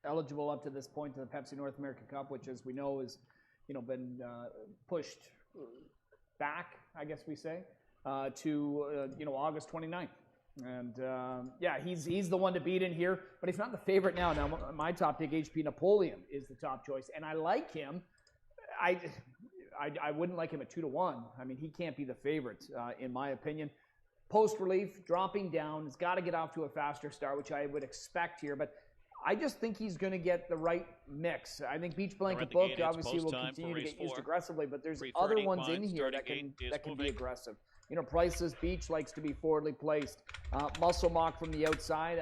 eligible up to this point to the Pepsi North American Cup, which, as we know, has been pushed back, I guess we say, to August 29th. And yeah, he's the one to beat in here, but he's not the favorite now. Now, my top pick, HP Napoleon, is the top choice, and I like him. I wouldn't like him at 2-1. I mean, he can't be the favorite, in my opinion. Post relief, dropping down. He's got to get off to a faster start, which I would expect here, but I just think he's going to get the right mix. I think Beach Blanket Book obviously will continue to get used aggressively, but there's other ones in here that can be aggressive. Priceless Beach likes to be forwardly placed. Muscle Mock from the outside,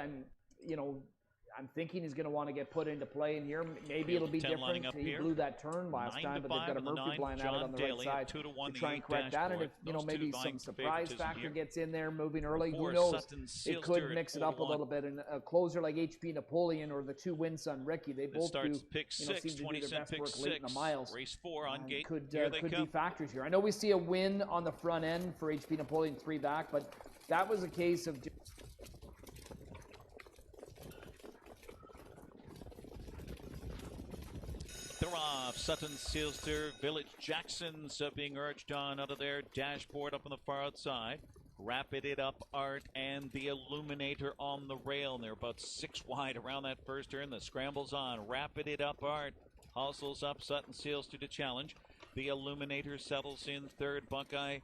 I'm thinking he's going to want to get put into play in here. Maybe it'll be different. He blew that turn last time, but they've got a Murphy blind out on the right side to try and correct that. And if maybe some surprise factor gets in there moving early, who knows? It could mix it up a little bit. And a closer like HP Napoleon or the 2 Son Ricky, they both do seem to do their best work late in the miles. Race 4 on gate. Could be factors here. I know we see a win on the front end for HP Napoleon 3 back, but that was a case of They're off. Sutton Sealster, Village Jackson's being urged on out of their dashboard up on the far outside. Rapid It Up Art and the Illuminator on the rail. And they're about 6 wide around that first turn. The scramble's on. Rapid It Up Art hustles up Sutton Sealster to challenge. The Illuminator settles in third. Buckeye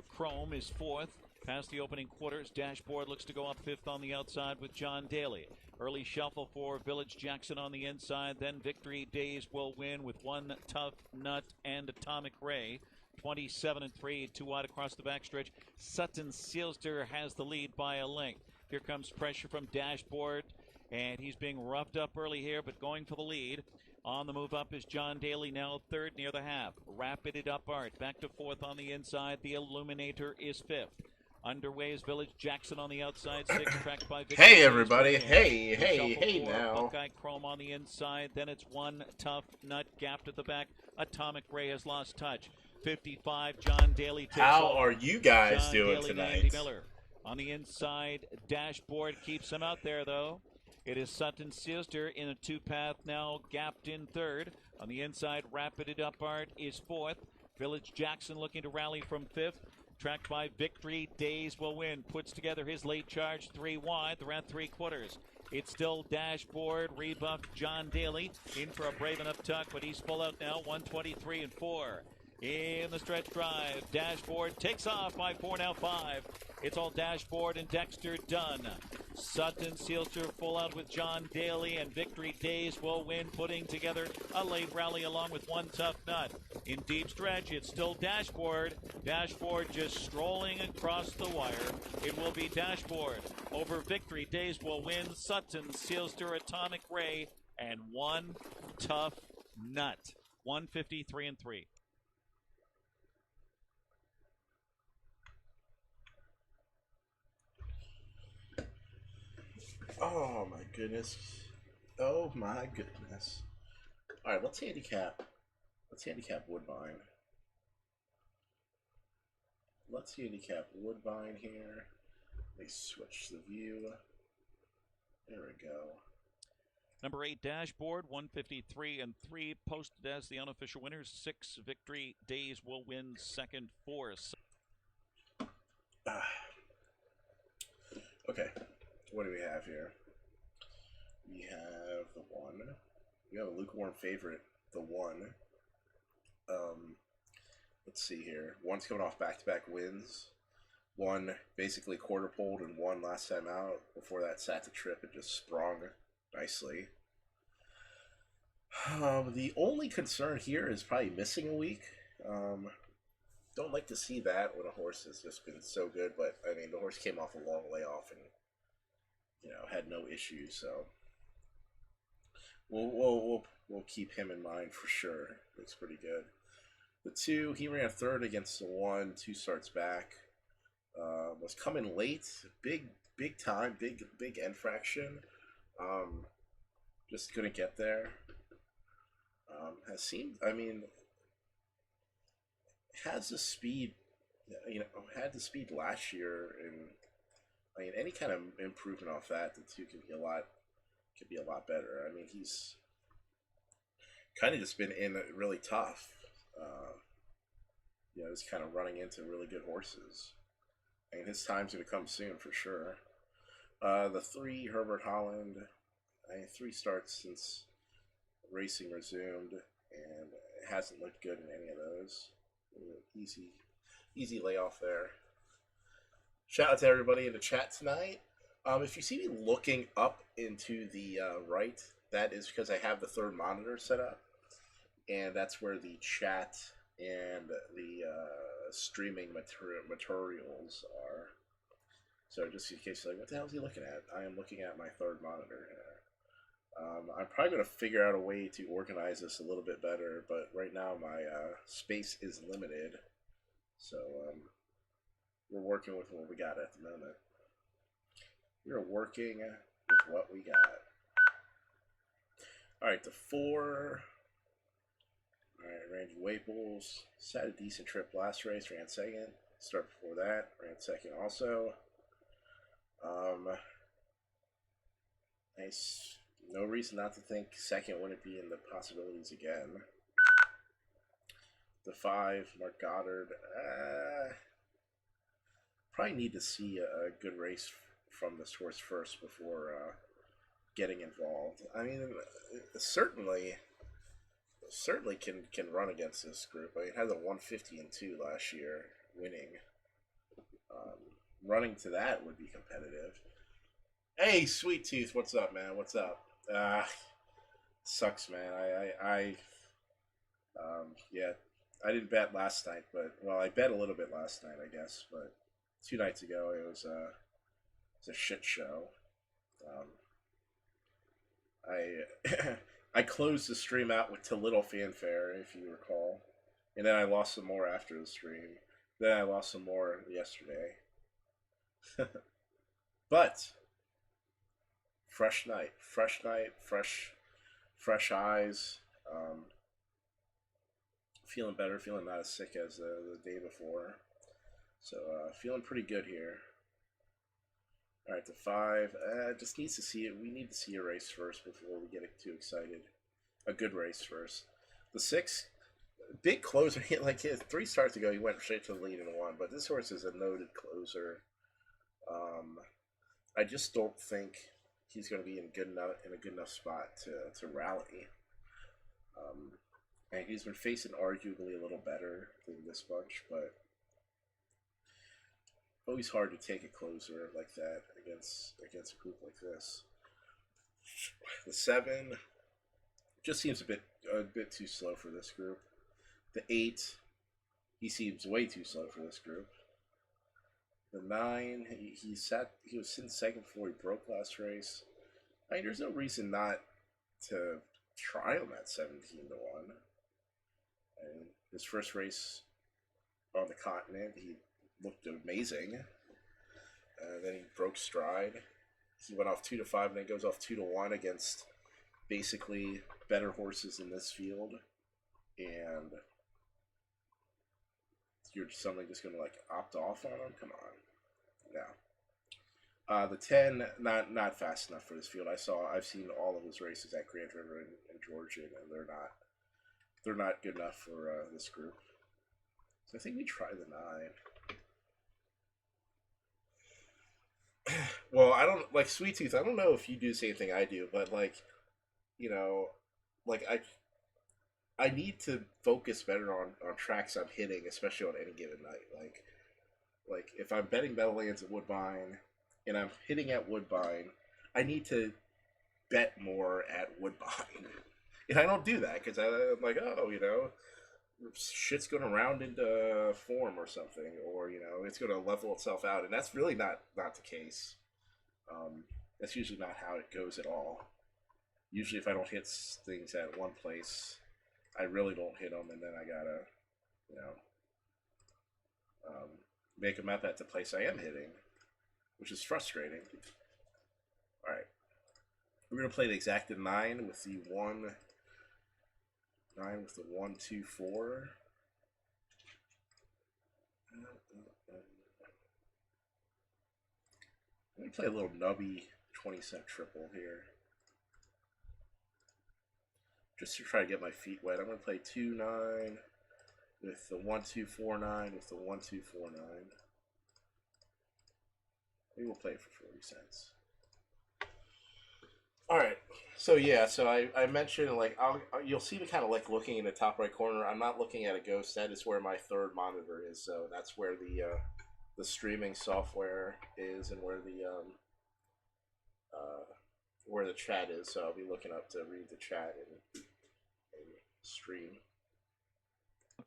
Chrome is fourth. Past the opening quarters, dashboard looks to go up fifth on the outside with John Daly. Early shuffle for Village Jackson on the inside. Then Victory Days will win with One Tough Nut and Atomic Ray. 27-3, 2 wide across the backstretch. Sutton Sealster has the lead by a length. Here comes pressure from dashboard, and he's being roughed up early here, but going for the lead. On the move up is John Daly, now third near the half. Rapid It Up Art back to fourth on the inside. The Illuminator is fifth. Underway is Village Jackson on the outside, 6 tracked by Victor. Hey everybody, hey now. Buckeye Chrome on the inside, then it's One Tough Nut gapped at the back. Atomic Ray has lost touch. 55, John Daly takes How over. are you guys John doing Daly, tonight? Andy Miller on the inside, dashboard keeps him out there though. It is Sutton Sealster in a 2-path now, gapped in third. On the inside, Rapid It Up Art is fourth. Village Jackson looking to rally from fifth. Tracked by Victory Days will win. Puts together his late charge 3 wide. They're at 3/4. It's still dashboard. Rebuffed John Daly in for a brave enough tuck, but he's full out now. 123-4. In the stretch drive, dashboard takes off by 4 now 5. It's all dashboard and Dexter done. Sutton Sealster full out with John Daly, and Victory Days will win, putting together a late rally along with One Tough Nut. In deep stretch, it's still dashboard. Dashboard just strolling across the wire. It will be dashboard over Victory Days will win. Sutton Sealster, Atomic Ray, and One Tough Nut. 153-3. Oh my goodness. Oh my goodness. Alright, let's handicap. Let's handicap Woodbine. Let's handicap Woodbine here. Let me switch the view. There we go. Number 8, Dashboard, 153-3, posted as the unofficial winners. 6, Victory Days will win second, 4. Okay. What do we have here? We have the 1. We have a lukewarm favorite, the 1. Let's see here. 1's coming off back-to-back wins. 1 basically quarter poled and 1 last time out. Before that sat the trip and just sprung nicely. The only concern here is probably missing a week. Don't like to see that when a horse has just been so good, but I mean the horse came off a long layoff and had no issues, so we'll keep him in mind for sure. Looks pretty good. The 2, he ran third against the 1, 2 starts back. Was coming late, big time, big end fraction. Just couldn't get there. Has the speed, had the speed last year, and I mean any kind of improvement off that, the 2 can could be a lot better. I mean, he's kind of just been in really tough. You know, he's kind of running into really good horses. And his time's going to come soon for sure. The 3, Herbert Holland. I mean, 3 starts since racing resumed, and it hasn't looked good in any of those. Easy layoff there. Shout out to everybody in the chat tonight. If you see me looking up into the right, that is because I have the third monitor set up, and that's where the chat and the streaming materials are. So just in case you're like, what the hell is he looking at? I am looking at my third monitor here. I'm probably going to figure out a way to organize this a little bit better, but right now my space is limited. So we're working with what we got at the moment. We're working with what we got. All right, the 4. All right, Randy Waples. Had a decent trip last race, ran second. Start before that, ran second also. Nice. No reason not to think second wouldn't be in the possibilities again. The 5, Mark Goddard. Probably need to see a good race from this horse first before getting involved. I mean, certainly can run against this group. I mean, it has a 150-2 last year, winning. Running to that would be competitive. Hey, Sweet Tooth, what's up, man? What's up? Sucks, man. Yeah, I didn't bet last night, but well, I bet a little bit last night, I guess. But 2 nights ago, it was a shit show. I closed the stream out with "To Little Fanfare," if you recall, and then I lost some more after the stream. Then I lost some more yesterday. But fresh night, fresh eyes. Feeling better, feeling not as sick as the day before. So feeling pretty good here. All right, the 5. Just needs to see it. We need to see a race first before we get too excited. A good race first. The 6, big closer. Like 3 starts ago, he went straight to the lead and won. But this horse is a noted closer. I just don't think he's going to be in a good enough spot to rally. And he's been facing arguably a little better than this bunch, but always hard to take a closer like that against a group like this. The 7 just seems a bit too slow for this group. The 8, he seems way too slow for this group. The 9, he was sitting second before he broke last race. I mean, there's no reason not to try him at 17-1. And his first race on the continent, he looked amazing. Then he broke stride. He went off 2-5, and then goes off 2-1 against basically better horses in this field. And you're suddenly just going to like opt off on him? Come on. No. The 10, not fast enough for this field. I've seen all of his races at Grand River and Georgia, and they're not good enough for this group. So I think we try the 9. Well, I don't like Sweet Tooth. I don't know if you do the same thing I do, but like, you know, like I need to focus better on tracks I'm hitting, especially on any given night. Like if I'm betting Meadowlands at Woodbine and I'm hitting at Woodbine, I need to bet more at Woodbine. And I don't do that because I'm like, oh, you know, shit's going to round into form or something, or, you know, it's going to level itself out. And that's really not the case. That's usually not how it goes at all. Usually if I don't hit things at one place, I really don't hit them, and then I gotta, you know, make them up at the place I am hitting, which is frustrating. All right, we're gonna play the exacted 9 with the 1, 9 with the 1, 2, 4. Let me play a little nubby 20-cent triple here. just to try to get my feet wet. I'm going to play 2-9 with the 1-2-4-9 with the 1-2-4-9. Maybe we'll play it for 40 cents. All right. So yeah, so I mentioned like you'll see me kind of like looking in the top right corner. I'm not looking at a ghost. That is where my third monitor is. So that's where the streaming software is and where the chat is. So I'll be looking up to read the chat and stream.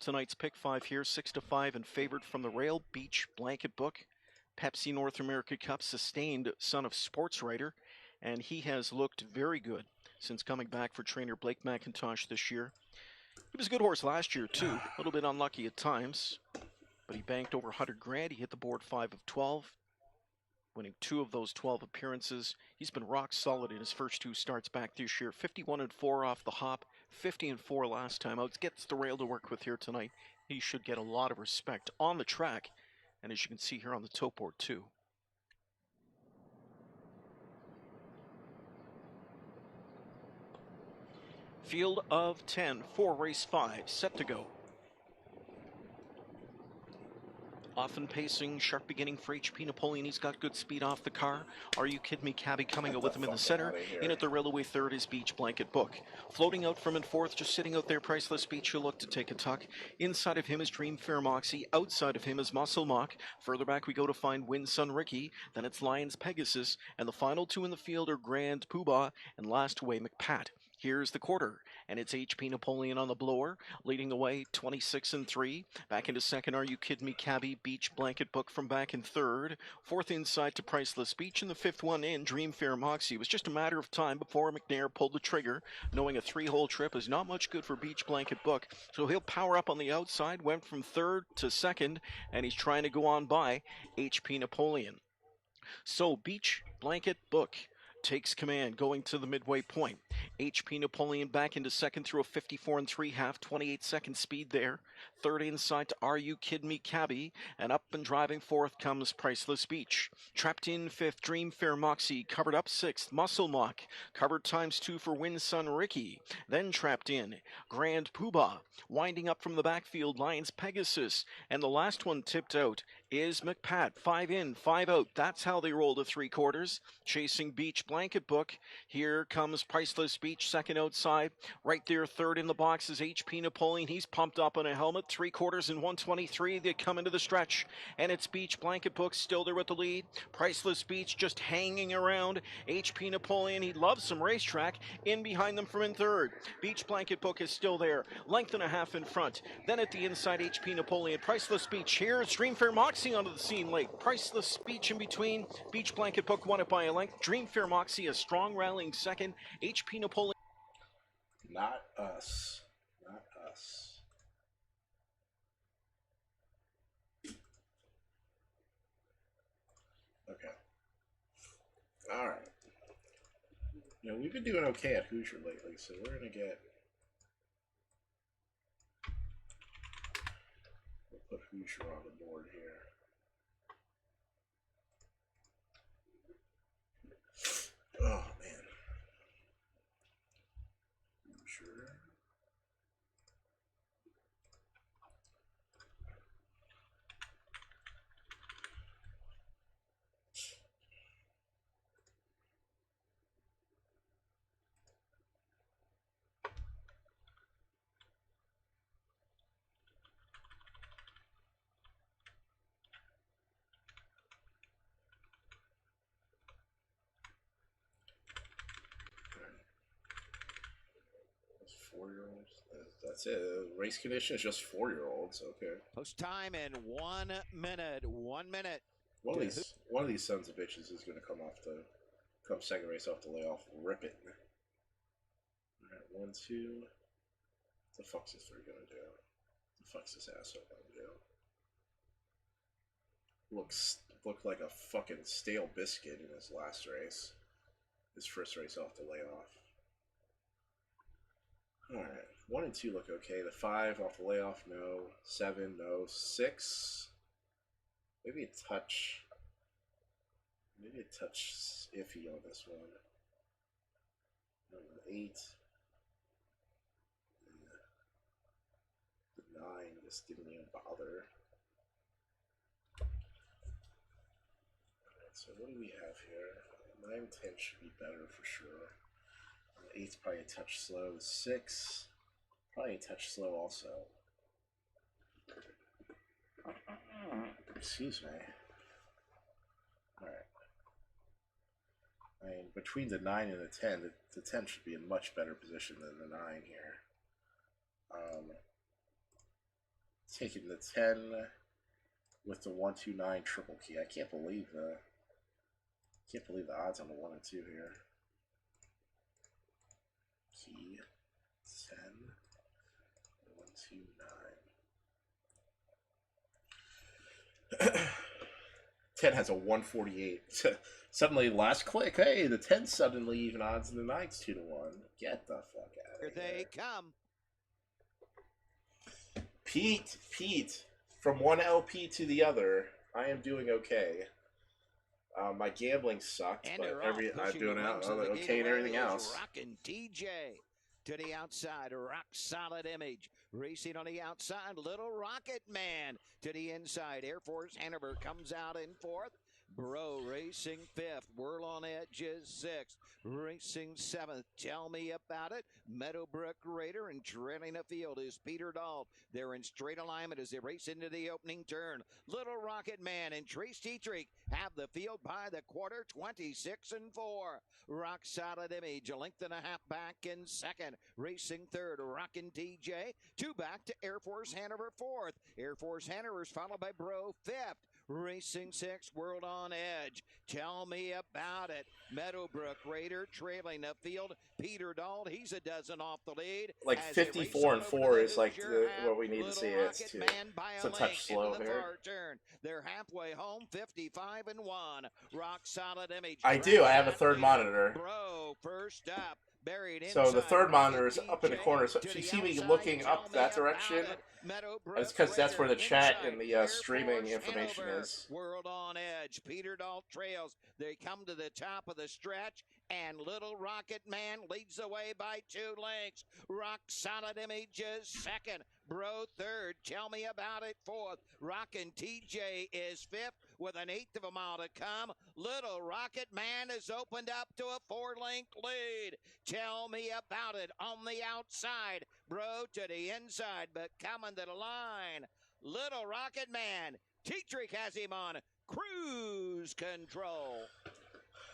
Tonight's pick 5 here, 6-5 and favored from the Rail Beach Blanket Book. Pepsi North America Cup sustained son of sports writer, and he has looked very good since coming back for trainer Blake McIntosh this year. He was a good horse last year too, a little bit unlucky at times, but he banked over 100 grand. He hit the board 5 of 12, winning 2 of those 12 appearances. He's been rock solid in his first 2 starts back this year. 51-4 off the hop, 50-4 last time out. Gets the rail to work with here tonight. He should get a lot of respect on the track, and as you can see here on the tote board too. Field of 10 for race 5, set to go. Often pacing, sharp beginning for HP Napoleon. He's got good speed off the car. Are You Kidding Me, Cabby coming out with him in the center. In at the railway third is Beach Blanket Book. Floating out from in fourth, just sitting out there, Priceless Beach, who'll look to take a tuck. Inside of him is Dream Fair Moxie. Outside of him is Muscle Mock. Further back we go to find Wind Sun Ricky. Then it's Lions Pegasus. And the final 2 in the field are Grand Poobah and last away McPat. Here's the quarter, and it's HP Napoleon on the blower, leading the way 26-3. Back into second, Are You Kidding Me, Cabby, Beach Blanket Book from back in third. Fourth inside to Priceless Beach, and the fifth one in, Dream Fair Moxie. It was just a matter of time before McNair pulled the trigger, knowing a 3-hole trip is not much good for Beach Blanket Book, so he'll power up on the outside, went from third to second, and he's trying to go on by HP Napoleon. So Beach Blanket Book takes command going to the midway point. HP Napoleon back into second through a 54-3.5, 28-second speed there. Third inside to Are You Kidding Me, Cabby, and up and driving fourth comes Priceless Beach. Trapped in fifth, Dream Fair Moxie, covered up sixth, Muscle Mock, covered ×2 for Wind Sun Ricky. Then trapped in Grand Poobah, winding up from the backfield, Lions Pegasus, and the last one tipped out is McPat. 5 in, 5 out. That's how they roll to 3/4. Chasing Beach Blanket Book. Here comes Priceless Beach, second outside. Right there, third in the box is HP Napoleon. He's pumped up on a helmet. 3/4 and 123. They come into the stretch, and it's Beach Blanket Book still there with the lead. Priceless Beach just hanging around. HP Napoleon, he loves some racetrack. In behind them from in third. Beach Blanket Book is still there. Length and a half in front. Then at the inside, HP Napoleon. Priceless Beach here. It's Dream Fair Moxie onto the scene late. Priceless Beach in between. Beach Blanket Book won it by a length. Dream Fair Moxie a strong rallying second. HP Napoleon. Not us. Not us. Okay. All right. You know, we've been doing okay at Hoosier lately, so we're going to get... We'll put Hoosier on the board here. Oh, man. Hoosier. That's 4-year-olds. That's it. Race condition is just 4-year-olds. Okay. Post time in 1 minute. 1 minute. One of these sons of bitches is going to come second race off the layoff. Rip it. All right, 1, 2. The fuck's this 3 going to do? The fuck's this asshole going to do? Looked like a fucking stale biscuit in his last race. His first race off the layoff. Alright, 1 and 2 look okay. The 5 off the layoff, no. 7, no. 6, maybe a touch iffy on this one. 8, just didn't even bother. So what do we have here? 9 and 10 should be better for sure. 8's probably a touch slow. 6, probably a touch slow also. Excuse me. Alright. I mean, between the 9 and the 10, the 10 should be in much better position than the 9 here. Taking the 10 with the 1, 2, 9 triple key. I can't believe the odds on the 1 and 2 here. Key 10 1, 2, 9. 10 has a 148. Suddenly, last click, hey, the 10 suddenly even odds and the 9's 2 to 1. Get the fuck out of here. Here they come. Pete, from one LP to the other, I am doing okay. My gambling sucked, And but I'm doing okay and everything else. Rockin' TJ to the outside, rock solid image. Racing on the outside, Little Rocket Man to the inside. Air Force Hanover comes out in 4th. Bro racing 5th. Whirl on Edge is 6th. Racing 7th. Tell me about it. Meadowbrook Raider, and trailing the field is Peter Dahl. They're in straight alignment as they race into the opening turn. Little Rocket Man and Trace Dietrich have the field by the quarter, 26 and 4. Rock Solid Image, a length and a half back in 2nd. Racing 3rd, Rockin' TJ. 2 back to Air Force Hanover 4th. Air Force Hanover is followed by Bro 5th. Racing 6, World on Edge. Tell me about it. Meadowbrook Raider trailing the field. Peter Dahl, he's a dozen off the lead. Like 54 and 4 is like what we need to see. It's a touch slow over here. They're halfway home, 55 and 1. Rock Solid Image. I do. I have a third monitor. Bro, first up. So the third monitor is up in the corner. So if you see me looking up that direction, it's because that's where the chat and the streaming information is. World on Edge. Peter Dahl trails. They come to the top of the stretch, and Little Rocket Man leads the way by 2 lengths. Rock Solid Image is 2nd. Bro 3rd. Tell me about it 4th. Rockin' TJ is 5th with an 1/8 of a mile to come. Little Rocket Man has opened up to a 4-length lead. Tell me about it on the outside. Bro to the inside, but coming to the line. Little Rocket Man. Dietrich has him on cruise control.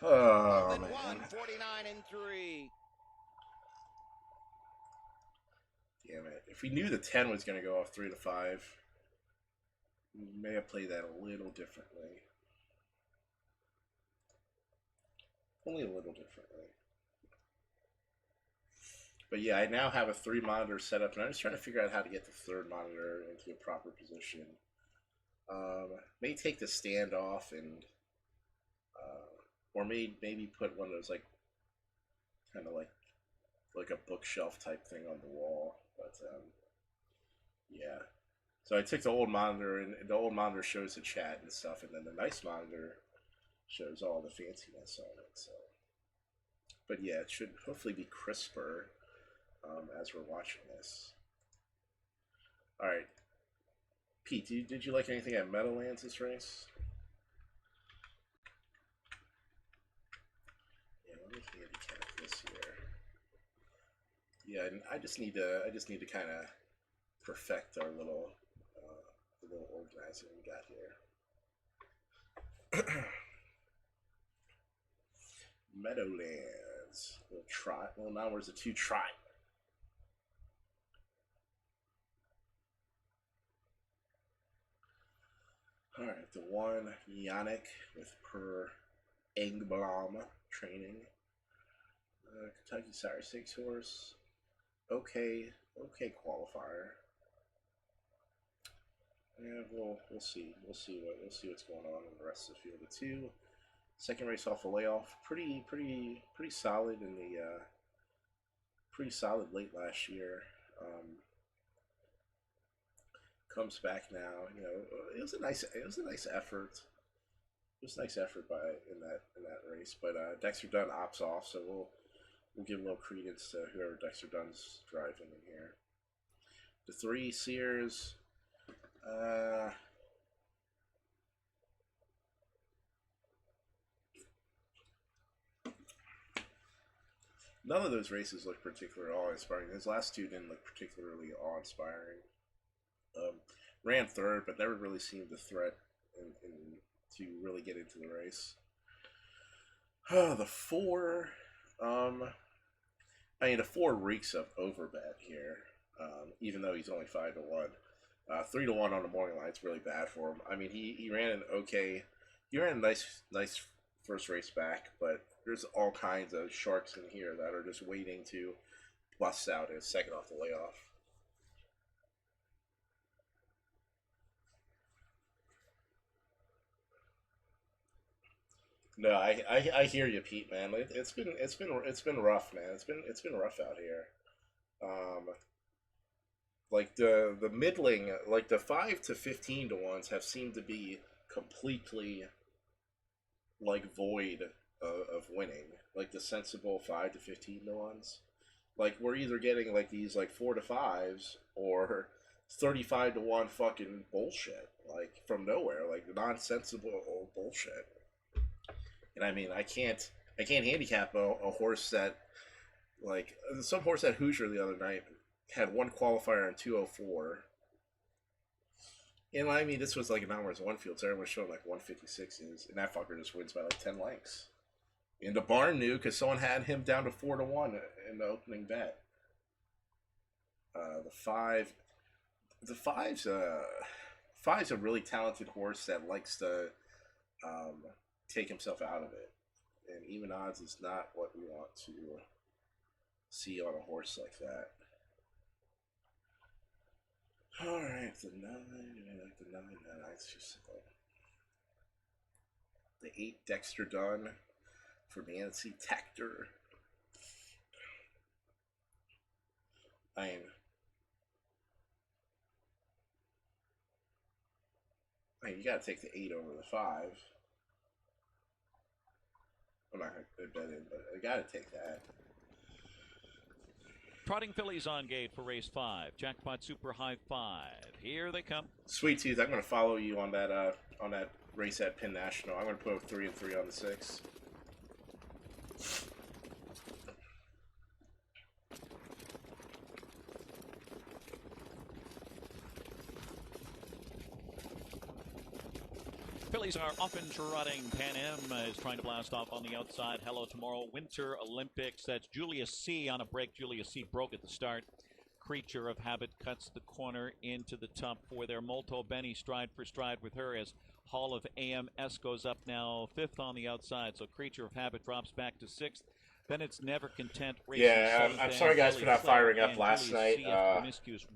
Oh, man. 149 and 3. Damn it. If we knew the 10 was going to go off 3 to 5, we may have played that a little differently. Only a little differently. But yeah, I now have a 3 monitor set up, and I'm just trying to figure out how to get the 3rd monitor into a proper position. May take the stand off and or maybe put one of those like kind of like a bookshelf type thing on the wall. But yeah, so I took the old monitor, and the old monitor shows the chat and stuff, and then the nice monitor shows all the fanciness on it. So, but yeah, it should hopefully be crisper as we're watching this. All right, Pete, did you like anything at Meadowlands this race? Yeah, let me handicap this here. Yeah, and I just need to kind of perfect our little organizing we got here. Meadowlands. We'll try. Well, now where's the 2 try? All right, the 1 Yannick with Per Engblom training. Kentucky Sour 6 horse. Okay qualifier. Yeah, we'll see. We'll see what's going on in the rest of the field. The 2 second race off a layoff, pretty solid in the pretty solid late last year. Comes back now. You know, it was a nice effort. It was a nice effort in that race, but Dexter Dunn opts off, so we'll give a little credence to whoever Dexter Dunn's driving in here. The 3 Sears, None of those races look particularly awe-inspiring. His last two didn't look particularly awe-inspiring. Ran third, but never really seemed a threat to really get into the race. The 4, I mean, the 4 reeks of overbet here, even though he's only 5 to 1. 3 to 1 on the morning line is really bad for him. I mean, he ran an okay, he ran a nice first race back, but there's all kinds of sharks in here that are just waiting to bust out his second off the layoff. No, I hear you, Pete, man. It's been rough, man. It's been rough out here. Like the middling, like the 5 to 15 to ones have seemed to be completely like void of winning. Like the sensible 5 to 15 to ones, like we're either getting like these like 4 to 5s or 35 to 1 fucking bullshit, like from nowhere, like nonsensible bullshit. And I mean, I can't handicap a horse that, like, some horse at Hoosier the other night had one qualifier in 204. And I mean, this was like an hour's one field, so everyone's showing like 156s, and that fucker just wins by like 10 lengths. And the barn knew because someone had him down to 4 to 1 in the opening bet. Five's a really talented horse that likes to take himself out of it, and even odds is not what we want to see on a horse like that. All right, the 9, it's just the 8 Dexter Dunn for Nancy Tactor. I mean, you gotta take the 8 over the 5. I'm not going to bet in, but I got to take that. Trotting fillies on gate for race 5. Jackpot Super High 5. Here they come. Sweet Tooth, I'm going to follow you on that race at Penn National. I'm going to put 3 and 3 on the 6. Fillies are often trotting. Pan Am is trying to blast off on the outside. Hello Tomorrow. Winter Olympics. That's Julius C on a break. Julius C broke at the start. Creature of Habit cuts the corner into the top 4 there. Molto Benny stride for stride with her as Hall of AMS goes up now 5th on the outside. So Creature of Habit drops back to 6th. Then it's Never Content. Yeah, I'm sorry guys for not firing up last night.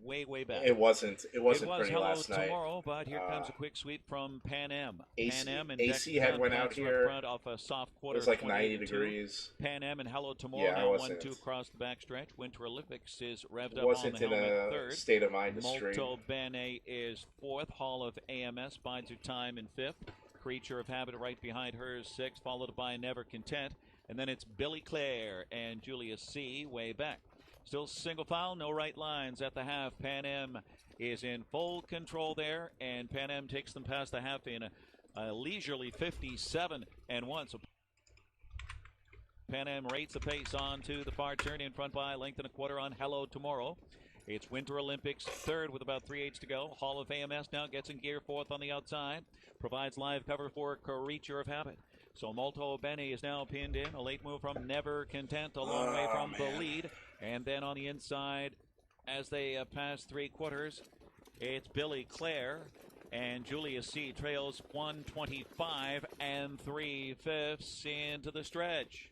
Way back. It wasn't pretty last night. Tomorrow, but here comes a quick sweep from Pan Am. AC, Pan Am and AC had went out here. Front off a soft quarter. It was like 90 degrees. Pan Am and Hello Tomorrow Yeah, now 1-2 across the backstretch. Winter Olympics is revved up Wasn't on the in helmet a 3rd. state of mind to stream. Molto Bene is 4th. Hall of AMS bides her time in 5th. Creature of Habit right behind her is 6th, followed by Never Content. And then it's Billy Clare and Julius C way back. Still single file, no right lines at the half. Pan Am is in full control there, and Pan Am takes them past the half in a leisurely 57-1. So Pan Am rates the pace on to the far turn in front by a length and a quarter on Hello Tomorrow. It's Winter Olympics 3rd with about 3/8 to go. Hall of AMS now gets in gear 4th on the outside. Provides live cover for Creature of Habit. So Molto Benny is now pinned in. A late move from Never Content, a long way from the lead. And then on the inside, as they pass 3/4, it's Billy Clare. And Julius C trails 125 3/5 into the stretch.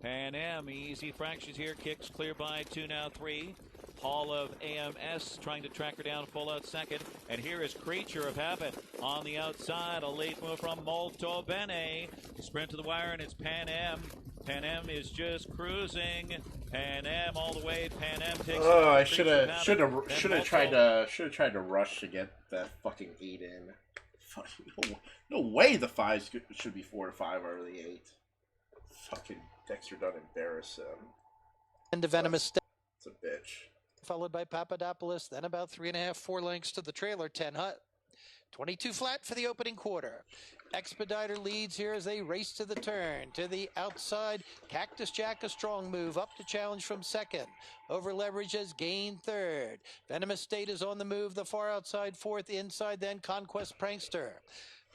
Pan Am, easy fractions here, kicks clear by 2, now 3. Hall of AMS trying to track her down full out 2nd. And here is Creature of Habit on the outside. A late move from Molto Bene. Sprint to the wire, and it's Pan Am. Pan Am is just cruising. Pan Am all the way. Pan Am takes. Oh, I should have tried to rush to get that fucking 8 in. No way the 5s should be 4 to 5 or the 8. Fucking Dexter Dunn embarrass him. And the venomous step. It's a bitch. Followed by Papadopoulos, then about 3.5, 4 lengths to the trailer, 10 Hut. 22 flat for the opening quarter. Expediter leads here as they race to the turn. To the outside, Cactus Jack a strong move up to challenge from second. Over leverage has gained third. Venomous State is on the move, the far outside fourth, inside then Conquest Prankster.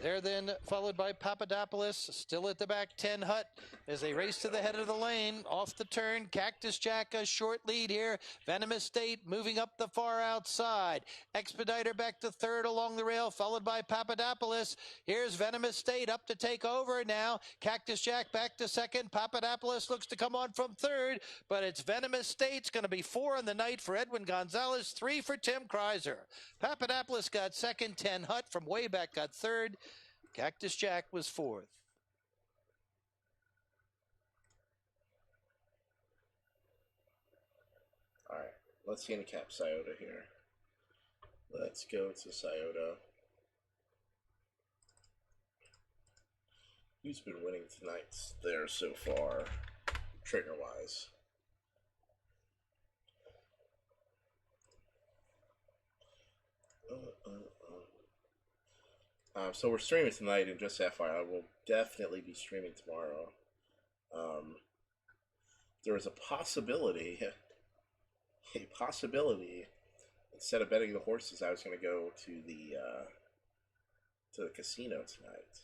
They're then followed by Papadopoulos, still at the back 10 Hut as they race to the head of the lane. Off the turn, Cactus Jack a short lead here. Venomous State moving up the far outside. Expediter back to third along the rail, followed by Papadopoulos. Here's Venomous State up to take over now. Cactus Jack back to second. Papadopoulos looks to come on from third, but it's Venomous State's going to be 4 on the night for Edwin Gonzalez, 3 for Tim Kreiser. Papadopoulos got second, 10 Hut from way back got third. Cactus Jack was fourth. All right, let's handicap Scioto here. Let's go to Scioto. Who's been winning tonight there so far, trainer-wise? So we're streaming tonight, and just FYI, I will definitely be streaming tomorrow. There is a possibility, instead of betting the horses, I was going to go to the casino tonight.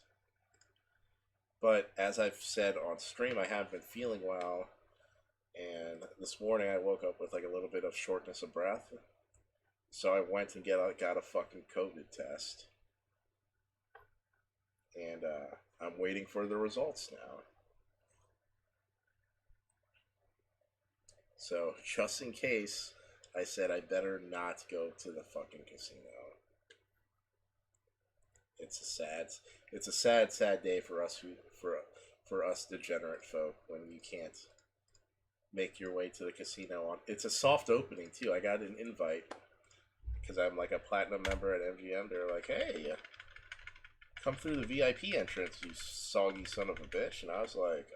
But as I've said on stream, I haven't been feeling well, and this morning I woke up with like a little bit of shortness of breath, so I went and got a fucking COVID test. And I'm waiting for the results now. So, just in case, I said I better not go to the fucking casino. It's a sad day for us for us degenerate folk when you can't make your way to the casino. It's a soft opening too. I got an invite because I'm like a platinum member at MGM. They're like, hey, come through the VIP entrance, you soggy son of a bitch. And I was like,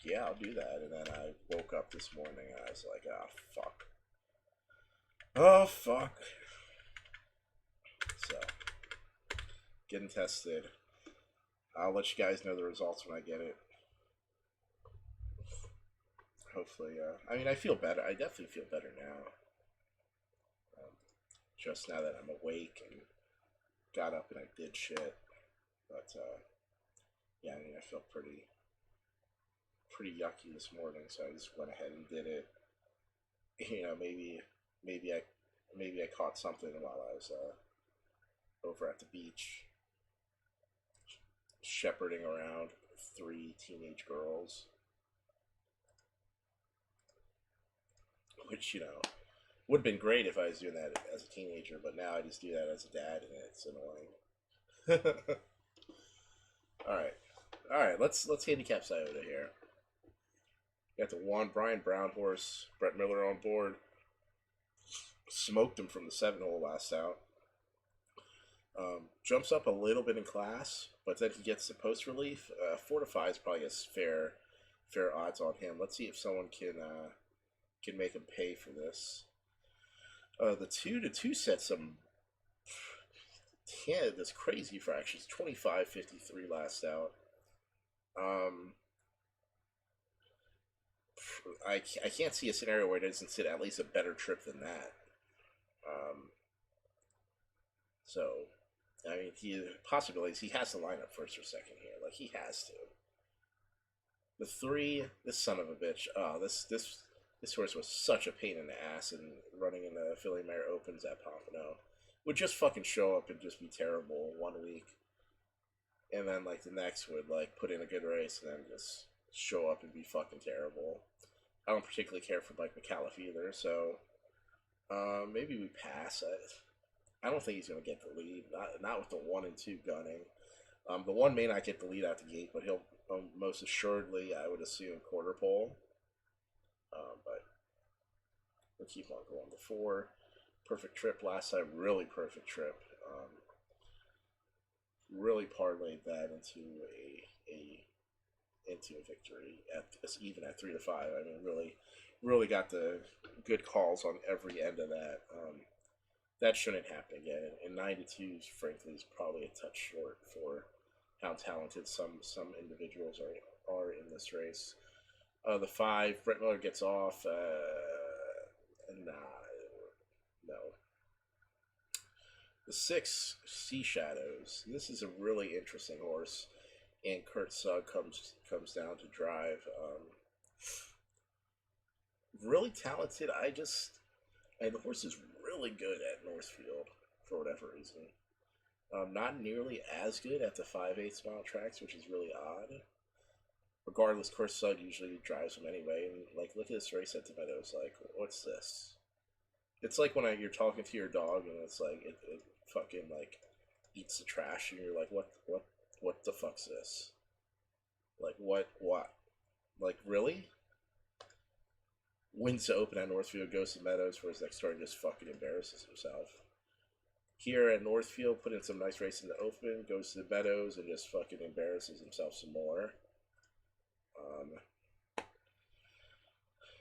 yeah, I'll do that. And then I woke up this morning and I was like, fuck. Oh, fuck. So, getting tested. I'll let you guys know the results when I get it. Hopefully, I mean, I feel better. I definitely feel better now. Just now that I'm awake and got up and I did shit, but yeah, I mean, I felt pretty yucky this morning, so I just went ahead and did it. You know, maybe I caught something while I was over at the beach, shepherding around 3 teenage girls, which, you know, would have been great if I was doing that as a teenager, but now I just do that as a dad, and it's annoying. All right. Let's handicap Scioto here. Got the Juan Brian Brown horse, Brett Miller on board. Smoked him from the 7-hole last out. Jumps up a little bit in class, but then he gets the post relief. 4 to 5 is probably a fair odds on him. Let's see if someone can make him pay for this. The 2 to 2 set some, yeah, this crazy fractions. 25-53 last out. I can't see a scenario where it doesn't sit at least a better trip than that. So, I mean, possibilities, he has to line up first or second here. Like, he has to. The 3, this son of a bitch. This horse was such a pain in the ass, and running in the Philly Mare Opens at Pompano would just fucking show up and just be terrible 1 week, and then like the next would like put in a good race and then just show up and be fucking terrible. I don't particularly care for Mike McAuliffe either, so maybe we pass. I don't think he's gonna get the lead. Not with the 1 and 2 gunning. The 1 may not get the lead out the gate, but he'll most assuredly, I would assume, quarter pole. But we'll keep on going. The 4, perfect trip last time, really perfect trip. Really parlayed that into a victory even at 3 to 5. I mean, really got the good calls on every end of that. that shouldn't happen again. And 9-2, frankly, is probably a touch short for how talented some individuals are in this race. The 5, Brett Miller gets off. No. The 6, Sea Shadows. This is a really interesting horse, and Kurt Sugg comes down to drive. Really talented. The horse is really good at Northfield for whatever reason. Not nearly as good at the 5/8 mile tracks, which is really odd. Regardless, Kurt Sugg usually drives him anyway. And like, look at this race at the Meadows. Like, what's this? It's like when you're talking to your dog and it's like it fucking like eats the trash, and you're like, what the fuck's this? Like, what? Like, really? Wins the Open at Northfield, goes to Meadows for his next start, and just fucking embarrasses himself. Here at Northfield, put in some nice race in the Open, goes to the Meadows, and just fucking embarrasses himself some more.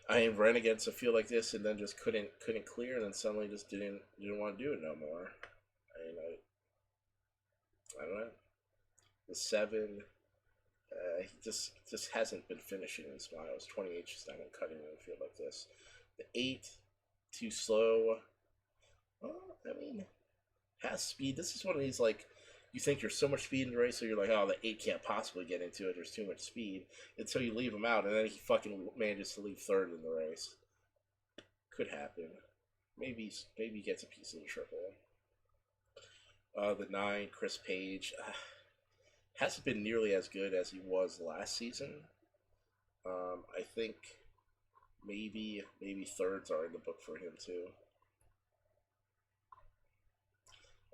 I ran against a field like this, and then just couldn't clear, and then suddenly just didn't want to do it no more. I don't know. The 7, he just hasn't been finishing in his miles. 28 just not cutting in a field like this. The 8, too slow. Well, I mean, has speed. This is one of these, like, you think there's so much speed in the race, so you're like, oh, the 8 can't possibly get into it. There's too much speed. Until you leave him out, and then he fucking manages to leave 3rd in the race. Could happen. Maybe he gets a piece of the triple. The 9, Chris Page, hasn't been nearly as good as he was last season. I think maybe 3rds are in the book for him too.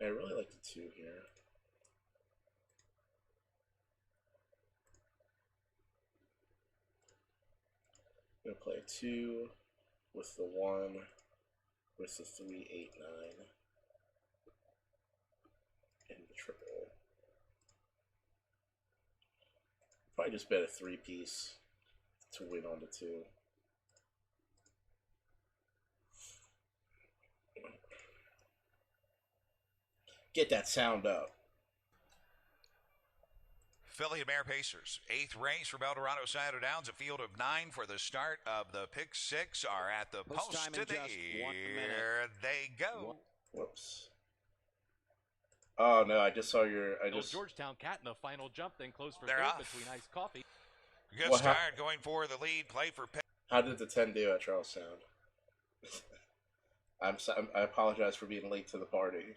I really like the 2 here. I'm gonna play a 2 with the 1 with the 3, 8, 9. And the triple. Probably just bet a 3-piece to win on the 2. Get that sound up. Philly and Mare Pacers. 8th race from Eldorado Saddle Downs. A field of 9 for the start of the pick 6 are at the post today. Here they go. Whoops. Oh no! I just saw your. Georgetown Cat in the final jump, then close for They're third off. between Ice Coffee. Good start, going for the lead. Play for pick. How did the 10 do at Charlestown? I apologize for being late to the party.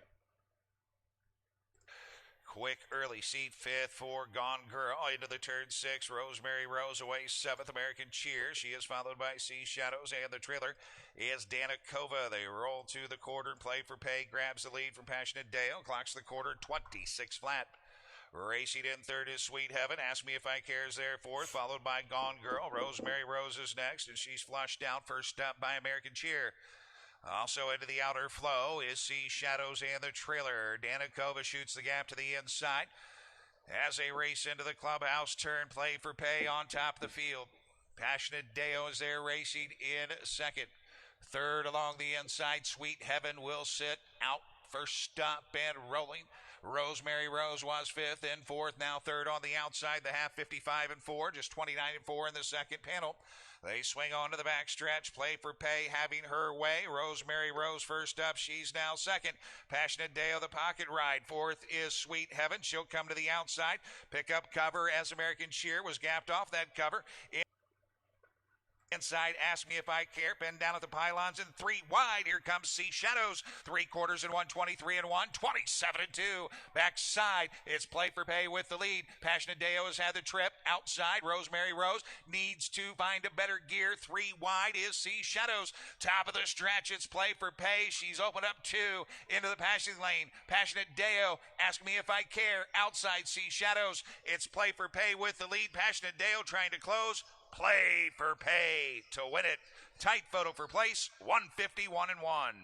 Quick early seat, 5th for Gone Girl. Into the turn 6, Rosemary Rose away 7th, American Cheer. She is followed by Sea Shadows, and the trailer is Danikova. They roll to the quarter, play for pay, grabs the lead from Passionate Dale, clocks the quarter 26 flat. Racing in 3rd is Sweet Heaven. Ask Me If I Care's there 4th, followed by Gone Girl. Rosemary Rose is next, and she's flushed out. First up by American Cheer. Also into the outer flow is Sea Shadows and the trailer. Danikova shoots the gap to the inside. As they race into the clubhouse turn, play for pay on top of the field. Passionate Deo is there racing in 2nd. 3rd along the inside, Sweet Heaven will sit out. First stop and rolling. Rosemary Rose was 5th and 4th, now 3rd on the outside. The half 55 and 4, just 29 and 4 in the second panel. They swing on to the backstretch, play for pay, having her way. Rosemary Rose first up, she's now 2nd. Passionate Deo, the pocket ride. 4th is Sweet Heaven. She'll come to the outside, pick up cover as American Cheer was gapped off that cover. Inside, Ask Me If I Care, pinned down at the pylons and 3 wide. Here comes Sea Shadows, 3/4 and 1, 23 and 1, 27 and 2. Backside, it's play for pay with the lead. Passionate Deo has had the trip. Outside, Rosemary Rose needs to find a better gear. 3 wide is Sea Shadows. Top of the stretch, it's play for pay. She's opened up 2 into the passing lane. Passionate Deo, Ask Me If I Care. Outside, Sea Shadows. It's play for pay with the lead. Passionate Deo trying to close. Play for pay to win it. Tight photo for place, 151 and 1.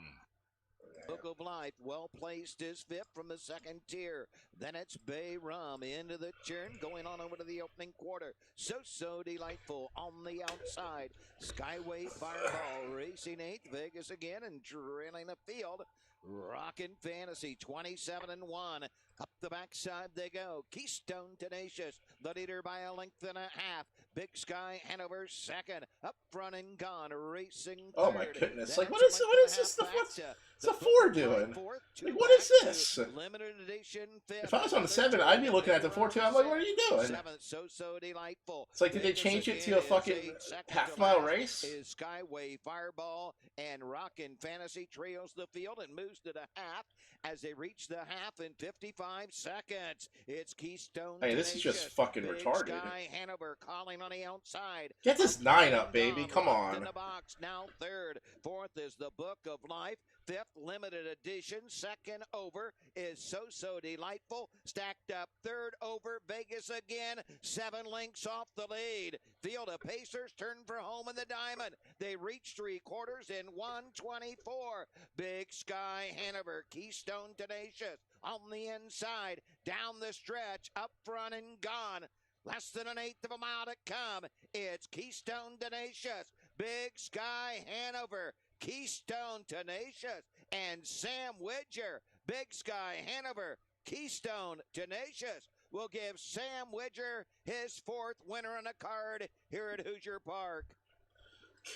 Book of Life, well placed, is 5th from the 2nd tier. Then it's Bay Rum into the turn, going on over to the opening quarter. So delightful on the outside. Skyway Fireball racing 8th, Vegas again, and trailing the field. Rockin' Fantasy, 27-1. Up the backside they go. Keystone Tenacious, the leader by a length and a half. Big Sky Hanover second. Up front and gone, racing third. Oh my goodness! Then Like it's what is this? What's the 4 doing? Fourth, Like what is this? Limited edition fifth. If I was on the 7, I'd be looking at the 4 too. I'm like, what are you doing? Seventh, so delightful. It's like, did they change it to a fucking half-mile race? Is Skyway Fireball and Rockin' Fantasy trails the field and moves to the half as they reach the half in 55 seconds. It's Keystone. Hey, this is just fucking Big retarded. Sky Hanover calling on the outside. Get this 9 up, baby. Come Locked in on. the box, now third. Fourth is the Book of Life. Fifth, limited edition. Second over is So Delightful. Stacked up third over Vegas again. 7 lengths off the lead. Field of Pacers turn for home in the diamond. They reach 3/4 in 1:24. Big Sky Hanover, Keystone Tenacious on the inside. Down the stretch, up front and gone. Less than an eighth of a mile to come. It's Keystone Tenacious, Big Sky Hanover, Keystone Tenacious, and Sam Widger. Big Sky Hanover, Keystone Tenacious will give Sam Widger his 4th winner on the card here at Hoosier Park.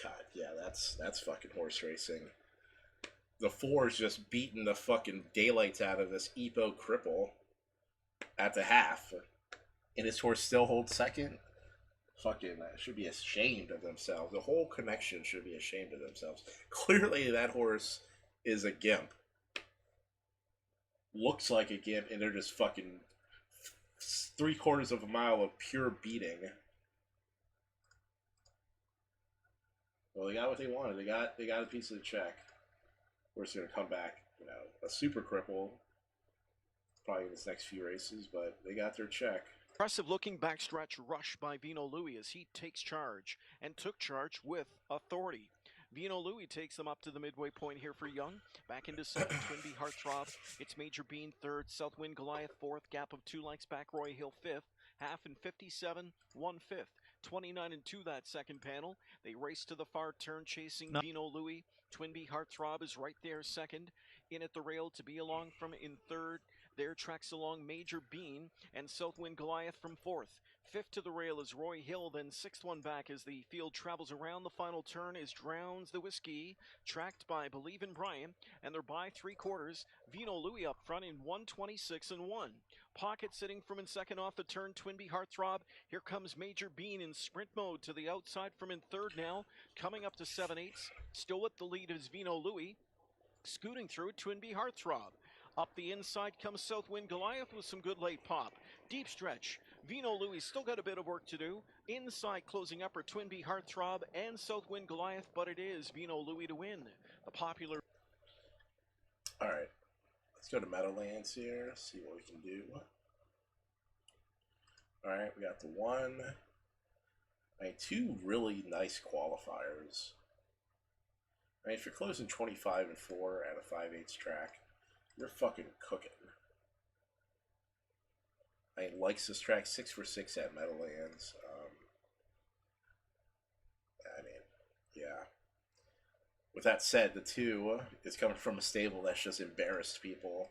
God, yeah, that's fucking horse racing. The 4's just beating the fucking daylights out of this Epo cripple at the half. And his horse still holds second. Fucking should be ashamed of themselves. The whole connection should be ashamed of themselves. Clearly that horse is a gimp. Looks like a gimp, and they're just fucking 3/4 of a mile of pure beating. Well, they got what they wanted. They got a piece of the check. Of course, they're gonna come back, a super cripple, probably in his next few races, but they got their check. Impressive looking backstretch rush by Vino Louis as he takes charge and took charge with authority. Vino Louis takes them up to the midway point here for Young. Back into second, Twinbee Heartthrob. It's Major Bean third, Southwind Goliath fourth, gap of 2 lengths back, Roy Hill fifth, half in 57, 1/5. 29 and 2 that second panel. They race to the far turn chasing Vino Louis. Twinbee Heartthrob is right there second. In at the rail to be along from in third. There tracks along Major Bean and Southwind Goliath from fourth. Fifth to the rail is Roy Hill, then sixth one back as the field travels around the final turn is Drowns the Whiskey, tracked by Believe in Brian, and they're by 3/4. Vino Louis up front in 1:26 and 1. Pocket sitting from in second off the turn, Twinbee Heartthrob. Here comes Major Bean in sprint mode to the outside from in third now, coming up to 7/8. Still with the lead is Vino Louis. Scooting through Twinbee Heartthrob. Up the inside comes Southwind Goliath with some good late pop. Deep stretch. Vino Louis still got a bit of work to do. Inside closing up are Twinbee Heartthrob and Southwind Goliath, but it is Vino Louis to win. The popular. All right, let's go to Meadowlands here. See what we can do. All right, we got the 1. 2 really nice qualifiers. If you're closing 25 and 4 at a 5/8 track, you're fucking cooking. Likes this track 6 for 6 at Meadowlands. Yeah. With that said, the 2 is coming from a stable that's just embarrassed people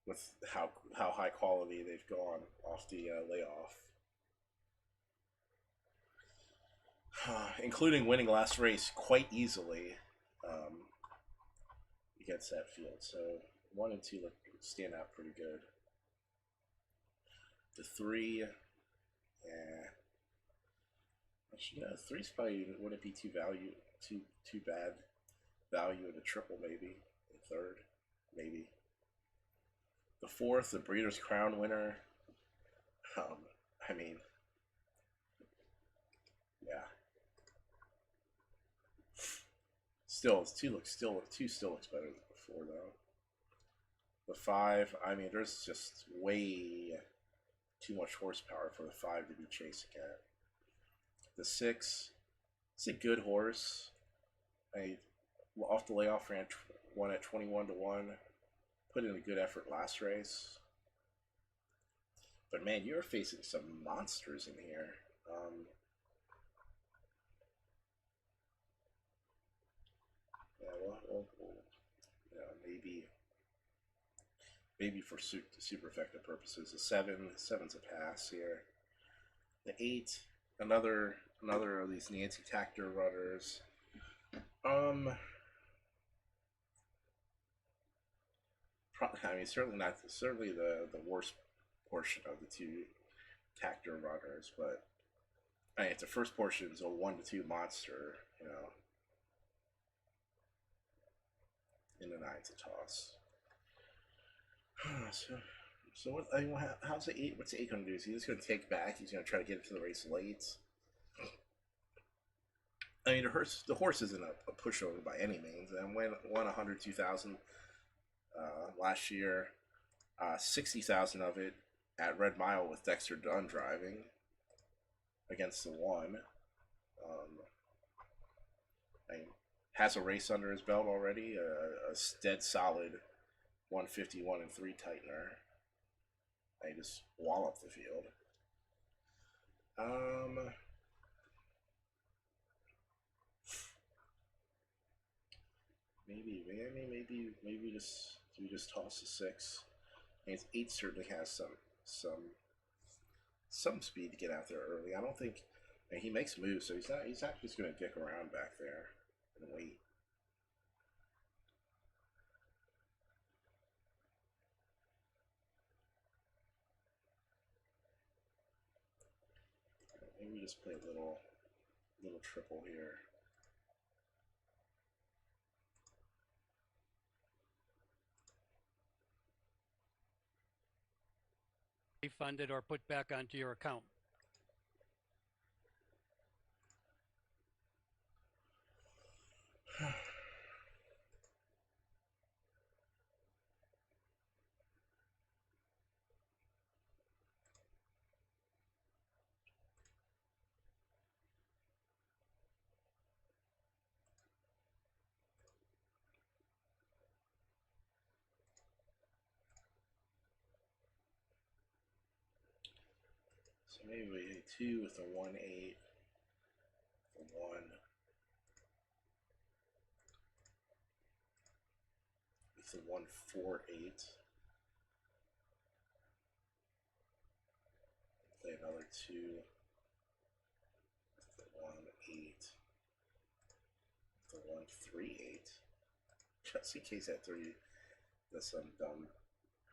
with how high quality they've gone off the layoff. Including winning last race quite easily against that field. So 1 and 2 stand out pretty good. The 3, actually, 3's probably wouldn't be too bad value in a triple, maybe in third, maybe. The 4th, the Breeders' Crown winner. Yeah. Still, 2 still looks better than before though. The 5, there's just way too much horsepower for the 5 to be chasing at. The 6, it's a good horse. Off the layoff ran one at 21-1. Put in a good effort last race. But man, you're facing some monsters in here. you know, maybe for super effective purposes. The seven's a pass here. The 8, another of these Nancy Tactor runners. I mean, certainly the worst portion of the 2 Tactor runners, but I mean, if the first portion is a 1 to 2 monster, you know, in the 9's a toss. So what? I mean, how's the 8? What's the 8 going to do? Is he just going to take back? He's going to try to get into the race late. I mean, the horse isn't a pushover by any means, and won 102,000 last year, 60,000 of it at Red Mile with Dexter Dunn driving against the 1. I mean, has a race under his belt already, a dead solid 151 and 3 tightener. I just wallop the field. Maybe just toss the 6. And 8 certainly has some speed to get out there early. I don't think, I mean, he makes moves, so he's not just going to dick around back there and wait. Maybe we just play a little triple here. Refunded or put back onto your account. So maybe we hit 2 with a 1-8, the 1. With the 1-4-8. Play another 2 with the 1-8. The 1-3-8. Just in case that 3 does some dumb,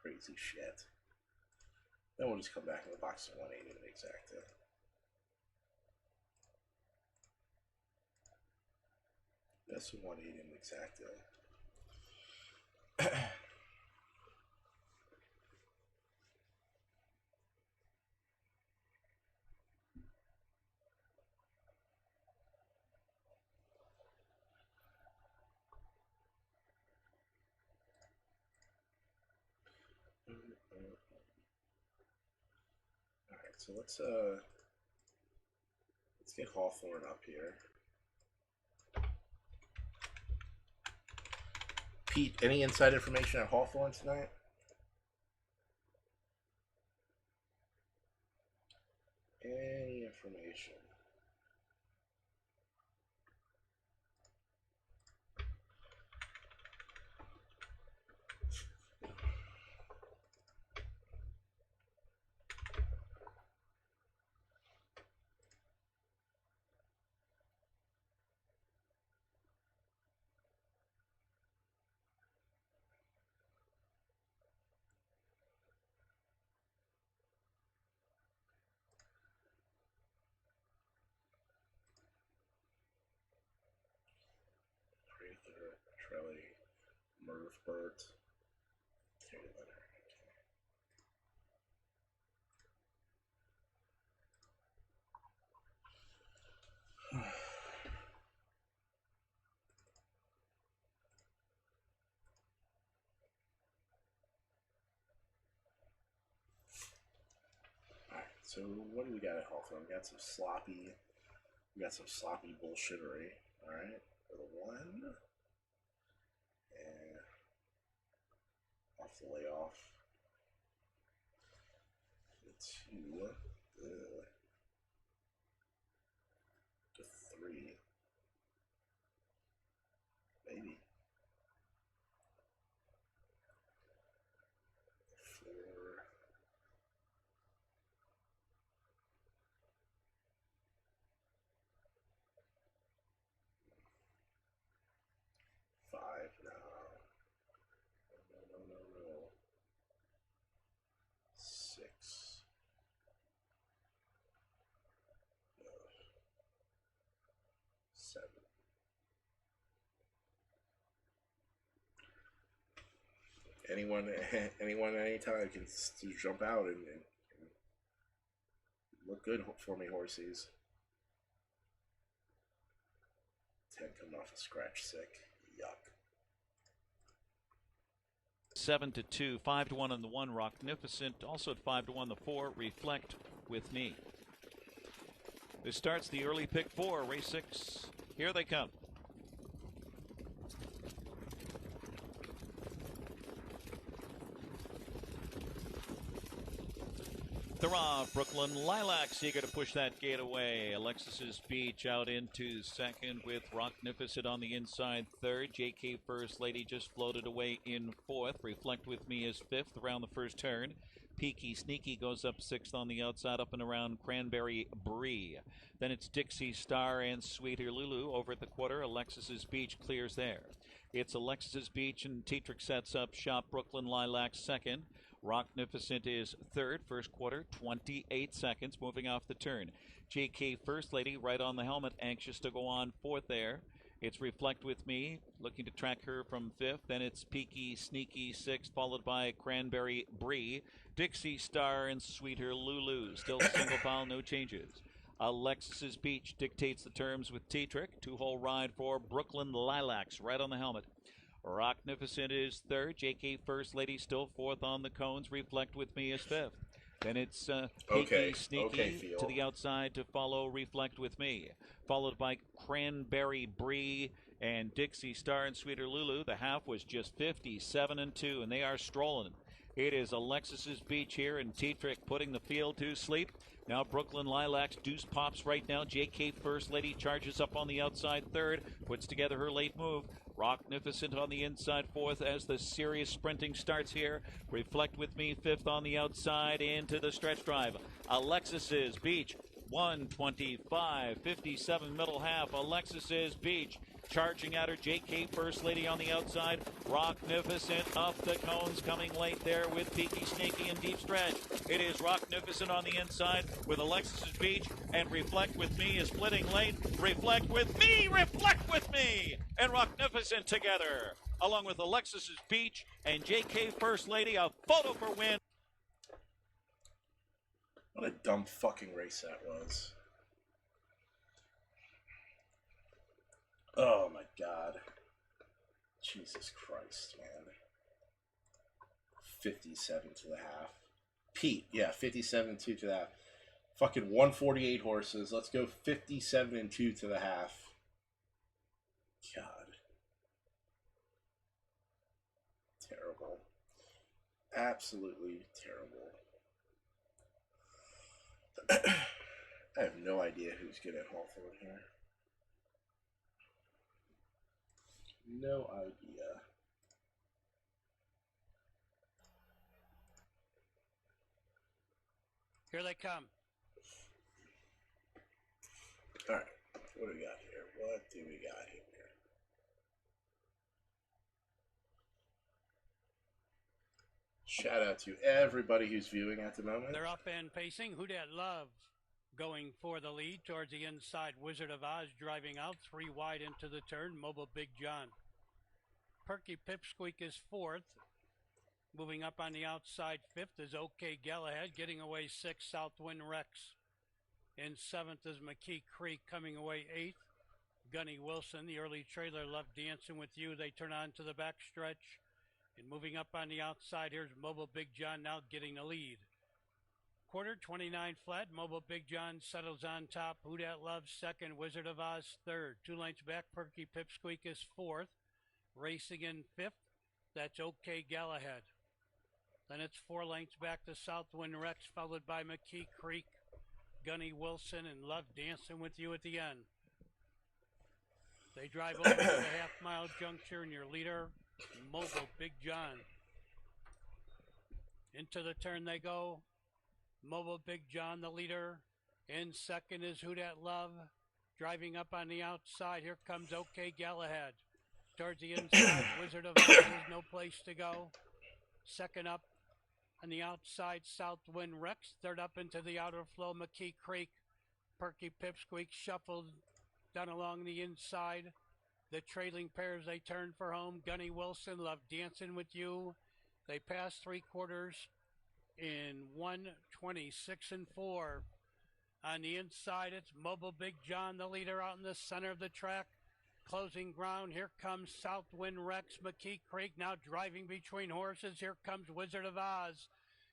crazy shit. Then we'll just come back in the box of 1-8 and exacta. That's 1-8 in exacta. So let's get Hawthorne up here. Pete, any inside information on Hawthorne tonight? Any information? Prather, Trelly, Merv, Burt, Terry Leonard. Okay. Alright, so what do we got at Hawthorne? We got some sloppy bullshittery. Alright, for the 1. And off the layoff. The 2. The 3. Maybe. 7. Anyone, anytime can just jump out and look good for me, horsies. 10 coming off a scratch sick. Yuck. 7-2, 5-1 on the 1, Rocknificent. Also at 5-1, the 4, Reflect with Me. This starts the early pick 4, race 6. Here they come. They're off. Brooklyn Lilacs eager to push that gate away. Alexis's Beach out into second with Rocknificent on the inside third. JK First Lady just floated away in fourth. Reflect with Me is fifth around the first turn. Peaky Sneaky goes up sixth on the outside, up and around Cranberry Brie. Then it's Dixie Star and Sweeter Lulu over at the quarter. Alexis's Beach clears there. It's Alexis's Beach and Tetrick sets up shop. Brooklyn Lilacs second. Rocknificent is third, first quarter, 28 seconds, moving off the turn. JK First Lady right on the helmet, anxious to go on fourth there. It's Reflect with Me, looking to track her from fifth. Then it's Peaky Sneaky sixth, followed by Cranberry Brie. Dixie Star and Sweeter Lulu, still single file, no changes. Alexis's Beach dictates the terms with Tetrick. 2-hole ride for Brooklyn Lilacs right on the helmet. Rocknificent is third. JK First Lady still fourth on the cones. Reflect with Me is fifth. Then it's Peaky Sneaky to the outside to follow Reflect with Me. Followed by Cranberry Brie and Dixie Star and Sweeter Lulu. The half was just 57-2, and they are strolling. It is Alexis's Beach here, and Tetrick putting the field to sleep. Now Brooklyn Lilacs, deuce pops right now. JK First Lady charges up on the outside third, puts together her late move. Rocknificent on the inside fourth as the serious sprinting starts here. Reflect with Me fifth on the outside into the stretch drive. Alexis's Beach 1:25:57 middle half. Alexis's Beach charging at her. JK First Lady on the outside. Rocknificent up the cones, coming late there with Peaky Sneaky and deep stretch. It is Rocknificent on the inside with Alexis's Beach, and Reflect with Me is splitting late. Reflect with Me, Reflect with Me, and Rocknificent together, along with Alexis's Beach and JK First Lady. A photo for win. What a dumb fucking race that was. Oh my god. Jesus Christ, man. 57 to the half. Pete, yeah, 57-2 to the half. Fucking 148 horses. Let's go 57-2 to the half. God. Terrible. Absolutely terrible. I have no idea who's good at Hawthorne here. No idea. Here they come. Alright, what do we got here? What do we got here? Shout out to everybody who's viewing at the moment. They're up and pacing. Who Dat Love going for the lead towards the inside. Wizard of Oz driving out 3 wide into the turn. Mobile Big John. Perky Pipsqueak is fourth. Moving up on the outside fifth is OK Galahad. Getting away sixth, Southwind Rex. In seventh is McKee Creek coming away eighth. Gunny Wilson, the early trailer, Love Dancing With You. They turn on to the backstretch. And moving up on the outside, here's Mobile Big John now getting the lead. Quarter 29 flat. Mobile Big John settles on top. Who Dat Love second. Wizard of Oz third. 2 lengths back. Perky Pipsqueak is fourth. Racing in fifth. That's OK Galahad. Then it's 4 lengths back to Southwind Rex, followed by McKee Creek, Gunny Wilson, and Love Dancing With You at the end. They drive over to the half-mile juncture, and your leader, Mobile Big John. Into the turn they go. Mobile Big John, the leader. In second is Who Dat Love. Driving up on the outside, here comes OK Galahad. Towards the inside, Wizard of Oz has no place to go. Second up on the outside, Southwind Rex. Third up into the outer flow, McKee Creek. Perky Pipsqueak shuffled Down along the inside, the trailing pairs, they turn for home. Gunny Wilson, Love Dancing With You. They pass 3/4 in 1:26 and 4. On the inside, it's Mobile Big John, the leader, out in the center of the track. Closing ground, here comes Southwind Rex. McKee Creek now driving between horses. Here comes Wizard of Oz.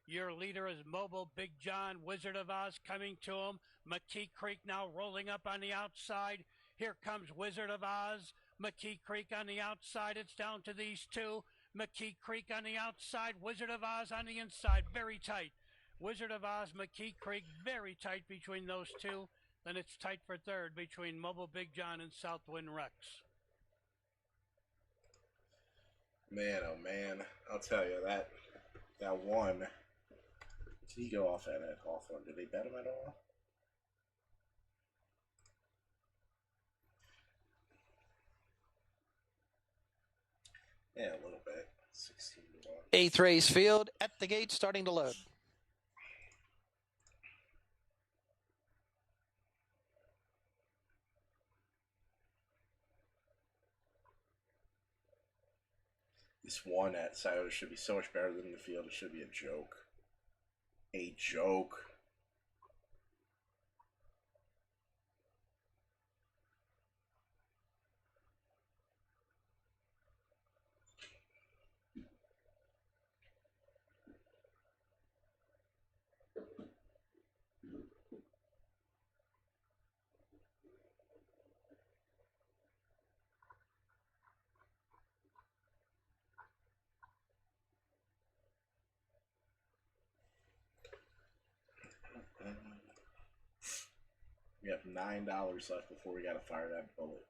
Your leader is Mobile Big John. Wizard of Oz coming to him. McKee Creek now rolling up on the outside. Here comes Wizard of Oz. McKee Creek on the outside. It's down to these two. McKee Creek on the outside. Wizard of Oz on the inside. Very tight. Wizard of Oz, McKee Creek, very tight between those two. Then it's tight for third between Mobile Big John and Southwind Rex. Man, oh man, I'll tell you that one. Did he go off at it? Hawthorne? Did they bet him at all? Yeah, a little bit. 16 to 1. 8th race field at the gate, starting to load. This one at Scioto should be so much better than the field. It should be a joke. A joke. We have $9 left before we gotta fire that bullet.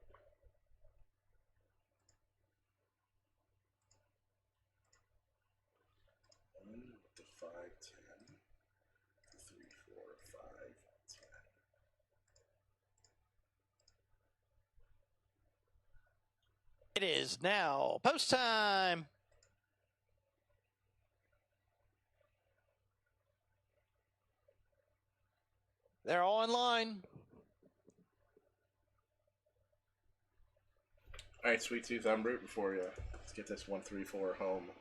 The 5, 10. The 3, 4, 5, 10. It is now post time. They're all in line. All right, Sweet Tooth, I'm rooting for you. Let's get this 1, 3, 4 home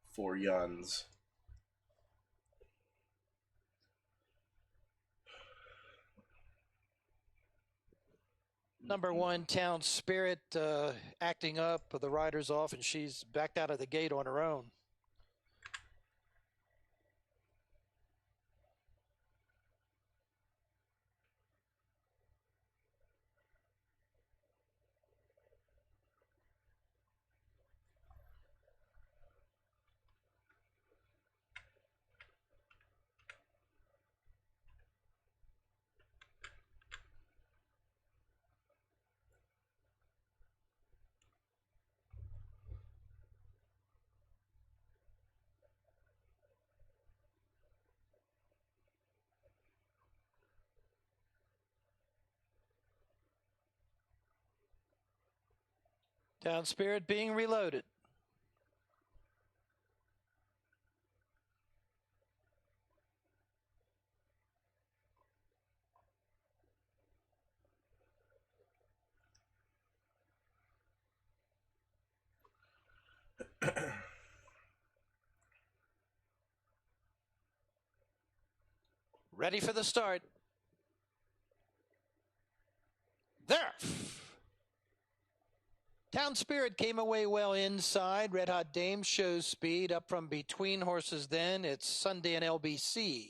for Yuns. Number 1, Town Spirit, acting up. The rider's off, and she's backed out of the gate on her own. Town Spirit being reloaded. Ready for the start. There. Town Spirit came away well inside. Red Hot Dame shows speed up from between horses then. It's Sunday and LBC.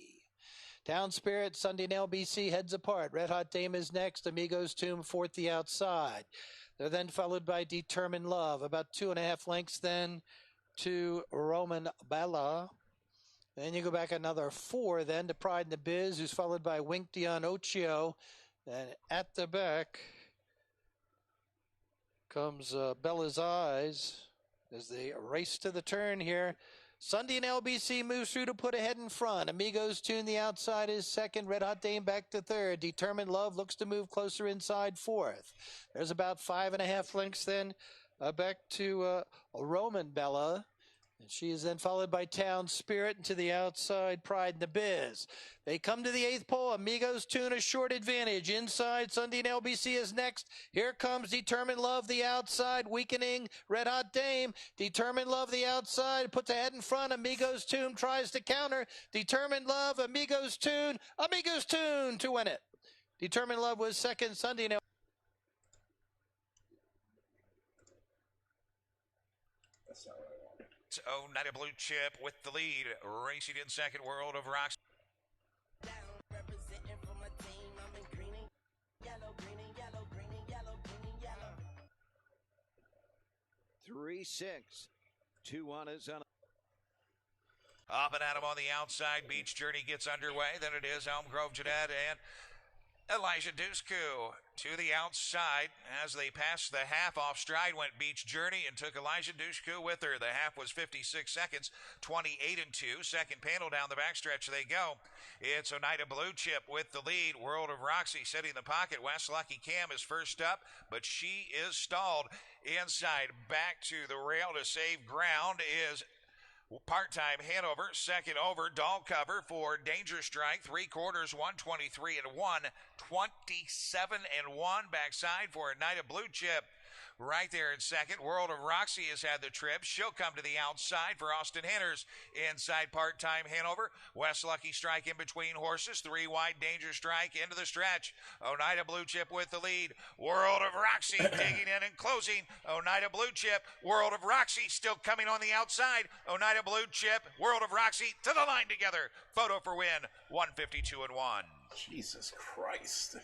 Town Spirit, Sunday and LBC heads apart. Red Hot Dame is next. Amigo's Tomb fourth the outside. They're then followed by Determined Love. About 2.5 lengths then to Roman Bella. Then you go back another 4 then to Pride in the Biz, who's followed by Wink Dion Ochio. And at the back comes Bella's Eyes as they race to the turn here. Sunday and LBC moves through to put ahead in front. Amigos Tune the outside is second. Red Hot Dame back to third. Determined Love looks to move closer inside fourth. There's about 5.5 lengths then back to Roman Bella. And she is then followed by Town Spirit, and to the outside, Pride in the Biz. They come to the 8th pole. Amigos Tune a short advantage. Inside, Sundin LBC is next. Here comes Determined Love, the outside, weakening Red Hot Dame. Determined Love, the outside, puts a head in front. Amigos Tune tries to counter. Determined Love, Amigos Tune to win it. Determined Love was second. Sundin LBC. That's not what I wanted. Oneida Blue Chip with the lead. Racing in second, World of Rocks. 3-6. 2-1 is on. Up and at him on the outside. Beach Journey gets underway. Then it is Elm Grove Jeanette and Elijah Dusko to the outside. As they passed the half, off stride went Beach Journey and took Elijah Dusko with her. The half was 56 seconds, 28-2. Second panel down the backstretch they go. It's Oneida Blue Chip with the lead. World of Roxy sitting in the pocket. West Lucky Cam is first up, but she is stalled. Inside, back to the rail to save ground is Part-Time Hanover. Second over, Doll Cover for Danger Strike. 3/4, 123-1, 27-1. Backside for Oneida Blue Chip. Right there in second. World of Roxy has had the trip. She'll come to the outside for Austin Henners. Inside, Part-Time Hanover. West Lucky Strike in between horses. 3 wide, Danger Strike into the stretch. Oneida Blue Chip with the lead. World of Roxy digging in and closing. Oneida Blue Chip. World of Roxy still coming on the outside. Oneida Blue Chip. World of Roxy to the line together. Photo for win. 152-1. Jesus Christ.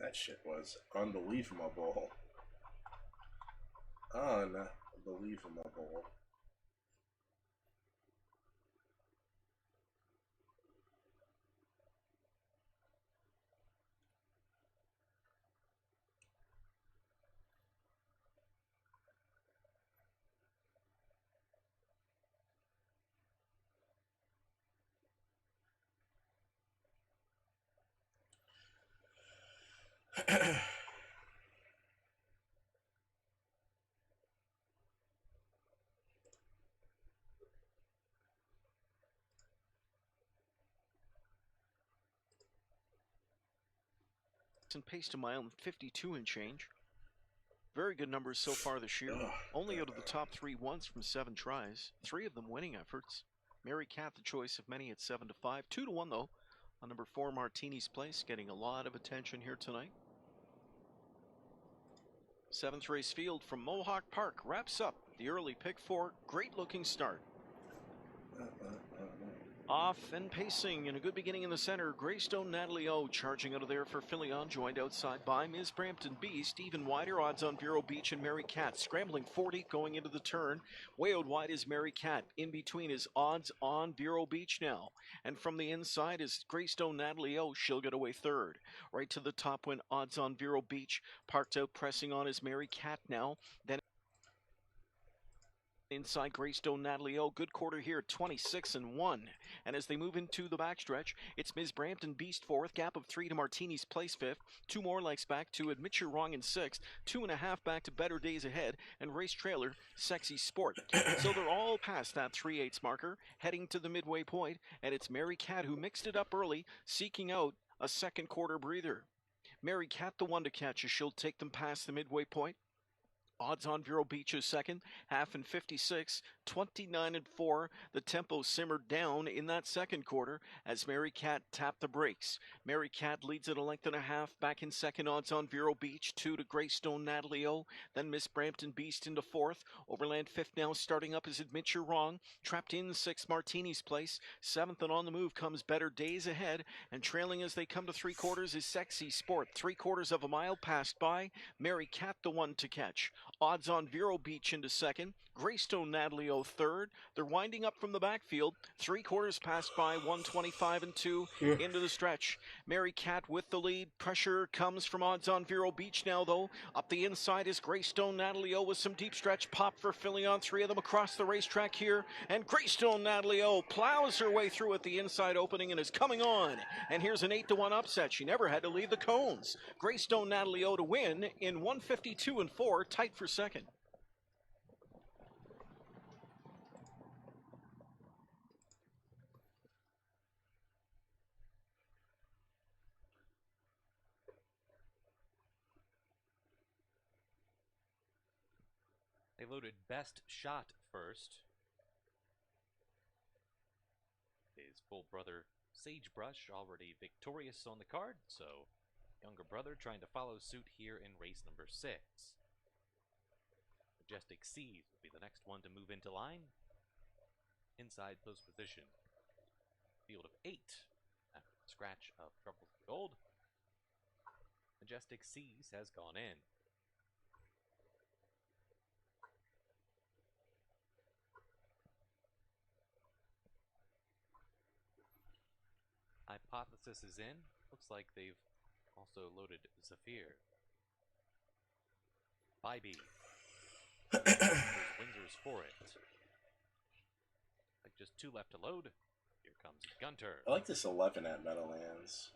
That shit was unbelievable. Unbelievable. And paced a mile and 52 and change. Very good numbers so far this year. Only out of the top 3 once from 7 tries. 3 of them winning efforts. Mary Cat the choice of many at 7-5. 2-1 though on number 4 Martini's Place, getting a lot of attention here tonight. 7th race field from Mohawk Park wraps up the early pick 4. Great looking start. Off and pacing in a good beginning in the center. Greystone Natalie O charging out of there for Filion, joined outside by Ms. Brampton Beast. Even wider odds on Vero Beach and Mary Cat. Scrambling 40 going into the turn. Way out wide is Mary Cat. In between is odds on Vero Beach now. And from the inside is Greystone Natalie O. She'll get away third. Right to the top went odds on Vero Beach. Parked out pressing on is Mary Cat now. Then inside Greystone Natalie O. Good quarter here, 26-1. And as they move into the backstretch, it's Ms. Brampton Beast fourth, gap of 3 to Martini's Place fifth, 2 more legs back to Admit You're Wrong in sixth, 2.5 back to Better Days Ahead, and Race Trailer Sexy Sport. So they're all past that 3/8 marker, heading to the midway point, and it's Mary Cat who mixed it up early, seeking out a second quarter breather. Mary Cat the one to catch as she'll take them past the midway point. Odds on Vero Beach is second, half and 56, 29-4. The tempo simmered down in that second quarter as Mary Cat tapped the brakes. Mary Cat leads at a length and a half. Back in second, odds on Vero Beach, 2 to Greystone Natalie O. Then Miss Brampton Beast into fourth. Overland fifth now, starting up is Admit You're Wrong. Trapped in sixth, Martini's Place. Seventh and on the move comes Better Days Ahead. And trailing as they come to 3/4 is Sexy Sport. 3/4 of a mile passed by. Mary Cat the one to catch. Odds on Vero Beach into second. Greystone Natalie O third. They're winding up from the backfield. 3/4 passed by, 125-2 into the stretch. Mary Cat with the lead. Pressure comes from odds on Vero Beach now though. Up the inside is Greystone Natalie O with some deep stretch pop for Filion. 3 of them across the racetrack here. And Greystone Natalie O plows her way through at the inside opening and is coming on. And here's an 8-1 upset. She never had to leave the cones. Greystone Natalie O to win in 152-4, tight for second. They loaded Best Shot first. His full brother Sagebrush already victorious on the card, so younger brother trying to follow suit here in race number 6. Majestic Seas will be the next one to move into line. Inside post position. Field of 8 after the scratch of Troubles with Gold. Majestic Seas has gone in. Hypothesis is in. Looks like they've also loaded Zephyr. Bybee. Windsor's for it. Like just 2 left to load. Here comes Gunter. I like this 11 at Meadowlands.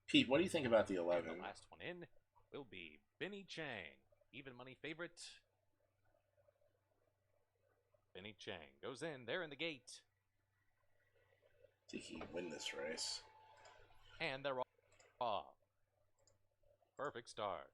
Pete, what do you think about the 11? And the last one in will be Benny Chang. Even money favorite. Benny Chang goes in. There in the gate. I think he can win this race. And they're off. Perfect start.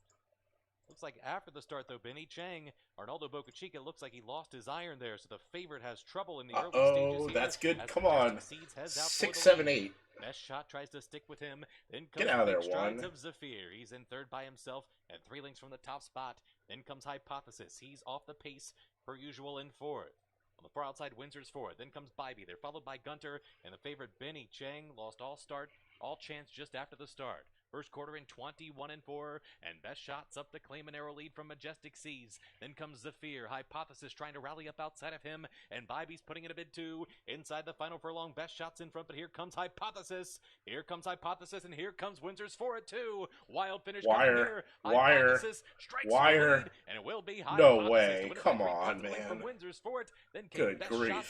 Looks like after the start, though, Benny Chang, Arnaldo Boca Chica looks like he lost his iron there, so the favorite has trouble in the early stages here. That's good. As Come on. 6, 7, 8. Best Shot tries to stick with him. Then comes Get out of there, strides 1. of Zephyr. He's in third by himself at 3 lengths from the top spot. Then comes Hypothesis. He's off the pace per usual in fourth. On the far outside, Windsor's fourth. Then comes Bybee. They're followed by Gunter, and the favorite Benny Chang lost all chance just after the start. First quarter in 21-4, and Best Shot's up to claim a narrow lead from Majestic Seas. Then comes Zephyr. Hypothesis trying to rally up outside of him, and Bybee's putting in a bid too. Inside the final furlong, Best Shot's in front, but here comes Hypothesis. Here comes Hypothesis, and here comes Windsor's for it too. Wild finish coming here. Hypothesis strikes the lead, and it will be Hypothesis. No way. Come on, man. From Windsor's for it. Then came Good Best grief. Shot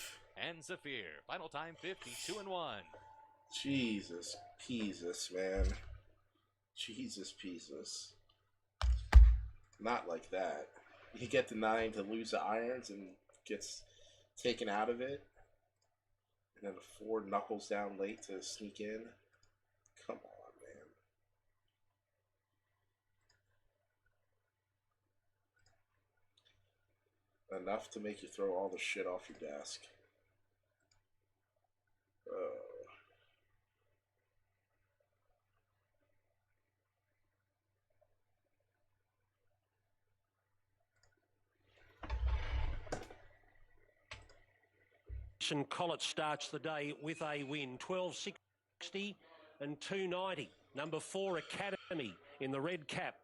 and Zephyr. Final time 52-1. Jesus Peasus, man. Jesus Peasus. Not like that. You get the 9 to lose the irons and gets taken out of it. And then a 4 knuckles down late to sneak in. Come on, man. Enough to make you throw all the shit off your desk. Collett starts the day with a win, 12.60 and 2.90. Number 4 Academy in the red cap.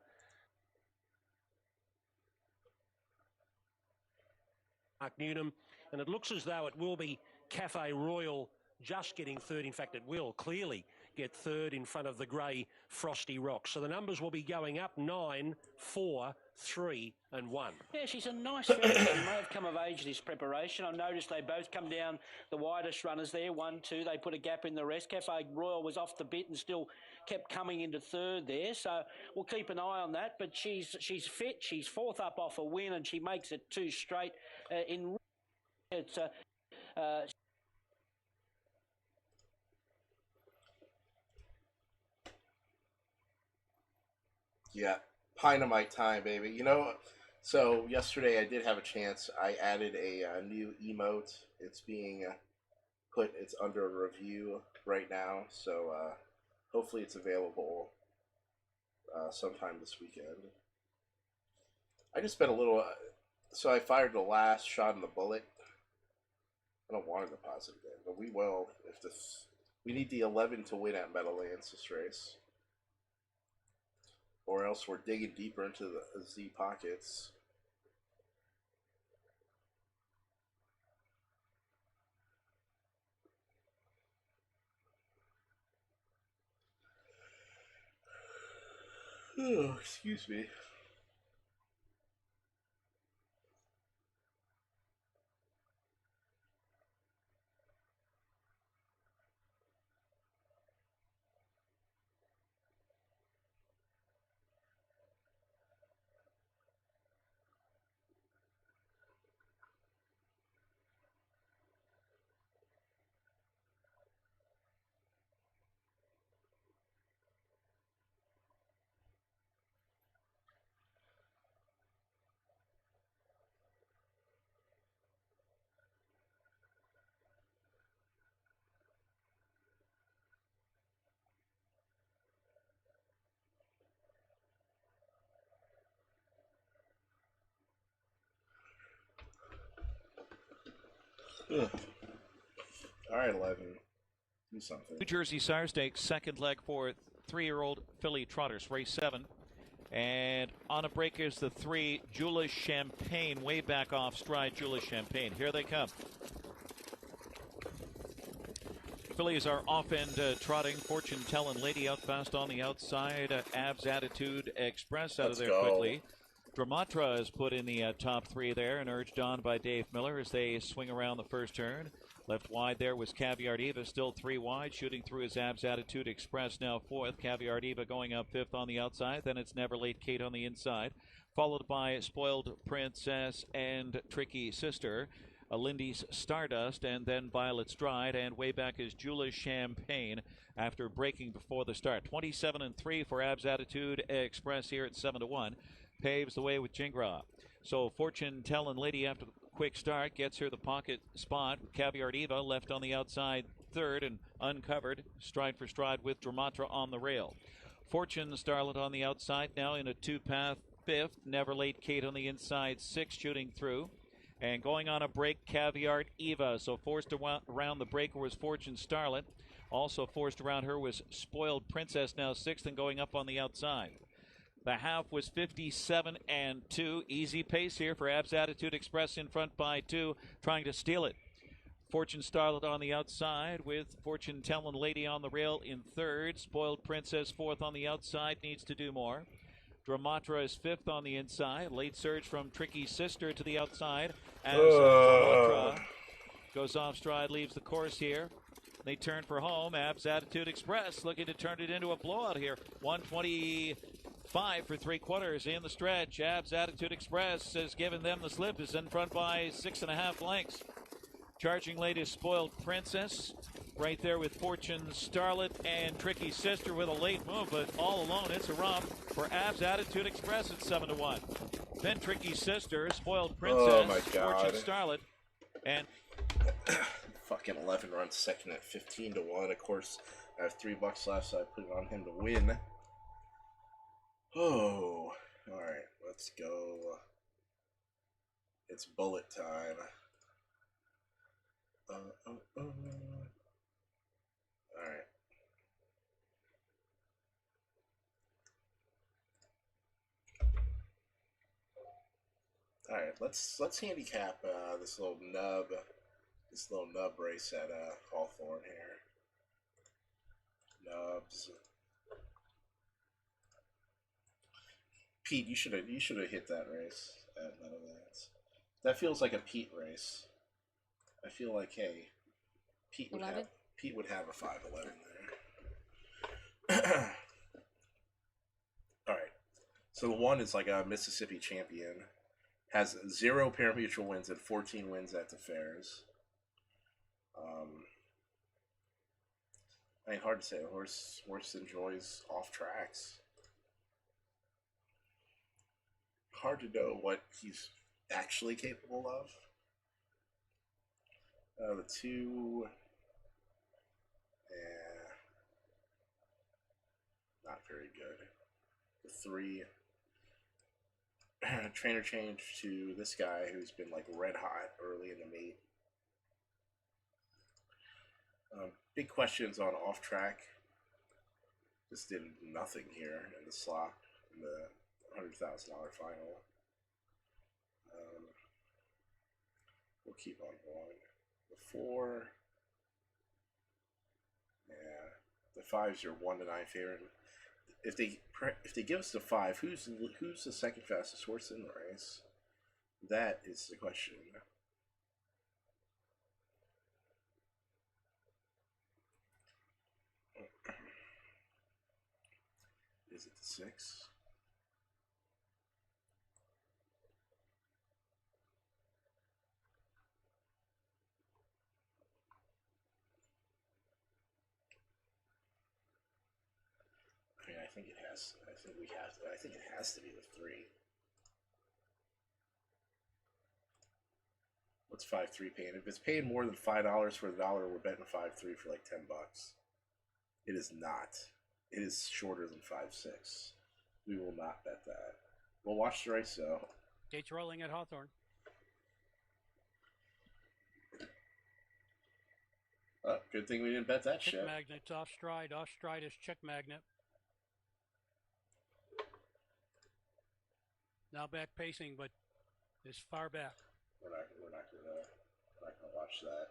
Mark Newnham, and it looks as though it will be Cafe Royal just getting third. In fact, it will clearly get third in front of the grey Frosty Rock. So the numbers will be going up 9, 4, 3 and 1. Yeah, she's a nice filly. She may have come of age this preparation. I noticed they both come down the widest runners there. 1, 2. They put a gap in the rest. Cafe Royal was off the bit and still kept coming into third there. So we'll keep an eye on that. But she's fit. She's fourth up off a win, and she makes it 2 straight. It's yeah, Dynamite time, baby. You know, so yesterday I did have a chance. I added a new emote. It's being it's under review right now. So hopefully it's available sometime this weekend. I just spent a little... so I fired the last shot in the bullet. I don't want to deposit again, but we will. If this, we need the 11 to win at Meadowlands this race. Or else we're digging deeper into the Z pockets. Oh, excuse me. Ugh. All right, 11. Do something. New Jersey Sire Stakes, second leg for 3-year-old filly trotters, race 7. And on a break is the 3, Jula Champagne, way back off stride, Jula Champagne. Here they come. Fillies are off and trotting. Fortune Tellin' Lady out fast on the outside. Abs Attitude Express out of there quickly. Dramatra is put in the top 3 there and urged on by Dave Miller as they swing around the first turn. Left wide there was Caviar Diva, still 3 wide, shooting through his Abs Attitude Express now 4th. Caviar Diva going up 5th on the outside. Then it's Never Late Kate on the inside, followed by Spoiled Princess and Tricky Sister. Lindy's Stardust, and then Violet Stride, and way back is Jula Champagne after breaking before the start. 27-3 for Abs Attitude Express here at 7-1. Paves the way with Jingra. So Fortune Tellin' Lady after the quick start gets her the pocket spot. Caviar Diva left on the outside 3rd and uncovered, stride for stride with Dramatra on the rail. Fortune Starlet on the outside now in a 2-path 5th. Never Late Kate on the inside 6th, shooting through. And going on a break, Caviar Eva. So forced around the breaker was Fortune Starlet. Also forced around her was Spoiled Princess, now 6th and going up on the outside. The half was 57-2. Easy pace here for Abs Attitude Express in front by 2, trying to steal it. Fortune Starlet on the outside with Fortune Tellin' Lady on the rail in 3rd. Spoiled Princess 4th on the outside, needs to do more. Dramatra is 5th on the inside. Late surge from Tricky Sister to the outside as Dramatra goes off stride, leaves the course here. They turn for home. Abs Attitude Express looking to turn it into a blowout here. 125 for 3/4 in the stretch. Abs Attitude Express has given them the slip, is in front by 6.5 lengths. Charging late is Spoiled Princess. Right there with Fortune Starlet and Tricky Sister with a late move, but all alone it's a romp for Abs Attitude Express at 7-1. Then Tricky Sister, Spoiled Princess, Fortune Starlet, and fucking 11 runs second at 15-1. Of course, I have $3 left, so I put it on him to win. Oh, all right, let's go. It's bullet time. All right. All right, let's handicap this little nub race at Hawthorne here. Nubs. Pete, you should have hit that race at Meadowlands. That feels like a Pete race. I feel like, hey, Pete would have a 5-11 there. All right. So the one is like a Mississippi champion. Has 0 parimutuel wins and 14 wins at the fairs. I mean, hard to say. The horse enjoys off tracks. Hard to know what he's actually capable of. The 2, not very good. The 3, trainer change to this guy who's been like red hot early in the meet. Big questions on off track. Just did nothing here in the slot in the $100,000 final. We'll keep on going. The 4, yeah, the 5's your 1-9 favorite. If they give us the 5, who's the second fastest horse in the race? That is the question. Is it the 6? I mean, I think it has to be the 3. What's 5-3 paying? If it's paying more than $5 for the dollar, we're betting 5-3 for like $10. It is not. It is shorter than 5-6. We will not bet that. We'll watch the race though. Gates rolling at Hawthorne. Good thing we didn't bet that Chick shit. Magnet's off stride. Off stride is Chick Magnet. Now back pacing, but is far back. We're not gonna watch that.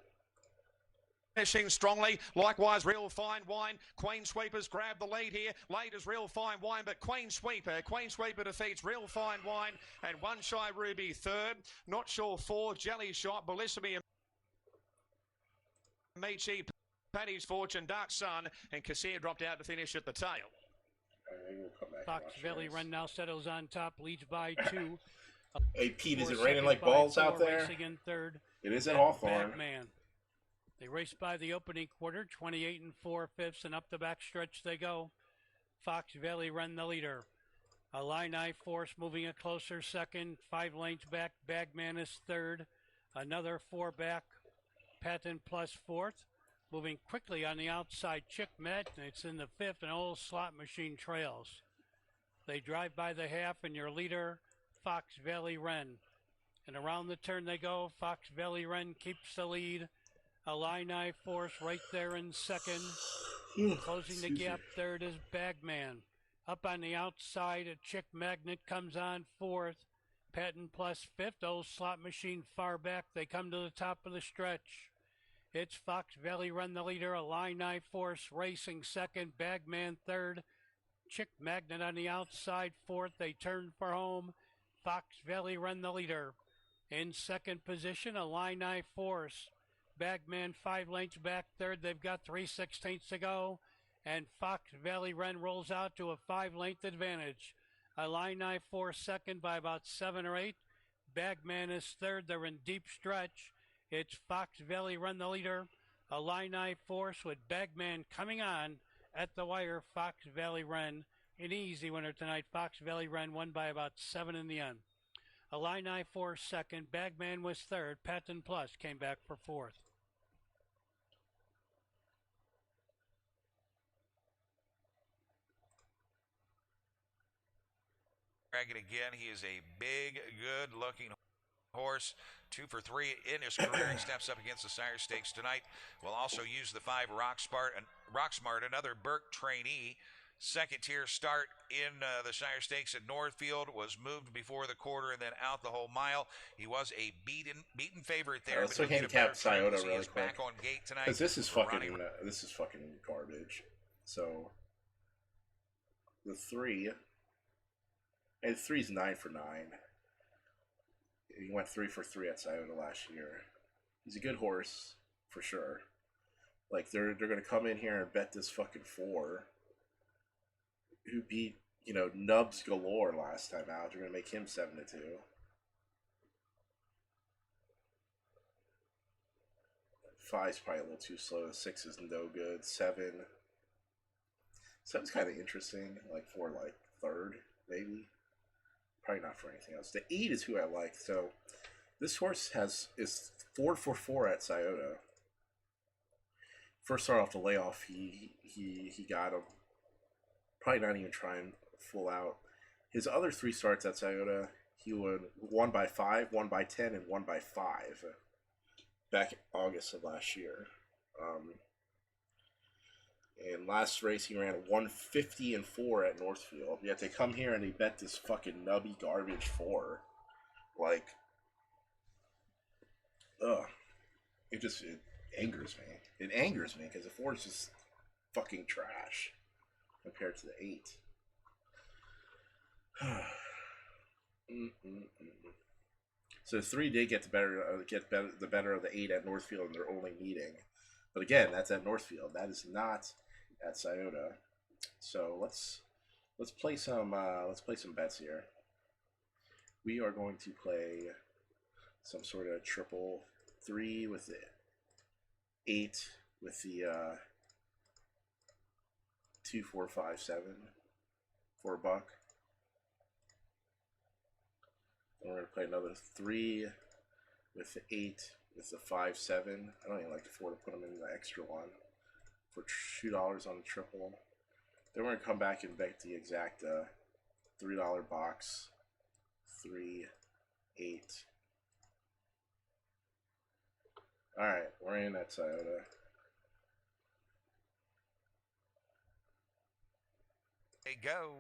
Finishing strongly, likewise Real Fine Wine. Queen Sweepers grab the lead here. Late is Real Fine Wine, but Queen Sweeper defeats Real Fine Wine, and One Shy Ruby third. Not Sure four, Jelly Shot, Bellissimi and Michi, Paddy's Fortune, Dark Sun, and Kassir dropped out to finish at the tail. We'll come back Fox Valley Run now settles on top, leads by 2. Hey Pete, is it raining like balls out there? Racing in third. It is at Hawthorne. Bagman. They race by the opening quarter, 28 4/5, and up the back stretch they go. Fox Valley Run the leader. Illini Force moving a closer second, 5 lanes back. Bagman is third. Another 4 back. Patton Plus fourth. Moving quickly on the outside, Chick Magnet's in the 5th, and Old Slot Machine trails. They drive by the half, and your leader, Fox Valley Wren. And around the turn they go. Fox Valley Wren keeps the lead. Illini Force right there in second. Closing the gap, third is Bagman. Up on the outside, a Chick Magnet comes on fourth. Patton Plus 5th. Old Slot Machine far back. They come to the top of the stretch. It's Fox Valley Run the leader. Illini Force racing second. Bagman third. Chick Magnet on the outside fourth. They turn for home. Fox Valley Run the leader. In second position, Illini Force. Bagman 5 lengths back third. They've got 3/16 to go. And Fox Valley Run rolls out to a 5-length advantage. Illini Force second by about 7 or 8. Bagman is third. They're in deep stretch. It's Fox Valley Run the leader. Illini Force with Bagman coming on at the wire. Fox Valley Run, an easy winner tonight. Fox Valley Run won by about 7 in the end. Illini Force second. Bagman was third. Patton Plus came back for fourth. Dragon again. He is a big, good-looking horse. 2 for 3 in his career. He steps up against the Sire Stakes tonight. Will also use the 5 Rocksmart, another Burke trainee. Second tier start in the Sire Stakes at Northfield, was moved before the quarter and then out the whole mile. He was a beaten favorite there. Let's handicap Scioto really quick, back on gate tonight. because this is fucking garbage. So the 3, and 3's 9 for 9. He went 3 for 3 at Scioto last year. He's a good horse for sure. Like they're gonna come in here and bet this fucking 4, who beat nubs galore last time out. They're gonna make him 7-2. 5's probably a little too slow. 6 is no good. 7's kind of interesting. Like for third maybe. Probably not for anything else. The 8 is who I like. So this horse is 4 for 4 at Scioto. First start off the layoff, he got him. Probably not even trying full out. His other 3 starts at Scioto, he won 1 by 5, 1 by 10, and 1 by 5 back in August of last year. And last race he ran 150 and 4 at Northfield. Yet they come here and they bet this fucking nubby garbage 4. Like, it angers me. It angers me because the 4 is just fucking trash compared to the 8. So the 3 did get the better of the 8 at Northfield in their only meeting, but again, that's at Northfield. That is not at Scioto. So let's play some bets here. We are going to play some sort of triple 3 with the 8 with the 2, 4, 5, 7 for $1. Then we're going to play another 3 with the 8 with the 5, 7. I don't even like the 4 to put them in the extra one for $2 on the triple. Then we're going to come back and bet the exact $3 box. 3, 8. Alright, we're in at Scioto. They go.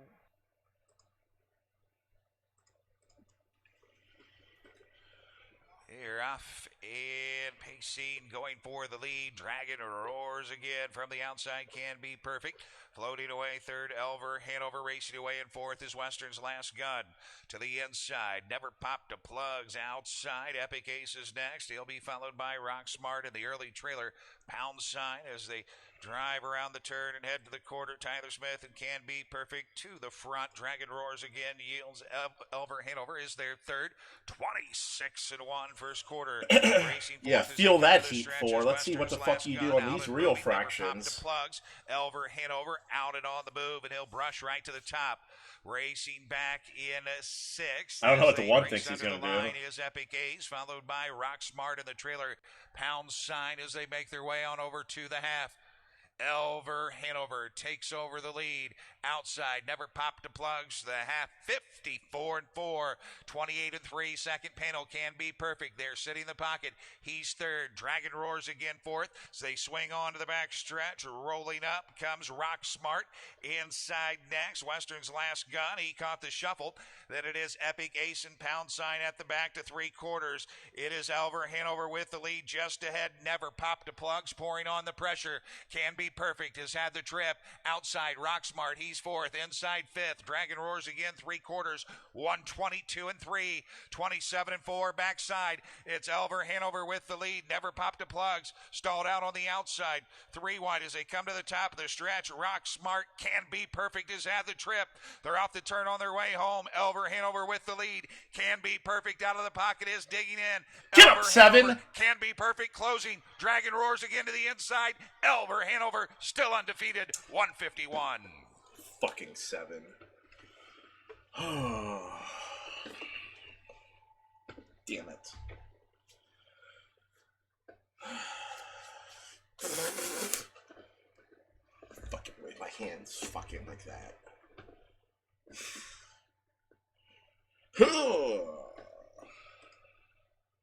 Here off and pacing, going for the lead. Dragon roars again from the outside, can be perfect. Floating away third, Elver. Hanover racing away in fourth is Western's Last Gun. To the inside, never popped to plugs. Outside, Epic Ace is next. He'll be followed by Rock Smart in the early trailer. Pound Sign as they drive around the turn and head to the quarter. Tyler Smith and Can Be Perfect to the front. Dragon roars again, yields. Elver Hanover is their third. 26-1 first quarter. Yeah, feel that heat for. Let's see what the fuck you do on these real fractions. Plugs. Elver Hanover out and on the move, and he'll brush right to the top. Racing back in sixth. I don't know what the one thinks he's going to do. Is Epic Ace, followed by Rock Smart in the trailer. Pound Sign as they make their way on over to the half. Elver Hanover takes over the lead. Outside, never popped to plugs. The half, 54-4, 28-3. Second panel, Can Be Perfect. They're sitting in the pocket. He's third. Dragon roars again fourth. As they swing on to the back stretch, rolling up comes Rock Smart. Inside next, Western's Last Gun. He caught the shuffle. Then it is Epic Ace and Pound Sign at the back to three quarters. It is Elver Hanover with the lead just ahead. Never popped to plugs, pouring on the pressure. Can Be Perfect has had the trip. Outside, Rock Smart, he's fourth. Inside fifth. Dragon roars again, three quarters. 122-3, 27-4. Backside, it's Elver Hanover with the lead. Never popped to plugs. Stalled out on the outside. Three wide as they come to the top of the stretch. Rock Smart, Can Be Perfect has had the trip. They're off the turn on their way home. Elver Hanover with the lead. Can Be Perfect out of the pocket is digging in. Get up, seven. Hanover, Can Be Perfect closing. Dragon roars again to the inside. Elver Hanover still undefeated. 151. Fucking seven. Damn it. Fucking with my hands fucking like that.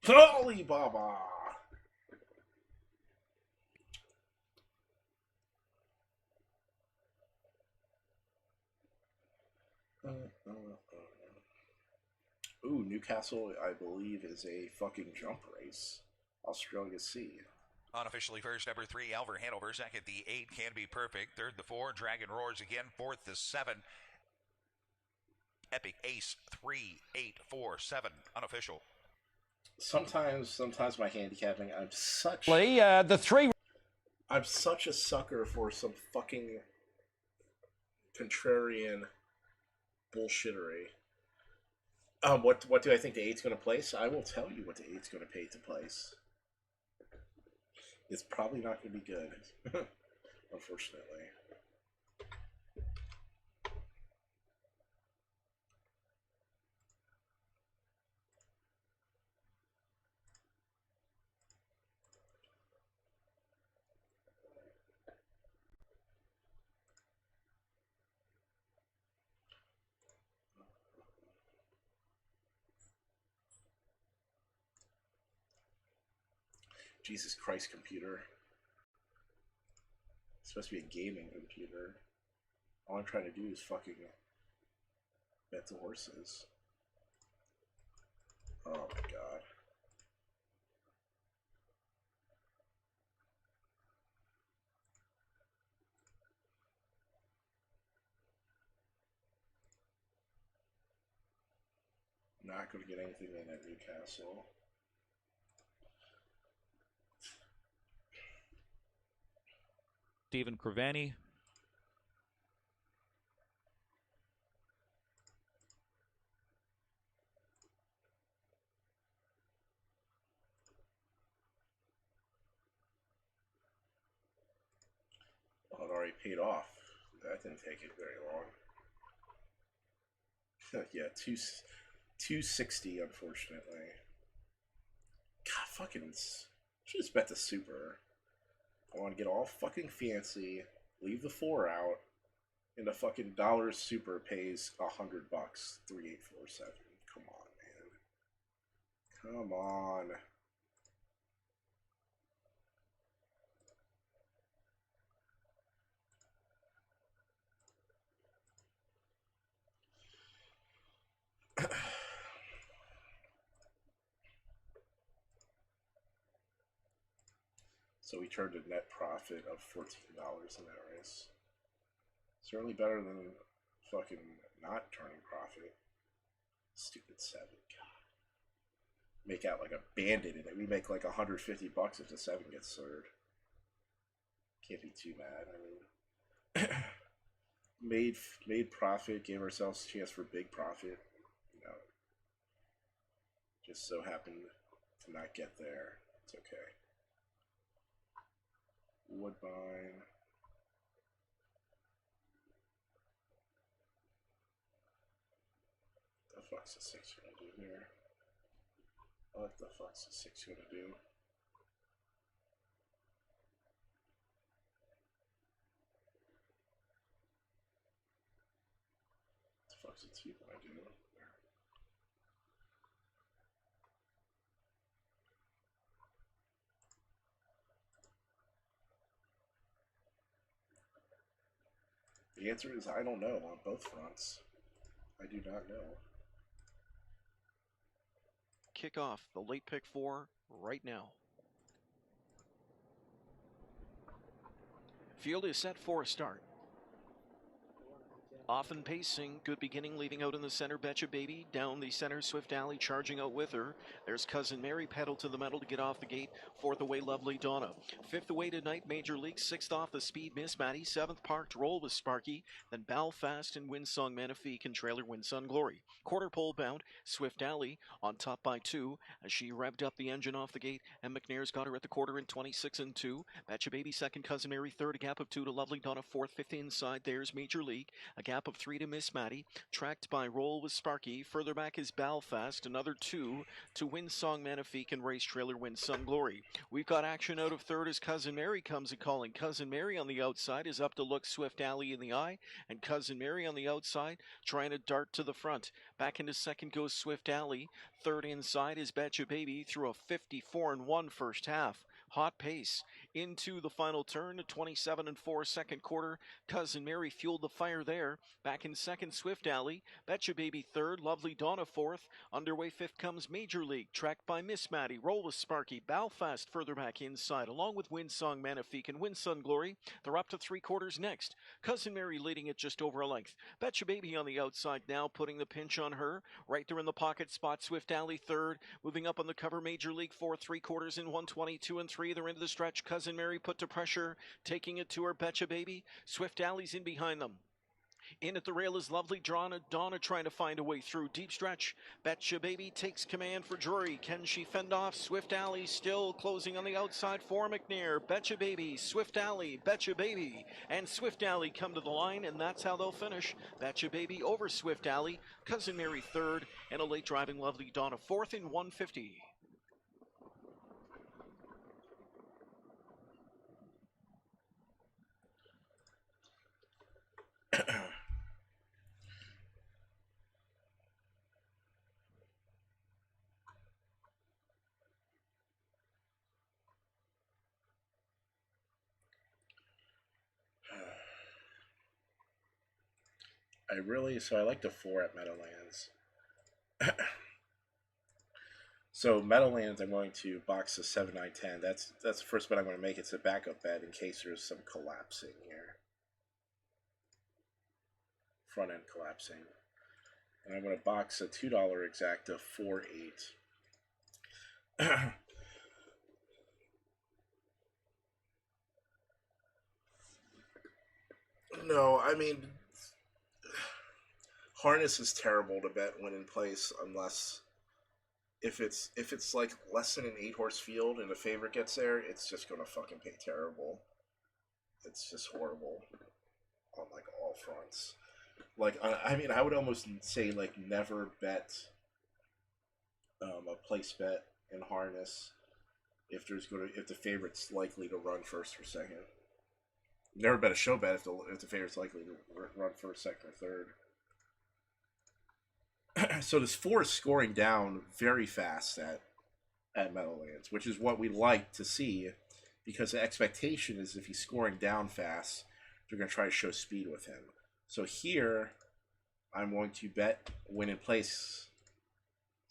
Holy Baba. Ooh, Newcastle, I believe, is a fucking jump race. Australia C. Unofficially first, number 3, Elver Hanover. Second, the 8, Can Be Perfect. Third, the 4, Dragon roars again. Fourth, the 7, Epic Ace. 3, 8, 4, 7. Unofficial. Sometimes my handicapping, I'm such a sucker for some fucking contrarian bullshittery. What do I think the 8's going to place? I will tell you what the 8's going to pay to place. It's probably not going to be good, unfortunately. Jesus Christ, computer. It's supposed to be a gaming computer. All I'm trying to do is fucking bet the horses. Oh my god. I'm not going to get anything in at Newcastle. Stephen Cravani. Oh, it already paid off. That didn't take it very long. Yeah, 260, unfortunately. God, fucking, should just bet the super. I want to get all fucking fancy, leave the 4 out, and the fucking dollar super pays $100. 3847. Come on, man. Come on. So we turned a net profit of $14 in that race. Certainly better than fucking not turning profit. Stupid 7. God. Make out like a bandit in it. We make like $150 if the 7 gets third. Can't be too mad. I mean, made profit, gave ourselves a chance for big profit. You know, just so happened to not get there. It's okay. Woodbine. The fuck's the 6 gonna do here? What the fuck's the 6 gonna do? What the fuck's the 2 gonna do? The answer is I don't know on both fronts. I do not know. Kick off the late pick 4 right now. Field is set for a start. Often pacing, good beginning, leading out in the center, Betcha Baby. Down the center, Swift Alley charging out with her. There's Cousin Mary, pedal to the metal to get off the gate. 4th away, Lovely Donna. 5th away tonight, Major League. 6th off the speed, Miss Maddie. 7th, Parked Roll with Sparky. Then Belfast and Windsong Manifique and trailer Winsun Glory. Quarter pole bound, Swift Alley on top by 2 as she revved up the engine off the gate. And McNair's got her at the quarter in 26 and 2. Betcha Baby second, Cousin Mary third, a gap of 2 to Lovely Donna. 4th, 5th inside, there's Major League. A gap of 3 to Miss Maddie, tracked by Roll with Sparky. Further back is Belfast, another 2 to Windsong Manifique and race trailer Winsun Glory. We've got action out of third as Cousin Mary comes a calling. Cousin Mary on the outside is up to look Swift Alley in the eye, and Cousin Mary on the outside trying to dart to the front. Back into second goes Swift Alley. Third inside is Betcha Baby through a 54-1 first half. Hot pace into the final turn, 27-4 second quarter. Cousin Mary fueled the fire there. Back in second, Swift Alley. Betcha Baby third, Lovely Donna fourth. Underway fifth comes Major League, tracked by Miss Maddie. Roll with Sparky. Belfast further back inside, along with Windsong Manifique and Winsun Glory. They're up to 3 quarters next. Cousin Mary leading it just over a length. Betcha Baby on the outside now, putting the pinch on her. Right there in the pocket spot, Swift Alley third. Moving up on the cover, Major League fourth, 3 quarters in 122 and 3. They're into the stretch. Cousin Mary put to pressure, taking it to her. Betcha Baby. Swift Alley's in behind them. In at the rail is Lovely Donna trying to find a way through. Deep stretch. Betcha Baby takes command for Drury. Can she fend off? Swift Alley still closing on the outside for McNair. Betcha Baby, Swift Alley, Betcha Baby. And Swift Alley come to the line, and that's how they'll finish. Betcha Baby over Swift Alley. Cousin Mary third, and a late driving Lovely Donna fourth in 150. So I like the 4 at Meadowlands. So Meadowlands, I'm going to box the 7, 9, 10. That's the first bet I'm going to make. It's a backup bet in case there's some collapsing here. Front end collapsing. And I'm going to box a $2 exacta 4, 8. No, I mean, harness is terrible to bet when in place unless if it's like less than an 8-horse field and the favorite gets there, it's just gonna fucking pay terrible. It's just horrible on like all fronts. Like I mean, I would almost say like never bet a place bet in harness if the favorite's likely to run first or second. Never bet a show bet if the favorite's likely to run first, second, or third. So this 4 is scoring down very fast at Meadowlands, which is what we like to see, because the expectation is if he's scoring down fast, they're going to try to show speed with him. So here, I'm going to bet win in place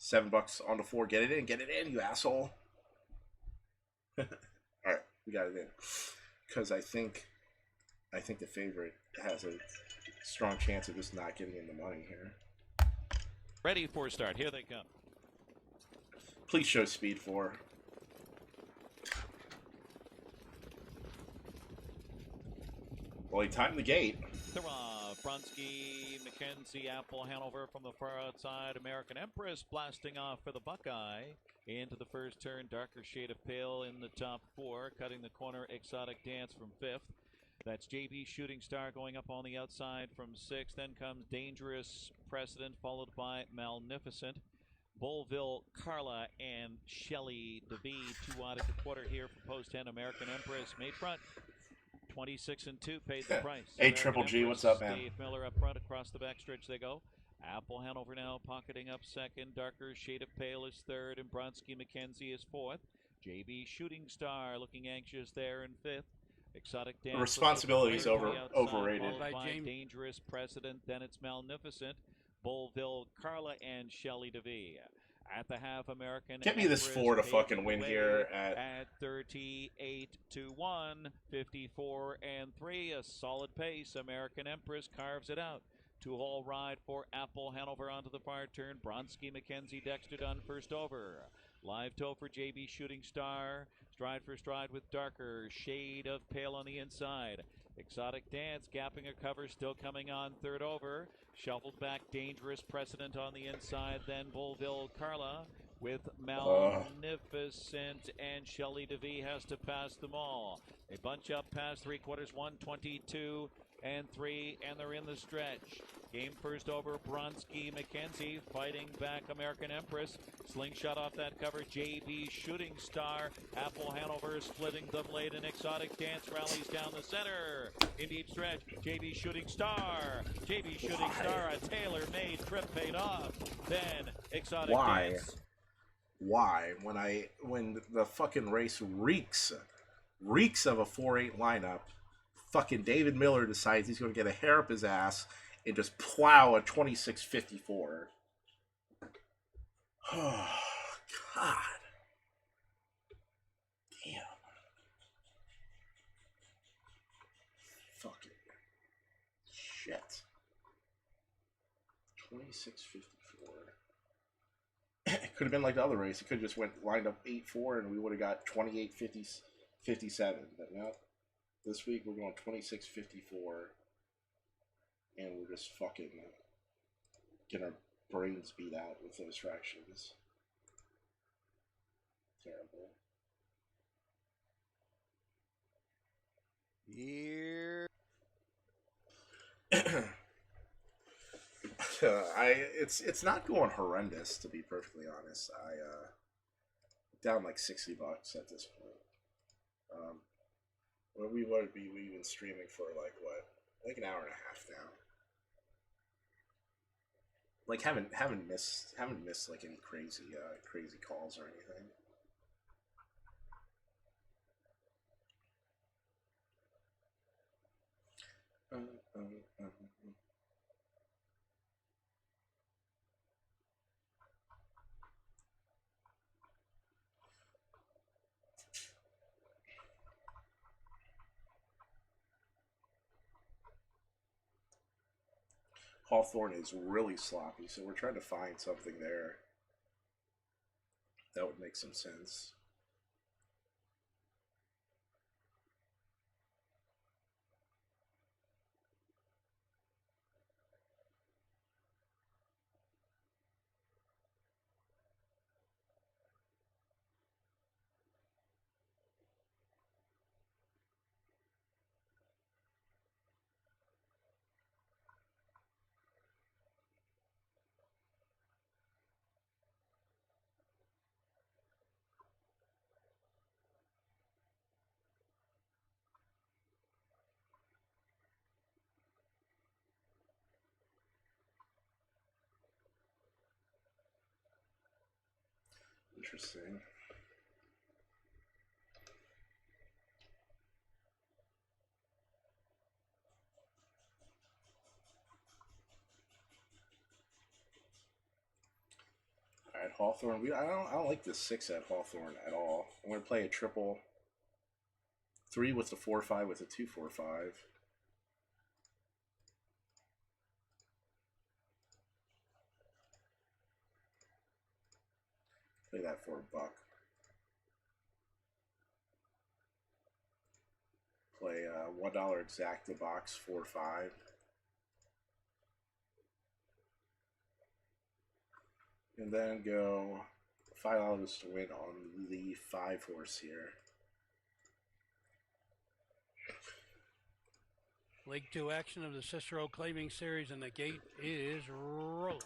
$7 on the 4. Get it in, you asshole. All right, we got it in. Because I think the favorite has a strong chance of just not getting in the money here. Ready for start. Here they come. Please show speed 4. Well, he timed the gate. Brunsky, McKenzie, Apple, Hanover from the far outside. American Empress blasting off for the Buckeye. Into the first turn, darker shade of pale in the top 4. Cutting the corner, Exotic Dance from 5th. That's JB Shooting Star going up on the outside from 6th. Then comes Dangerous Precedent, followed by Malnificent. Bullville, Carla, and Shelley DeVee. 2 out at the quarter here for post 10. American Empress made front. 26 and 2 paid the price. Hey, Triple G, what's up, man? Dave Miller up front, across the backstretch they go. Apple Hanover now pocketing up second. Darker shade of pale is third, and Bronsky McKenzie is fourth. JB Shooting Star looking anxious there in fifth. Exotic Dance. The responsibility is overrated. By Dangerous Precedent, then it's Malnificent. Bullville, Carla, and Shelley DeVee. At the half, American. Get me this 4 to fucking win here at 38 to 1, 54 and 3. A solid pace. American Empress carves it out. 2-hole ride for Apple Hanover onto the far turn. Bronsky, McKenzie, Dexter Dunn first over. Live toe for JB Shooting Star. Stride for stride with Darker shade of pale on the inside. Exotic Dance gapping a cover, still coming on third over. Shuffled back, Dangerous Precedent on the inside. Then Bullville Carla with Malnificent, and Shelley DeVee has to pass them all. They bunch up past 3/4, 122 and 3, and they're in the stretch. Game first over, Bronsky McKenzie fighting back American Empress. Slingshot off that cover, JB Shooting Star. Apple Hanover splitting the blade, and Exotic Dance rallies down the center. In deep stretch, JB Shooting Star. JB Shooting Star, a tailor-made trip paid off. Then Exotic Dance. Why? When the fucking race reeks of a 4-8 lineup, fucking David Miller decides he's going to get a hair up his ass and just plow a 26.54. Oh, God. Damn. Fucking shit. 26.54. It could have been like the other race. It could have just lined up 8-4 and we would have got 28.57. But no. This week we're going 26.54, and we're just fucking getting our brains beat out with those fractions. Terrible. Here. It's not going horrendous, to be perfectly honest. Down like $60 at this point. Well, we've been streaming for like an hour and a half now. Like haven't missed like any crazy calls or anything. Hawthorne is really sloppy, so we're trying to find something there that would make some sense. Interesting. Alright, Hawthorne. I don't like this 6 at Hawthorne at all. I'm going to play a triple 3 with the 4-5 with a 2-4-5. Play that for $1. Play $1 exacta box 4-5. And then go $5 to win on the 5 horse here. League 2 action of the Cicero Claiming Series, and the gate is rolling.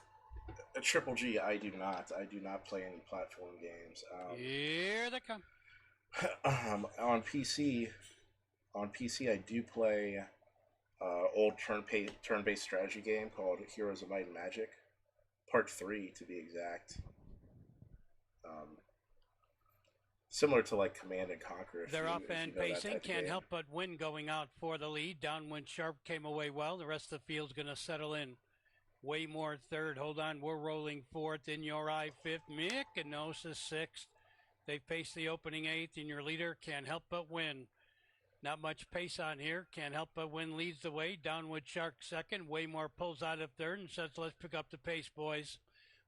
A Triple G, I do not. I do not play any platform games. Here they come. On PC, I do play old turn-based strategy game called Heroes of Might and Magic, Part 3 to be exact. Similar to like Command and Conquer. Their offhand pacing can't help but win going out for the lead. Downwind Sharp came away well. The rest of the field's going to settle in. Waymore third. Hold on, we're rolling fourth. In Your Eye fifth. Mykonos sixth. They pace the opening eighth, and your leader can't help but win. Not much pace on here. Can't help but win leads the way. Downwind Shark second. Waymore pulls out of third and says, let's pick up the pace, boys.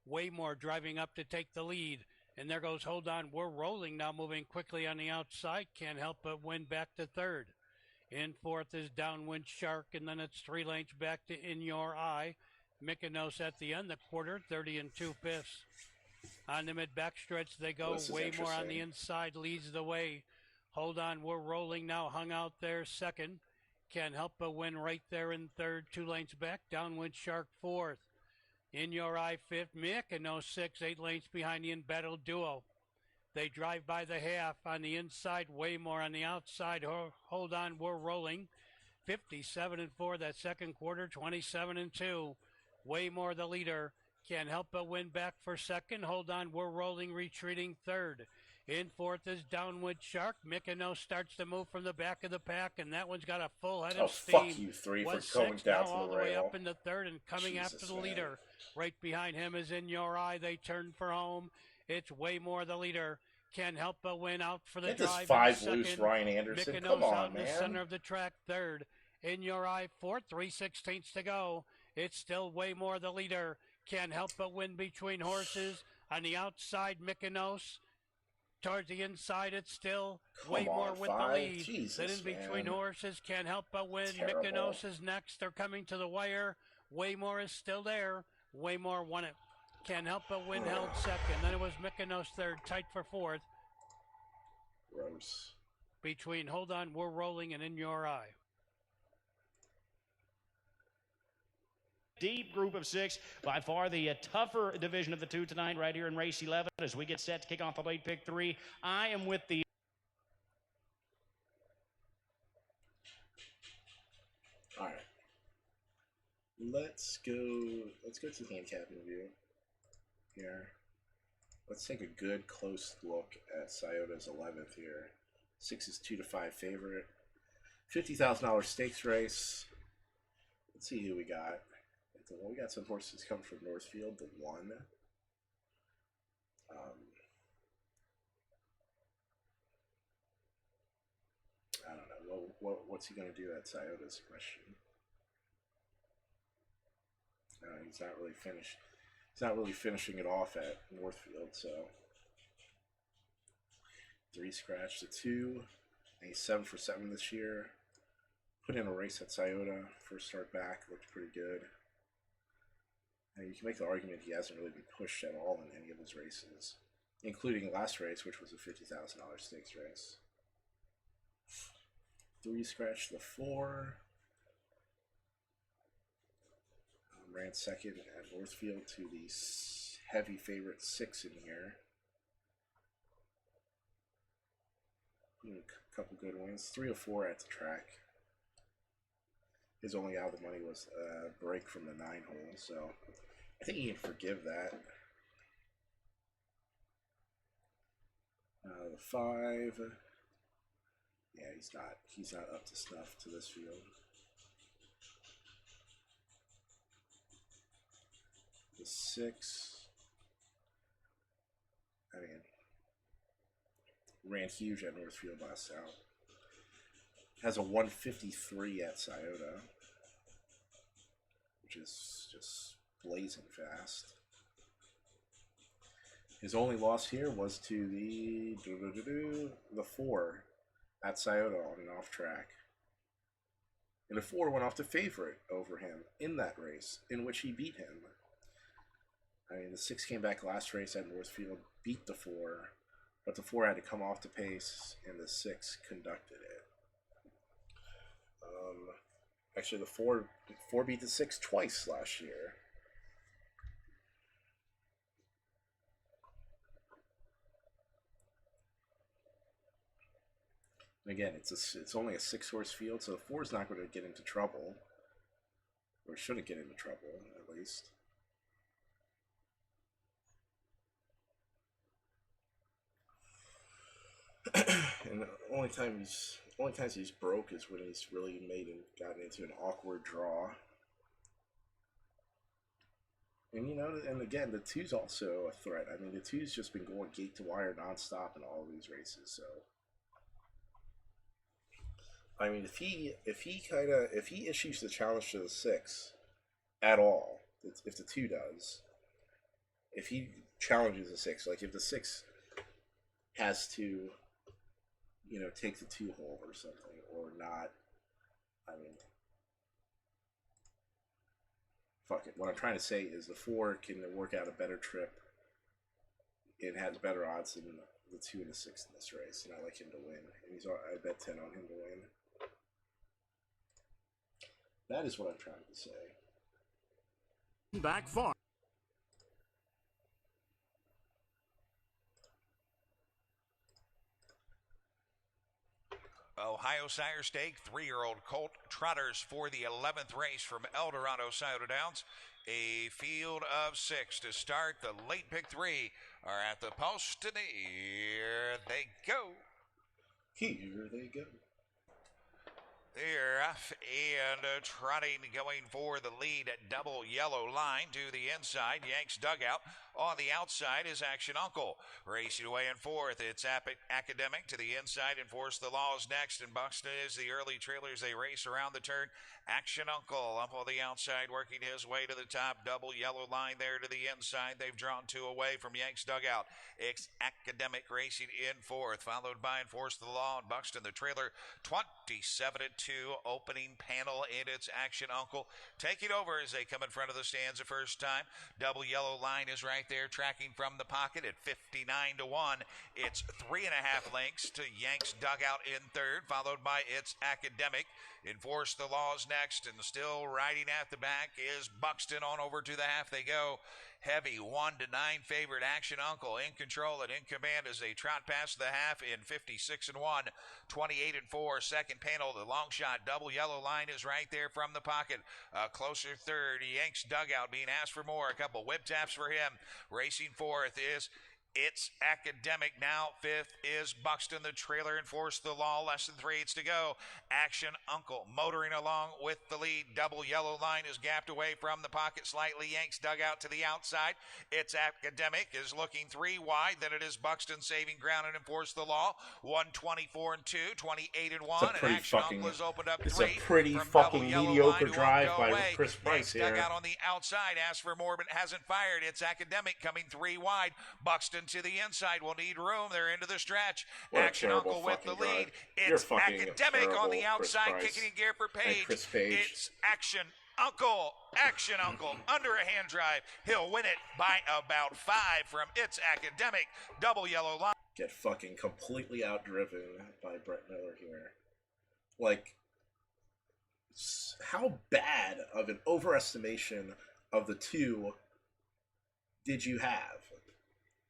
Waymore driving up to take the lead. And there goes Hold On, We're Rolling, now moving quickly on the outside. Can't help but win back to third. In fourth is Downwind Shark, and then it's 3 lengths back to In Your Eye. Mykonos at the end, the quarter, 30 2/5. On the mid backstretch they go. Waymore on the inside leads the way. Hold On, We're Rolling now hung out there second. Can't help but win right there in third, 2 lengths back. Downwind Shark fourth. In Your Eye fifth. Mykonos 6, 8 lengths behind the embattled duo. They drive by the half on the inside. Waymore on the outside. Hold On, We're Rolling. 57-4 that second quarter. 27-2. Waymore the leader. Can't help but win back for second. Hold On, We're Rolling, retreating third. In fourth is Downwind Shark. Mykonos starts to move from the back of the pack, and that one's got a full head of steam. Fuck you, 3 for going down to all the the way rail. up into third and coming after the leader. Right behind him is In Your Eye. They turn for home. It's Waymore the leader. Can't help but win out for the Get drive. this 5 second. loose, Ryan Anderson. Mykonos Come on, out in man. the center of the track, third. In Your Eye, fourth. 3/16 to go. It's still Waymore the leader. Can't help but win between horses. On the outside, Mykonos. Towards the inside, it's still Waymore with the lead. Jesus, then in between horses, can't help but win. Terrible. Mykonos is next. They're coming to the wire. Waymore is still there. Waymore won it. Can't help but win, held second. Then it was Mykonos third, tight for fourth. Gross. Between Hold On, We're Rolling, and In Your Eye. Deep group of 6, by far the tougher division of the 2 tonight right here in race 11 as we get set to kick off the late pick 3. I am with the All right. Let's go to the handicapping view here. Let's take a good close look at Scioto's 11th here. 6 is 2-5 favorite. $50,000 stakes race. Let's see who we got. We got some horses coming from Northfield. The 1. I don't know. What's he going to do at Scioto's question? He's not really finished. He's not really finishing it off at Northfield. So 3 scratch the 2. And he's 7 for 7 this year. Put in a race at Scioto. First start back looked pretty good. And you can make the argument he hasn't really been pushed at all in any of his races, including last race, which was a $50,000 stakes race. 3 scratch the 4. Ran second at Northfield to the heavy favorite 6 in here. A couple good wins. 3 of 4 at the track. His only out of the money was a break from the 9 hole, so I think he can forgive that. The 5. Yeah, he's not up to snuff to this field. The 6. ran huge at Northfield last out. Has a 153 at Scioto, which is just blazing fast. His only loss here was to the 4 at Scioto on an off track. And the 4 went off to favorite over him in that race, in which he beat him. I mean, the 6 came back last race at Northfield, beat the 4, but the 4 had to come off the pace, and the 6 conducted it. Actually, the 4 beat the 6 twice last year. And again, it's only a 6-horse field, so the 4 is not going to get into trouble, or shouldn't get into trouble at least. And the only times he's broke is when he's really gotten into an awkward draw. And and again, the 2's also a threat. I mean, the 2's just been going gate to wire nonstop in all of these races. So, I mean, if he issues the challenge to the 6 at all, if the 2 does, if he challenges the 6, like if the 6 has to, take the 2 hole or something, or not, I mean, fuck it. What I'm trying to say is the 4 can work out a better trip. It has better odds than the 2 and the 6 in this race, and I like him to win. And I bet 10 on him to win. That is what I'm trying to say. Back far. Ohio Sire Stake, 3-year-old colt trotters for the 11th race from El Dorado Scioto Downs. A field of 6 to start. The late pick 3 are at the post, and here they go. Here they go. They're off and trotting, going for the lead at double yellow line to the inside. Yanks dugout. On the outside is Action Uncle. Racing away in 4th. It's Academic to the inside. Enforce the Laws next. And Buxton is the early trailers. They race around the turn. Action Uncle up on the outside, working his way to the top. Double yellow line there to the inside. They've drawn 2 away from Yanks dugout. It's Academic racing in 4th, followed by Enforce the Law and Buxton the trailer. 27-2 opening panel, and it's Action Uncle taking over as they come in front of the stands the first time. Double yellow line is right there, tracking from the pocket at 59-1. It's 3.5 lengths to Yanks dugout in 3rd, followed by It's Academic. Enforce the Laws next, and still riding at the back is Buxton. On over to the half they go. Heavy 1-9 favorite Action Uncle in control and in command as they trot past the half in 56-1, 28-4. Second panel, the long shot double yellow line is right there from the pocket. Closer 3rd, Yanks dugout being asked for more. A couple whip taps for him. Racing 4th is It's Academic. Now 5th is Buxton the trailer. Enforce the Law, less than 3/8 to go. Action Uncle motoring along with the lead. Double yellow line is gapped away from the pocket slightly. Yanks dugout to the outside. It's Academic is looking 3 wide. Then it is Buxton saving ground and Enforce the Law. 124-2, 28-1. And Action Uncle has opened up 3. It's a pretty fucking mediocre drive by Chris Price here. Dugout on the outside. Asked for more, but hasn't fired. It's Academic coming 3 wide. Buxton to the inside will need room. They're into the stretch. Action Uncle with the lead. It's Academic on the outside, kicking in gear for Page. It's Action Uncle. Action Uncle under a hand drive. He'll win it by about 5 from It's Academic. Double yellow line. Get fucking completely outdriven by Brett Miller here. Like, how bad of an overestimation of the 2 did you have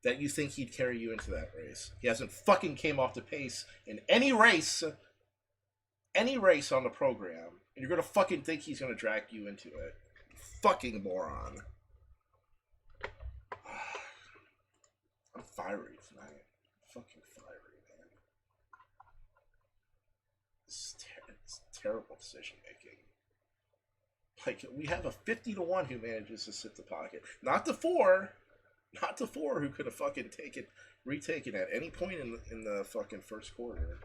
that you think he'd carry you into that race? He hasn't fucking came off the pace in any race on the program, and you're gonna fucking think he's gonna drag you into it. Fucking moron. I'm fiery tonight. Fucking fiery, man. It's terrible decision making. Like, we have a 50-1 who manages to sit the pocket. Not the 4. Not the 4 who could have fucking retaken at any point in the fucking first quarter.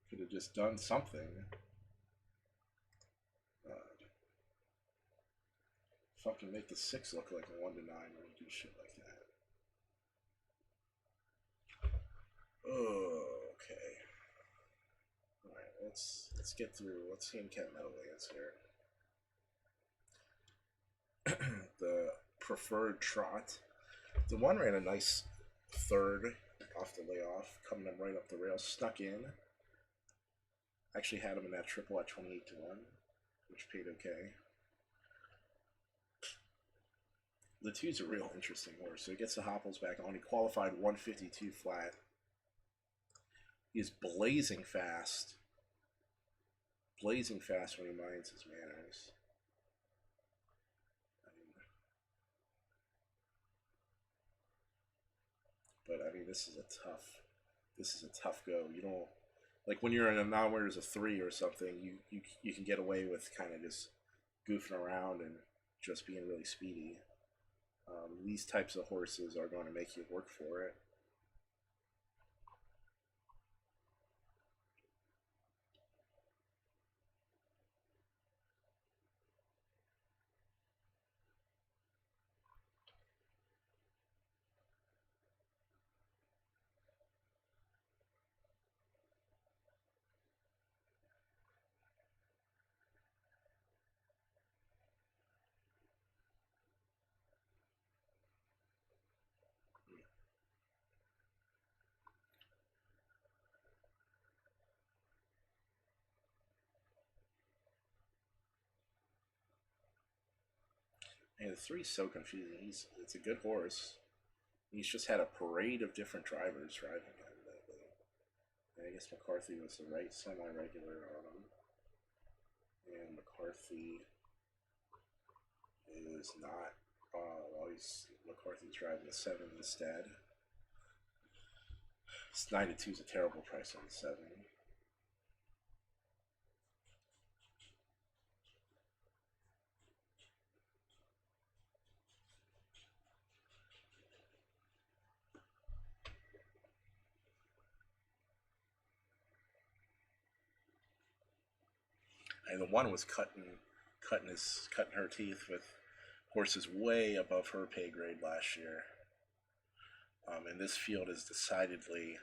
Could have just done something. Fucking make the 6 look like a 1 to 9 when you do shit like that. Oh, okay. Alright, let's get through. Let's handicap Meadowlands here. The preferred trot. The one ran a nice third off the layoff, coming him right up the rail, stuck in. Actually had him in that triple at 28 to 1, which paid okay. The 2's a real interesting horse. So he gets the Hopples back on. He qualified 152 flat. He is blazing fast. Blazing fast when he minds his manners. But I mean, this is a tough go. You don't, like when you're in a non-winners of 3 or something, you can get away with kind of just goofing around and just being really speedy. These types of horses are going to make you work for it. And the 3's so confusing. It's a good horse. He's just had a parade of different drivers driving him lately. And I guess McCarthy was the right semi-regular on him. And McCarthy is not. McCarthy's driving the 7 instead. 9 to 2 is a terrible price on the 7. And the 1 was cutting her teeth with horses way above her pay grade last year. And this field is decidedly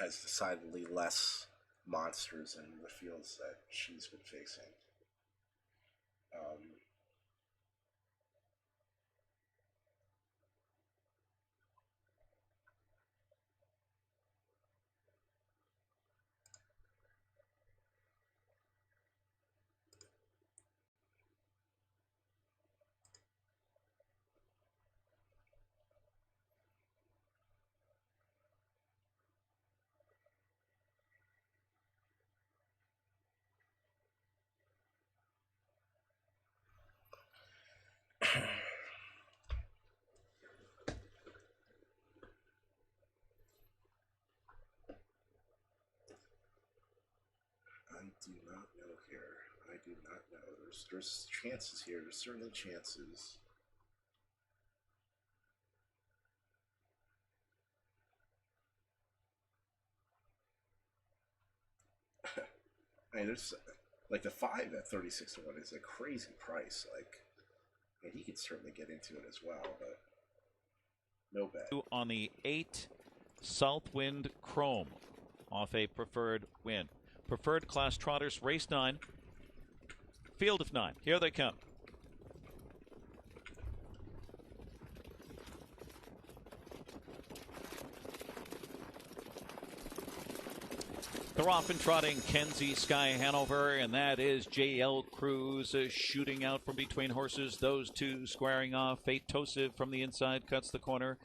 has decidedly less monsters than the fields that she's been facing. I do not know here. I do not know. There's chances here. There's certainly chances. I mean, there's like the 5 at 36 to 1 is a crazy price. Like, I mean, he could certainly get into it as well, but no bet. On the 8 Southwind Chrome off a preferred win. Preferred class trotters, race 9, field of 9. Here they come. They're off and trotting Kenzie Sky Hanover, and that is JL Cruz shooting out from between horses. Those two squaring off. Fate Tosiv from the inside cuts the corner.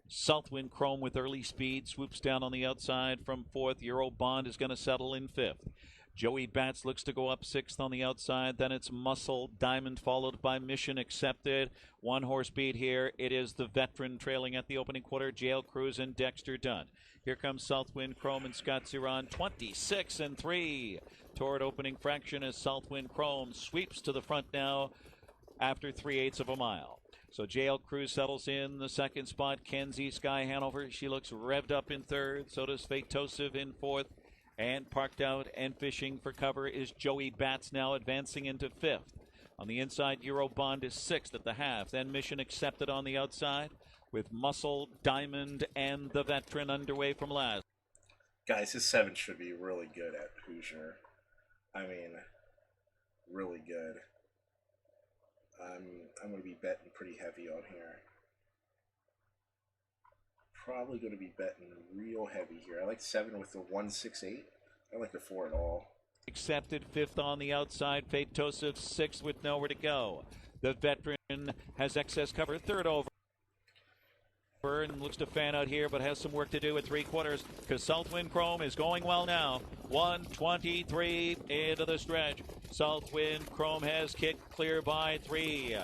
Southwind Chrome with early speed swoops down on the outside from 4th. Euro Bond is going to settle in 5th. Joey Bats looks to go up 6th on the outside. Then it's Muscle Diamond, followed by Mission Accepted. 1 horse beat here. It is the Veteran trailing at the opening quarter. Jail Cruise and Dexter Dunn. Here comes Southwind Chrome and Scott Ziron, 26-3. Toward opening fraction as Southwind Chrome sweeps to the front now after 3/8 of a mile. So Jail Cruise settles in the 2nd spot. Kenzie Sky Hanover, she looks revved up in 3rd. So does Fatosive in 4th. And parked out and fishing for cover is Joey Bats, now advancing into 5th. On the inside, Eurobond is 6th at the half. Then Mission Accepted on the outside with Muscle, Diamond, and the Veteran underway from last. Guys, his 7 should be really good at Hoosier. I mean, really good. I'm going to be betting pretty heavy on here. Probably going to be betting real heavy here. I like 7 with the 168. I like the 4 at all. Accepted 5th on the outside. Fatosive 6th with nowhere to go. The Veteran has excess cover. 3rd over. And looks to fan out here, but has some work to do at 3/4 because Southwind Chrome is going well now. 1:23 into the stretch. Southwind Chrome has kicked clear by 3.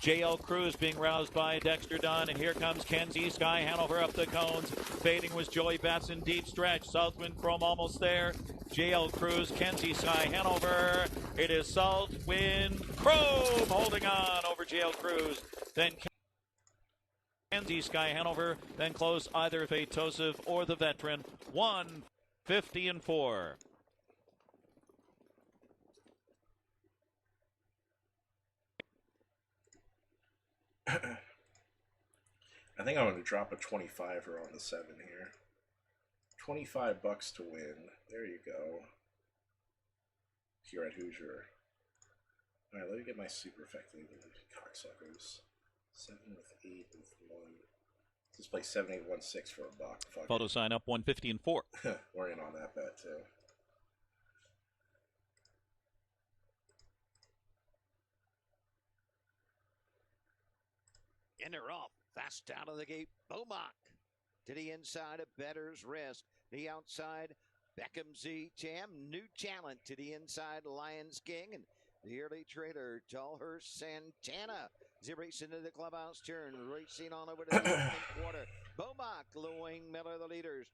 JL Cruz being roused by Dexter Dunn, and here comes Kenzie Sky Hanover up the cones. Fading was Joey Bats in deep stretch. Southwind Chrome almost there. JL Cruz, Kenzie Sky Hanover. It is Southwind Chrome holding on over JL Cruz. Then Kenzie Sky Hanover, then close either Fatosive or the Veteran. 1:50-4. I think I'm going to drop a 25er on the 7 here. $25 to win. There you go. Here at Hoosier. Alright, let me get my super effective cocksuckers. 7 with 8 with 1. Let's play 7, 8, 1, 6 for $1. Fuck Photo sign up 150-4. We're in on that bet too. And they're off. Fast out of the gate. Beaumont to the inside of Better's Wrist. The outside, Beckham Z Tam. New Talent to the inside, Lions King. And the early trailer, Tallhurst Santana. They race into the clubhouse turn. Racing on over to the opening quarter. Beaumont, Lewing Miller, the leaders.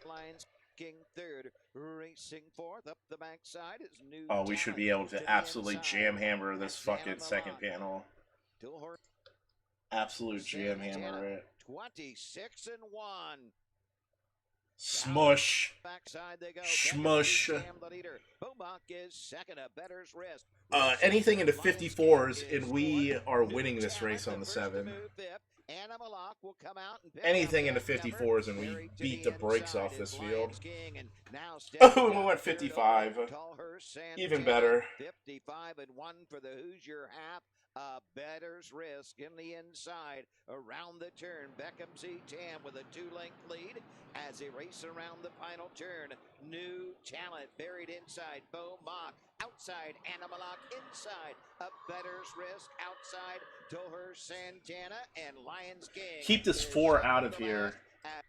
Lions King 3rd. Racing 4th. Up the backside is New Oh, we should be able to absolutely jam hammer this fucking second panel. Absolute jam hammer it. 26-1. Smush. Backside they go. Smush. Beaumont is second, a Better's Wrist. Anything into 54s, and we are winning this race on the 7. Anything into 54s, and we beat the brakes off this field. Oh, we went 55. Even better. 55-1 for the Hoosier half. Better's Risk in the inside. Around the turn, Beckham Z Tam with a 2-length lead as they race around the final turn. New Talent buried inside. Beaumont outside. Animalock inside. A Better's Risk outside. Tallhurst Santana and Lions King. Keep this 4 out of here. At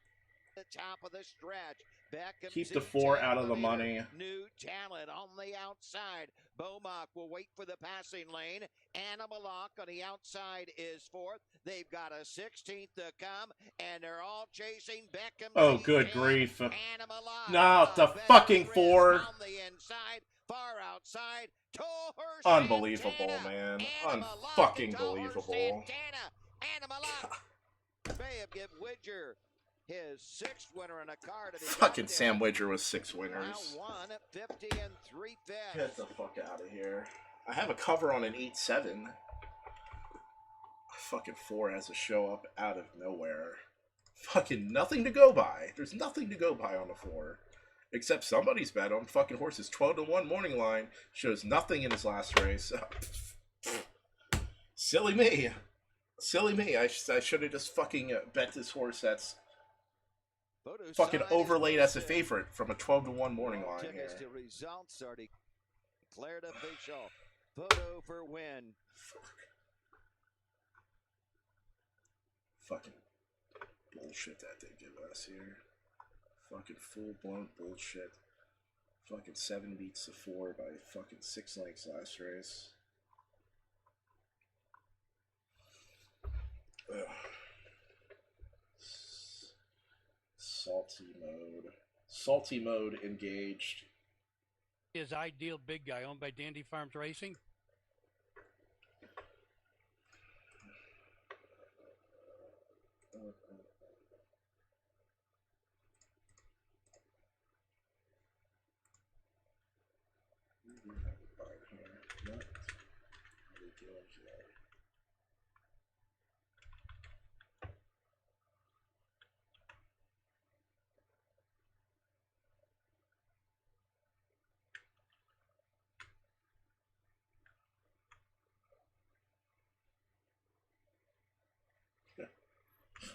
the top of the stretch. Beckham Keep the 4 out of the leader. money. New Talent on the outside. Beaumont will wait for the passing lane. Animalock on the outside is 4th. They've got a 16th to come, and they're all chasing Beckham. Oh, good grief. No, the fucking 4. On the inside, far outside. Unbelievable, man. Unfucking believable. Animalock. Bay of Give Widger his 6th winner in a car to the Fucking Sam Widger with 6 winners. Round 1 at 50 3/5. Get the fuck out of here. I have a cover on an 8-7. Fucking 4 has to show up out of nowhere. Fucking nothing to go by. There's nothing to go by on the 4. Except somebody's bet on fucking horses. 12-1 morning line. Shows nothing in his last race. Silly me. Silly me. I should have just fucking bet this horse that's fucking overlaid as a favorite from a 12-1 morning line here. Tickets to results are declared official. Photo for win. Fucking bullshit that they give us here. Fucking full-blown bullshit. Fucking 7 beats to 4 by fucking 6 lengths last race. Ugh. Salty mode. Salty mode engaged. Is Ideal Big Guy, owned by Dandy Farms Racing.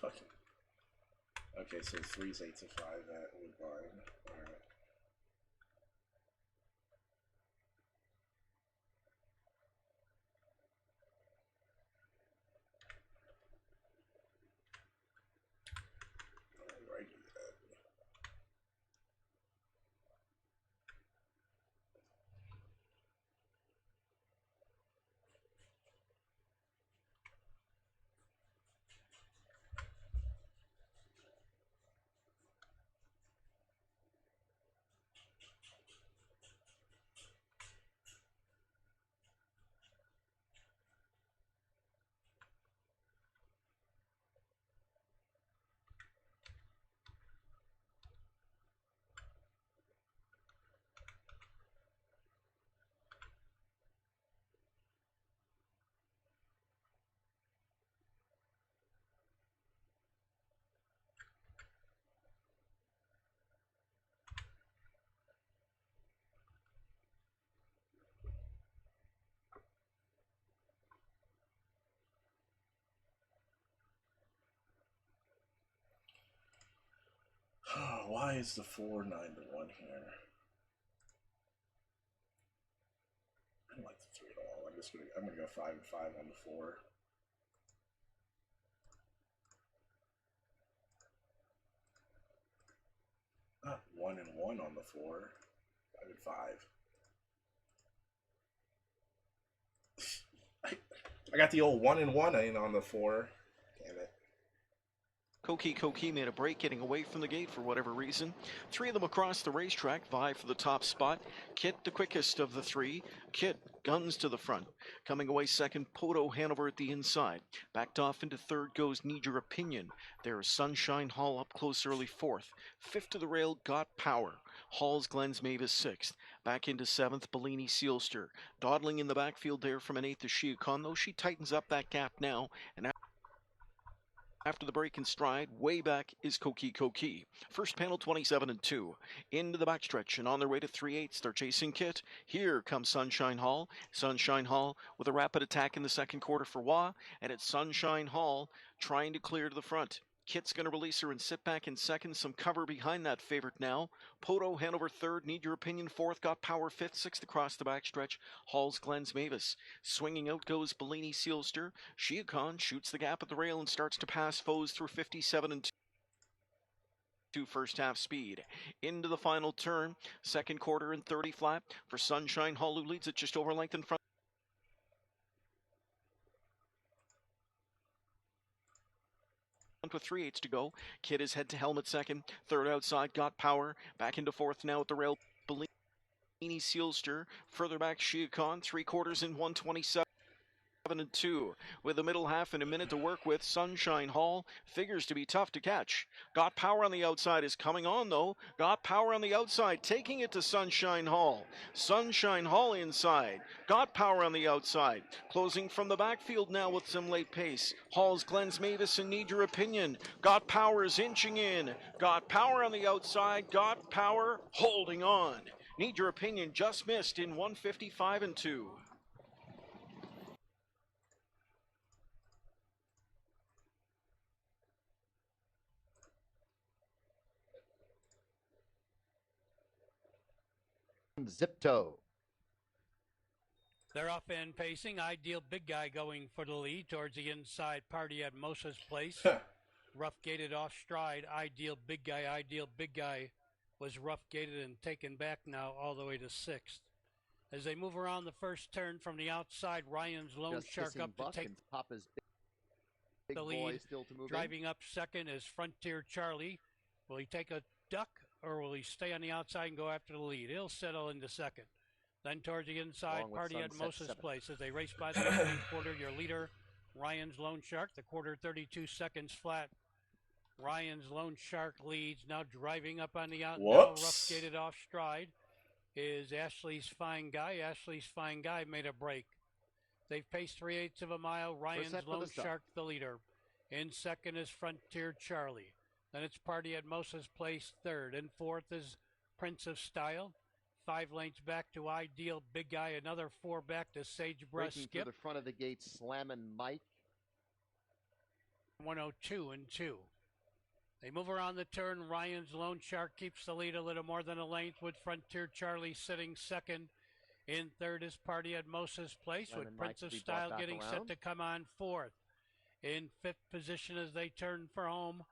Fucking. Okay, so 3's 8 to 5 at Woodbine. Alright. Alrighty then. Why is the 4 9 to 1 here? I don't like the 3 at all. I'm gonna go 5 and 5 on the 4. Ah, 1 and 1 on the 4. 5 and 5. I got the old 1 and 1 in on the 4. Damn it. Koki made a break getting away from the gate for whatever reason. 3 of them across the racetrack vie for the top spot. Kit the quickest of the 3. Kit guns to the front. Coming away second, Poto Hanover at the inside. Backed off into third goes Need Your Opinion. There is Sunshine Hall up close early fourth. Fifth to the rail, Got Power. Hall's Glenn's Mavis sixth. Back into seventh, Bellini Sealster. Dawdling in the backfield there from an eighth to Shiakon, though she tightens up that gap now. And after the break in stride, way back is Koki. First panel 27 and 2. Into the backstretch and on their way to 3/8. They're chasing Kit. Here comes Sunshine Hall. Sunshine Hall with a rapid attack in the second quarter for Wah. And it's Sunshine Hall trying to clear to the front. Kit's going to release her and sit back in second. Some cover behind that favorite now. Poto Hanover third. Need Your Opinion fourth. Got Power fifth. Sixth across the backstretch. Hall's Glenn's Mavis. Swinging out goes Bellini Sealster. Shiakon shoots the gap at the rail and starts to pass foes through 57 and 2 first half speed. Into the final turn. Second quarter and 30 flat for Sunshine Hall, who leads it just over length in front. With 3/8 to go. Kid is head to helmet second. Third outside, Got Power. Back into fourth now at the rail. Bellini Sealster. Further back, Shiakon. 3/4 in 127 and 2. With the middle half and a minute to work with, Sunshine Hall figures to be tough to catch. Got Power on the outside is coming on though. Got Power on the outside, taking it to Sunshine Hall. Sunshine Hall inside. Got Power on the outside. Closing from the backfield now with some late pace. Hall's Glenn's Mavis and Need Your Opinion. Got Power is inching in. Got Power on the outside. Got Power holding on. Need Your Opinion just missed in 155 and 2. Zipto. They're off end pacing. Ideal Big Guy going for the lead towards the inside. Party at Mosa's place. rough gated off stride. Ideal Big Guy was rough gated and taken back now all the way to 6th. As they move around the first turn from the outside, Ryan's Lone Shark up to take the lead. Driving up second is Frontier Charlie. Will he take a duck or will he stay on the outside and go after the lead? He'll settle into second. Then towards the inside, Party at Moses Place as they race by the opening quarter. Your leader, Ryan's Lone Shark, the quarter 32 seconds flat. Ryan's Lone Shark leads, now driving up on the out, now rough gated off stride is Ashley's Fine Guy. Ashley's Fine Guy made a break. They've paced 3/8 of a mile. Ryan's Lone Shark the leader. In second is Frontier Charlie. Then it's Party at Moses Place third. In fourth is Prince of Style. 5 lengths back to Ideal Big Guy. Another 4 back to Sagebrush Skip. Through the front of the gate, Slammin' Mike. 102 and 2. They move around the turn. Ryan's Lone Shark keeps the lead a little more than a length with Frontier Charlie sitting second. In third is Party at Moses Place with Prince of Style getting set to come on fourth. In fifth position as they turn for home.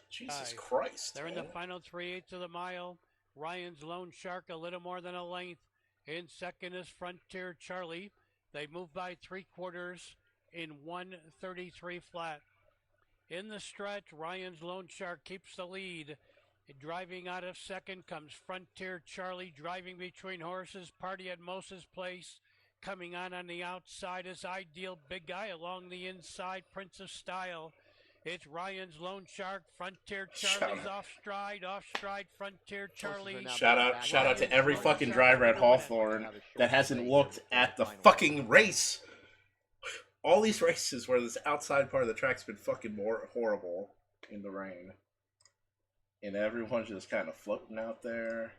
Jesus Christ. They're in the final 3/8 of the mile. Ryan's Lone Shark a little more than a length. In second is Frontier Charlie. They move by 3/4 in 1:33 flat. In the stretch, Ryan's Lone Shark keeps the lead. Driving out of second comes Frontier Charlie, driving between horses. Party at Moses Place. Coming on the outside is Ideal Big Guy. Along the inside, Prince of Style. It's Ryan's Lone Shark. Frontier Charlie's off stride, Frontier Charlie. Shout out to every fucking driver at Hawthorne that hasn't looked at the fucking race. All these races where this outside part of the track's been fucking more horrible in the rain. And everyone's just kind of floating out there,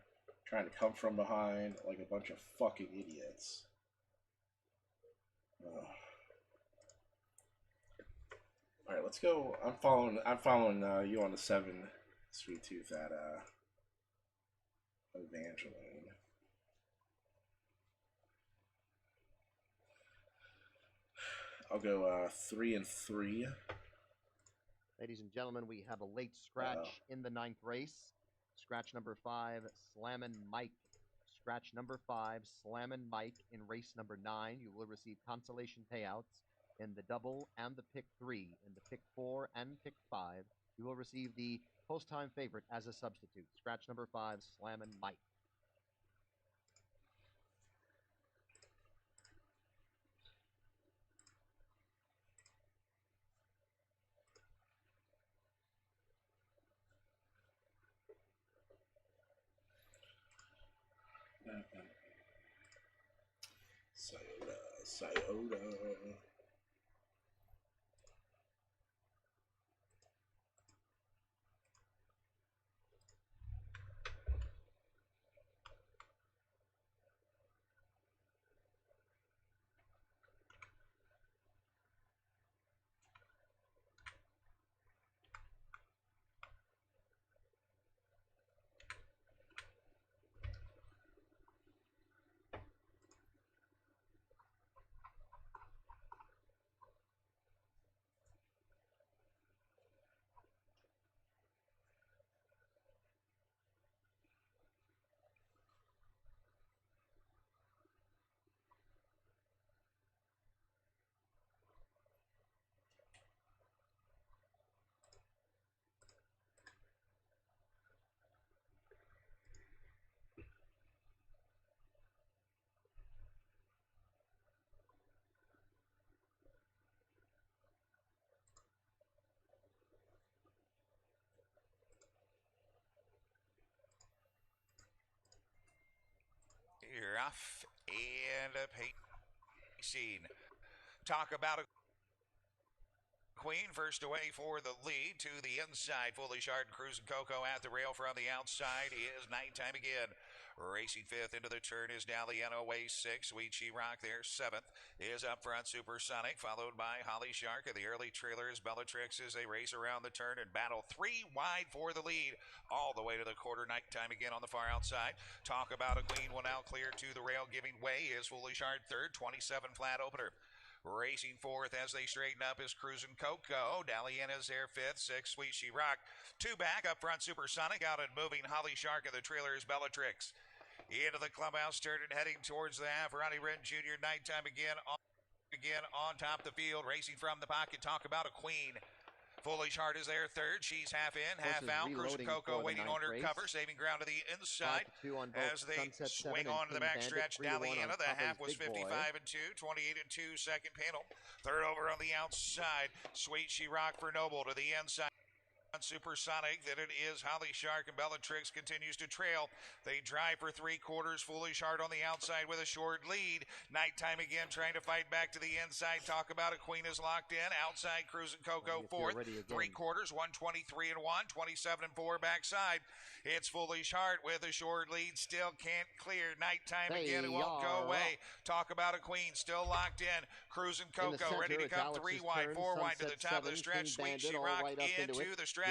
trying to come from behind like a bunch of fucking idiots. All right, let's go. I'm following you on the 7 Sweet Tooth at Evangeline. I'll go 3 and 3. Ladies and gentlemen, we have a late scratch in the 9th race. Scratch number 5, Slammin' Mike. Scratch number 5, Slammin' Mike in race number 9. You will receive consolation payouts in the double and the pick 3. In the pick 4 and pick 5, you will receive the post-time favorite as a substitute. Scratch number 5, Slammin' Mike. Sayota. You're off and pacing. Talk about a Queen first away for the lead to the inside. Foolish Heart and Cruising Coco at the rail from the outside is Nighttime Again. Racing fifth into the turn is now the NOA 6. Sweet She-Rock there. Seventh is up front Supersonic, followed by Holly Shark. The early trailers Bellatrix as they race around the turn and battle 3 wide for the lead all the way to the quarter. Nighttime Again on the far outside. Talk about a Queen will now clear to the rail. Giving way is Foolish Heart third. 27 flat opener. Racing fourth as they straighten up is Cruisin' Coco. Daliana's there fifth. Sixth, Sweet She Rock. Two back up front, Supersonic. Out and moving, Holly Shark, and the trailer is Bellatrix. Into the clubhouse, started heading towards the half. Ronnie Wren Jr. Nighttime again on top of the field. Racing from the pocket. Talk about a queen. Foolish Heart is there third. She's half in, half out. Cruisin' Coco waiting on her cover, saving ground to the inside as they swing on to the backstretch. Daliana, the half was 55 and 2, 28 and 2, second panel. Third over on the outside. Sweet She Rock for Noble to the inside. Supersonic, that it is Holly Shark, and Bellatrix continues to trail. They drive for three quarters. Foolish Heart on the outside with a short lead. Nighttime again trying to fight back to the inside. Talk about a queen is locked in. Outside Cruisin' Coco fourth. Three quarters, 123 and 1, 27 and 4 backside. It's Foolish Heart with a short lead. Still can't clear. Nighttime again, it won't go away. Talk about a queen still locked in. Cruisin' Coco ready to come three wide, four wide to the top of the stretch. Sweet She Rock into the stretch.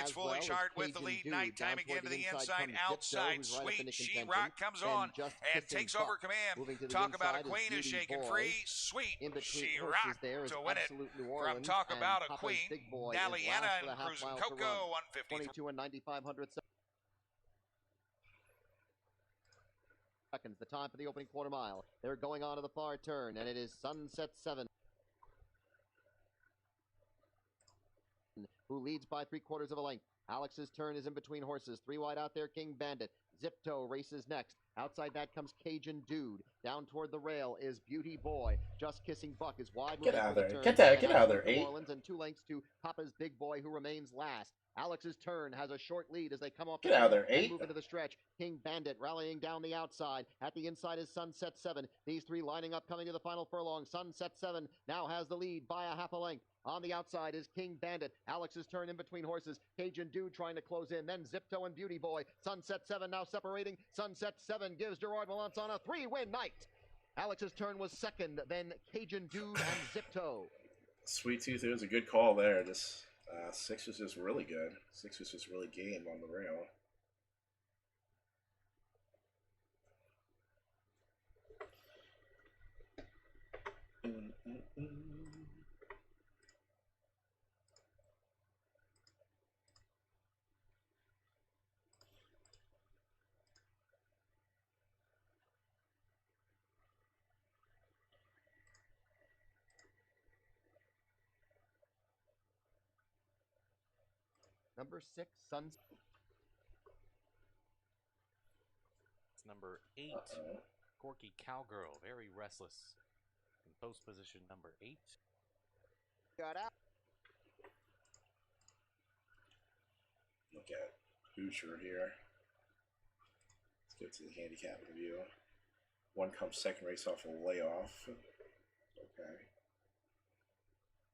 It's Foolish Heart with the lead. Nighttime again to the inside. Outside, Sweet She Rock comes on and takes over command. Talk about a queen is shaking free. Sweet She Rock to win it from Talk About a Queen. Daliana and Cruisin' Coco, 153. 22 and 9,500 seconds. The time for the opening quarter mile. They're going on to the far turn, and it is Sunset 7 who leads by 3/4 of a length. Alex's turn is in between horses. Three wide out there, King Bandit. Zipto races next. Outside that comes Cajun Dude. Down toward the rail is Beauty Boy. Just Kissing Buck is wide. Get out of there. The Get out of there, New 8. Orleans, and 2 lengths to Papa's Big Boy, who remains last. Alex's turn has a short lead as they come off. Get out of there, 8. Move into the stretch. King Bandit rallying down the outside. At the inside is Sunset 7. These three lining up coming to the final furlong. Sunset 7 now has the lead by a half a length. On the outside is King Bandit. Alex's turn in between horses. Cajun Dude trying to close in. Then Zipto and Beauty Boy. Sunset 7 now separating. Sunset 7 gives Gerard Valance on a 3-win night. Alex's turn was second. Then Cajun Dude and Zipto. Sweet Tooth, it was a good call there. Just 6 was just really good. 6 was just really game on the rail. Number 6, Suns. It's number 8, Corky Cowgirl, very restless. In post position number 8. Got out. Look at Hoosier here. Let's get to the handicap review. One comes second race off a layoff. Okay.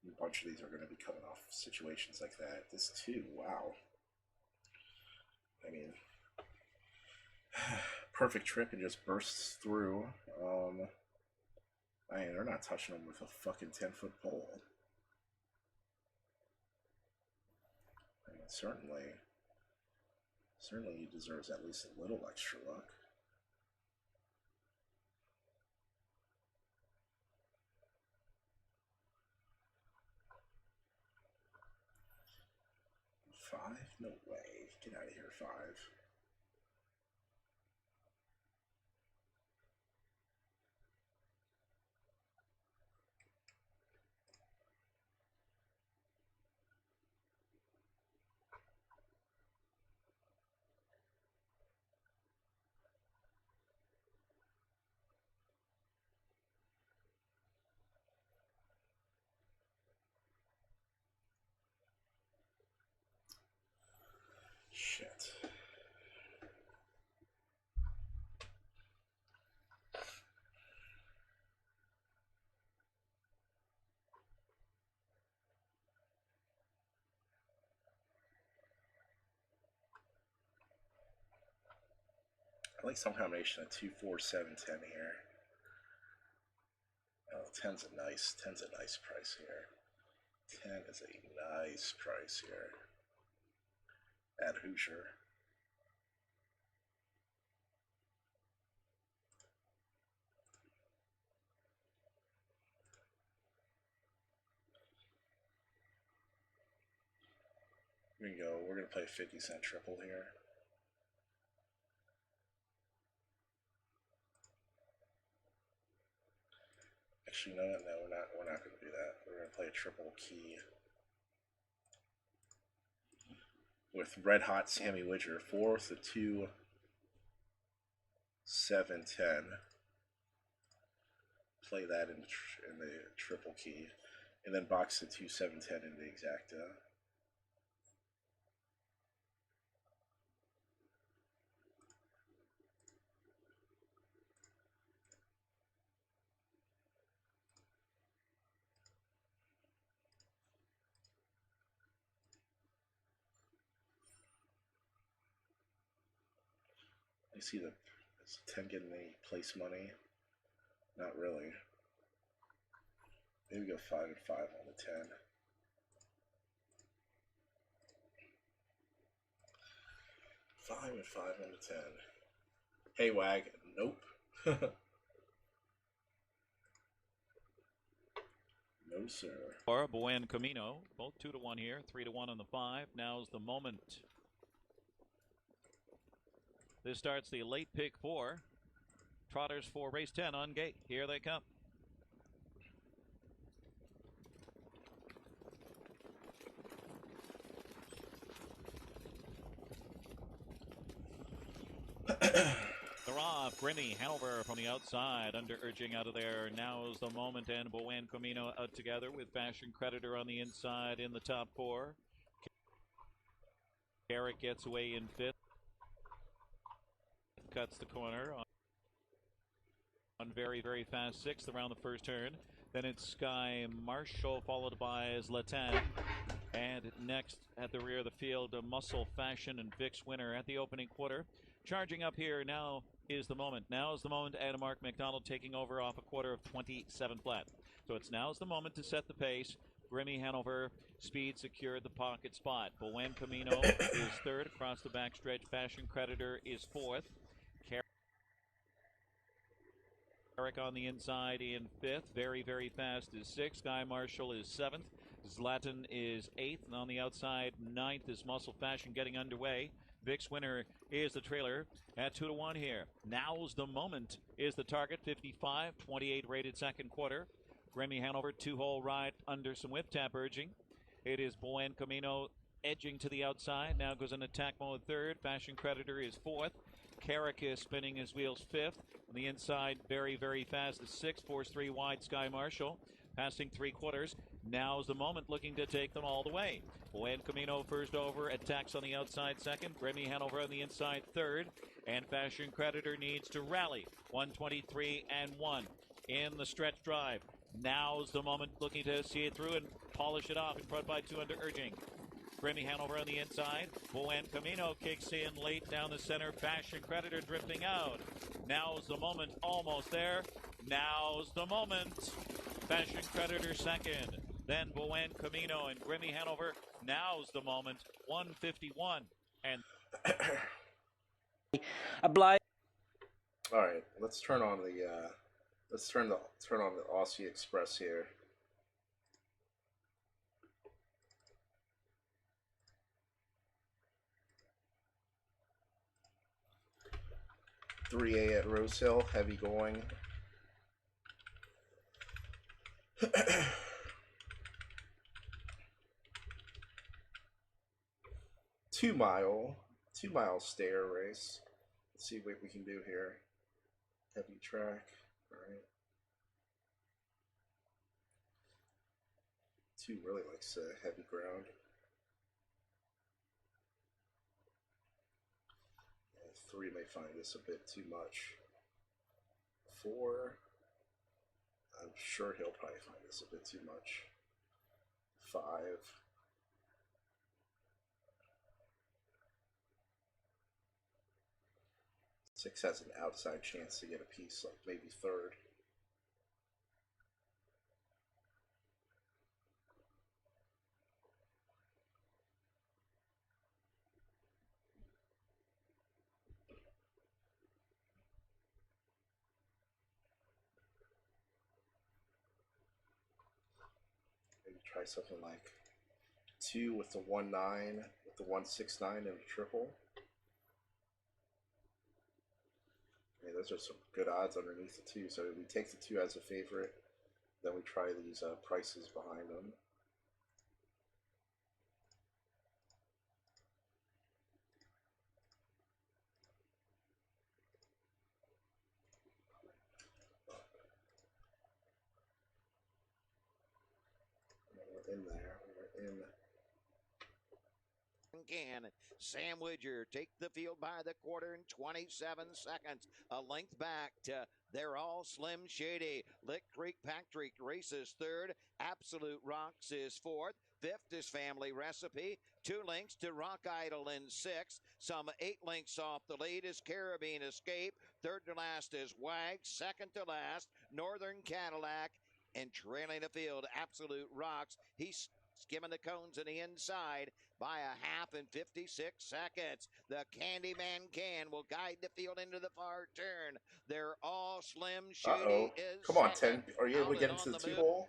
A bunch of these are going to be coming off situations like that. This too, wow. I mean, perfect trip and just bursts through. Man, they're not touching him with a fucking 10-foot pole. I mean, certainly he deserves at least a little extra luck. Five? No way. Get out of here, 5. Shit. I like some combination of 2, 4, 7, 10 here. Oh, 10's a nice price here. 10 is a nice price here. At Hoosier. We're gonna go. We're gonna play a 50-cent triple here. Actually, no, we're not. We're not gonna do that. We're gonna play a triple key with Red Hot Sammy Widger 4 with the 2, 7, 10. Play that in the triple key, and then box the 2, 7, 10 in the exacta. You see is the 10 getting any place money? Not really. Maybe go 5 and 5 on the 10. 5 and 5 on the 10. Hey, Wag. Nope. No, sir. Or Buen Camino, both 2-1 here, 3-1 on the 5. Now's the moment. This starts the late pick 4. Trotters for race 10 on gate. Here they come. They're off. Grimmy Hanover from the outside, under urging out of there. Now's the moment, and Buen Camino out together with Fashion Creditor on the inside in the top 4. Garrick gets away in 5th. Cuts the corner on very, very fast 6th around the first turn. Then it's Sky Marshall, followed by Zlatan. And next at the rear of the field, Muscle Fashion and Vic's Winner at the opening quarter. Charging up here now is the moment. Now is the moment, and Mark McDonald taking over off a quarter of 27 flat. So it's now's the moment to set the pace. Grimmy Hanover, speed secured the pocket spot. Buen Camino is 3rd across the backstretch. Fashion Creditor is 4th. Eric on the inside in 5th. Very, very fast is 6th. Sky Marshall is 7th. Zlatan is 8th. And on the outside, 9th is Muscle Fashion getting underway. Vic's Winner is the trailer at 2-1 here. Now's the moment is the target. 55-28 rated second quarter. Grimmy Hanover, 2-hole ride under some whip tap urging. It is Buen Camino edging to the outside. Now goes in attack mode 3rd. Fashion Creditor is 4th. Carrick is spinning his wheels 5th. On the inside, very, very fast is 6th. Force 3 wide, Sky Marshall. Passing 3/4. Now's the moment, looking to take them all the way. Buen Camino first over, attacks on the outside 2nd. Grimmy Hanover on the inside 3rd. And Fashion Creditor needs to rally. 123 and 1 in the stretch drive. Now's the moment, looking to see it through and polish it off in front by 2 under urging. Grimmy Hanover on the inside. Buen Camino kicks in late down the center. Fashion Creditor drifting out. Now's the moment, almost there. Now's the moment. Fashion Creditor 2nd. Then Buen Camino and Grimmy Hanover. Now's the moment. 151 and a blade. All right, let's turn on the turn on the Aussie Express here. $3A at Rose Hill, heavy going. 2 mile stair race. Let's see what we can do here. Heavy track. All right. 2 really likes heavy ground. 3 may find this a bit too much. 4, I'm sure he'll probably find this a bit too much. 5. 6 has an outside chance to get a piece, like maybe 3rd. Maybe try something like 2 with the 1-9 with the 169 and a triple. Yeah, those are some good odds underneath the 2. So we take the 2 as a favorite. Then we try these prices behind them. We're in there. We're in. Can Sam Widger take the field by the quarter in 27 seconds. A length back to They're All Slim Shady. Lick Creek Patrick races third. Absolute Rocks is fourth. Fifth is Family Recipe. 2 lengths to Rock Idol in sixth. Some 8 lengths off the lead is Caribbean Escape. Third to last is Wag. Second to last, Northern Cadillac. And trailing the field, Absolute Rocks. He's skimming the cones in the inside by a half in 56 seconds. The Candyman Can will guide the field into the far turn. They're All Slim Shady is Come on, second. 10. Are you able to get into the 2 hole?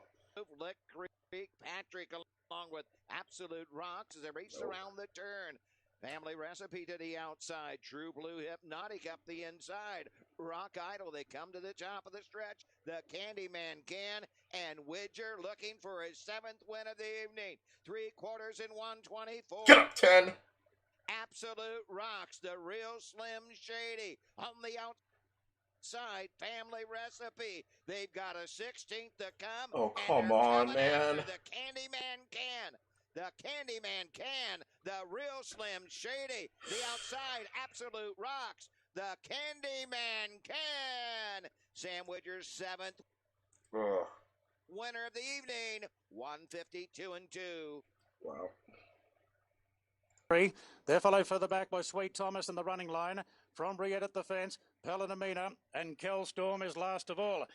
Lick Creek Patrick along with Absolute Rocks as they race around the turn. Family Recipe to the outside. True Blue Hypnotic up the inside. Rock Idol, they come to the top of the stretch. The Candyman Can and Widger looking for his 7th win of the evening. 3 quarters in 124. Get up, 10. Absolute Rocks, the real Slim Shady. On the outside, Family Recipe. They've got a 16th to come. Oh, come on, man. The Candyman Can. The Candyman Can, the real Slim Shady, the outside Absolute Rocks, the Candyman Can. Sam Widger's 7th winner of the evening, 152-2. Wow. They're followed further back by Sweet Thomas in the running line. From Briette at the fence, Pellinamina and Kelstorm is last of all.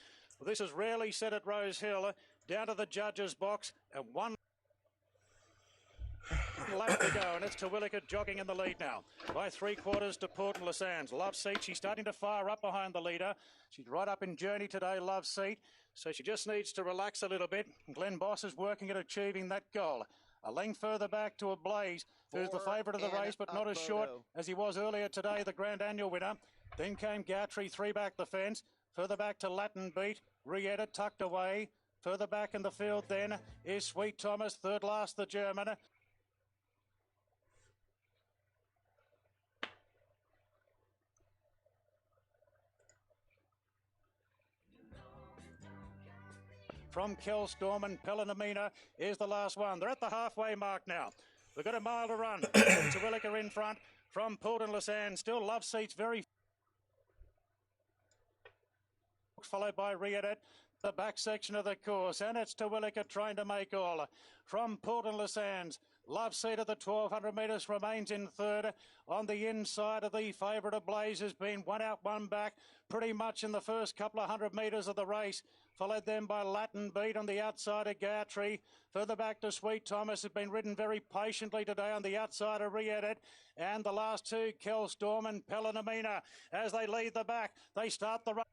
This is rarely said at Rose Hill. Down to the judges' box and 1 lap to go, and it's Terwilliger jogging in the lead now by 3/4 to Port and Lassans. Love Seat, she's starting to fire up behind the leader. She's right up in journey today, Love Seat, so she just needs to relax a little bit. Glenn Boss is working at achieving that goal. A length further back to Ablaze, who's the favourite of the race, but not as short as he was earlier today, the Grand Annual winner. Then came Gartree, 3 back the fence. Further back to Latin Beat, Rietta tucked away. Further back in the field then is Sweet Thomas, third last the German. From Kelstorm and Pellinamina is the last one. They're at the halfway mark now. We've got a mile to run. Terwilliger in front from Port and Lassans. Still Love Seats very followed by Riadet, the back section of the course. And it's Terwilliger trying to make all. From Port and Lassans, Love Seat of the 1,200 metres remains in third. On the inside of the favourite of Blaze has been 1 out, 1 back, pretty much in the first couple of 100 metres of the race. Followed then by Latin Beat on the outside of Gartree. Further back to Sweet Thomas, has been ridden very patiently today on the outside of Riadet. And the last 2, Kelstorm and Pellinamina, as they lead the back. They start the run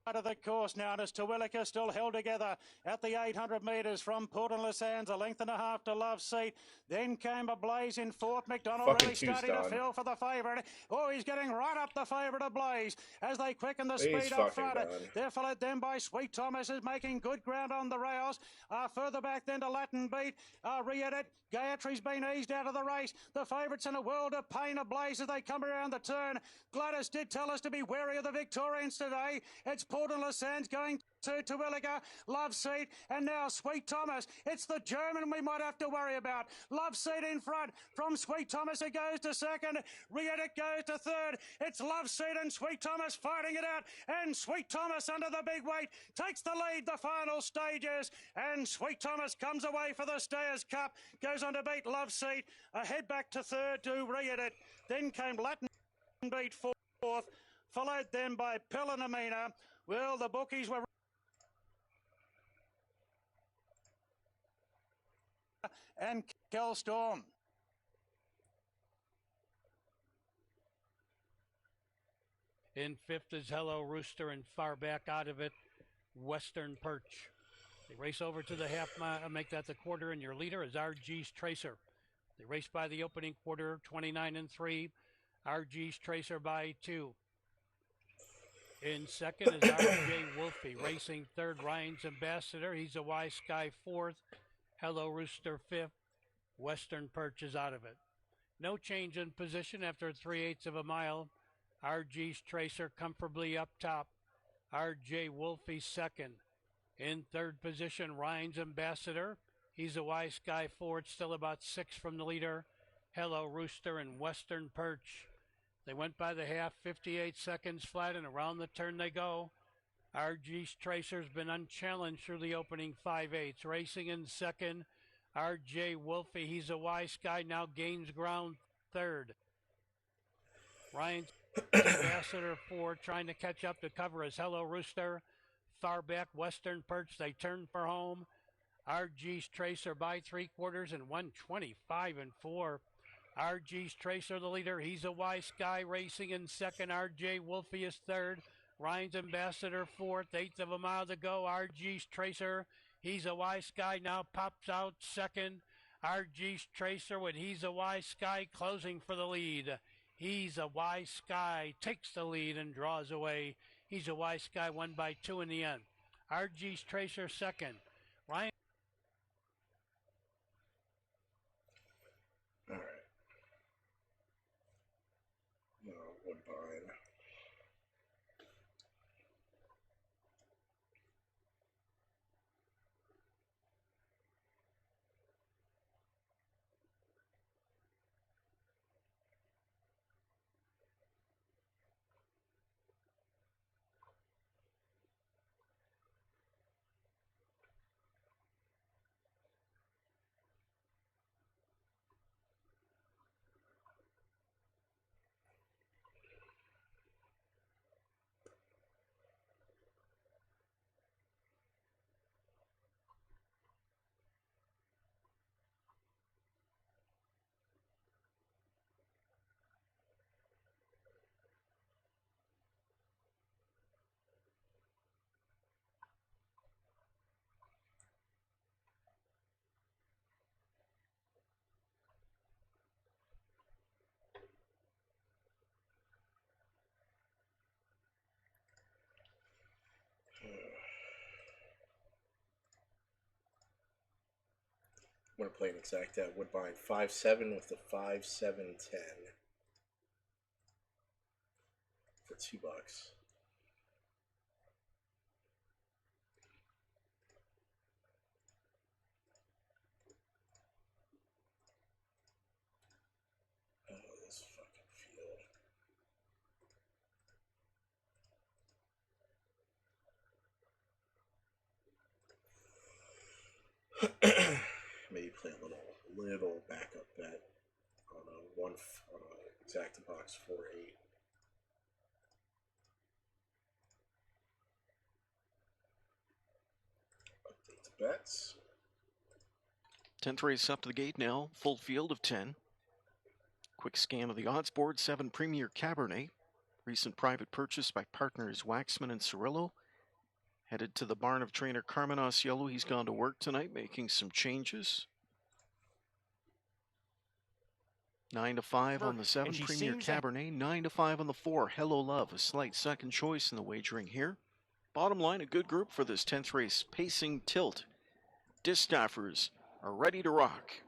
of the course now, and as Terwilliger still held together at the 800 metres from Port and Lassans, a length and a half to Love Seat. Then came Ablaze in fourth. McDonald really starting to feel for the favourite. Oh, he's getting right up the favourite Ablaze as they quicken the speed up front. They're followed then by Sweet Thomas, is making good ground on the rails. Further back then to Latin Beat. Riadet. Gayatri's been eased out of the race. The favourites in a world of pain Ablaze as they come around the turn. Gladys did tell us to be wary of the Victorians today. It's Port and Lassans going to Terwilliger, Love Seat, and now Sweet Thomas. It's the German we might have to worry about. Love Seat in front. From Sweet Thomas it goes to second. Riadet goes to third. It's Love Seat and Sweet Thomas fighting it out. And Sweet Thomas under the big weight takes the lead the final stages. And Sweet Thomas comes away for the Stayers Cup. Goes on to beat Love Seat. Ahead back to third to Riadet. Then came Latin Beat fourth. Followed then by Pellinamina. Well, the bookies were and Kelstorm. In fifth is Hello Rooster, and far back out of it, Western Perch. They race over to the half mile, make that the quarter, and your leader is RG's Tracer. They raced by the opening quarter, 29-3. RG's Tracer by 2. In second is RJ Wolfie, racing third, Ryan's Ambassador. He's a Y Sky fourth. Hello Rooster fifth. Western Perch is out of it. No change in position after 3/8 of a mile. RG's Tracer comfortably up top. RJ Wolfie second. In third position, Ryan's Ambassador. He's a Y Sky fourth, still about 6 from the leader. Hello Rooster and Western Perch. They went by the half, 58 seconds flat, and around the turn they go. RG's Tracer's been unchallenged through the opening 5/8. Racing in second, RJ Wolfie. He's a Y Sky, now gains ground third. Ryan's Ambassador 4 trying to catch up to cover his Hello Rooster. Far back, Western Perch. They turn for home. RG's Tracer by 3/4 and 125-4. RG's Tracer the leader. He's a Y Sky, racing in second. RJ Wolfie is third. Ryan's Ambassador fourth. 1/8 of a mile to go. RG's Tracer. He's a Y Sky, now pops out second. RG's Tracer with He's a Y Sky closing for the lead. He's a Y Sky takes the lead and draws away. He's a Y Sky won by 2 in the end. RG's Tracer second. Ryan. All right. No, Woodbine. I'm going to play an exact at Woodbine 5-7 with the 5-7-10 for $2. Oh, this fucking field. Maybe play a little backup bet on a exacta box 4-8. Update the bets. 10th race up to the gate now. Full field of 10. Quick scan of the odds board. 7 Premier Cabernet. Recent private purchase by partners Waxman and Cirillo. Headed to the barn of trainer Carmen Osceola. He's gone to work tonight, making some changes. 9-5 on the 7 Premier Cabernet. 9-5 on the 4 Hello Love. A slight second choice in the wagering here. Bottom line, a good group for this 10th race. Pacing tilt. Distaffers are ready to rock.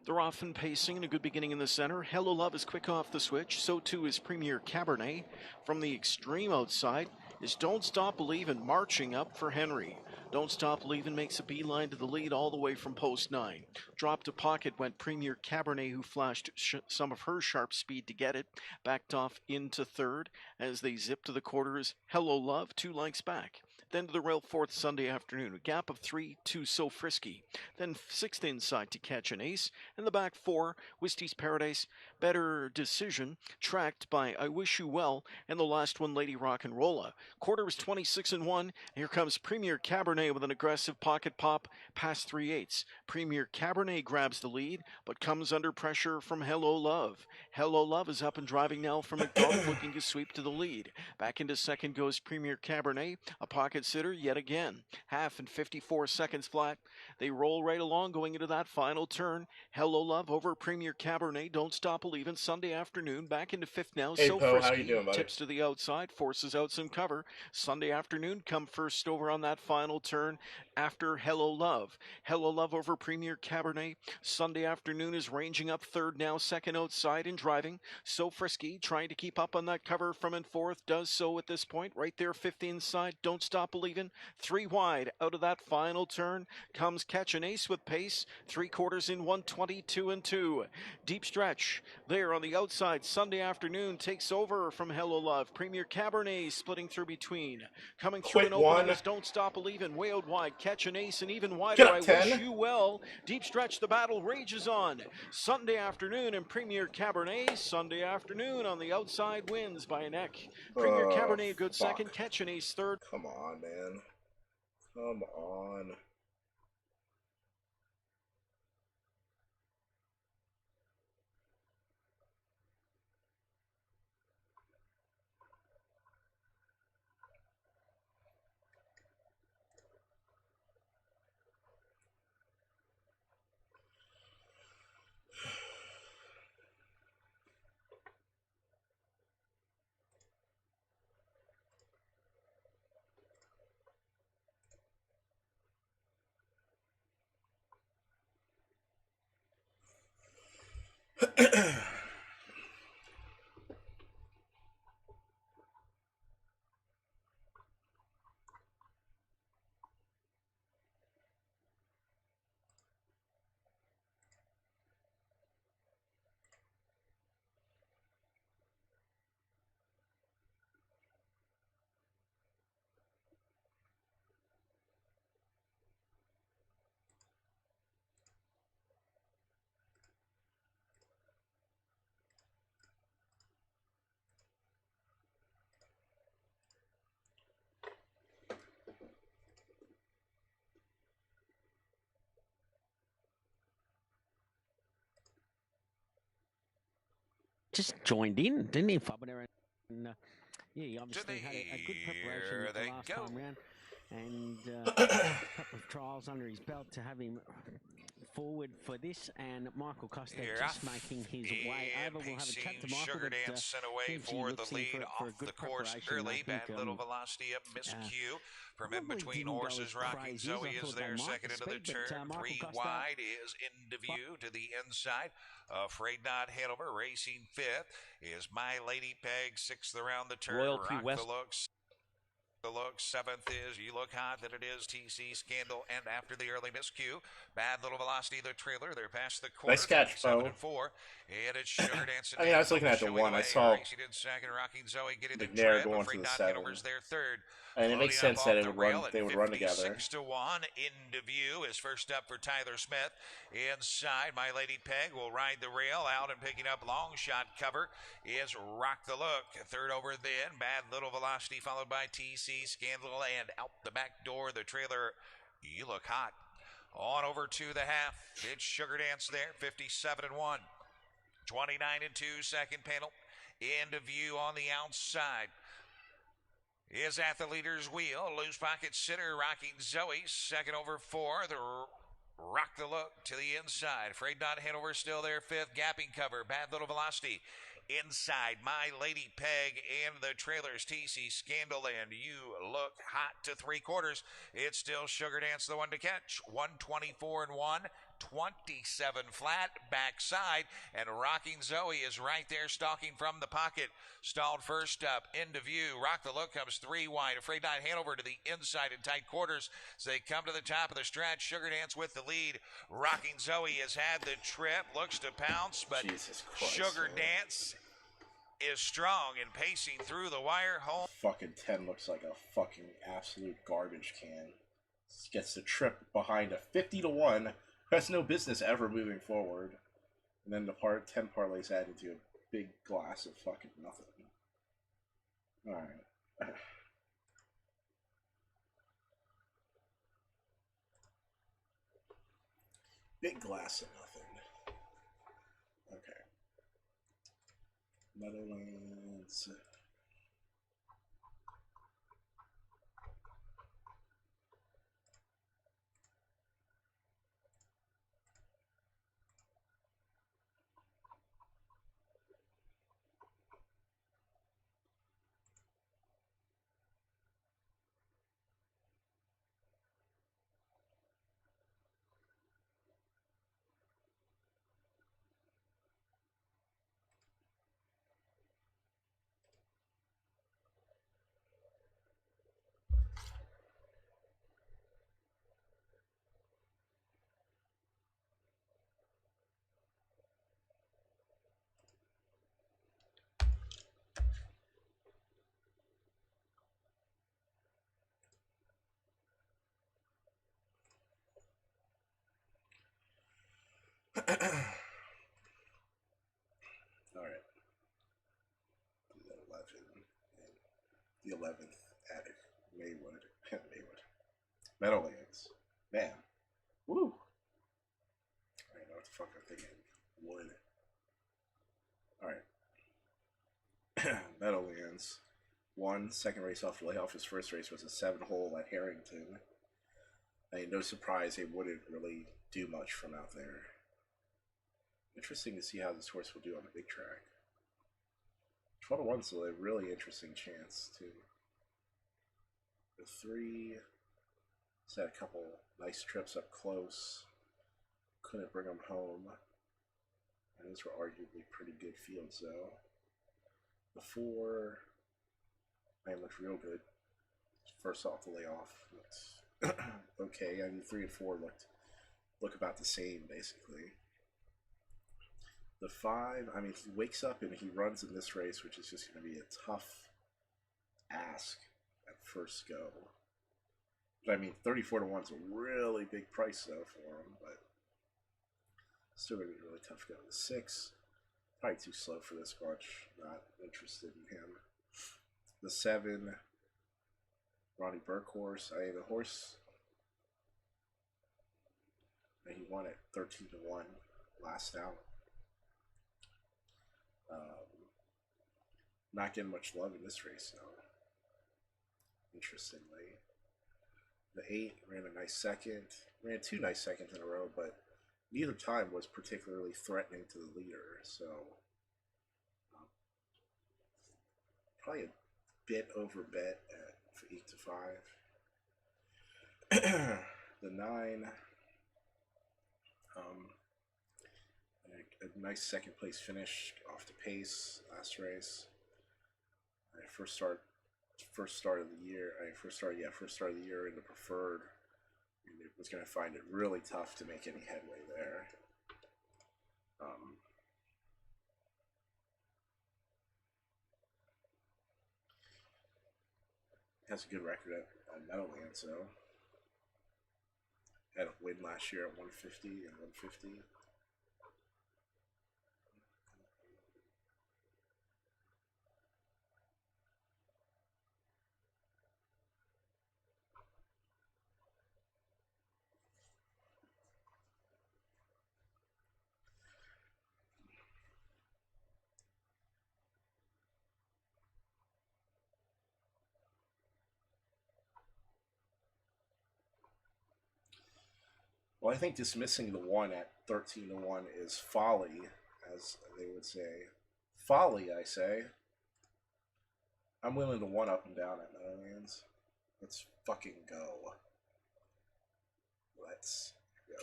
They're off and pacing and a good beginning in the center. Hello Love is quick off the switch. So too is Premier Cabernet. From the extreme outside is Don't Stop Believin' marching up for Henry. Don't Stop Believin' makes a beeline to the lead all the way from post 9. Drop to pocket went Premier Cabernet, who flashed some of her sharp speed to get it. Backed off into third as they zip to the quarters. Hello Love, 2 lengths back. Then to the rail 4th Sunday afternoon. A gap of 3 to So Frisky. Then 6th inside to Catch an Ace. And the back 4, Wisty's Paradise, better decision, tracked by I Wish You Well, and the last one, Lady Rock and Rolla. Quarter was 26-1. Here comes Premier Cabernet with an aggressive pocket pop past 3/8. Premier Cabernet grabs the lead, but comes under pressure from Hello Love. Hello Love is up and driving now from McDonald, looking to sweep to the lead. Back into second goes Premier Cabernet, a pocket sitter yet again. Half and 54 seconds flat. They roll right along going into that final turn. Hello Love over Premier Cabernet. Don't Stop Believin'. Sunday afternoon. Back into fifth now. Hey, So Poe, frisky. how you doing, buddy? Tips to the outside. Forces out some cover. Sunday afternoon. Come first over on that final turn after Hello Love. Hello Love over Premier Cabernet. Sunday afternoon is ranging up third now. Second outside and driving. So Frisky trying to keep up on that cover from in fourth. Does so at this point. Right there, fifth inside. Don't Stop Believin'. 3 wide out of that final turn comes Catch an Ace with pace. 3/4 in 122-2. Deep stretch there on the outside. Sunday afternoon takes over from Hello Love. Premier Cabernet splitting through between. Coming through Quit and opening one. is Don't Stop Believin'. Way out wide. Catch an Ace and even wider. Get up, I 10. Wish You Well. Deep stretch. The battle rages on. Sunday afternoon and Premier Cabernet. Sunday afternoon on the outside wins by a neck. Premier Cabernet a good second. Catch an Ace third. Come on, man. Come on. Just joined in, didn't he, Fabner? And yeah, he obviously had a good preparation the last time round, and a couple of trials under his belt to have him forward for this. And Michael Costa just making his way over. We'll have a chat to Michael. Sugar Dance sent away for the lead off the course early. Bad Little Velocity up, miscue. From in between horses, Rocking Zoe is there, second into the turn. 3 wide is into view to the inside. Afraid Not Hanover racing fifth is My Lady Peg, sixth around the turn. Royalty Rock West. the look, seventh is You Look Hot, that it is TC Scandal, and after the early miscue, Bad Little Velocity, the trailer. They're past the quarter. Nice catch, 7 Bo. and 4. And it's Sugar Dancing. I mean, I was looking at the one. I saw Racing in second, Rocking Zoe getting the McNair trip. going Afraid for the Not 7. Hanover's their third. And it makes sense that it would run. They would run together. 56-1 into view is first up for Tyler Smith. Inside, My Lady Peg will ride the rail out and picking up long shot cover is Rock the Look. Third over then, Bad Little Velocity followed by TC Scandal, and out the back door the trailer You Look Hot. On over to the half. It's Sugar Dance there, 57-1. 29-2 second panel. Into view on the outside is at the leader's wheel. Loose pocket sitter, Rocking Zoe. Second over 4. The Rock the Look to the inside. Afraid Not Hanover still there. Fifth. Gapping cover. Bad Little Velocity. Inside, My Lady Peg and the trailers. TC Scandal and You Look Hot to 3/4. It's still Sugar Dance, the one to catch. 124-1. 27 flat backside, and Rocking Zoe is right there stalking from the pocket. Stalled first up into view. Rock the Look comes 3 wide. Afraid Not Hanover to the inside in tight quarters as they come to the top of the stretch. Sugar Dance with the lead. Rocking Zoe has had the trip, looks to pounce, but Jesus Christ, Sugar man. Dance is strong and pacing through the wire home. Fucking 10 looks like a fucking absolute garbage can. Gets the trip behind a 50-1. Has no business ever moving forward. And then the 10 parlays added to a big glass of fucking nothing. Alright. Big glass of nothing. Okay. Meadowlands. Alright. The 11th attic. Maywood. Maywood. Meadowlands. Man. Woo! I don't know what the fuck I'm thinking. Wood. Alright. Meadowlands. Won second race off the layoff. His first race was a 7-hole at Harrington. I mean, no surprise they wouldn't really do much from out there. Interesting to see how this horse will do on the big track. 12-1's a really interesting chance too. The 3 has had a couple nice trips up close. Couldn't bring them home. And those were arguably pretty good fields though. The 4, man, looked real good. First off the layoff, looked okay. I mean, 3 and 4 look about the same basically. The 5, I mean, he wakes up and he runs in this race, which is just going to be a tough ask at first go. But I mean, 34-1 is a really big price though for him, but still going to be a really tough go. The 6, probably too slow for this bunch. Not interested in him. The 7, Ronnie Burkhorse. I mean, the horse, he won at 13-1 last out. Not getting much love in this race, though. Interestingly. The 8 ran a nice second. Ran 2 nice seconds in a row, but neither time was particularly threatening to the leader, so probably a bit over bet at 8-5. The 9, a nice second place finish off the pace last race. First start of the year in the preferred. It was going to find it really tough to make any headway there. Has a good record at Meadowlands, though. Had a win last year at 150 and 150. Well, I think dismissing the 1 at 13-1 is folly, as they would say. Folly, I say. I'm willing to 1 up and down at Meadowlands. Let's fucking go. Let's go.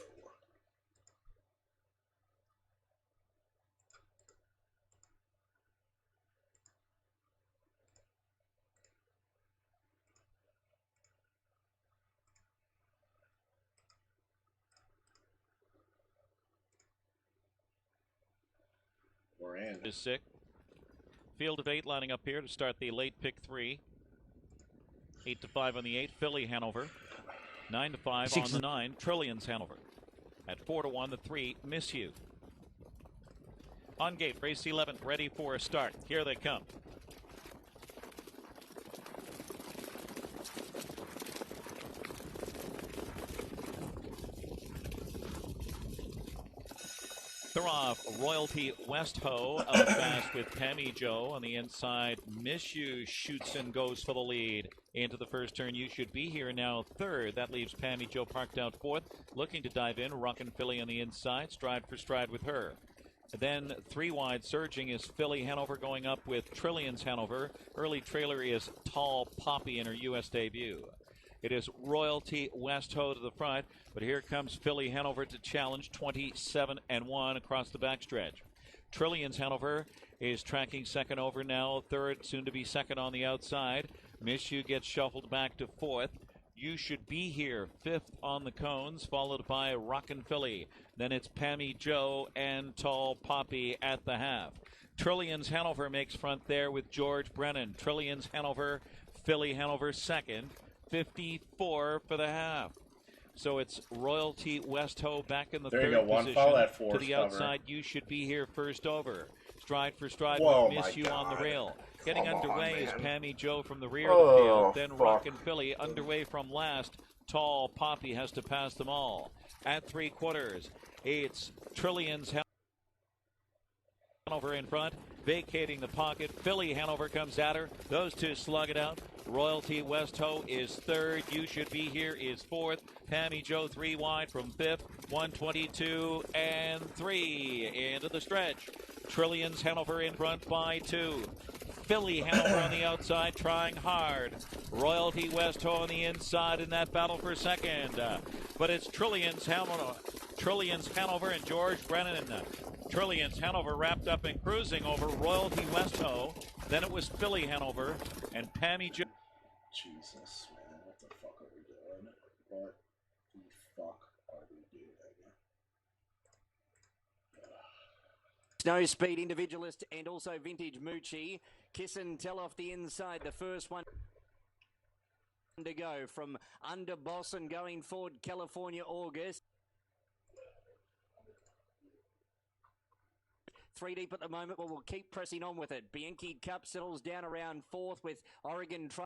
We're in. Is 6. Field of 8 lining up here to start the late pick 3. 8-5 on the 8, Philly Hanover. 9-5 on the 9, Trillions Hanover. At 4-1, the 3, Miss You. On gate, race 11, ready for a start. Here they come. They're off. Royalty West Ho out fast with Pammy Joe on the inside. Miss You shoots and goes for the lead into the first turn. You Should Be Here now third. That leaves Pammy Joe parked out fourth, looking to dive in. Rockin' Philly on the inside, stride for stride with her. Then 3 wide surging is Philly Hanover going up with Trillions Hanover. Early trailer is Tall Poppy in her U.S. debut. It is Royalty West Ho to the front, but here comes Philly Hanover to challenge 27-1 across the backstretch. Trillions Hanover is tracking second over now, third, soon to be second on the outside. Miss You gets shuffled back to fourth. You Should Be Here, fifth on the cones, followed by Rockin' Philly. Then it's Pammy Joe and Tall Poppy at the half. Trillions Hanover makes front there with George Brennan. Trillions Hanover, Philly Hanover second. 54 for the half. So it's Royalty West Ho back in the There you third go, one position. fall at To force the cover. outside, You Should Be Here first over. Stride for stride Whoa, with Miss my You on the God. rail. Getting Come on, underway is man. Pammy Joe from the rear of the field. Then fuck. Rockin' Philly underway from last. Tall Poppy has to pass them all. At 3/4, it's Trillions Hanover in front, vacating the pocket. Philly Hanover comes at her. Those two slug it out. Royalty West Ho is third. You Should Be Here is fourth. Pammy Joe 3 wide from fifth. 122-3 into the stretch. Trillions Hanover in front by 2. Philly Hanover on the outside trying hard. Royalty West Ho on the inside in that battle for second. But it's Trillions Hanover and George Brennan. Trillions Hanover wrapped up and cruising over Royalty West Ho. Then it was Philly Hanover and Pammy Joe. Jesus, man, what the fuck are we doing? What the fuck are we doing? Snow Speed Individualist and also Vintage Moochie. Kiss and Tell off the inside. The first one to go from Underboss and going forward California August. 3 deep at the moment, but we'll keep pressing on with it. Bianchi Cup settles down around fourth with Oregon Trail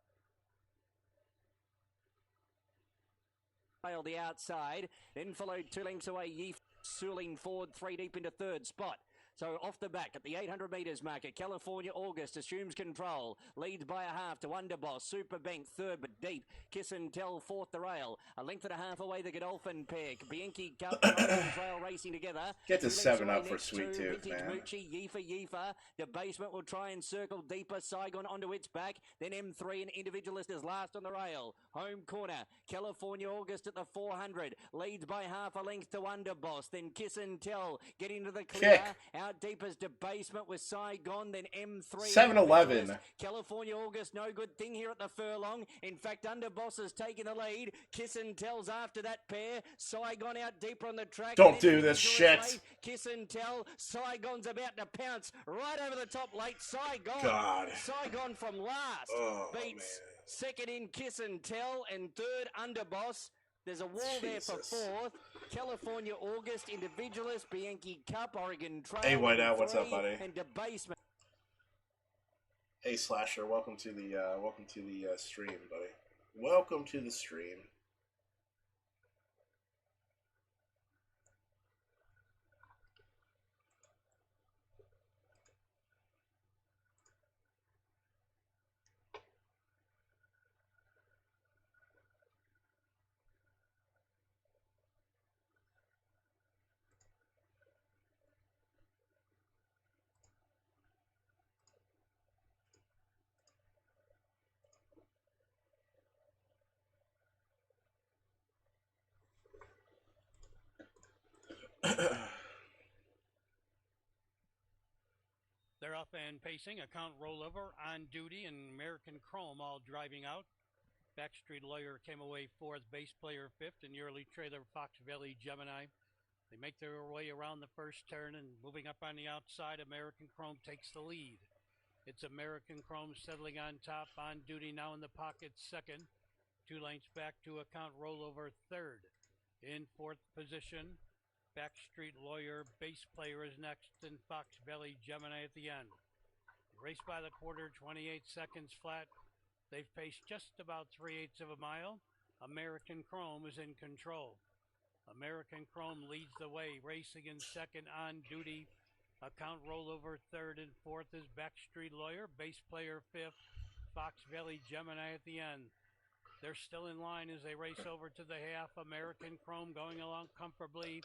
the outside. Then followed 2 lengths away, Yeef Suling forward 3 deep into third spot. So off the back at the 800 metres marker, California August assumes control, leads by a half to Underboss, Super Bank third but deep, Kiss and Tell fourth the rail, a length and a half away the Godolphin pair, Bianchi Cup and Oregon Trail racing together. Get to 2 lengths 7 away up for next Sweet to Tooth, Vintage man. Moochie, Yeefa, the basement will try and circle deeper, Saigon onto its back, then M3 and Individualist is last on the rail, home corner, California August at the 400, leads by half a length to Underboss, then Kiss and Tell getting to the clear, Kick. out deep as Debasement with Saigon, then M3. 7-11. California August, no good thing here at the furlong. In fact, Underboss has taken the lead. Kiss and Tell's after that pair. Saigon out deeper on the track. Don't do this shit. Late. Kiss and Tell. Saigon's about to pounce right over the top late. Saigon. God. Saigon from last. Oh, beats man. second in Kiss and Tell and third Underboss. There's a wall there for fourth. California August, Individualist, Bianchi Cup, Oregon Trail. Hey, Whiteout, what's up, buddy? And Debasement. Hey, Slasher, welcome to the stream, buddy. Welcome to the stream. They're up and pacing. Account rollover, On Duty, and American Chrome all driving out. Backstreet Lawyer came away fourth, Bass Player fifth, and the early trailer Fox Valley Gemini. They make their way around the first turn, and moving up on the outside, American Chrome takes the lead. It's American Chrome settling on top. On Duty now in the pocket second. 2 lengths back to Account rollover third. In fourth position, Backstreet Lawyer, Base Player is next, and Fox Valley Gemini at the end. Race by the quarter, 28 seconds flat. They've paced just about 3/8 of a mile. American Chrome is in control. American Chrome leads the way, racing in second on duty. Account rollover third and fourth is Backstreet Lawyer, Base Player fifth, Fox Valley Gemini at the end. They're still in line as they race over to the half. American Chrome going along comfortably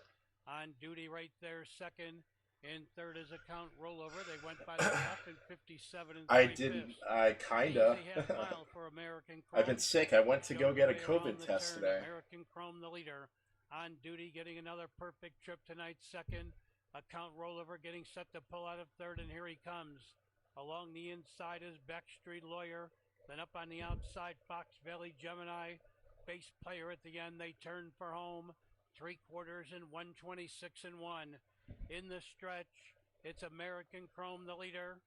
on duty right there, second. And third is Account rollover. They went by the half in 57 and 3/5. I kinda. Easy half mile for American Chrome. I've been sick. I went to go get a Way around COVID the test turn. today. American Chrome, the leader, on duty, getting another perfect trip tonight, second. Account rollover getting set to pull out of third, and here he comes. Along the inside is Backstreet Lawyer. Then up on the outside, Fox Valley Gemini. Base Player at the end. They turn for home. 3/4 and 126 and 1. In the stretch, it's American Chrome, the leader.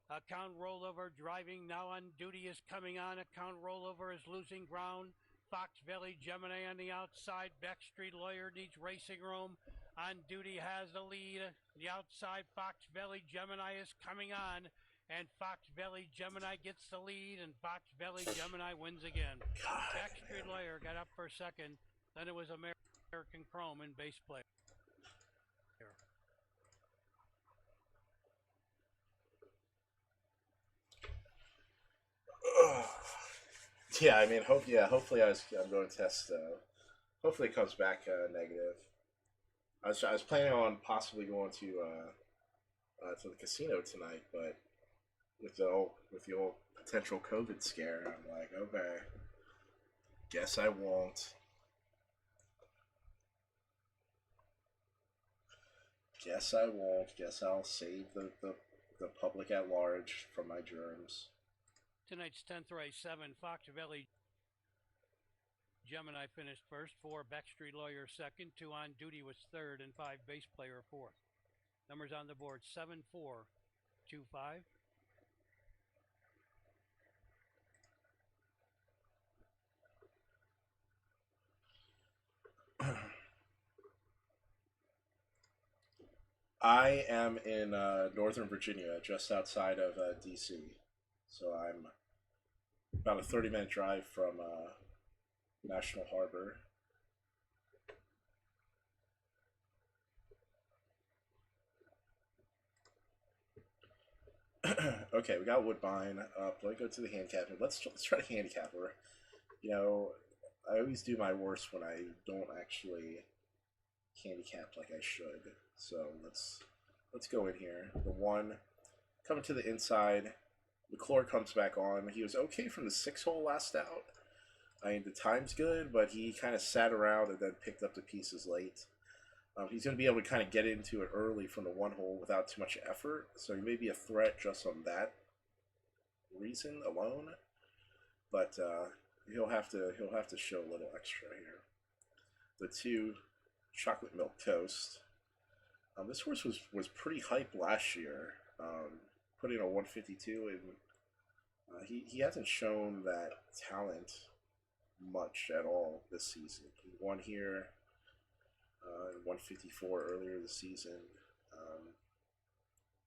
Account rollover driving now on duty is coming on. Account rollover is losing ground. Fox Valley Gemini on the outside. Backstreet Lawyer needs racing room. On duty has the lead. The outside Fox Valley Gemini is coming on. And Fox Valley Gemini gets the lead. And Fox Valley Gemini wins again. Backstreet Lawyer got up for second. Then it was American Chrome in Base Player. Yeah, I mean, hopefully I'm going to test. Hopefully it comes back negative. I was planning on possibly going to the casino tonight, but with the old potential COVID scare, I'm like, okay, guess I won't. Guess I'll save the public at large from my germs. Tonight's 10th race, 7 Fox Valley Gemini finished first, 4 Backstreet Lawyer second, 2 on duty was third, and 5 Base Player fourth. Numbers on the board: 7, 4, 2, 5. I am in Northern Virginia, just outside of DC. So I'm about a 30-minute drive from National Harbor. Okay, we got Woodbine up. Let me go to the handicap. Let's try to handicap her. You know, I always do my worst when I don't actually handicap like I should. So let's go in here. The 1 coming to the inside. McClure comes back on. He was okay from the 6-hole last out. I mean, the time's good, but he kind of sat around and then picked up the pieces late. He's going to be able to kind of get into it early from the 1-hole without too much effort, so he may be a threat just on that reason alone. But he'll have to show a little extra here. The 2, Chocolate Milk Toast. This horse was pretty hyped last year. Put in a 152, and he hasn't shown that talent much at all this season. He won here in 154 earlier this season.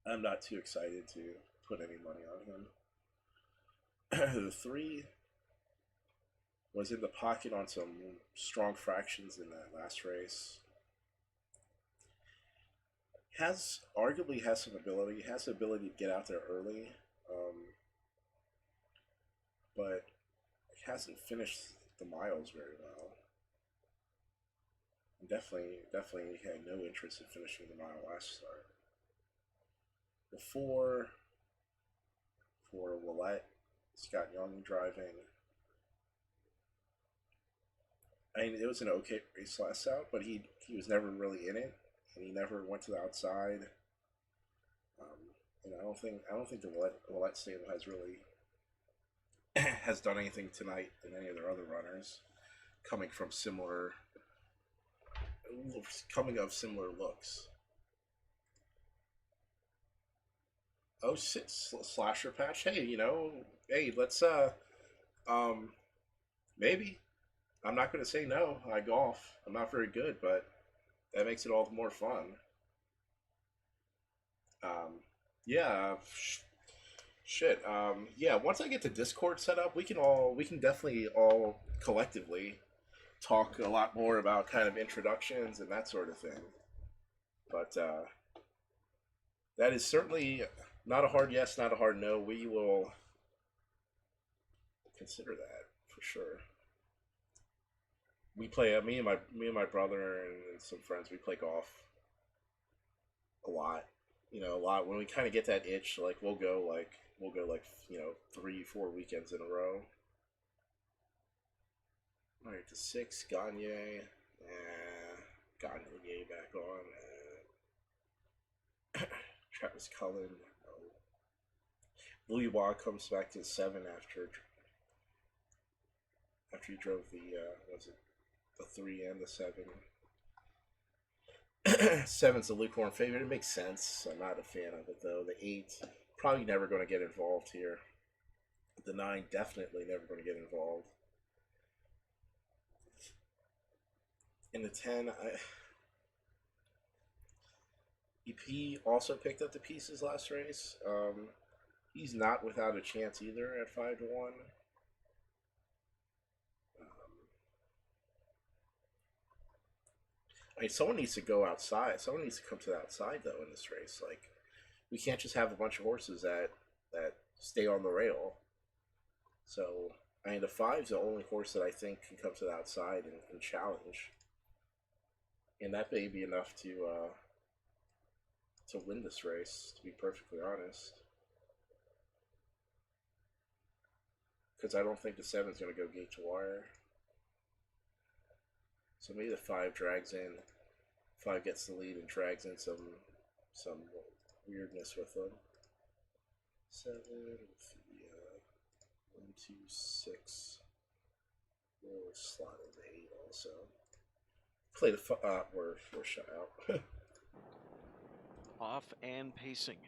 I'm not too excited to put any money on him. The 3 was in the pocket on some strong fractions in that last race. Arguably has some ability. Has the ability to get out there early, but hasn't finished the miles very well. Definitely had no interest in finishing the mile last start. The 4 for Willette, Scott Young driving. I mean, it was an okay race last out, but he was never really in it. And he never went to the outside. And I don't think the Willette stable has really has done anything tonight than any of their other runners, coming of similar looks. Oh, slasher patch. Hey, let's maybe. I'm not going to say no. I golf. I'm not very good, but that makes it all the more fun. Yeah, shit. Yeah, once I get the Discord set up, we can definitely all collectively talk a lot more about kind of introductions and that sort of thing. But that is certainly not a hard yes, not a hard no. We will consider that for sure. We play me and my brother and some friends. We play golf a lot. You know, a lot. When we kind of get that itch, like we'll go like 3-4 weekends in a row. All right, the 6 Gagne. Gagne back on. Travis Cullen. Louis Waugh comes back to 7 after he drove the the 3 and the 7. 7's the lukewarm favorite. It makes sense. I'm not a fan of it though. The 8 probably never going to get involved here. The 9 definitely never going to get involved. In the 10, EP also picked up the pieces last race. He's not without a chance either at 5-1. I mean, someone needs to go outside. Someone needs to come to the outside though in this race. Like, we can't just have a bunch of horses that stay on the rail. So, I mean, the 5's the only horse that I think can come to the outside and challenge. And that may be enough to win this race, to be perfectly honest. Because I don't think the 7's going to go gate to wire. So maybe the 5 drags in. 5 gets the lead and drags in some weirdness with them. 7 with the 1, 2, 6. We'll slot in the 8 also. Play the we're shut out. Off and pacing.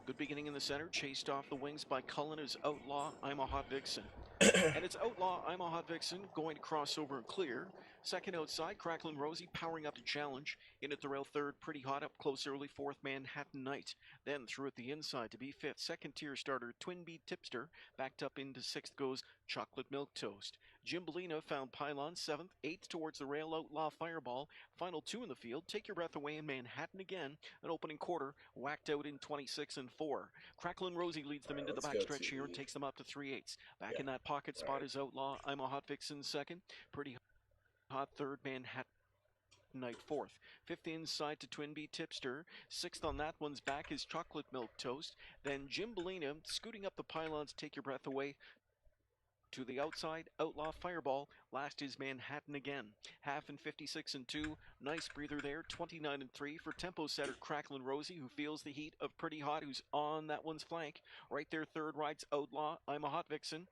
Good beginning in the center, chased off the wings by Cullen is Outlaw, I'm a Hot Vixen. And it's Outlaw, I'm a Hot Vixen, going to cross over and clear. Second outside, Crackling Rosie powering up to challenge. In at the rail third, Pretty Hot up close early, fourth Manhattan Knight. Then through at the inside to be fifth, second tier starter Twin Beat Tipster. Backed up into sixth goes Chocolate Milk Toast. Jim Bellina found Pylon seventh, eighth towards the rail Outlaw Fireball. Final 2 in the field, Take Your Breath Away in Manhattan again. An opening quarter, whacked out in 26 and 4. Cracklin' Rosie leads them into the backstretch here and takes them up to 3/8. Back in that pocket spot is Outlaw, I'm a Hot Vixen second. Pretty Hot third, Manhattan Knight fourth. Fifth inside to Twin Bee Tipster. Sixth on that one's back is Chocolate Milk Toast. Then Jim Bellina scooting up the pylons, Take Your Breath Away. To the outside, Outlaw Fireball. Last is Manhattan again. Half and 56 and 2. Nice breather there. 29 and 3 for tempo setter Cracklin' Rosie, who feels the heat of Pretty Hot, who's on that one's flank. Right there, third rides Outlaw, I'm a Hot Vixen.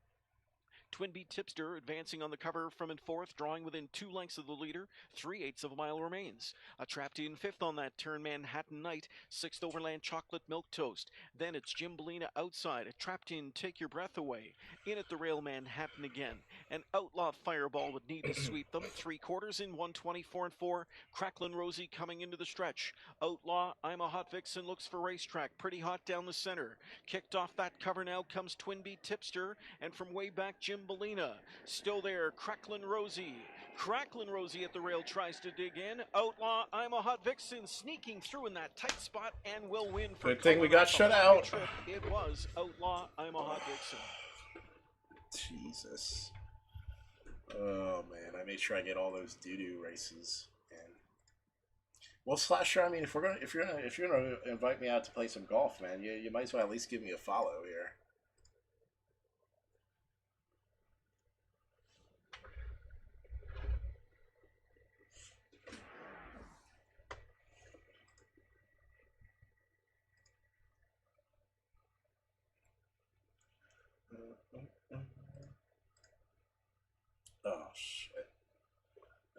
Twin Beat Tipster advancing on the cover from in fourth, drawing within 2 lengths of the leader. 3/8 of a mile remains. Trapped in fifth on that turn, Manhattan Knight. Sixth Overland Chocolate Milk Toast. Then it's Jim Bellina outside. Trapped in Take Your Breath Away. In at the rail, Manhattan again. An Outlaw Fireball would need to sweep them. 3/4 in 124 and 4. Cracklin' Rosie coming into the stretch. Outlaw, I'm a Hot Vixen looks for racetrack. Pretty Hot down the center. Kicked off that cover now comes Twin Beat Tipster. And from way back, Jim Bellina. Still there, Cracklin' Rosie. Cracklin' Rosie at the rail tries to dig in. Outlaw, I'm a Hot Vixen sneaking through in that tight spot and will win for Good thing we got shut out. Trip. It was Outlaw, I'm a Hot Vixen. Jesus. Oh man, I made sure I get all those doo-doo races. And well, Slasher, I mean, if you're gonna invite me out to play some golf, man, you might as well at least give me a follow here. Oh shit!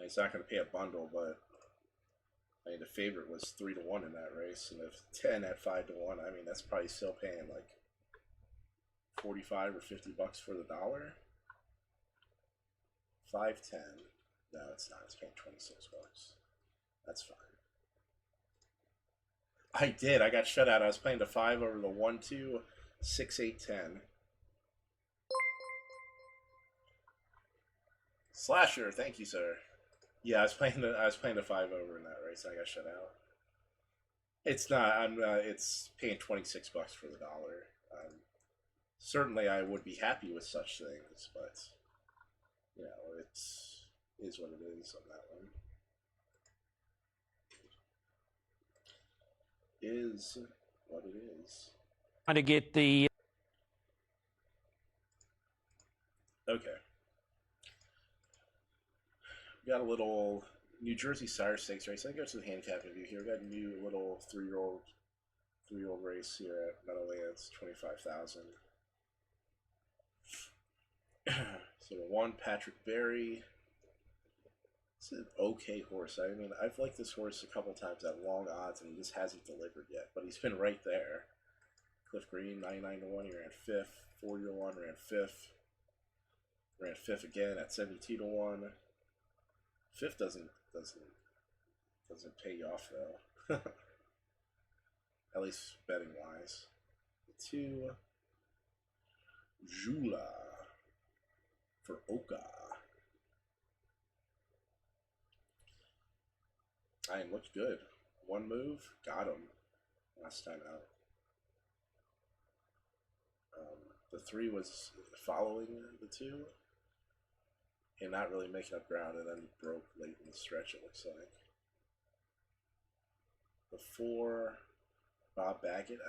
He's not going to pay a bundle, but I mean the favorite was 3-1 in that race, and if 10 at 5-1, I mean that's probably still paying like 45 or 50 bucks for the dollar. 5-10. No, it's not. It's paying 26 bucks. That's fine. I did. I got shut out. I was playing the 5 over the 1, 2, 6, 8, 10. Slasher, thank you, sir. Yeah, I was playing the 5 over in that race. And I got shut out. It's not. It's paying $26 for the dollar. Certainly, I would be happy with such things, but you know, it is what it is on that one. Is what it is. Trying to get the. Okay. We got a little New Jersey Sire Stakes race. I go to the handicap review here. We got a new little three-year-old race here at Meadowlands, 25,000. So the 1, Patrick Berry. It's an okay horse. I mean, I've liked this horse a couple times at long odds, and he just hasn't delivered yet. But he's been right there. Cliff Green, 99 to 1. He ran 5th. 4 to 1 ran 5th. Ran 5th again at 72 to 1. 5th doesn't pay you off though. At least betting wise. 2, Jula for Oka. Ian looked good. 1 move, got him last time out. The 3 was following the 2 and not really making up ground, and then broke late in the stretch, it looks like. The 4, Bob Baggett,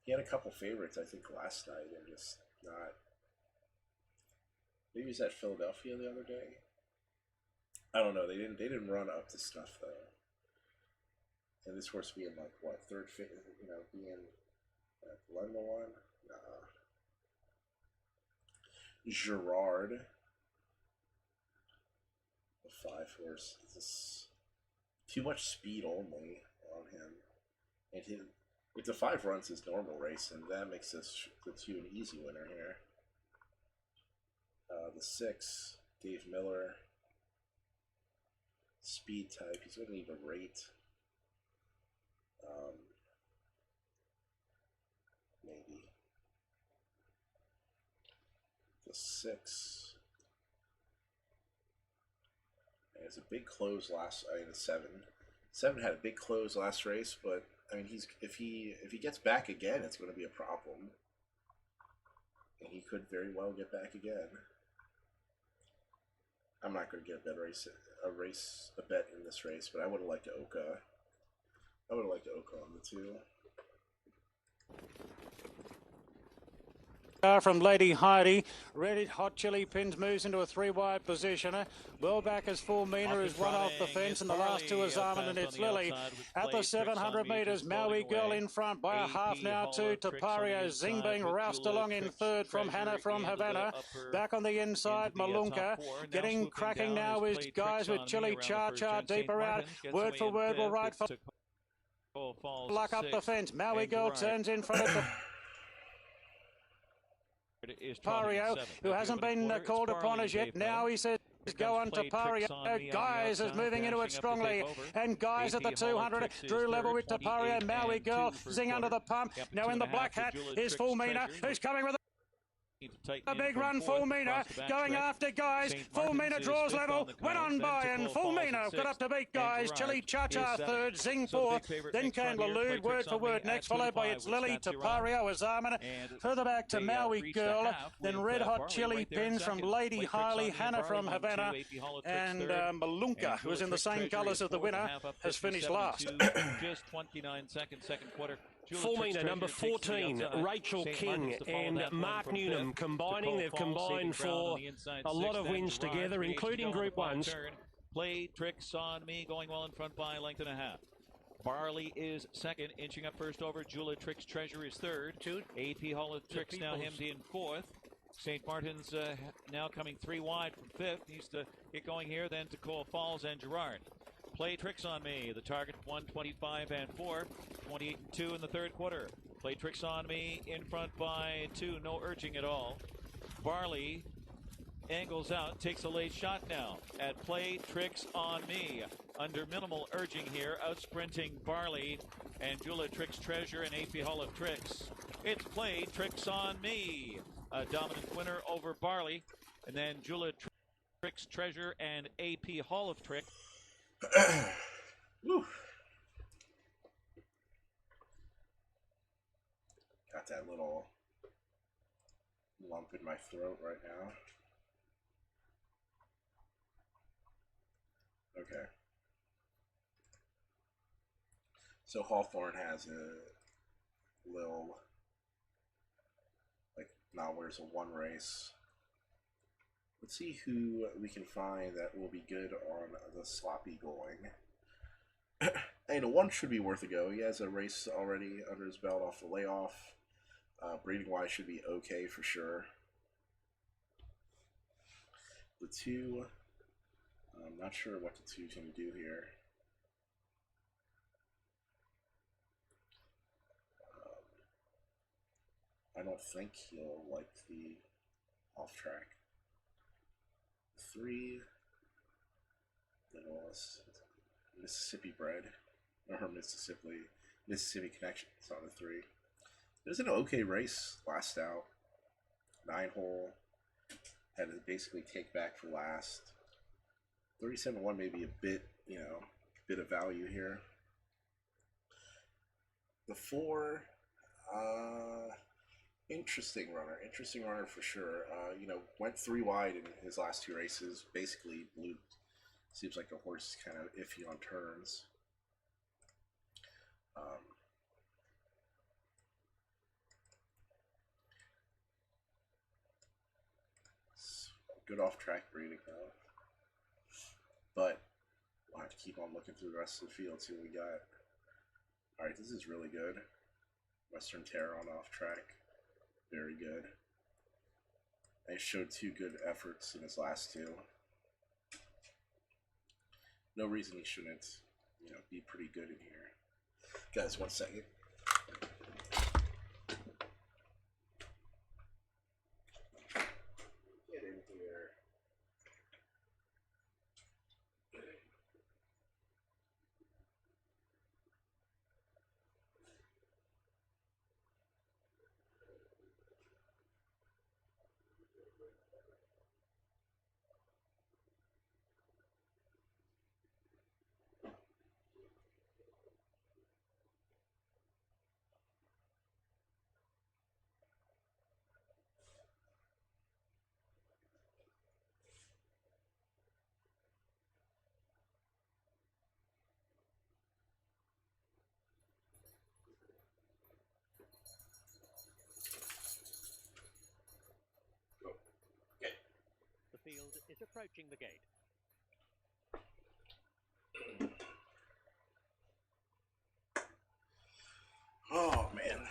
he had a couple favorites, I think, last night, and just not. Maybe he was at Philadelphia the other day. I don't know. They didn't run up to snuff though. And this horse being like what, 3rd, you know, being at London one. Nah. Gerard, the 5 horse. This too much speed only on him, and with the 5 runs his normal race, and that makes the 2 an easy winner here. The 6, Dave Miller, speed type. He's going to need a rate. Maybe. The 6 has a big close the 7. 7 had a big close last race, but I mean, if he gets back again, it's going to be a problem, and he could very well get back again. I'm not going to get a bet in this race, but I would have liked Oka. I would have liked Oka on the 2. From Lady Heidi. Red Hot Chili Pins moves into a 3-wide position. Well back as Full Meaner is run off the fence, and the last 2 is Armand, and it's Lily. At the 700 metres, Maui Girl in front by a half now to Tapario. Zing being roused along in 3rd from Hannah from Havana. Back on the inside, Malunka. Getting cracking now is Guys with Chili Cha-Cha deeper out. Word for word will ride for luck up the fence. Maui Girl turns in front of the Pario, who hasn't been called upon as yet. Now he says go on to Tapario. Guys is moving into it strongly, and Guys at the 200 drew level with Tapario. Maui Girl, Zing under the pump. Now in the black hat is Full Meaner, who's coming with a big run. Full Meaner going after Guys. Full Meaner draws level, went on by, and Full Meaner got up to beat Guys. Chili Cha-Cha 3rd, Zing 4th, then came Lelude, word for word next, followed by its Lily, Tapario, Azarman. Further back to Maui Girl, then Red Hot Chili Pins from Lady Harley, Hannah from Havana, and Malunka, who is in the same colours as the winner, has finished last. Just 29 seconds, second quarter. Full Meaner, number 14, Rachel King and Mark Newnham combining. They've combined for a lot of wins together, including Group 1s. Play Tricks on Me going well in front by a length and a half. Barley is second, inching up first over. Jula Tricks Treasure is 3rd. AP Hall of Tricks now hemmed in 4th. St. Martin's now coming 3 wide from 5th. Needs to get going here, then to Cole Falls and Gerard. Play Tricks on Me. The target 125 and 4. 28 and 2 in the 3rd quarter. Play Tricks on Me in front by 2. No urging at all. Barley angles out, takes a late shot now. At play, Tricks on Me. Under minimal urging here, out sprinting Barley and Jula Tricks Treasure and AP Hall of Tricks. It's played, Tricks on Me. A dominant winner over Barley. And then Jula Tricks Treasure and AP Hall of Tricks. Woo. Got that little lump in my throat right now. Okay. So Hawthorne has a little, like, now where's a one race. Let's see who we can find that will be good on the sloppy going. And a one should be worth a go. He has a race already under his belt off the layoff. Breeding wise should be okay for sure. The two, I'm not sure what the two's going to do here. I don't think he'll like the off track. Three, then Mississippi bred, or Mississippi connection. It's on the three. It was an okay race last out. 9-hole. Had to basically take back for last. 37-1 maybe a bit, bit of value here. The 4, interesting runner for sure. Went 3 wide in his last 2 races. Basically blew. Seems like the horse is kind of iffy on turns. Good off-track breeding though. But we'll have to keep on looking through the rest of the field, see what we got. Alright, this is really good. Western Terror on off-track. Very good. He showed 2 good efforts in his last 2. No reason he shouldn't, be pretty good in here. Guys, 1 second. Get in here. The field is approaching the gate. Oh man.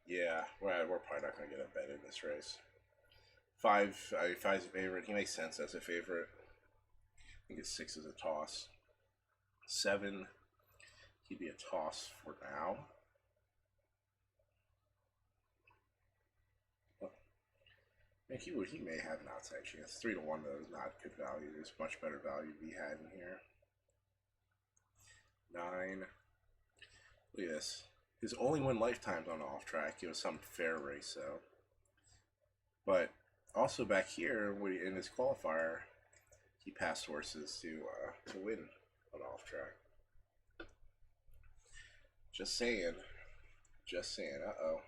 Yeah, we're probably not going to get a bet in this race. 5, Five's a favorite. He makes sense as a favorite. I think it's 6 is a toss. 7, he'd be a toss for now. And he may have an outside chance. 3-1 though is not good value. There's much better value to be had in here. 9. Look at this. His only win lifetime's on the off track. It was some fair race though. But also back here, in his qualifier, he passed horses to win on off track. Just saying. Just saying. Uh-oh.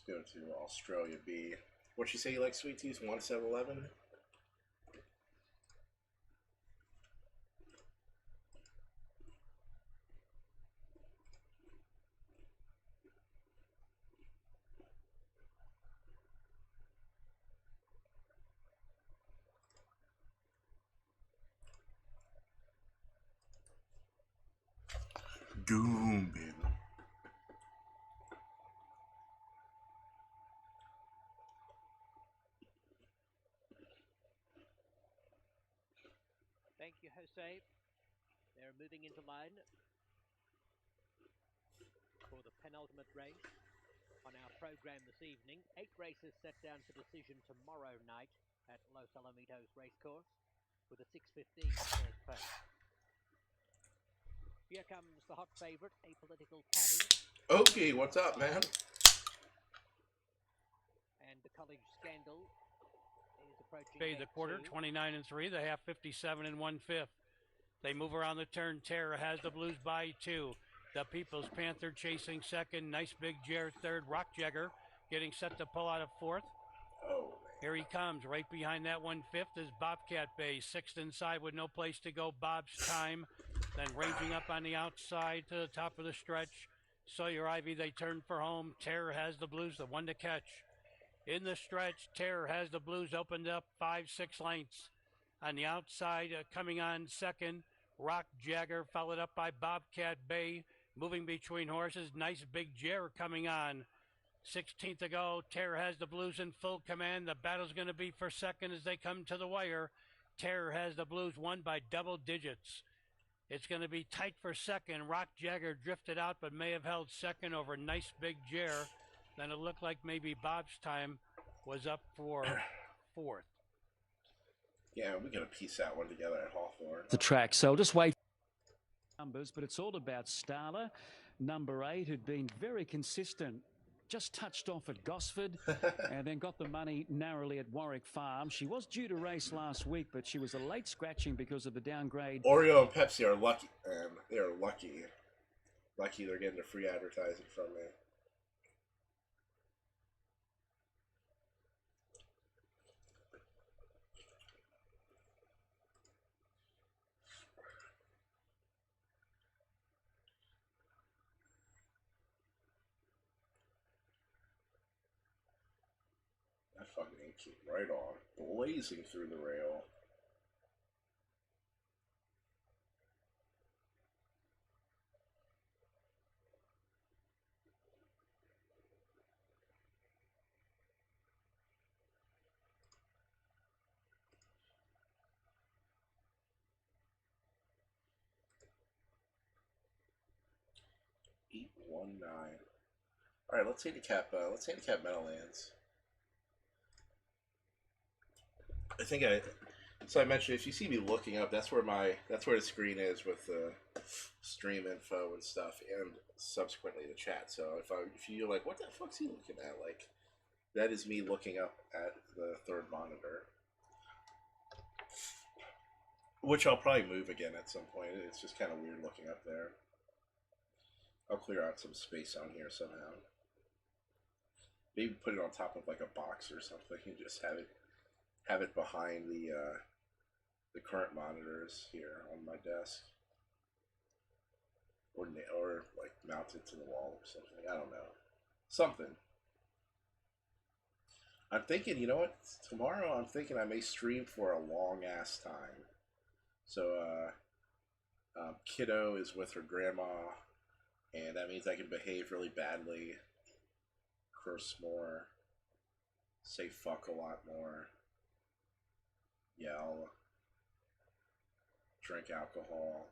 Go to Australia B. What'd you say you like, Sweet Teas? 1-7-11? Doom, baby. Thank you, Jose. They're moving into line for the penultimate race on our program this evening. 8 races set down for decision tomorrow night at Los Alamitos Racecourse with a 6:15 first pace. Here comes the hot favorite, Apolitical Caddy. Okay, what's up, man? And the College Scandal is approaching. Fade the quarter, 29 and 3. The half, 57 and 1/5. They move around the turn. Terror has the Blues by 2. The People's Panther chasing second. Nice Big Jer third. Rock Jagger getting set to pull out of fourth. Oh, here he comes. Right behind that 1/5 is Bobcat Bay. Sixth inside with no place to go. Bob's Time. Then ranging up on the outside to the top of the stretch. Sawyer Ivy, they turn for home. Terror has the Blues, the one to catch. In the stretch, Terror has the Blues opened up 5-6 lengths. On the outside, coming on second, Rock Jagger, followed up by Bobcat Bay. Moving between horses, Nice Big Jer coming on. 16th to go, Terror has the Blues in full command. The battle's going to be for second as they come to the wire. Terror has the Blues won by double digits. It's going to be tight for second. Rock Jagger drifted out but may have held second over Nice Big Jer. Then it looked like maybe Bob's Time was up for fourth. Yeah, we got to piece that one together at Hawthorne. The track, so I'll just wait numbers, but it's all about Starler. Number 8 had been very consistent. Just touched off at Gosford and then got the money narrowly at Warwick Farm. She was due to race last week, but she was a late scratching because of the downgrade. Oreo and Pepsi are lucky, man. They are lucky. Lucky they're getting the free advertising from me. That fucking ink came right on, blazing through the rail. $819. All right, let's handicap. Let's handicap Meadowlands. I think so I mentioned if you see me looking up, that's where the screen is with the stream info and stuff, and subsequently the chat. So if you're like, what the fuck's he looking at? Like, that is me looking up at the third monitor, which I'll probably move again at some point. It's just kind of weird looking up there. I'll clear out some space on here somehow. Maybe put it on top of like a box or something and just have it behind the current monitors here on my desk, or like mounted to the wall or something. I don't know, something. I'm thinking, you know what? Tomorrow I'm thinking I may stream for a long ass time. So kiddo is with her grandma, and that means I can behave really badly, curse more, say fuck a lot more. Yeah, I'll drink alcohol.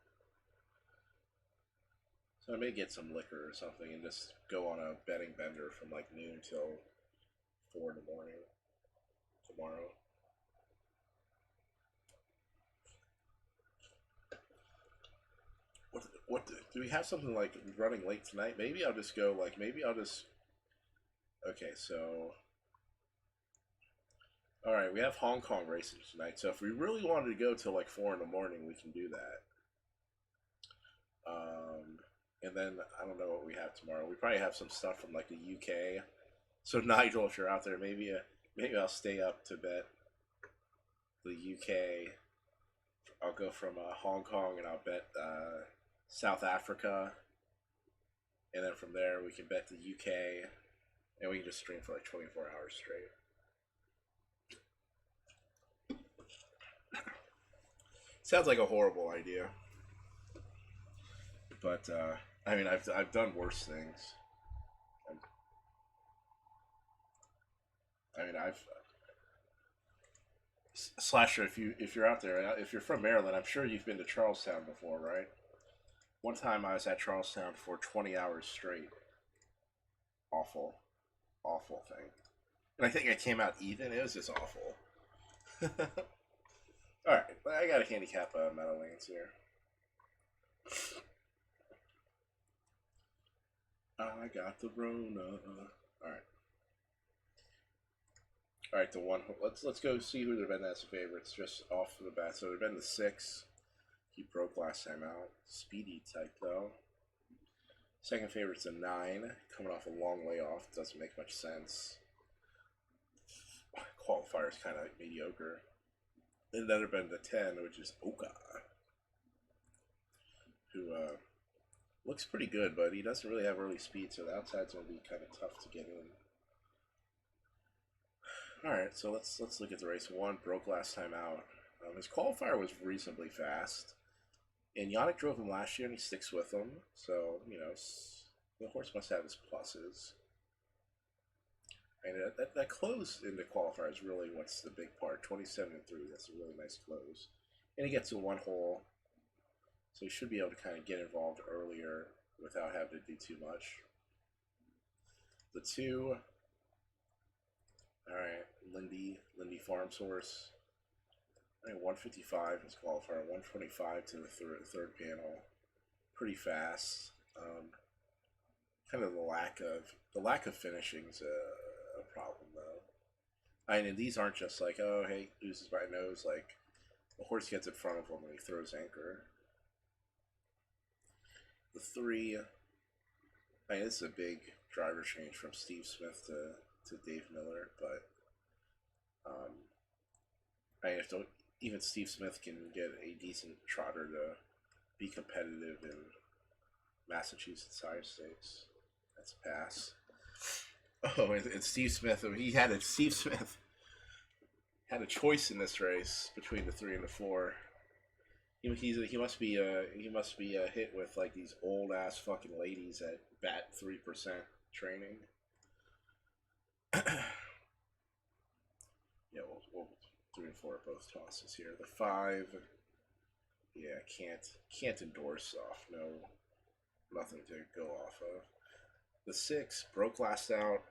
So I may get some liquor or something and just go on a betting bender from like noon till 4 in the morning tomorrow. What do we have something like running late tonight? Maybe I'll just go like, okay, so all right, we have Hong Kong racing tonight, so if we really wanted to go till like 4 in the morning, we can do that. And then I don't know what we have tomorrow. We probably have some stuff from like the UK. So Nigel, if you're out there, maybe I'll stay up to bet the UK. I'll go from Hong Kong and I'll bet South Africa, and then from there we can bet the UK, and we can just stream for like 24 hours straight. Sounds like a horrible idea, but I mean, I've done worse things. Slasher, if you're out there, if you're from Maryland, I'm sure you've been to Charlestown before, right? One time I was at Charlestown for 20 hours straight. Awful. Awful thing. And I think I came out even. It was just awful. Alright, I got to handicap Meadowlands here. I got the Rona. Alright. Alright, the one. Let's go see who they've been as favorites just off the bat. So they've been the 6. He broke last time out. Speedy type though. Second favorite's a 9, coming off a long layoff. Doesn't make much sense. Qualifier's kind of mediocre. And then there've been the 10, which is Oka, who looks pretty good, but he doesn't really have early speed, so the outside's gonna be kind of tough to get in. All right, so let's look at the race. 1 broke last time out. His qualifier was reasonably fast, and Yannick drove him last year, and he sticks with him. So you know, the horse must have his pluses. And that close in the qualifier is really what's the big part. 27-3. That's a really nice close, and he gets to 1 hole, so he should be able to kind of get involved earlier without having to do too much. The 2. All right, Lindy Farms horse. I think 155 is qualifier. 125 to the third panel. Pretty fast. Kind of the lack of finishing's a problem though. I mean, these aren't just like, oh hey, loses by nose. Like the horse gets in front of him and he throws anchor. The 3. I mean, this is a big driver change from Steve Smith to Dave Miller, but I mean, even Steve Smith can get a decent trotter to be competitive in Massachusetts higher stakes. That's a pass. Oh, and Steve Smith. I mean, Steve Smith had a choice in this race between the 3 and the 4. He must be hit with like these old ass fucking ladies at bat 3% training. Yeah, we'll 3 and 4 are both tosses here. The 5, yeah, can't endorse off. Nothing to go off of. The 6 broke last out,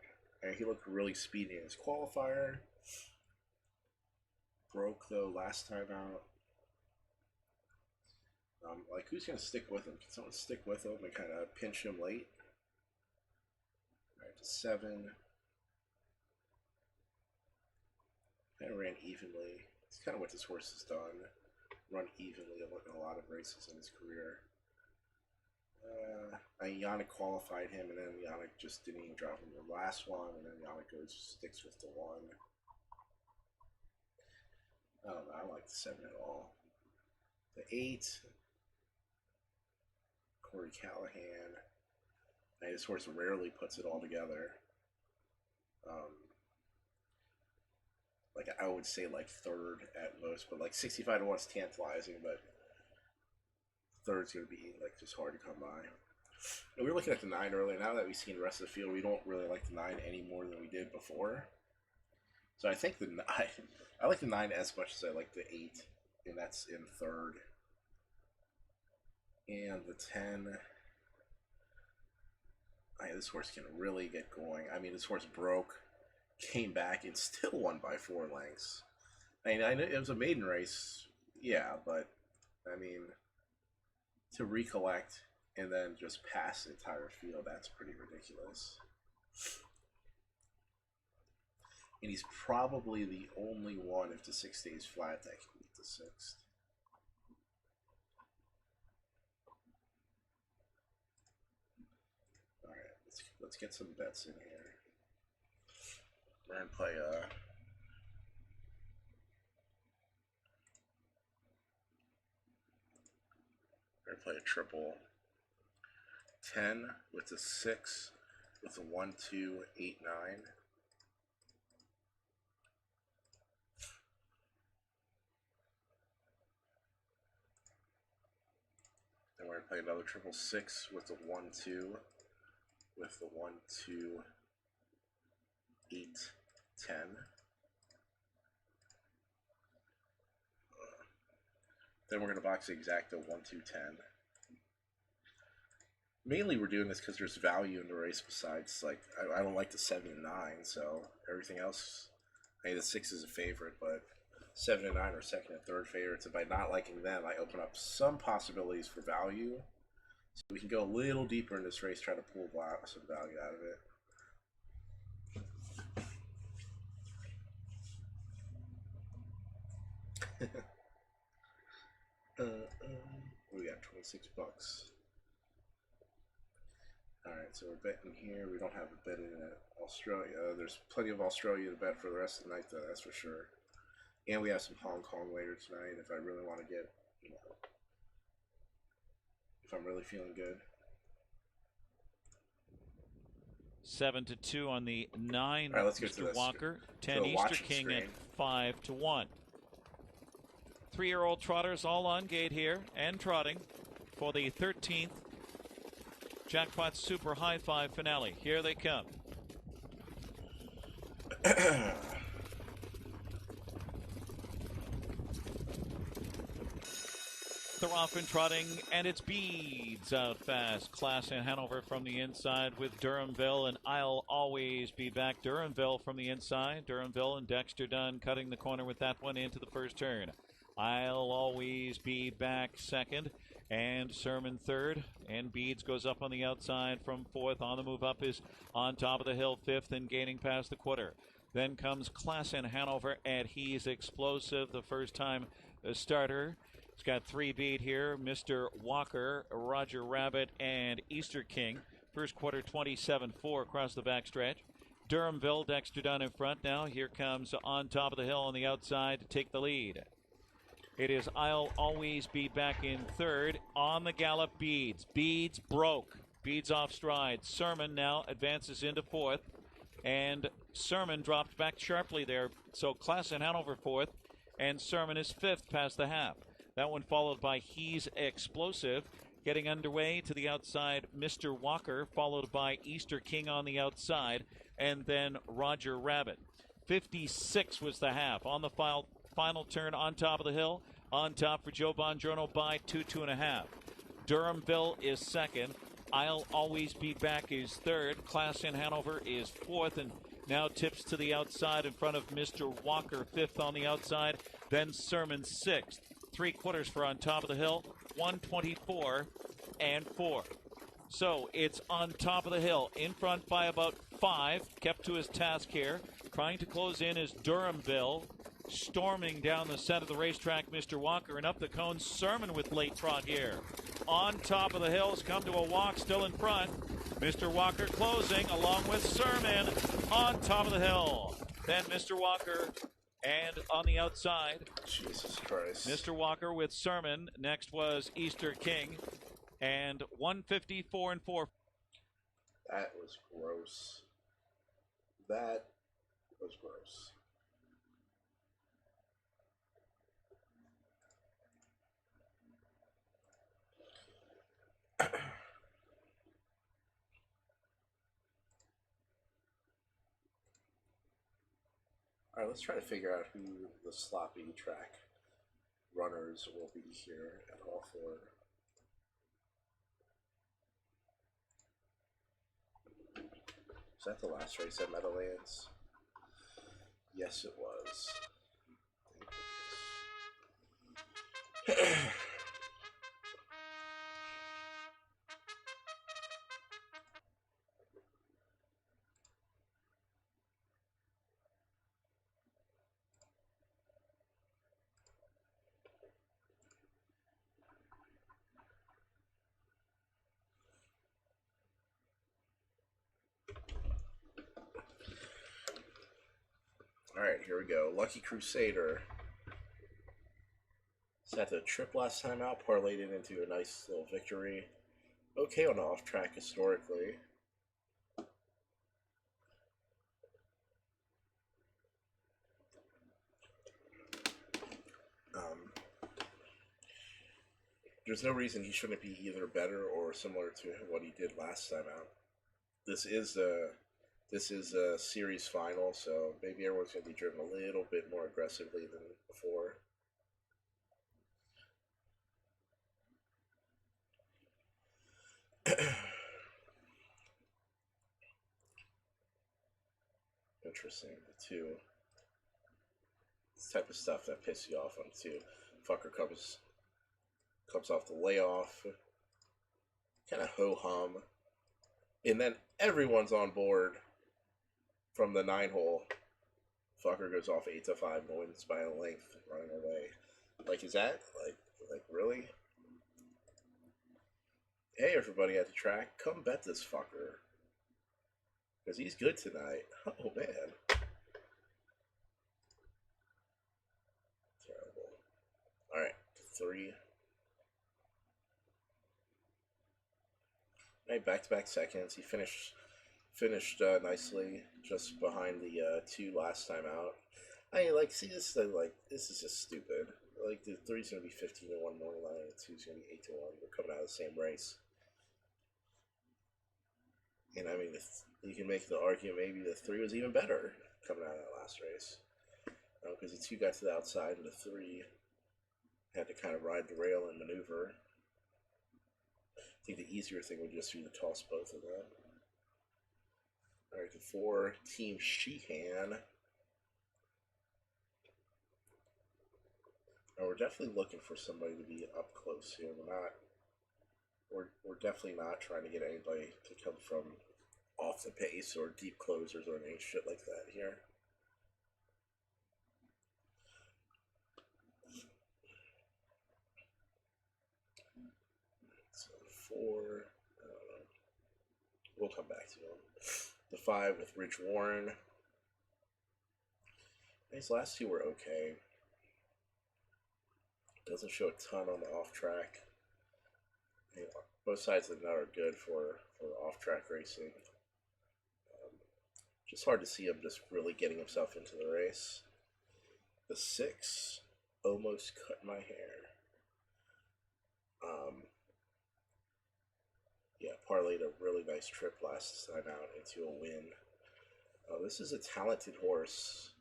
and he looked really speedy in his qualifier. Broke though last time out. Like who's gonna stick with him? Can someone stick with him and kind of pinch him late? All right, to 7. Kind of ran evenly. It's kind of what this horse has done. Run evenly in a lot of races in his career. Yannick qualified him, and then Yannick just didn't even drop him the last one, and then Yannick sticks with the 1. I don't know, I don't like the 7 at all. The 8, Corey Callahan. This horse rarely puts it all together. Like I would say like 3rd at most, but like 65 to 1 is tantalizing, but 3rd's gonna be like just hard to come by. And we were looking at the 9 earlier. Now that we've seen the rest of the field, we don't really like the 9 any more than we did before. So I think I like the 9 as much as I like the 8, and that's in 3rd. And the 10. This horse can really get going. I mean, this horse broke, came back, and still won by 4 lengths. I mean, I know it was a maiden race, yeah, but I mean, to recollect and then just pass the entire field, that's pretty ridiculous. And he's probably the only one, if the 6 stays flat, that can beat the 6th. All right, let's get some bets in here. We're gonna play a triple. 10 with a 6 with a 1, 2, 8, 9. Then we're going to play another triple 6 with the 1, 2 with the 1, 2, 8, 10. Then we're going to box the exacta 1, 2, 10. Mainly we're doing this because there's value in the race besides, like, I don't like the 7 and 9, so everything else, I mean, the 6 is a favorite, but 7 and 9 are second and third favorites, and by not liking them, I open up some possibilities for value, so we can go a little deeper in this race, try to pull some value out of it. We got 26 bucks. Alright, so we're betting here. We don't have a bet in Australia. There's plenty of Australia to bet for the rest of the night, though, that's for sure. And we have some Hong Kong later tonight if I really want to get, you know, if I'm really feeling good. 7-2 on the 9. All right, let's go Mr. Walker. 10 the Easter King screen. at 5-1. 3-year-old trotters all on gate here and trotting for the 13th Jackpot Super High Five finale. Here they come. They're off and trotting, and it's Beads out fast. Class in Hanover from the inside with Durhamville, and I'll always be back. Durhamville from the inside. Durhamville and Dexter Dunn cutting the corner with that one into the first turn. I'll always be back second, and Sermon third, and Beads goes up on the outside from fourth. On the move up is On Top of the Hill fifth and gaining past the quarter. Then comes Class in Hanover, and he's explosive the first time starter. He's got 3 beat here. Mr. Walker, Roger Rabbit, and Easter King. First quarter 27-4 across the backstretch. Durhamville, Dexter Dunn in front now. Here comes On Top of the Hill on the outside to take the lead. It is I'll Always Be Back in third. On the gallop, Beads. Beads broke. Beads off stride. Sermon now advances into fourth. And Sermon dropped back sharply there. So Class in Hanover fourth. And Sermon is fifth past the half. That one followed by He's Explosive. Getting underway to the outside, Mr. Walker. Followed by Easter King on the outside. And then Roger Rabbit. 56 was the half. On the final turn, On Top of the Hill. On top for Joe Bongiorno by 2.5. Durhamville is second. I'll Always Be Back is third. Class in Hanover is fourth, and now tips to the outside in front of Mr. Walker, fifth on the outside. Then Sermon sixth. 3/4 for On Top of the Hill. 124-4. So it's On Top of the Hill in front by about 5. Kept to his task here. Trying to close in is Durhamville. Storming down the center of the racetrack, Mr. Walker, and up the cone, Sermon with late trot here. On Top of the Hills, come to a walk, still in front. Mr. Walker closing, along with Sermon, On Top of the Hill. Then Mr. Walker, and on the outside, Jesus Christ, Mr. Walker with Sermon. Next was Easter King, and 154-4. That was gross. That was gross. All right, let's try to figure out who the sloppy track runners will be here at all 4. Was that the last race at Meadowlands? Yes, it was. Alright, here we go. Lucky Crusader. Set the trip last time out, parlayed it into a nice little victory. Okay on the off track historically. There's no reason he shouldn't be either better or similar to what he did last time out. This is a series final, so maybe everyone's going to be driven a little bit more aggressively than before. Interesting. The 2. This type of stuff that pisses you off on 2. Fucker comes off the layoff. Kind of ho-hum. And then everyone's on board from the 9 hole. Fucker goes off 8 to 5 and wins by a length running away. Like, is that like really? Hey everybody at the track, come bet this fucker. Because he's good tonight. Oh man. Terrible. Alright, 3. Alright, back-to-back seconds. He finished nicely, just behind the 2 last time out. I like, see this, this is just stupid. Like, the 3's gonna be 15 to 1 morning line, and the 2's gonna be 8 to 1. We're coming out of the same race. And I mean, you can make the argument maybe the 3 was even better coming out of that last race. Because the 2 got to the outside, and the 3 had to kind of ride the rail and maneuver. I think the easier thing would just be to toss both of them. Alright, the 4, Team Sheehan. Now we're definitely looking for somebody to be up close here. We're definitely not trying to get anybody to come from off the pace or deep closers or any shit like that here. So 4, we'll come back to him. The 5 with Rich Warren. These last 2 were okay. Doesn't show a ton on the off track. You know, both sides of the nut are good for off-track racing. Just hard to see him just really getting himself into the race. The 6 almost cut my hair. Yeah, parlayed a really nice trip last time out into a win. This is a talented horse.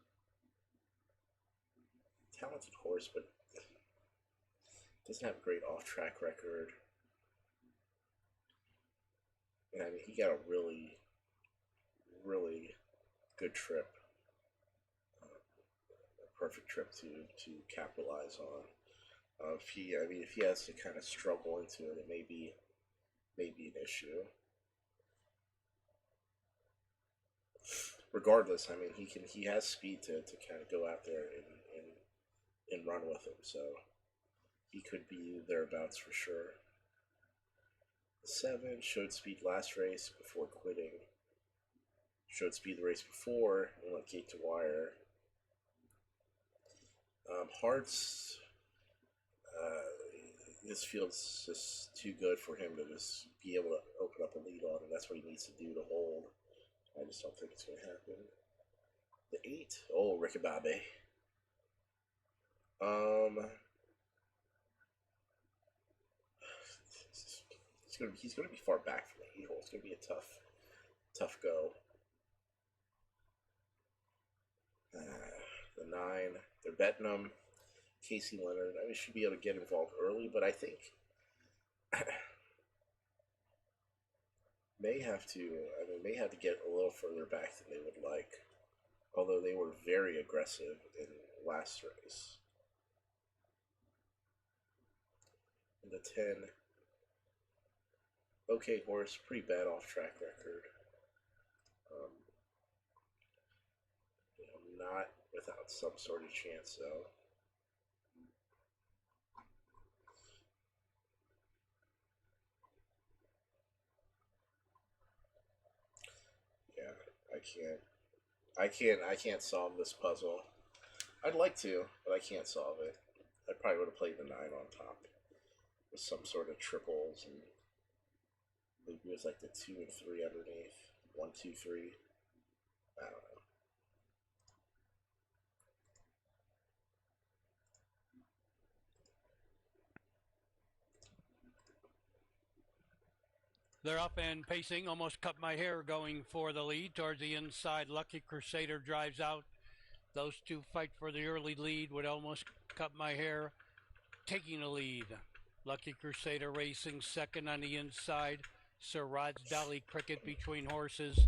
But doesn't have a great off-track record. And I mean, he got a really, really good trip. A perfect trip to capitalize on. If he has to kind of struggle into it, it may be an issue. Regardless, I mean, he has speed to kind of go out there and run with him, so he could be thereabouts for sure. The 7 showed speed last race before quitting. Showed speed the race before and went gate to wire. Hearts, this field's just too good for him to just be able to open up a lead on, and that's what he needs to do to hold. I just don't think it's going to happen. The 8, oh, Rickababe. He's going to be far back from the 8 hole. It's going to be a tough go. The 9, they're betting him. Casey Leonard, I mean, should be able to get involved early, but I think may have to get a little further back than they would like. Although they were very aggressive in last race. And the 10, okay horse, pretty bad off-track record. Not without some sort of chance, though. Yeah, I can't solve this puzzle. I'd like to, but I can't solve it. I probably would have played the 9 on top with some sort of triples and maybe it was like the 2 and 3 underneath. 1, 2, 3. I don't know. They're up and pacing, almost cut my hair going for the lead. Towards the inside, Lucky Crusader drives out. Those 2 fight for the early lead, would almost cut my hair taking the lead. Lucky Crusader racing second on the inside. Sir Rod's Dolly Cricket between horses.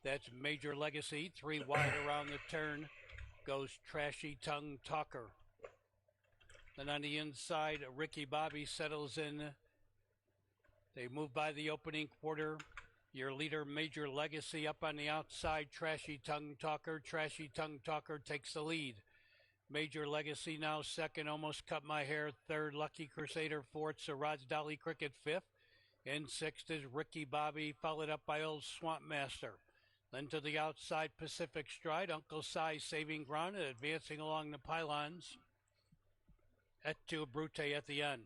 That's Major Legacy. 3 wide around the turn goes Trashy Tongue Talker. Then on the inside, Ricky Bobby settles in. They move by the opening quarter. Your leader, Major Legacy, up on the outside. Trashy Tongue Talker. Trashy Tongue Talker takes the lead. Major Legacy now second. Almost Cut My Hair third. Lucky Crusader fourth. Sir Rod's Dolly Cricket fifth. In sixth is Ricky Bobby, followed up by Old Swamp Master. Then to the outside, Pacific Stride. Uncle Si saving ground and advancing along the pylons. Et tu Brute at the end.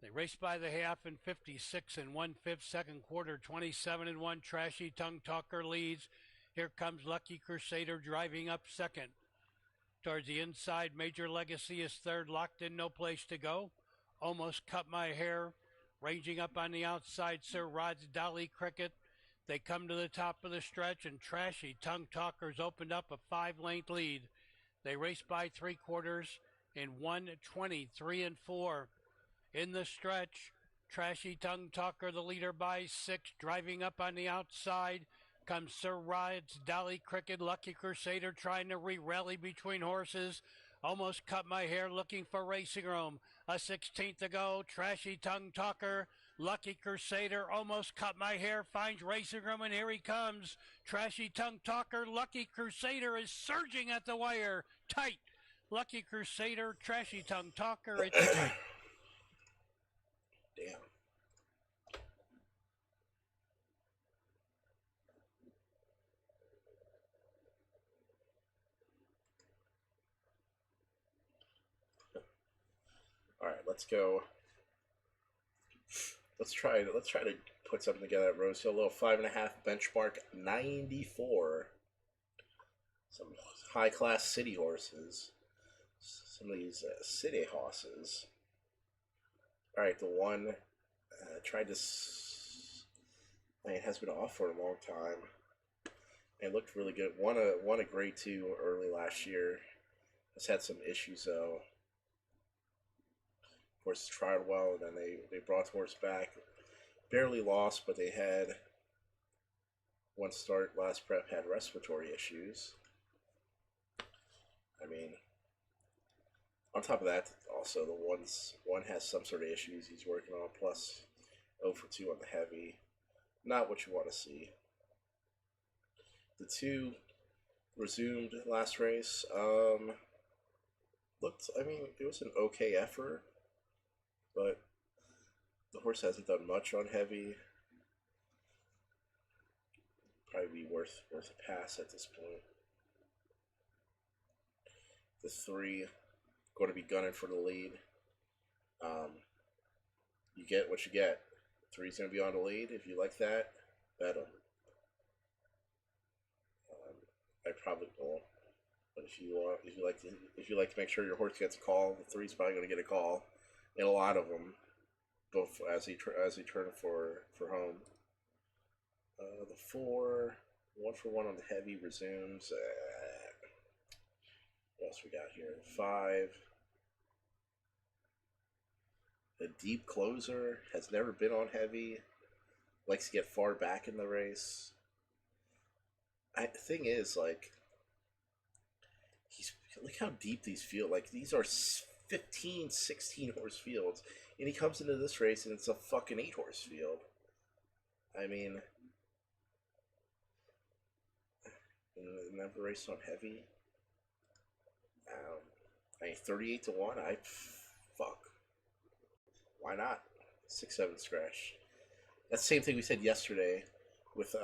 They race by the half in 56 1/5. Second quarter, 27-1. Trashy Tongue Talker leads. Here comes Lucky Crusader driving up second. Towards the inside, Major Legacy is third. Locked in, no place to go. Almost Cut My Hair. Ranging up on the outside, Sir Rod's Dolly Cricket. They come to the top of the stretch, and Trashy Tongue Talkers opened up a 5-length lead. They race by 3 quarters in 1:23 4. In the stretch, Trashy Tongue Talker, the leader by 6, driving up on the outside. Comes Sir Rod's Dolly Cricket. Lucky Crusader trying to re-rally between horses. Almost Cut My Hair looking for racing room. A 16th to go. Trashy Tongue Talker. Lucky Crusader. Almost Cut My Hair. Finds racing room, and here he comes. Trashy Tongue Talker. Lucky Crusader is surging at the wire. Tight. Lucky Crusader. Trashy Tongue Talker. It's tight. Damn. All right, let's go. Let's try to put something together at Rose Hill. A little 5.5 benchmark 94. Some high class city horses. Some of these city horses. All right, the one tried to. It has been off for a long time. It looked really good. Won a grade 2 early last year. Has had some issues though. Of course, tried well, and then they brought the horse back. Barely lost, but they had one start last prep, had respiratory issues. I mean, on top of that, also the one has some sort of issues he's working on, plus 0 for 2 on the heavy. Not what you want to see. The 2 resumed last race. Looked, I mean, it was an okay effort, but the horse hasn't done much on heavy. Probably be worth a pass at this point. The 3 going to be gunning for the lead. You get what you get. 3's going to be on the lead. If you like that, bet him. I probably won't. But if you like to make sure your horse gets a call, the 3's probably going to get a call. And a lot of them, both as he turn for home. The 4, 1 for 1 on the heavy resumes. What else we got here? 5. The deep closer has never been on heavy. Likes to get far back in the race. The thing is, like, look how deep these feel. Like, these are 15, 16 horse fields, and he comes into this race and it's a fucking 8 horse field. I mean, never raced on heavy. I mean, 38 to 1. Fuck. Why not? 6-7 scratch. That's the same thing we said yesterday with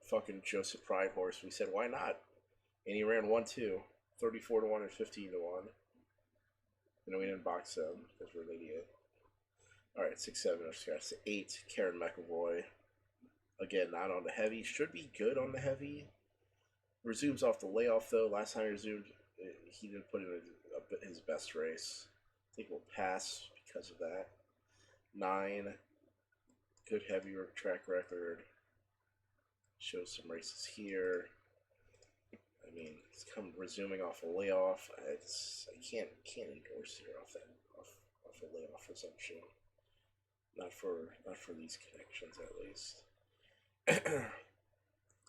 fucking Joseph Pride horse. We said why not, and he ran 1-2, 34 to 1 and 15 to 1. You know, we didn't box him because we're an idiot. All right, 6-7 scratch. 8 Karen McAvoy. Again, not on the heavy. Should be good on the heavy. Resumes off the layoff though. Last time he resumed, he didn't put in his best race. I think we'll pass because of that. 9, good heavy track record. Shows some races here. I mean, it's resuming off a layoff. I can't endorse here off a layoff resumption. Not for these connections, at least.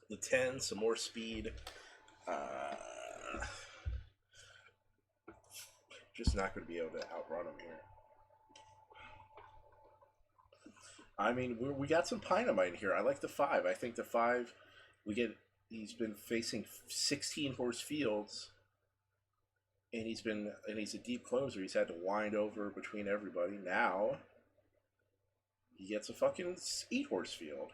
The 10, some more speed. Just not going to be able to outrun him here. I mean, we got some Dynamite here. I like the 5. I think the 5, he's been facing 16 horse fields, and he's a deep closer. He's had to wind over between everybody. Now he gets a fucking 8 horse field.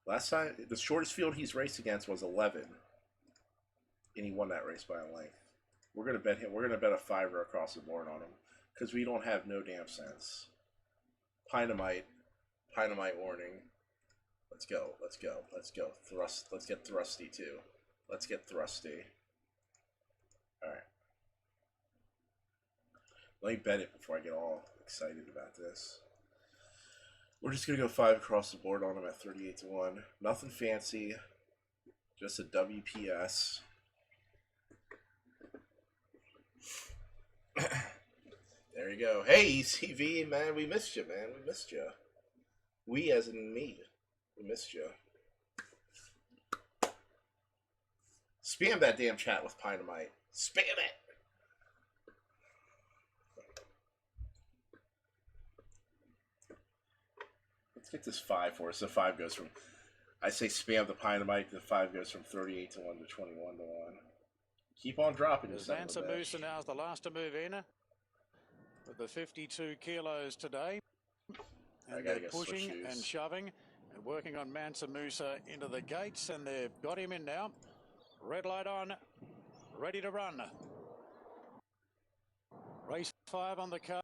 Last time, the shortest field he's raced against was 11, and he won that race by a length. We're gonna bet him. We're gonna bet a 5er across the board on him because we don't have no damn sense. Dynamite warning. Let's go. Thrust. Let's get thrusty too. Let's get thrusty. All right. Let me bet it before I get all excited about this. We're just going to go 5 across the board on him at 38-1. Nothing fancy. Just a WPS. There you go. Hey, ECV, man. We missed you, man. We missed you. We as in me. We missed you. Spam that damn chat with Dynamite. Spam it! Let's get this 5 for us. The 5 goes from, I say spam the Dynamite, the 5 goes from 38-1 to 21-1. Keep on dropping this. Mansa Musa now is the last to move in with the 52 kilos today. And they're pushing and shoving and working on Mansa Musa into the gates, and they've got him in now. Red light on, ready to run. Race 5 on the car.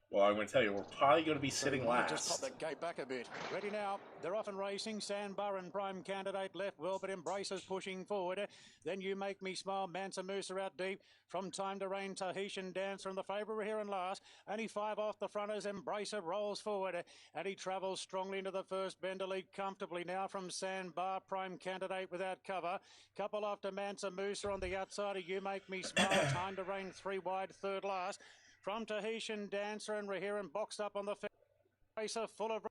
Well, I'm going to tell you, we're probably going to be sitting last. Just pop that gate back a bit. Ready now. They're off and racing. Sandbar and Prime Candidate left well, but Embracer's pushing forward. Then You Make Me Smile. Mansa Musa out deep. From Time to Reign, Tahitian Dancer and the favourite here and last. Only 5 off the front as Embracer rolls forward. And he travels strongly into the first bend to lead comfortably now from Sandbar. Prime Candidate without cover. Couple after Mansa Musa on the outside of You Make Me Smile. Time to Reign 3 wide, third last. From Tahitian Dancer and Rahiran boxed up on the Racer full of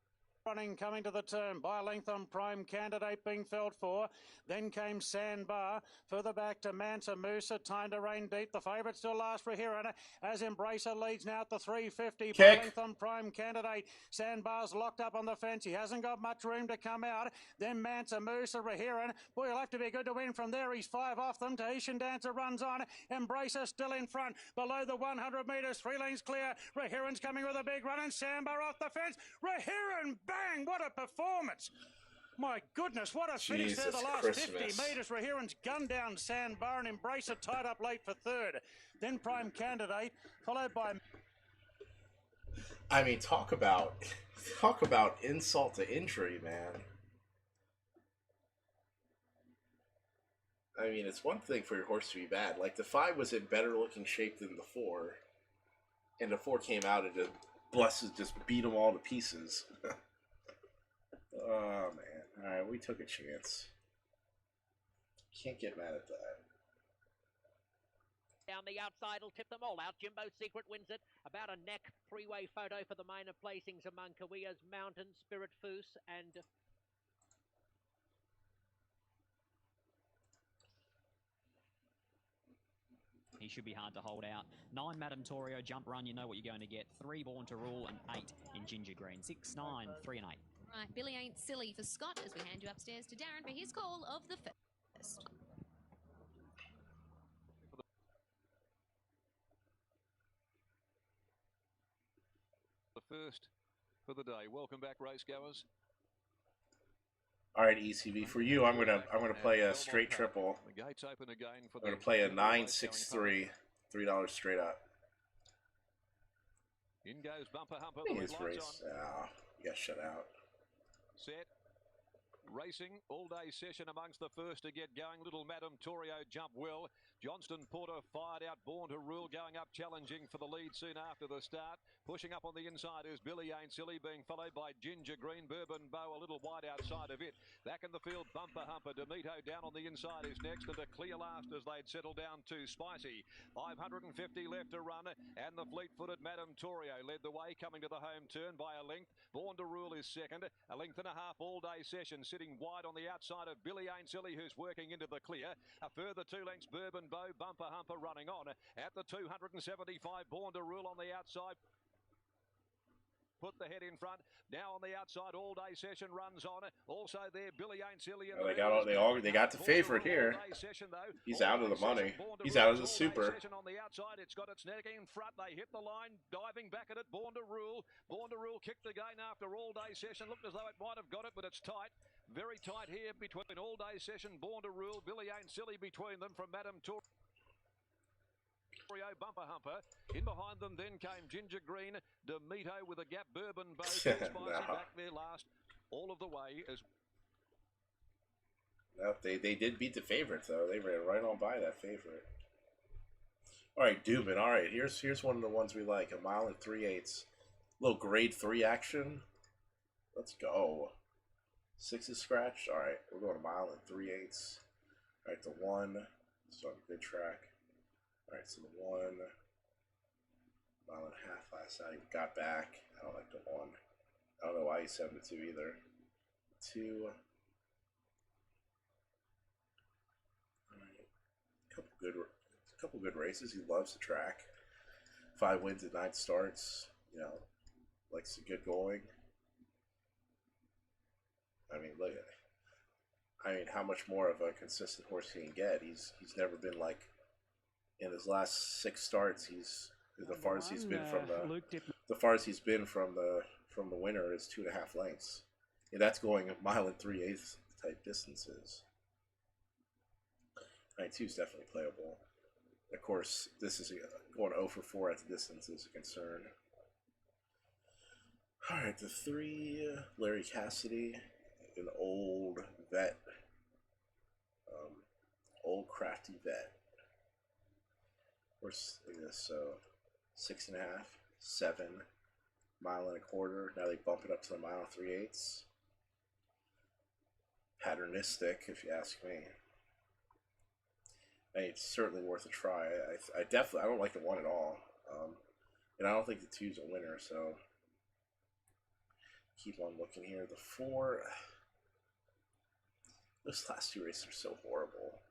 running coming to the turn by a length on Prime Candidate being felt for. Then came Sandbar. Further back to Mansa Musa. Time to Reign deep. The favourite still last for Rahiran as Embracer leads now at the 350. By a length on Prime Candidate. Sandbar's locked up on the fence. He hasn't got much room to come out. Then Mansa Musa, Rahiran. Boy, he'll have to be good to win from there. He's 5 off them. Tahitian Dancer runs on. Embracer still in front. Below the 100 metres. 3 lanes clear. Rahiran's coming with a big run and Sandbar off the fence. Rahiran, bang! What a performance! My goodness, what a finish there. The last 50 metres. Rahiran's gunned down Sandbar and Embracer tied up late for third. Then Prime Candidate, followed by... I mean, talk about insult to injury, man. I mean, it's one thing for your horse to be bad. Like, the 5 was in better looking shape than the 4. And the 4 came out and just beat them all to pieces. Oh, man. Alright, we took a chance. Can't get mad at that. Down the outside will tip them all out. Jimbo Secret wins it. About a neck three-way photo for the minor placings among Kawia's Mountain, Spirit Foos, and... He should be hard to hold out. 9, Madame Torio, Jump Run, you know what you're going to get. 3, Born to Rule, and 8 in Ginger Green. 6, 9, 3 and 8. Right, Billy Ain't Silly for Scott as we hand you upstairs to Darren for his call of the first. The first for the day. Welcome back, racegoers. All right, ECV, for you, I'm gonna play a straight triple. The gates open again for I'm gonna play a 9-6-3, $3 straight up. In goes Bumper Humper. I think his race. Ah, you got shut out. Set. Racing all-day session amongst the first to get going. Little Madame Torio jump well. Johnston Porter fired out, Born to Rule, going up challenging for the lead soon after the start. Pushing up on the inside is Billy Ain't Silly, being followed by Ginger Green. Bourbon Bow a little wide outside of it. Back in the field, Bumper Humper. Demito down on the inside is next, and a clear last as they'd settle down to Spicy. 550 left to run, and the fleet-footed Madame Torio led the way, coming to the home turn by a length. Born to Rule is second. A length and a half all-day session, sitting wide on the outside of Billy Ain't Silly, who's working into the clear. A further 2 lengths, Bourbon Bow, Bumper Humper running on. At the 275, Born to Rule on the outside. Put the head in front. Now on the outside, all-day session runs on. Also there, Billy Ain't Silly. Well, they got the favorite here. He's out of the money. He's out of the super. On the outside, it's got its neck in front. They hit the line, diving back at it. Born to Rule. Born to Rule kicked again after all-day session. Looked as though it might have got it, but it's tight. Very tight here between all-day session, Born to Rule. Billy Ain't Silly between them from Madame Tour. Bumper Humper. In behind them then came Ginger Green, Demito with a gap, Bourbon Bow, Spicy back there last, all of the way as. No, they did beat the favorite though. They ran right on by that favorite. All right, Dubin. All right, here's one of the ones we like. 1 mile and 3/8. Little grade 3 action. Let's go. 6 is scratched. All right, we're going 1 mile and 3/8. All right, the 1. It's on a good track. All right, so the 1, 1.5 miles last night. Got back. I don't like the 1. I don't know why he's 7 to 2 either. 2. All right, couple good races. He loves the track. 5 wins and 9 starts. You know, likes to get going. I mean, look at it. I mean, how much more of a consistent horse he can get? He's never been like. In his last 6 starts, he's the farthest he's been from the winner is 2.5 lengths. And that's going 1 mile and 3/8 type distances. 92 is definitely playable. Of course, this is going 0 for 4 at the distance is a concern. All right, the 3, Larry Cassidy, an old vet, old crafty vet. Look at this, so 6.5, 7, 1.25 miles. Now they bump it up to the 1 mile 3/8. Patternistic, if you ask me. I mean, it's certainly worth a try. I don't like the 1 at all, and I don't think the 2's a winner. So keep on looking here. The 4. Those last 2 races are so horrible.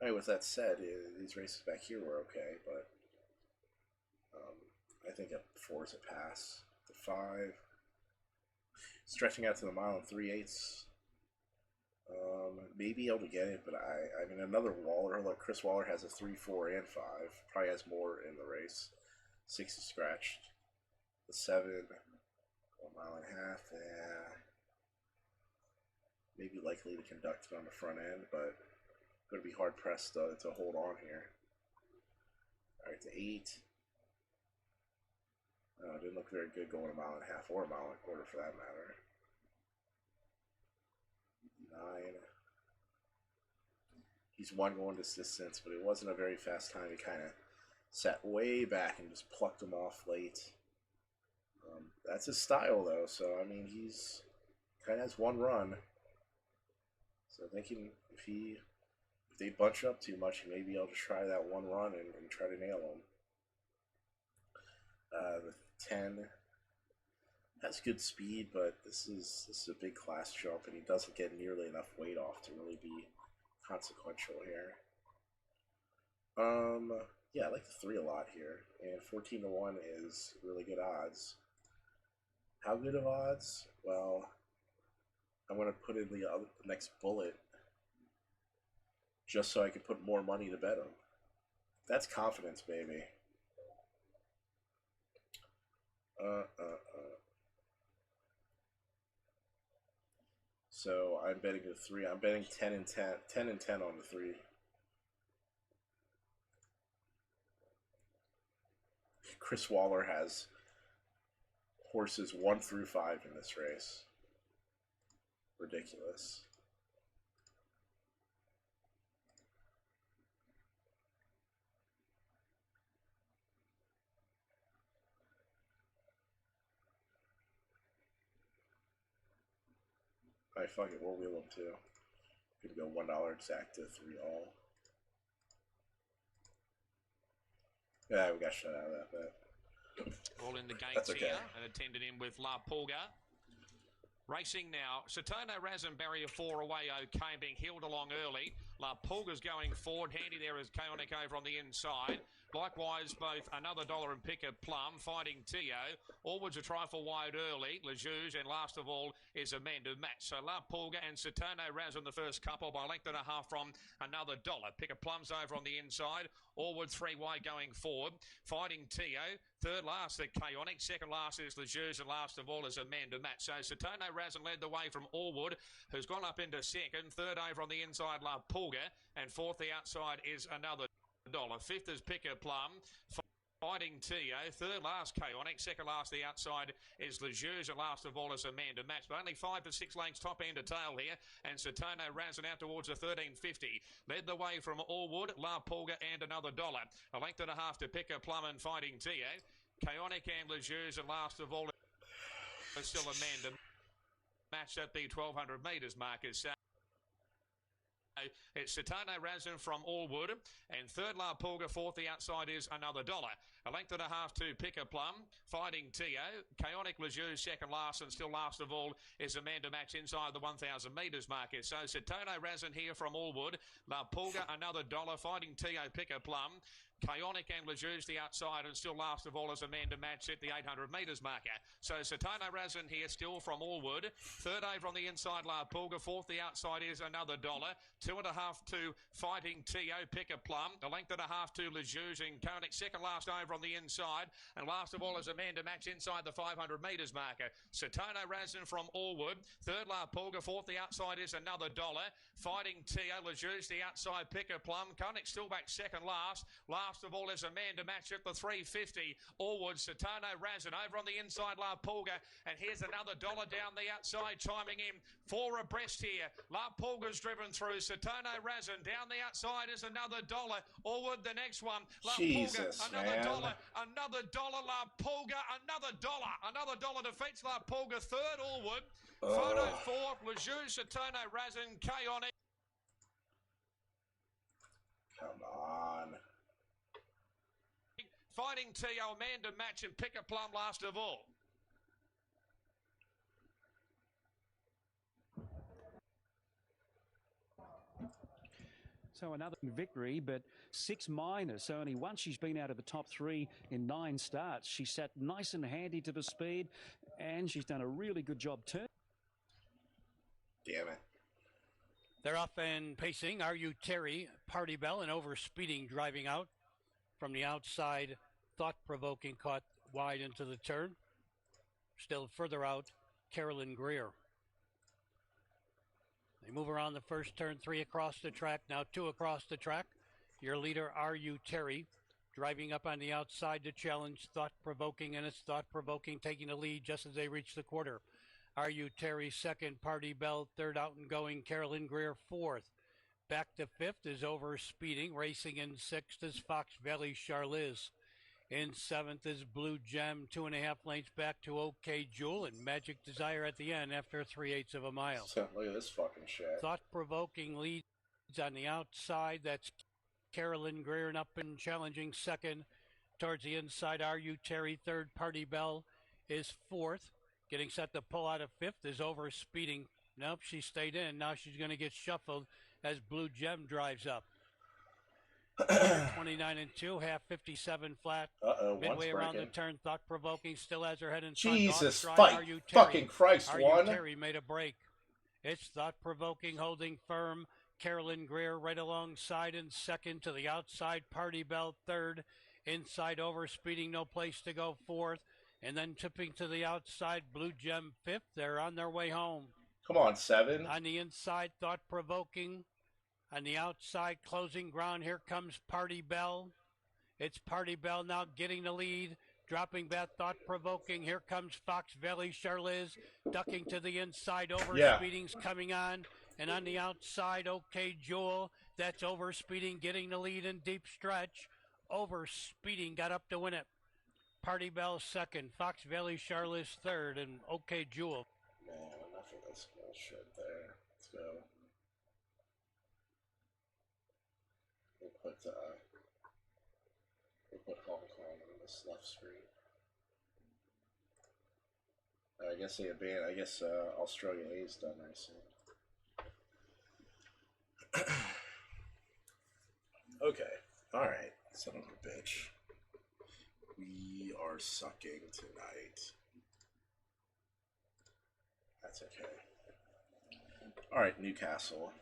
I mean, with that said, these races back here were okay, but I think a 4 is a pass. The 5, stretching out to the 1 mile and 3/8. Maybe able to get it, but I mean, another Waller. Look, Chris Waller has a 3, 4, and 5. Probably has more in the race. 6 is scratched. The 7, 1.5 miles. Yeah, maybe likely to conduct it on the front end, but. Going to be hard pressed to hold on here. All right, the 8. Didn't look very good going 1.5 miles or 1.25 miles for that matter. 9. He's 1 going this distance, but it wasn't a very fast time. He kind of sat way back and just plucked him off late. That's his style, though. So I mean, he's kind of has 1 run. So thinking if they bunch up too much, you may be able to try that 1 run and try to nail them. The 10 has good speed, but this is a big class jump, and he doesn't get nearly enough weight off to really be consequential here. Yeah, I like the 3 a lot here, and 14 to 1 is really good odds. How good of odds? Well, I'm going to put in the next bullet just so I can put more money to bet him. That's confidence, baby. So I'm betting the 3. I'm betting 10 and 10. 10 and 10 on the 3. Chris Waller has horses 1 through 5 in this race. Ridiculous. Alright, fuck it. We'll wheel them too. Gonna go $1 exact to 3 all. Yeah, we got shut out of that bet. All in the gates That's okay. here and attended in with La Pulga. Racing now, Satono Razin barrier 4 away, okay, being heeled along early. La Pulga's going forward, handy there is Chaotic over on the inside. Likewise, both Another Dollar and Picker Plum fighting Tio. Allwards a trifle wide early, Lejeune, and last of all is Amanda Match. So La Pulga and Satono Razin the first couple by a length and a half from Another Dollar. Picker Plum's over on the inside. Allward 3 wide going forward. Fighting Tio. Third last, the Chaotic. Second last is Lejeune, and last of all is Amanda Match. So Satono Razin led the way from Allwood, who's gone up into second. Third over on the inside, La Pulga. And fourth, the outside is Another Dollar. Fifth is Picker Plum. Fighting Tio. Third last, Chaotic. Second last, the outside is Lejeune, and last of all is Amanda Match. But only 5 to 6 lengths top end to tail here. And Satono Razin out towards the 13.50. Led the way from Allwood, La Pulga, and Another Dollar. A length and a half to Picker Plum and Fighting Tio. Chaotic and Lejeune, and last of all is still Amanda Match at the 1200 metres markers. It's Satono Razin from Allwood, and third La Pulga, fourth the outside is Another Dollar. A length and a half to Picker Plum, Fighting Tio, Chaotic Lejeune second last, and still last of all is Amanda Match inside the 1000 metres marker. So Satono Razin here from Allwood, La Pulga, Another Dollar, Fighting Tio, Picker Plum, Chaotic and Lejeune the outside, and still last of all is Amanda Match at the 800 metres marker. So Satono Razin here still from Allwood. Third over on the inside, La Pulga. Fourth, the outside is Another Dollar. 2.5 to Fighting Tio, Picker Plum. A length and a half to Lejeune and Chaotic. Second last over on the inside. And last of all is Amanda Match inside the 500 metres marker. Satono Razin from Allwood. Third, La Pulga. Fourth, the outside is Another Dollar. Fighting Tio, Lejeune the outside, Picker Plum. Chaotic still back second last. Last of all is Amanda Match at the 350. Allwood, Satono Razin over on the inside, La Pulga. And here's Another Dollar down the outside, chiming in 4 abreast here. La Pulga's driven through. Satono Razin down the outside is Another Dollar. Allwood the next one. La Pulga, Another Dollar. Another Dollar, La Pulga. Another Dollar. Another Dollar defeats La Pulga. Third, Allwood. Photo 4, Lejeune, Satono Razin, Chaotic. Come on. Fighting Tio, Amanda Match, and Picker Plum last of all. So another victory, but 6 minus. So only once she's been out of the top 3 in 9 starts. She sat nice and handy to the speed, and she's done a really good job too. Damn it. They're up and pacing. Are You Terry, Party Bell, and over speeding driving out. From the outside, Thought-Provoking caught wide into the turn. Still further out, Carolyn Greer. They move around the first turn, 3 across the track, now 2 across the track. Your leader, Are You Terry, driving up on the outside to challenge Thought-Provoking, and it's Thought-Provoking taking the lead just as they reach the quarter. Are You Terry second, Party Bell third, out and going, Carolyn Greer fourth. Back to fifth is Over Speeding. Racing in sixth is Fox Valley Charlize. In seventh is Blue Gem, 2.5 lengths back to OK Jewel, and Magic Desire at the end after 3/8 of a mile. So, look at this fucking shit. Thought-Provoking leads on the outside. That's Carolyn Greer, and up and challenging second. Towards the inside, Are You Terry third. Party Bell is fourth. Getting set to pull out of fifth is Over Speeding. Nope, she stayed in. Now she's going to get shuffled as Blue Gem drives up. 29 and 2, half 57 flat. Midway around the turn, Thought-Provoking still has her head in front. Jesus, fucking Christ, Are You Terry made a break. It's Thought-Provoking holding firm. Carolyn Greer right alongside in second, to the outside, Party Bell third. Inside, Over Speeding, no place to go fourth. And then tipping to the outside, Blue Gem fifth. They're on their way home. Come on, 7. On the inside, Thought-Provoking. On the outside, closing ground, here comes Party Bell. It's Party Bell now getting the lead. Dropping back, Thought-Provoking. Here comes Fox Valley Charlize. Ducking to the inside, Over Speeding's coming on. And on the outside, OK Jewel. That's Over Speeding getting the lead in deep stretch. Over Speeding got up to win it. Party Bell second. Fox Valley Charlize third. And OK Jewel. Man, enough of this bullshit there. Let's go. We'll put Hong Kong on this left screen. I guess they abandoned. I guess Australia A is done racing. Okay. All right. Son of a bitch. We are sucking tonight. That's okay. All right, Newcastle. I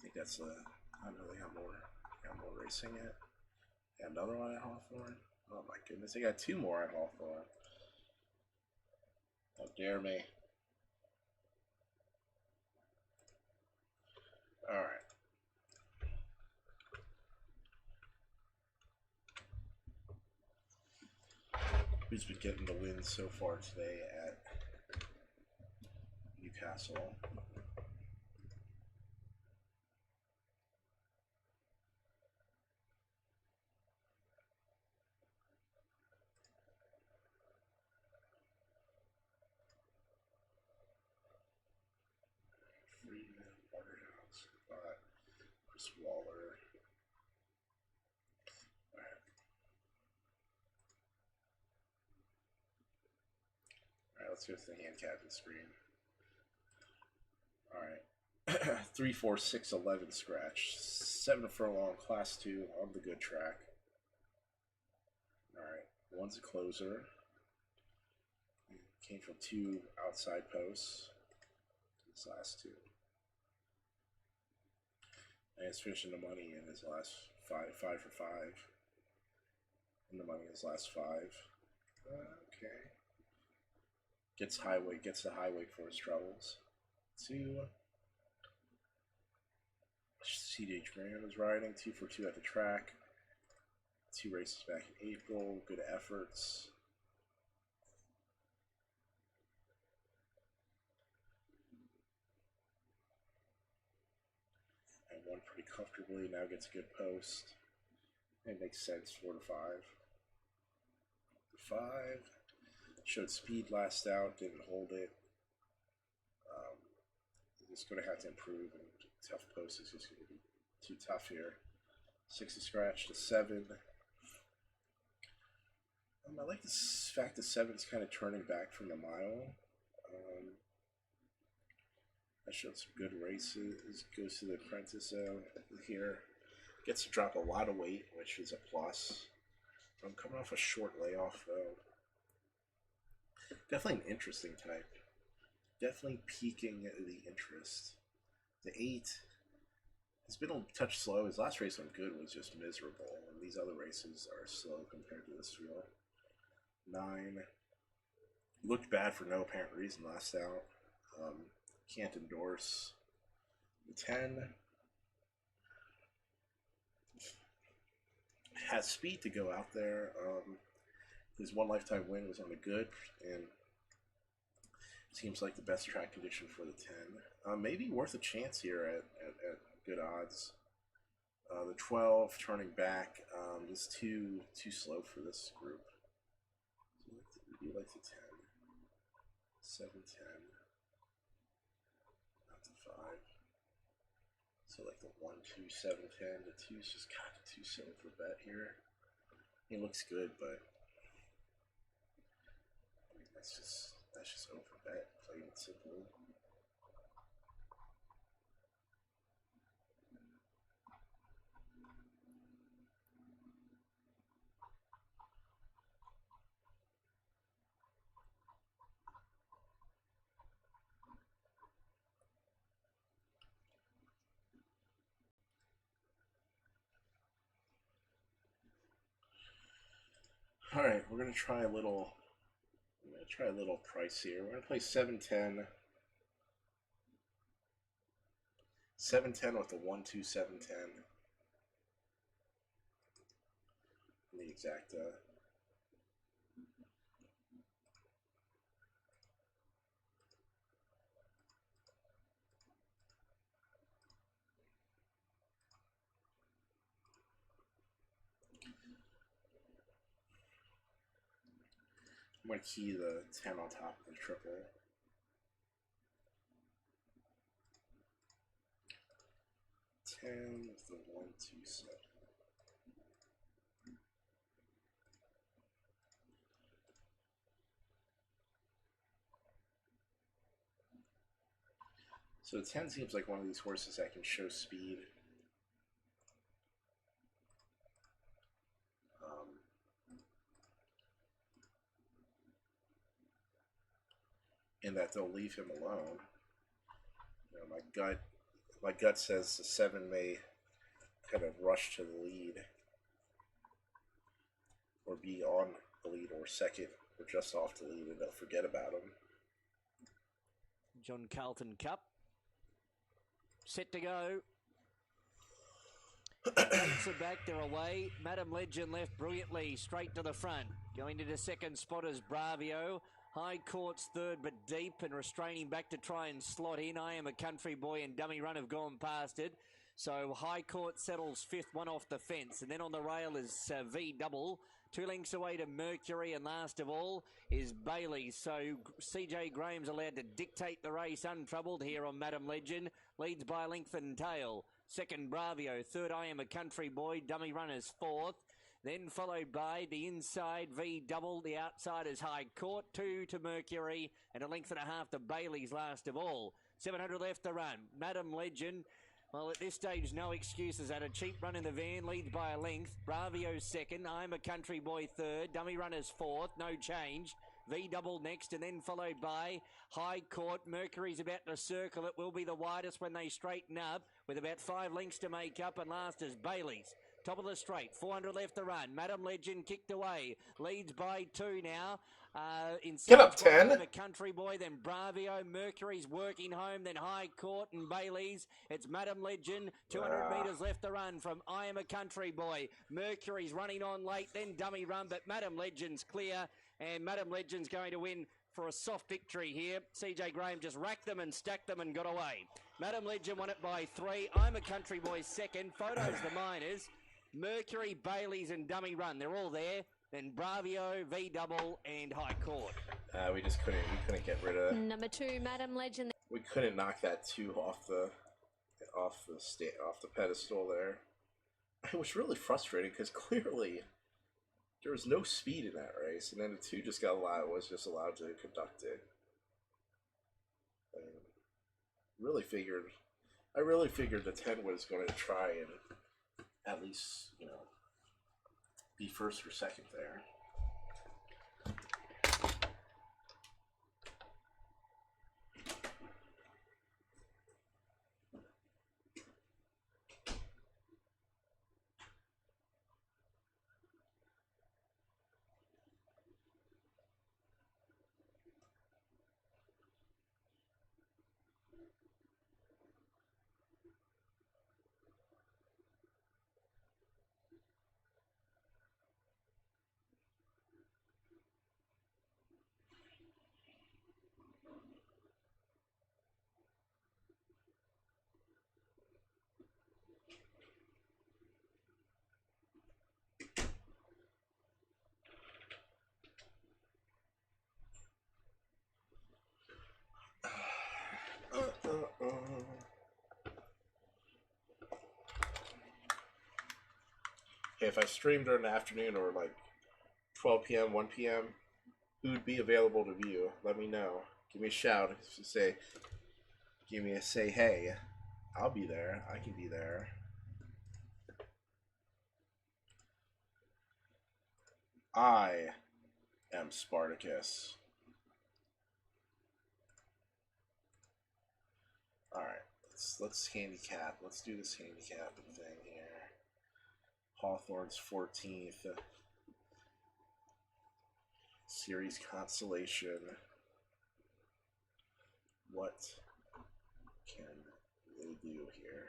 think that's the. I know they got more racing yet. Another one at Hawthorne. Oh my goodness, they got 2 more at Hawthorne. How dare me. Alright. Who's been getting the win so far today at Newcastle? Freeman, Waterhouse, Chris Waller. Alright, let's go to the hand-captain screen. Alright. 3, 4, 6, 11 scratch. 7 furlong, class 2 on the good track. Alright, 1's a closer. Came from 2 outside posts. His last 2. And he's finishing the money in his last 5 for 5. And the money in his last 5. Okay. Gets the highway for his troubles. 2. CDH Graham is riding. 2 for 2 at the track. 2 races back in April. Good efforts. And won pretty comfortably. Now gets a good post. It makes sense. 4 to 5. 5. Showed speed last out. Didn't hold it. He's going to have to improve, and tough post is just going to be too tough here. 6 to scratch to 7. I like the fact that 7 is kind of turning back from the mile. I showed some good races. Goes to the apprentice here. Gets to drop a lot of weight, which is a plus. I'm coming off a short layoff, though. Definitely an interesting type. Definitely piquing the interest. The 8 has been a touch slow. His last race on good was just miserable, and these other races are slow compared to this field. 9 looked bad for no apparent reason last out. Can't endorse. The 10 has speed to go out there. His 1 lifetime win was on a good, and seems like the best track condition for the 10. Maybe worth a chance here at good odds. The 12 turning back is too slow for this group. So we do like the 10. 7, 10. Not the 5. So like the 1, 2, 7, 10. The 2 is just kind of too slow for bet here. He looks good, but I mean, that's just over bet, plain and simple. All right, we're gonna try a little. I'm gonna try a little price here. We're gonna play 7-10. 7-10 with the 1, 2, 7, 10. The exacta. I'm going to key the 10 on top of the triple. 10 with the 1-2-7. So the 10 seems like one of these horses that can show speed. And that they'll leave him alone. You know, my gut says the 7 may kind of rush to the lead, or be on the lead, or second, or just off the lead, and they'll forget about him. John Carlton Cup. Set to go. Takes it back, they're away. Madam Legend left brilliantly, straight to the front. Going into second spot is Bravio. High Court's third, but deep and restraining back to try and slot in. I Am a Country Boy and Dummy Run have gone past it. So High Court settles fifth, one off the fence. And then on the rail is V Double. 2 lengths away to Mercury, and last of all is Bailey. So CJ Graham's allowed to dictate the race untroubled here on Madam Legend. Leads by length and tail. Second, Bravio. Third, I Am a Country Boy. Dummy Runners fourth. Then followed by the inside V Double. The outside is High Court. 2 to Mercury and a length and a half to Bailey's last of all. 700 left to run. Madam Legend. Well, at this stage, no excuses. Had a cheap run in the van, leads by a length. Bravio second, I'm a Country Boy third, Dummy Runners fourth, no change. V Double next, and then followed by High Court. Mercury's about to circle. It will be the widest when they straighten up, with about 5 lengths to make up, and last is Bailey's. Top of the straight, 400 left to run. Madam Legend kicked away, leads by 2 now. Get up, 10. The Country Boy, then Bravio. Mercury's working home, then High Court and Bailey's. It's Madam Legend. 200 metres left to run from I Am a Country Boy. Mercury's running on late, then Dummy Run, but Madam Legend's clear, and Madam Legend's going to win for a soft victory here. CJ Graham just racked them and stacked them and got away. Madam Legend won it by 3. I'm a Country Boy second. Photos the minors. Mercury, Bailey's and Dummy Run. They're all there. Then Bravio, V Double, and High Court. We just couldn't get rid of. Number 2, Madam Legend. We couldn't knock that 2 off the pedestal there. It was really frustrating because clearly there was no speed in that race, and then the 2 just was just allowed to conduct it. And I really figured the 10 was going to try and at least, be first or second there. Okay, if I streamed during the afternoon or like 12 p.m., 1 p.m., who would be available to view? Let me know. Give me a shout. Say, hey. I'll be there. I can be there. I am Spartacus. Alright, let's handicap. Let's do this handicapping thing here. Hawthorne's 14th. Series consolation. What can they do here?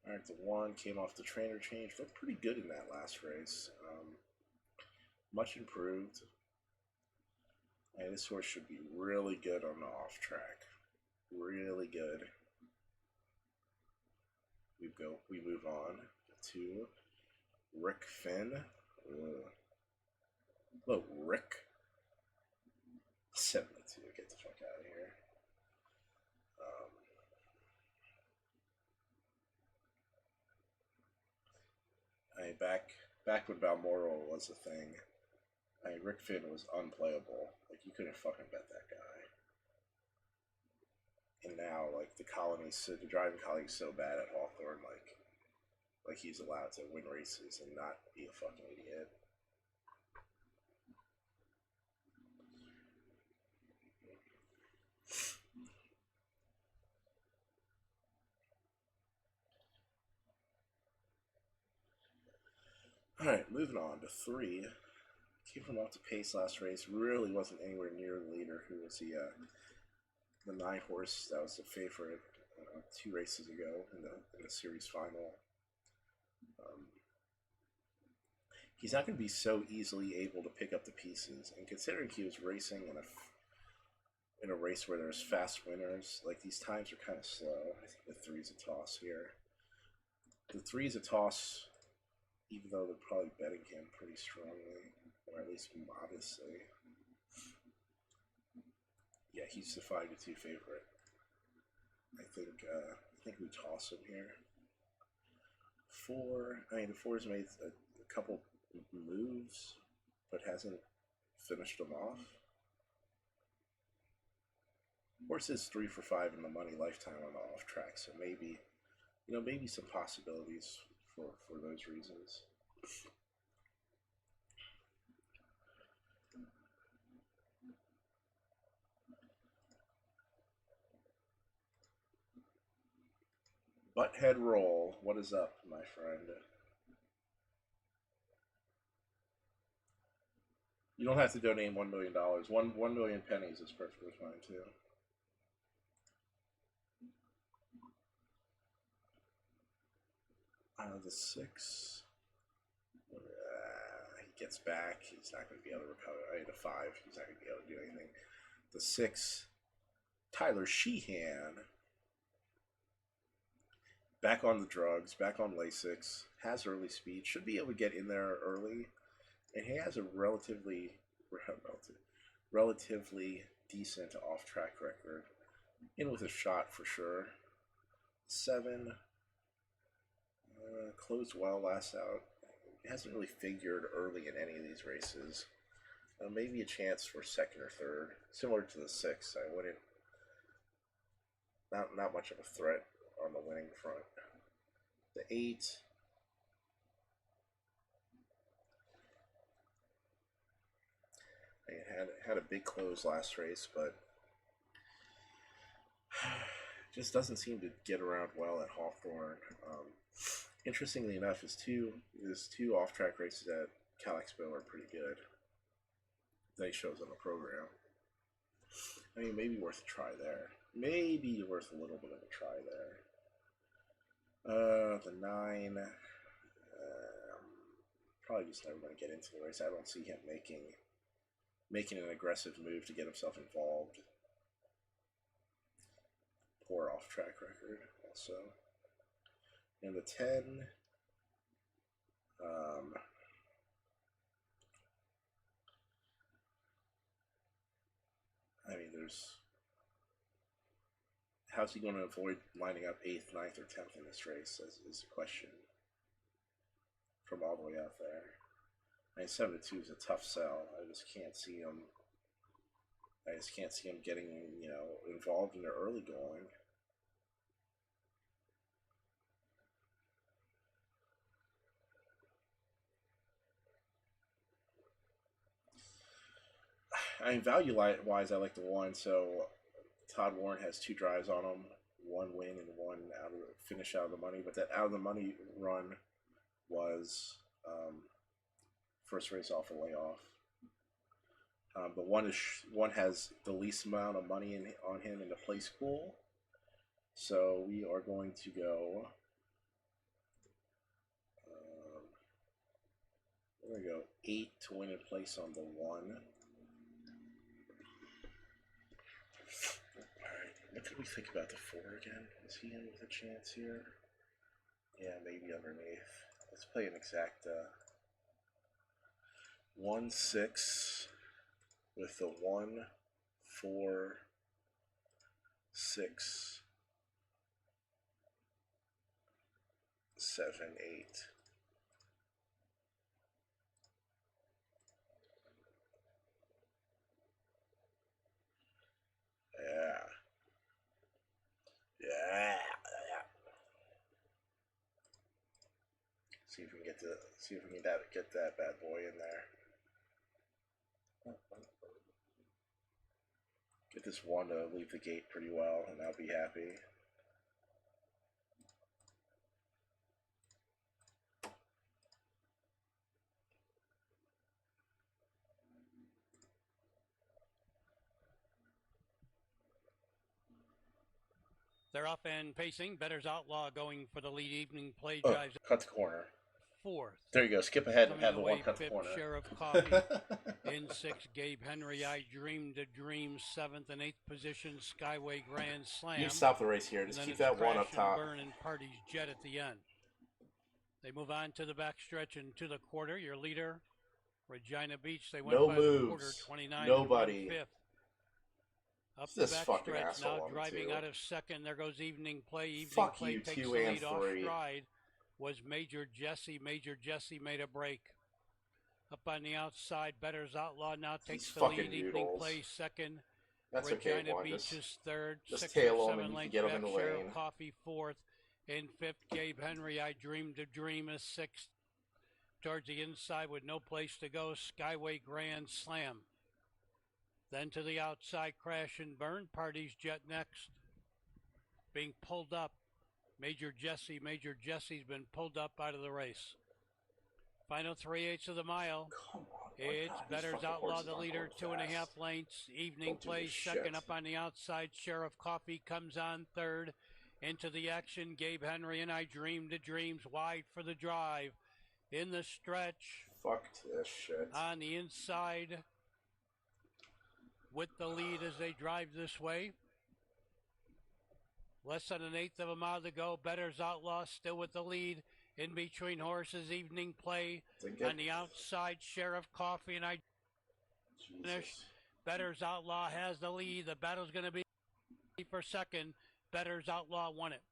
Alright, the 1 came off the trainer change. Looked pretty good in that last race. Much improved. And this horse should be really good on the off track. Really good. We move on to Rick Finn. Hello, Rick. 72. Get the fuck out of here. Back when Balmoral was a thing, Rick Finn was unplayable. Like, you couldn't fucking bet that guy. And now, like, the driving colony's so bad at Hawthorne, like he's allowed to win races and not be a fucking idiot. Alright, moving on to 3. Came from off the pace last race. Really wasn't anywhere near the leader, who was the 9 horse that was the favorite 2 races ago in the series final. He's not going to be so easily able to pick up the pieces, and considering he was racing in a race where there's fast winners, like, these times are kind of slow. I think the 3's a toss here. The 3's a toss, even though they're probably betting him pretty strongly, or at least modestly. Yeah, he's the 5-2 favorite. I think we toss him here. 4. The 4's made a couple moves, but hasn't finished them off. Horse is 3 for 5 in the money lifetime on the off track, so maybe some possibilities for those reasons. Butthead roll. What is up, my friend? You don't have to donate $1 million. 1 million pennies is perfectly fine too. The 6. He gets back. He's not going to be able to recover. The 5. He's not going to be able to do anything. The 6. Tyler Sheehan. Back on the drugs. Back on Lasix. Has early speed. Should be able to get in there early. And he has a relatively decent off-track record. In with a shot for sure. 7. Closed well last out. He hasn't really figured early in any of these races. Maybe a chance for 2nd or 3rd. Similar to the 6. I wouldn't... Not much of a threat on the winning front. The 8... had a big close last race, but just doesn't seem to get around well at Hawthorne. Interestingly enough, his two off-track races at Cal Expo are pretty good. That he shows on the program. I mean, maybe worth a try there. Maybe worth a little bit of a try there. The 9, probably just never going to get into the race. I don't see him making an aggressive move to get himself involved. Poor off-track record, also. And the 10, how's he going to avoid lining up 8th, 9th, or 10th in this race is the question from all the way out there. 7-2 is a tough sell. I just can't see him getting, involved in the early going. Value-wise, I like the 1, so Todd Warren has 2 drives on him, 1 win and 1 finish out of the money, but that out of the money run was first race off a layoff. The 1 has the least amount of money on him in the place pool, so we are going to go. We're going to go 8 to win in place on the 1. Alright, what did we think about the 4 again? Is he in with a chance here? Yeah, maybe underneath. Let's play an exact 1-6 with the 1-4-6-7-8. Yeah. Yeah. See if we can get that bad boy in there. Get this one to leave the gate pretty well, and I'll be happy. They're up and pacing. Better's Outlaw going for the lead. Evening Play drives cut the corner. Fourth. There you go. Skip ahead and have the one cut the fifth, corner. Sheriff Coffee. In sixth, Gabe Henry. I Dreamed a Dream. Seventh and eighth position, Skyway Grand Slam. You can stop the race here. Just keep that one up top. Burn and Party's Jet at the end. They move on to the backstretch and to the quarter. Your leader, Regina Beach. They went no by moves. the quarter, 29. Nobody. Fifth. Up this the fucking backstretch asshole now, driving too. out of second. There goes Evening Play. Evening Fuck Play you, takes 2 the and lead off 3. stride. Was Major Jesse. Major Jesse made a break. Up on the outside, Better's Outlaw now takes the lead. Evening Play second. That's Regina okay, boy. Beach is third. Just 6 tail or him 7 and you can lengths get him back. in the Sheriff lane. Coffee fourth. In fifth, Gabe Henry. I Dreamed a Dream is sixth. Towards the inside with no place to go, Skyway Grand Slam. Then to the outside, Crash and Burn. Party's Jet next. Being pulled up. Major Jesse. Major Jesse's been pulled up out of the race. Final 3/8 of the mile. It's Better's Outlaw, the leader, 2.5 lengths. Evening Play second. Up on the outside, Sheriff Coffee comes on third. Into the action, Gabe Henry and I Dreamed a Dreams wide for the drive. In the stretch. Fuck this shit. On the inside with the lead as they drive this way. Less than an eighth of a mile to go. Better's Outlaw still with the lead. In between horses, Evening Play. On the outside, Sheriff Coffee and I finish. Better's Outlaw has the lead. The battle's going to be for second. Better's Outlaw won it.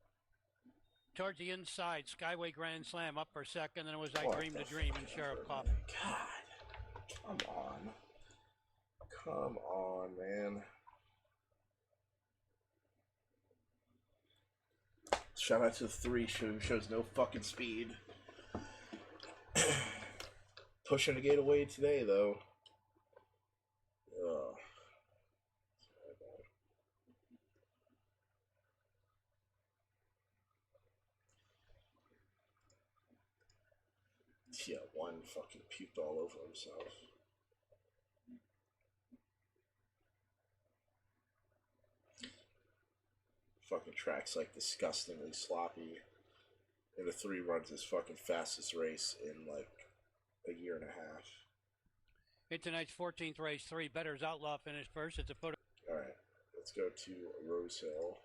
Towards the inside, Skyway Grand Slam up for second. Then it was I Dreamed a Dream and Sheriff Coffee. God. Come on. Come on, man. Shout out to the 3 who shows no fucking speed. Pushing the gate away today, though. Ugh. Yeah, one fucking puked all over himself. Fucking track's like disgustingly sloppy. And the 3 runs his fucking fastest race in like a year and a half. In tonight's 14th race, 3 Better's Outlaw finished first. It's a photo. Alright, let's go to Rose Hill.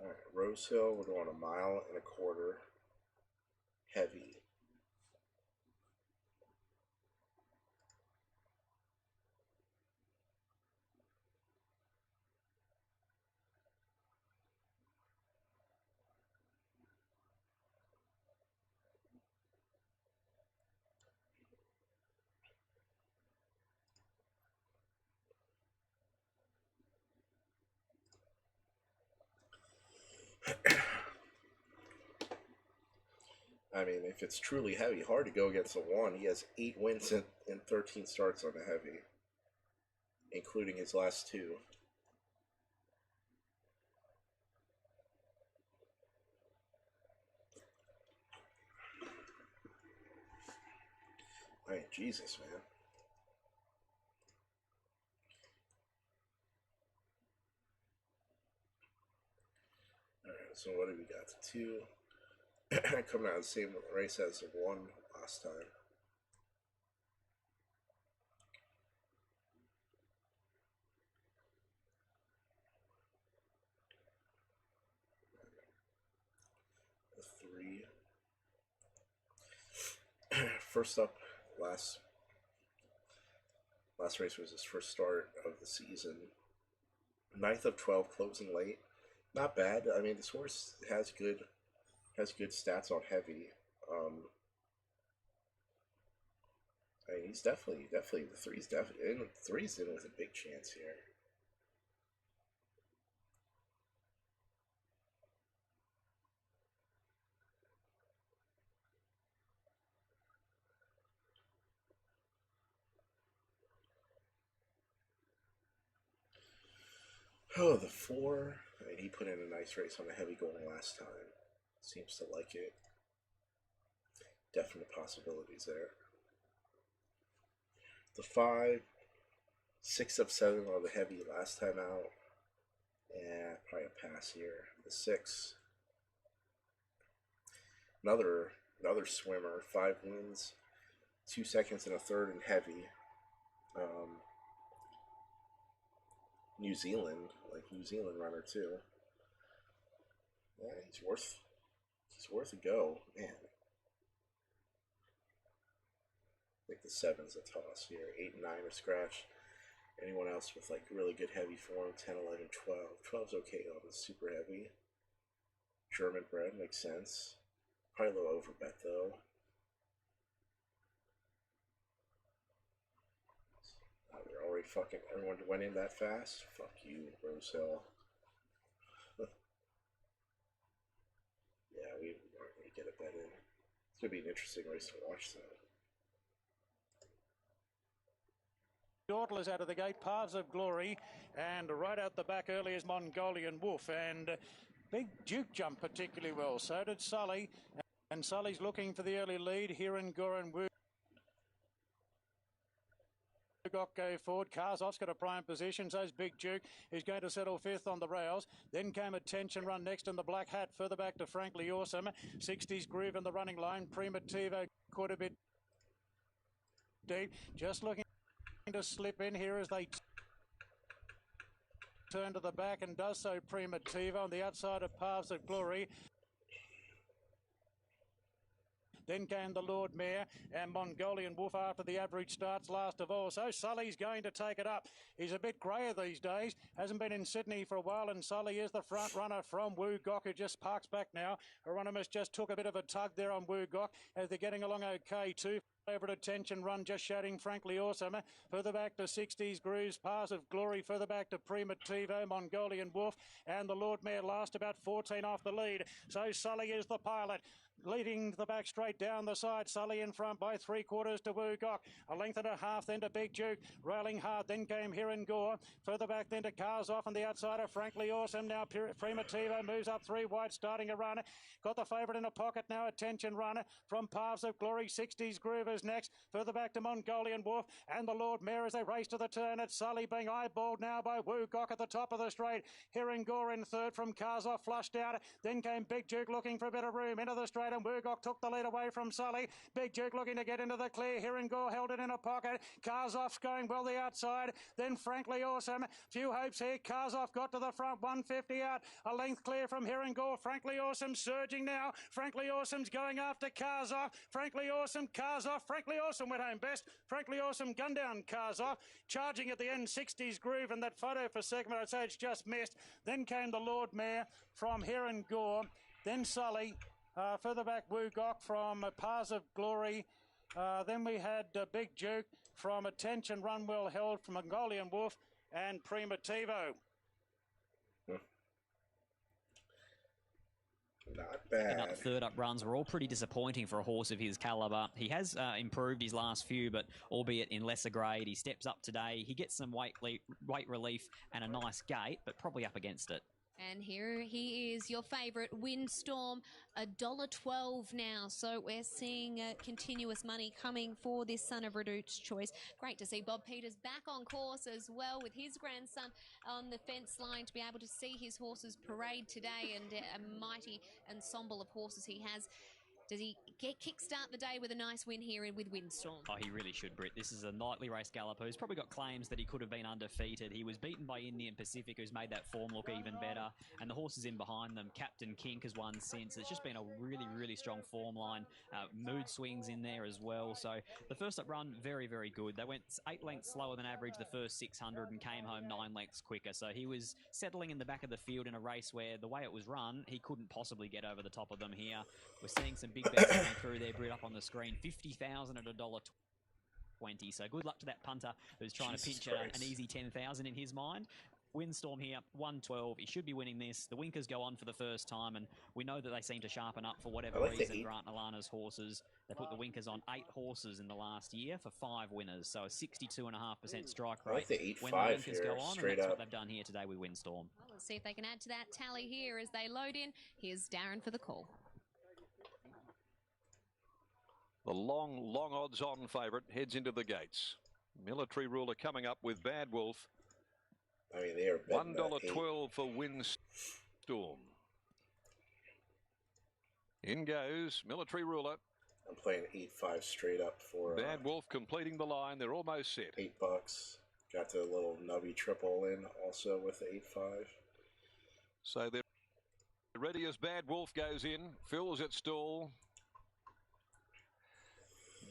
Alright, Rose Hill, we're going 1.25 miles. Heavy. I mean, if it's truly heavy, hard to go against a 1. He has 8 wins and 13 starts on the heavy, including his last 2. Alright, Jesus, man. So what do we got? 2 coming out of the same race as the 1 last time. The 3. First up, last race was his first start of the season. 9th of 12, closing late. Not bad. I mean, this horse has good stats on heavy. I mean, he's definitely the 3's definitely in. 3's in with a big chance here. Oh, the 4. I mean, he put in a nice race on the heavy going last time. Seems to like it. Definite possibilities there. The 5. 6 of 7 on the heavy last time out. Yeah, probably a pass here. The 6. Another swimmer. 5 wins. 2 seconds and a third in heavy. New Zealand runner too. Yeah, he's worth a go, man. I think the 7's a toss here. 8 and 9 are scratch. Anyone else with like really good heavy form? 10, 11, 12. 12's okay on the super heavy. German bred makes sense. Probably a little overbet though. They're already fucking. Everyone went in that fast. Fuck you, Rosehill. Yeah, we aren't going to get a bet in. It's going to be an interesting race to watch, though. Dawdlers out of the gate, Paths of Glory, and right out the back early is Mongolian Wolf, and Big Duke jumped particularly well. So did Sully, and Sully's looking for the early lead here in Goran Wu. Go forward. Karzov's got a prime position. So's Big Duke, who's going to settle 5th on the rails. Then came Attention Run next in the black hat. Further back to Frankly Awesome. 60s Groove in the running line. Primitivo quite a bit deep. Just looking to slip in here as they turn to the back, and does so Primitivo on the outside of Paths of Glory. Then came the Lord Mayor and Mongolian Wolf after the average starts last of all. So Sully's going to take it up. He's a bit greyer these days. Hasn't been in Sydney for a while, and Sully is the front runner from Wu Gok, who just parks back now. Hieronymus just took a bit of a tug there on Wu Gok as they're getting along okay too. Favourite Attention Run just shouting Frankly Awesome. Further back to 60s Grooves, Paths of Glory. Further back to Primitivo, Mongolian Wolf, and the Lord Mayor last about 14 off the lead. So Sully is the pilot. Leading the back straight down the side. Sully in front by 3/4 to Wu Gok. A length and a half then to Big Duke. Railing hard. Then came Here and Gore. Further back then to Cars Off on the outside of Frankly Awesome. Now Primitivo moves up 3 wide, starting a run. Got the favourite in a pocket now. Attention Runner from Paths of Glory. 60s Groovers next. Further back to Mongolian Wolf and the Lord Mayor as they race to the turn. It's Sully being eyeballed now by Wu Gok at the top of the straight. Here and Gore in third from Cars Off, flushed out. Then came Big Duke looking for a bit of room into the straight, and Wu Gok took the lead away from Sully. Big Duke looking to get into the clear. Here and Gore held it in a pocket. Cars Off's going well the outside. Then Frankly Awesome. Few hopes here. Cars Off got to the front. 150 out. A length clear from Here and Gore. Frankly Awesome surging now. Frankly Awesome's going after Cars Off. Frankly Awesome, Cars Off. Frankly Awesome went home best. Frankly Awesome gunned down Cars Off. Charging at the end, 60s Groove, and that photo for segment, I'd say it's just missed. Then came the Lord Mayor from Here and Gore. Then Sully. Further back, Wu Gok from Paths of Glory. Then we had Big Duke from Attention Run Well Held from Mongolian Wolf and Primitivo. Not bad. Up third up runs were all pretty disappointing for a horse of his calibre. He has improved his last few, but albeit in lesser grade. He steps up today. He gets some weight relief and a nice gate, but probably up against it. And here he is, your favourite, Windstorm, $1.12 now. So we're seeing continuous money coming for this son of Redout's Choice. Great to see Bob Peters back on course as well with his grandson on the fence line to be able to see his horses parade today, and a mighty ensemble of horses he has. Does he kickstart the day with a nice win here with Windstorm? Oh, he really should, Britt. This is a nightly race galloper who's probably got claims that he could have been undefeated. He was beaten by Indian Pacific, who's made that form look even better. And the horses in behind them, Captain Kink has won since. It's just been a really, really strong form line. Mood swings in there as well. So the first up run, very, very good. They went 8 lengths slower than average the first 600 and came home 9 lengths quicker. So he was settling in the back of the field in a race where the way it was run, he couldn't possibly get over the top of them here. We're seeing some big bets coming through there, Britt, up on the screen. 50,000 at $1.20. So good luck to that punter who's trying to pinch an easy 10,000 in his mind. Windstorm here, 112. He should be winning this. The winkers go on for the first time, and we know that they seem to sharpen up for whatever reason. Grant and Alana's horses, they put the winkers on 8 horses in the last year for 5 winners, so a 62.5% strike rate. I like the 8-5 when the winkers here, go on, straight and that's up. what they've done here today with Windstorm. Well, let's see if they can add to that tally here as they load in. Here's Darren for the call. The long odds-on favourite heads into the gates. Military Ruler coming up with Bad Wolf. I mean, they are $1.12 for Windstorm. In goes Military Ruler. I'm playing 8-5 straight up for Bad Wolf completing the line. They're almost set. $8. Got the little nubby triple in also with the 8-5. So they're ready as Bad Wolf goes in. Fills at stall.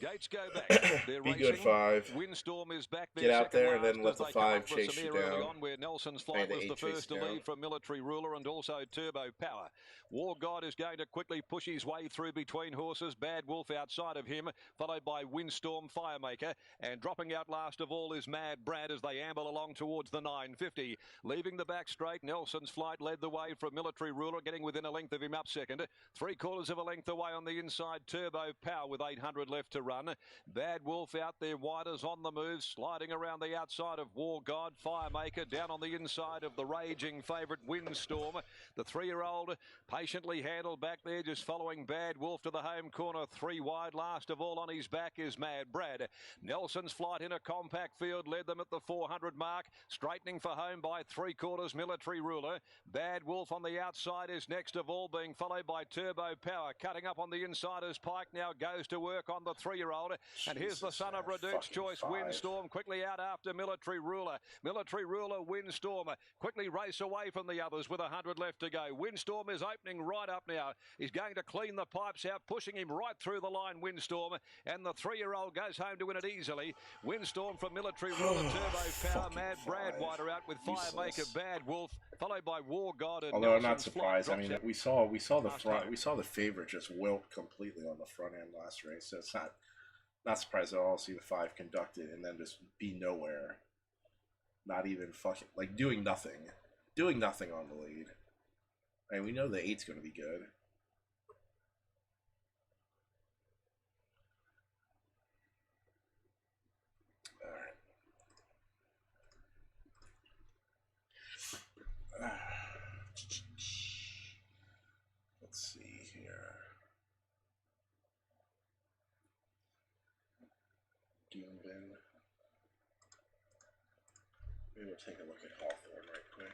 Gates go back. They're Be racing. good, 5. Windstorm is back there. Get out second there and last then let as the they come 5 up for chase some you air early down. on, where Nelson's Flight was the 8 the first to chase down. leave from Military Ruler, and also Turbo Power. War God is going to quickly push his way through between horses. Bad Wolf outside of him, followed by Windstorm Firemaker, and dropping out last of all is Mad Brad as they amble along towards the 950. Leaving the back straight, Nelson's Flight led the way from Military Ruler, getting within a length of him up second. 3/4 of a length away on the inside, Turbo Power with 800 left to run. Bad Wolf out there, Widers on the move, sliding around the outside of War God. Firemaker down on the inside of the raging favourite Windstorm. The 3-year-old patiently handled back there, just following Bad Wolf to the home corner. 3 wide. Last of all on his back is Mad Brad. Nelson's Flight in a compact field led them at the 400 mark, straightening for home by 3/4 Military Ruler. Bad Wolf on the outside is next of all, being followed by Turbo Power. Cutting up on the inside as Pike now goes to work on the 3-year-old. And here's the son of Redout's Choice, Windstorm, quickly out after Military Ruler. Military Ruler, Windstorm, quickly race away from the others with 100 left to go. Windstorm is opening right up now. He's going to clean the pipes out, pushing him right through the line, Windstorm. And the 3-year-old goes home to win it easily. Windstorm from Military Ruler, Turbo Power, Mad Brad Wider out with Firemaker, Bad Wolf, followed by War God and Although I'm not Nelson's Flight. surprised. I mean, we saw the front. We saw the favorite just wilt completely on the front end last race. So it's not surprised at all to see the 5 conducted and then just be nowhere. Not even fucking, like, doing nothing on the lead. I mean, we know the 8's going to be good. All right. Let's see here. Doombin. Maybe we'll take a look at Hawthorne right quick.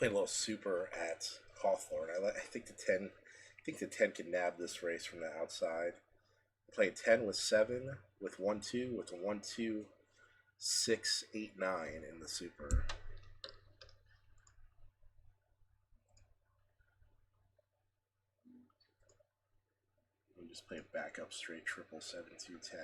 Playing a little super at Hawthorne. I think the 10. I think the 10 can nab this race from the outside. Playing 10 with 7, with 1-2, with a 1-2, 6, 8, 9 in the super. I'm just playing backup straight triple 7, 2, 10.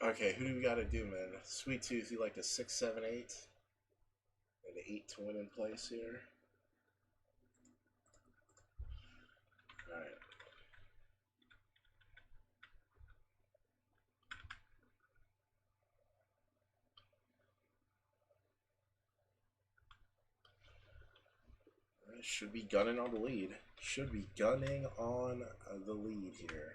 Okay, who do we gotta do, man? Sweet Tooth, you like a 6, 7, 8? And an 8 to win in place here. Alright. Should be gunning on the lead. Should be gunning on the lead here.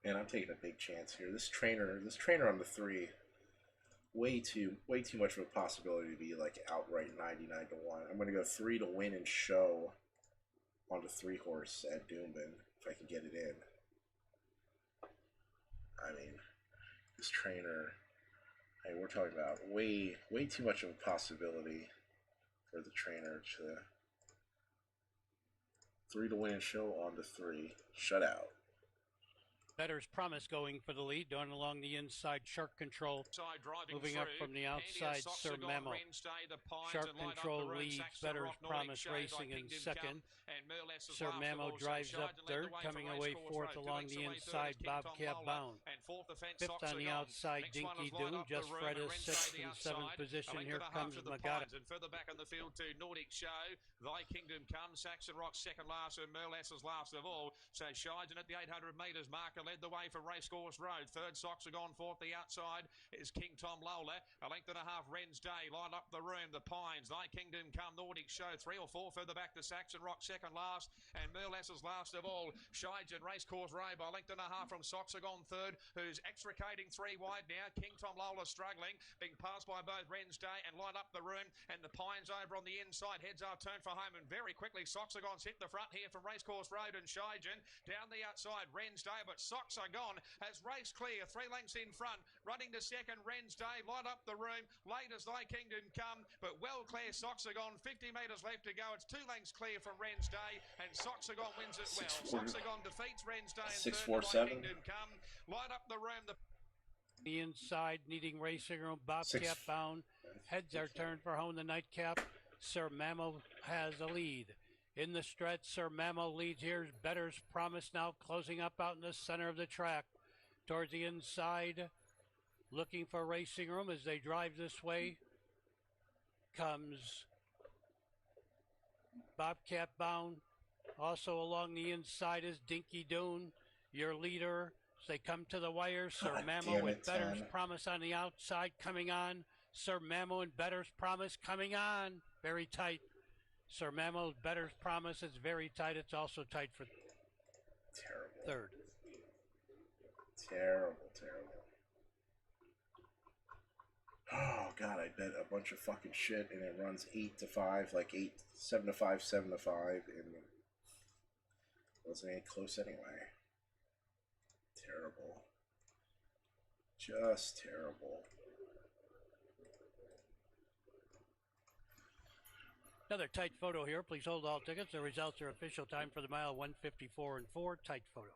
Man, I'm taking a big chance here. This trainer on the 3, way too much of a possibility to be like outright 99 to 1. I'm gonna go 3 to win and show on the 3 horse at Doomben if I can get it in. I mean, this trainer, hey, we're talking about way too much of a possibility for the trainer to 3 to win and show on the 3 shutout. Better's Promise going for the lead, down along the inside. Shark Control moving up from the outside. Sir Mammo. Shark Control leads. Better's Promise racing in second. Sir Mammo drives up third, coming away fourth along the inside. Bobcat Bound. Fifth on the outside, Dinky Doon. Just Fred is sixth and seventh position. Here comes Magada. And further back in the field to Nordic Show. Thy Kingdom Come. Saxon Rock second last and Merles is last of all. So Shiden at the 800 metres marker led the way for Racecourse Road. Third, Soxagon. Fourth, the outside is King Tom Lola. A length and a half, Wren's Day. Line up the room, the Pines. Thy Kingdom Come, Nordic Show. 3 or 4 further back to Saxon Rock, second last. And Merles is last of all. Shiden, Racecourse Road by a length and a half from Soxagon, third, who's extricating 3 wide now. King Tom Lola struggling, being passed by both Wren's Day and Line Up the Room. And the Pines over on the inside. Heads are turned for home, and very quickly Soxagon's hit the front here from Racecourse Road and Shiden. Down the outside, Wren's Day, but Soxagon has raced clear, 3 lengths in front, running to second, Wren's Day, Light Up the Room, late as Thy Kingdom Come, but well clear Soxagon, 50 metres left to go, it's 2 lengths clear from Wren's Day, and Soxagon wins it well. Soxagon defeats Wren's Day and 6-4, third, 7. Thy Kingdom Come, Light Up the Room, the inside, needing racing room, Bobcat Bound, heads are turned for home, the nightcap, Sir Mammo has a lead. In the stretch, Sir Mammo leads. Here's Better's Promise now closing up out in the center of the track. Towards the inside, looking for racing room as they drive this way, comes Bobcat Bound. Also along the inside is Dinky Doon. Your leader, As they come to the wire, Sir Mammo with Better's Promise on the outside coming on. Sir Mammo and Better's Promise coming on. Very tight. Sir Mammo, Better's Promise is very tight. It's also tight for third. Terrible. Oh God, I bet a bunch of fucking shit and it runs 8-5, like 7-5, 7-5, and it wasn't any close anyway. Terrible. Just terrible. Another tight photo here. Please hold all tickets. The results are official time for the mile 154 and 4. Tight photo.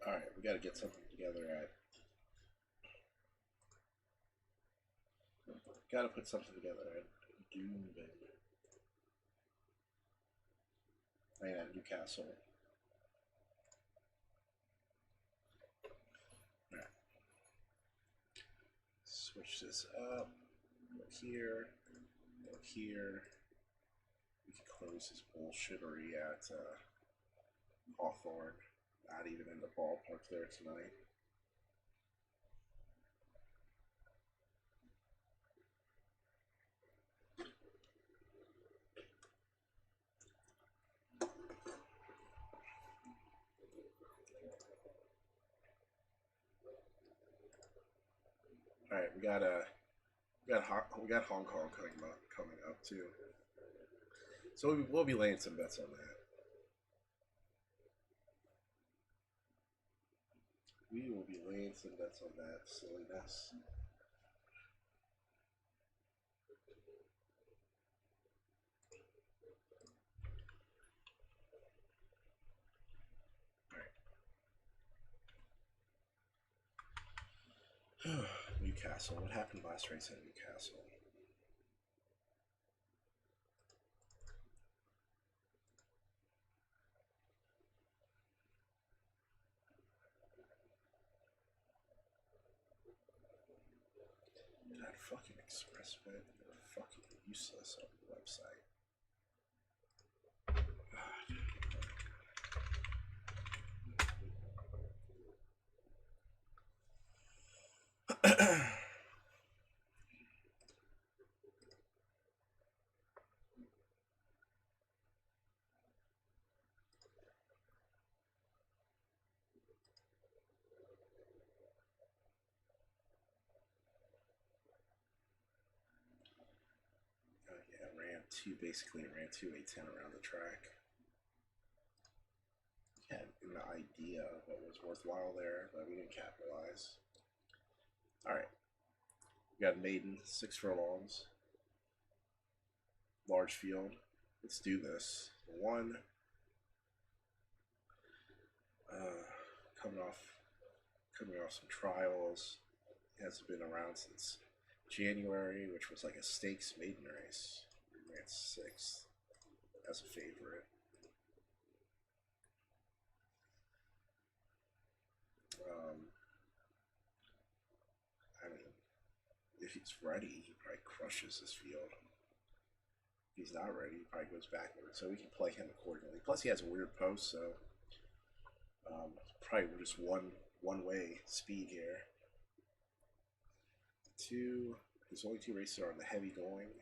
Alright, we gotta get something together at. Gotta put something together at Doom, baby. I mean, at Newcastle. Alright. Switch this up. Go here. Go here. We can close this bullshittery at Hawthorne. Not even in the ballpark there tonight. All right, we got Hong Kong coming up too. So we'll be laying some bets on that. We will be laying some bets on that silliness. Alright. Newcastle. What happened last race at Newcastle? That fucking express bet, they're fucking useless on the website. Basically ran 2:8:10 around the track. Had an idea of what was worthwhile there, but we didn't capitalize. Alright. We got Maiden, 6 furlongs. Large field. Let's do this. One. Coming off some trials. It hasn't been around since January, which was like a stakes maiden race. Ran 6th as a favorite. I mean, if he's ready, he probably crushes this field. If he's not ready, he probably goes backward. So we can play him accordingly. Plus, he has a weird post, so probably just one-way speed here. 2. His only 2 races are on the heavy going.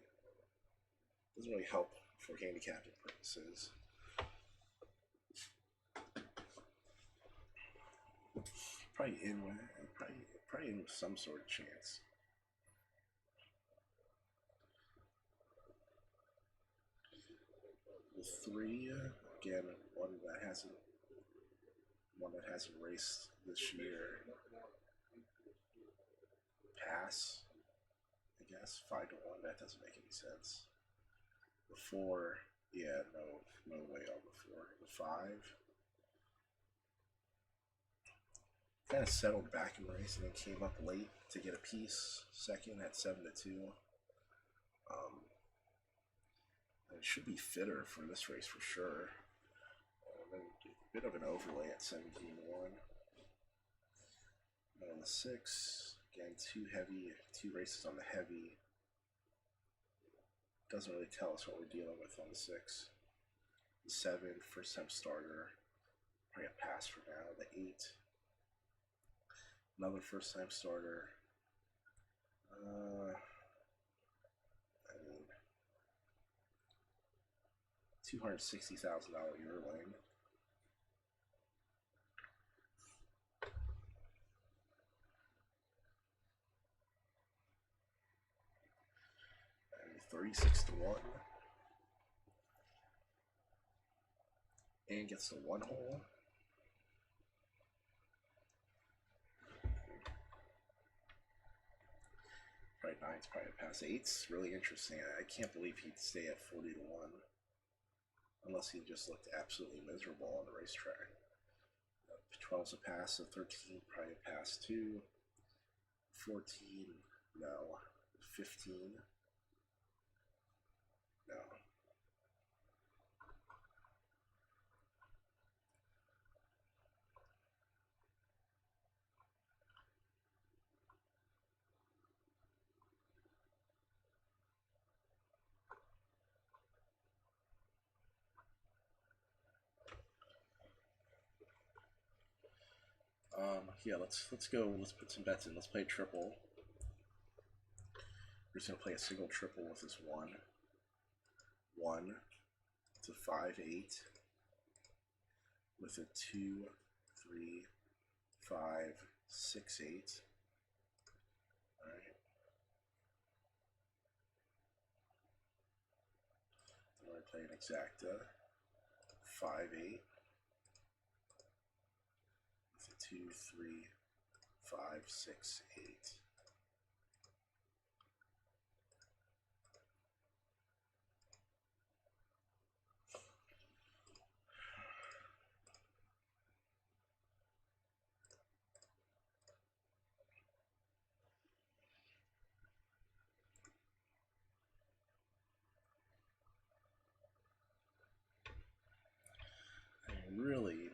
Doesn't really help for handicapping purposes. Probably in with probably in with some sort of chance. The 3 again, one that hasn't raced this year. Pass, I guess 5-1. That doesn't make any sense. The 4, yeah, no way on the 4. The 5. Kind of settled back in the race and then came up late to get a piece. Second at 7-2. It should be fitter for this race for sure. And then a bit of an overlay at 17-1. And on the 6, again, too heavy. 2 races on the heavy. Doesn't really tell us what we're dealing with on the 6. The 7, first time starter. Probably a pass for now. The 8. Another first time starter. I mean, $260,000 yearling. And 36-1. And gets the 1 hole. Probably 9's probably a pass. 8's really interesting. I can't believe he'd stay at 40-1. Unless he just looked absolutely miserable on the racetrack. 12's a pass, so 13 probably a pass too. 14, no. 15, no. Yeah, let's go. Let's put some bets in. Let's play a triple. We're just gonna play a single triple with this 1. 1 to 5-8 with a 2, 3, 5, 6, 8. All right. Then we're gonna play an exacta 5-8. 2, 3, 5, 6, 8.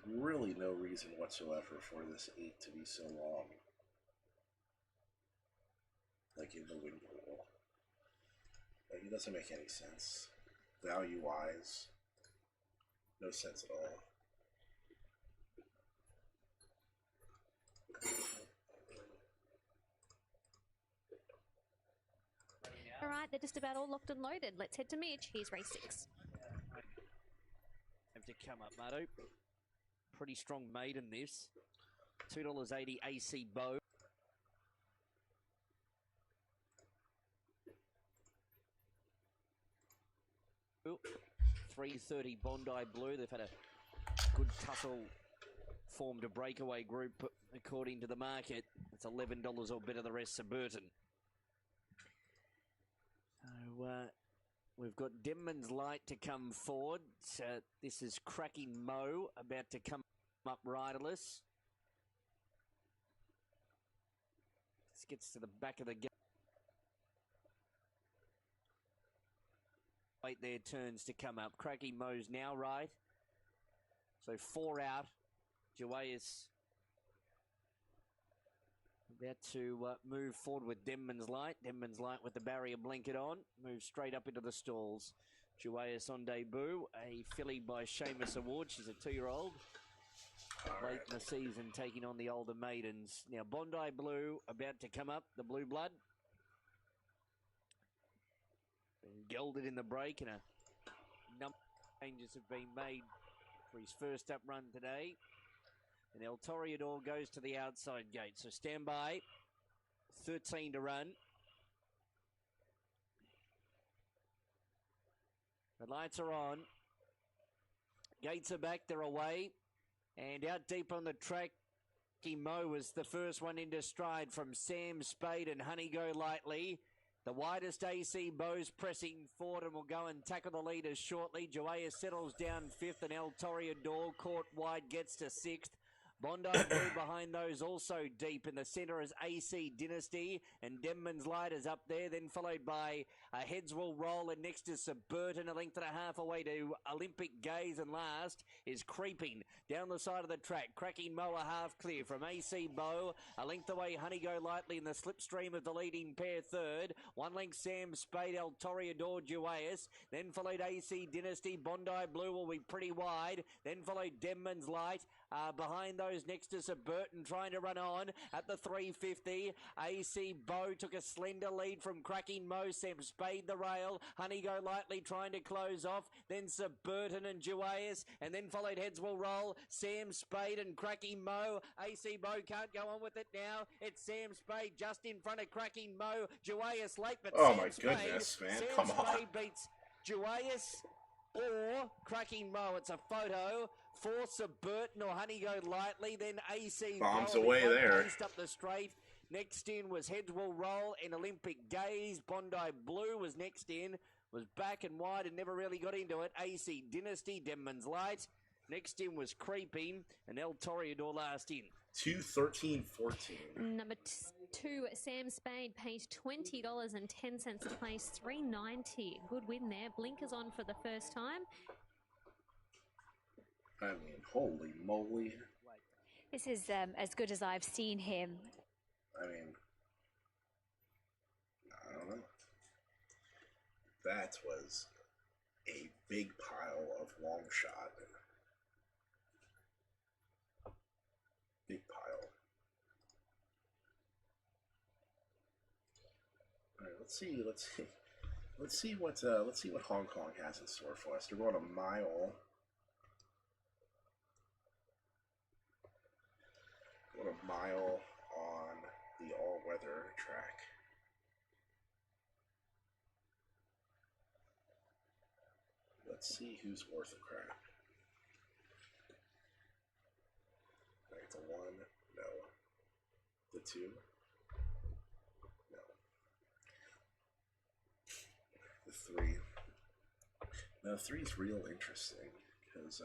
Really no reason whatsoever for this 8 to be so long. Like in the win pool. Like, it doesn't make any sense. Value-wise, no sense at all. All right, they're just about all locked and loaded. Let's head to Mitch. Here's race 6. Have to come up, Mado. Pretty strong maiden this. $2.80 AC Bow. $3.30 Bondi Blue. They've had a good tussle, formed a breakaway group according to the market. It's $11 or better the rest of Burton. So we've got Denman's Light to come forward. This is Cracking Mo about to come up riderless. This gets to the back of the gate. Wait their turns to come up. Cracking Mo's now right. So 4 out. Joaeus about to move forward with Denman's Light. Denman's Light with the barrier blanket on. Moves straight up into the stalls. Joaeus on debut. A filly by Seamus Award. She's a 2-year-old. Late in the season taking on the older maidens. Now Bondi Blue about to come up. The Blue Blood. Been gelded in the break and a number of changes have been made for his first up run today. And El Toreador goes to the outside gate. So stand by. 13 to run. The lights are on. Gates are back. They're away. And out deep on the track, Mo was the first one into stride from Sam Spade and Honey Go Lightly. The widest AC Bows pressing forward and will go and tackle the leaders shortly. Joaya settles down 5th and El Toreador caught wide gets to 6th. Bondi Blue behind those also deep. In the centre is AC Dynasty and Denman's Light is up there, then followed by Heads Will Roll, and next is Suburban, a length and a half away to Olympic Gaze, and last is Creeping down the side of the track. Cracking Mower half clear from AC Bow, a length away Honey Go Lightly in the slipstream of the leading pair third. 1 length Sam Spade, El Toreador, Duais, then followed AC Dynasty. Bondi Blue will be pretty wide, then followed Denman's Light. Behind those next is Burton trying to run on at the 350. AC Bow took a slender lead from Cracking Mo. Sam Spade the rail. Honey Go Lightly trying to close off. Then Burton and Duais, and then followed Heads Will Roll. Sam Spade and Cracking Mo. AC Bow can't go on with it now. It's Sam Spade just in front of Cracking Mo. Duais late, but Oh Sam my Spade, goodness, man! Sam Come on. Spade beats Duais or Cracking Mo. It's a photo for Burton or Honey Go Lightly, then AC Bombs Bow, away there. Paced up the straight. Next in was Heads Will Roll in Olympic Gaze. Bondi Blue was next in, was back and wide and never really got into it. AC Dynasty, Denman's Light. Next in was Creeping, and El Toreador last in. 2-13-14. Number 2, Sam Spade, paid $20.10 a place, $3.90. Good win there. Blinkers on for the first time. I mean, holy moly. This is as good as I've seen him. I mean, I don't know. That was a big pile of long shot. Big pile. All right, let's see what Hong Kong has in store for us. They're going a mile. Going a mile on the all-weather track. Let's see who's worth a crap. Alright, the 1, no. The 2, no. The 3. Now, the 3 is real interesting because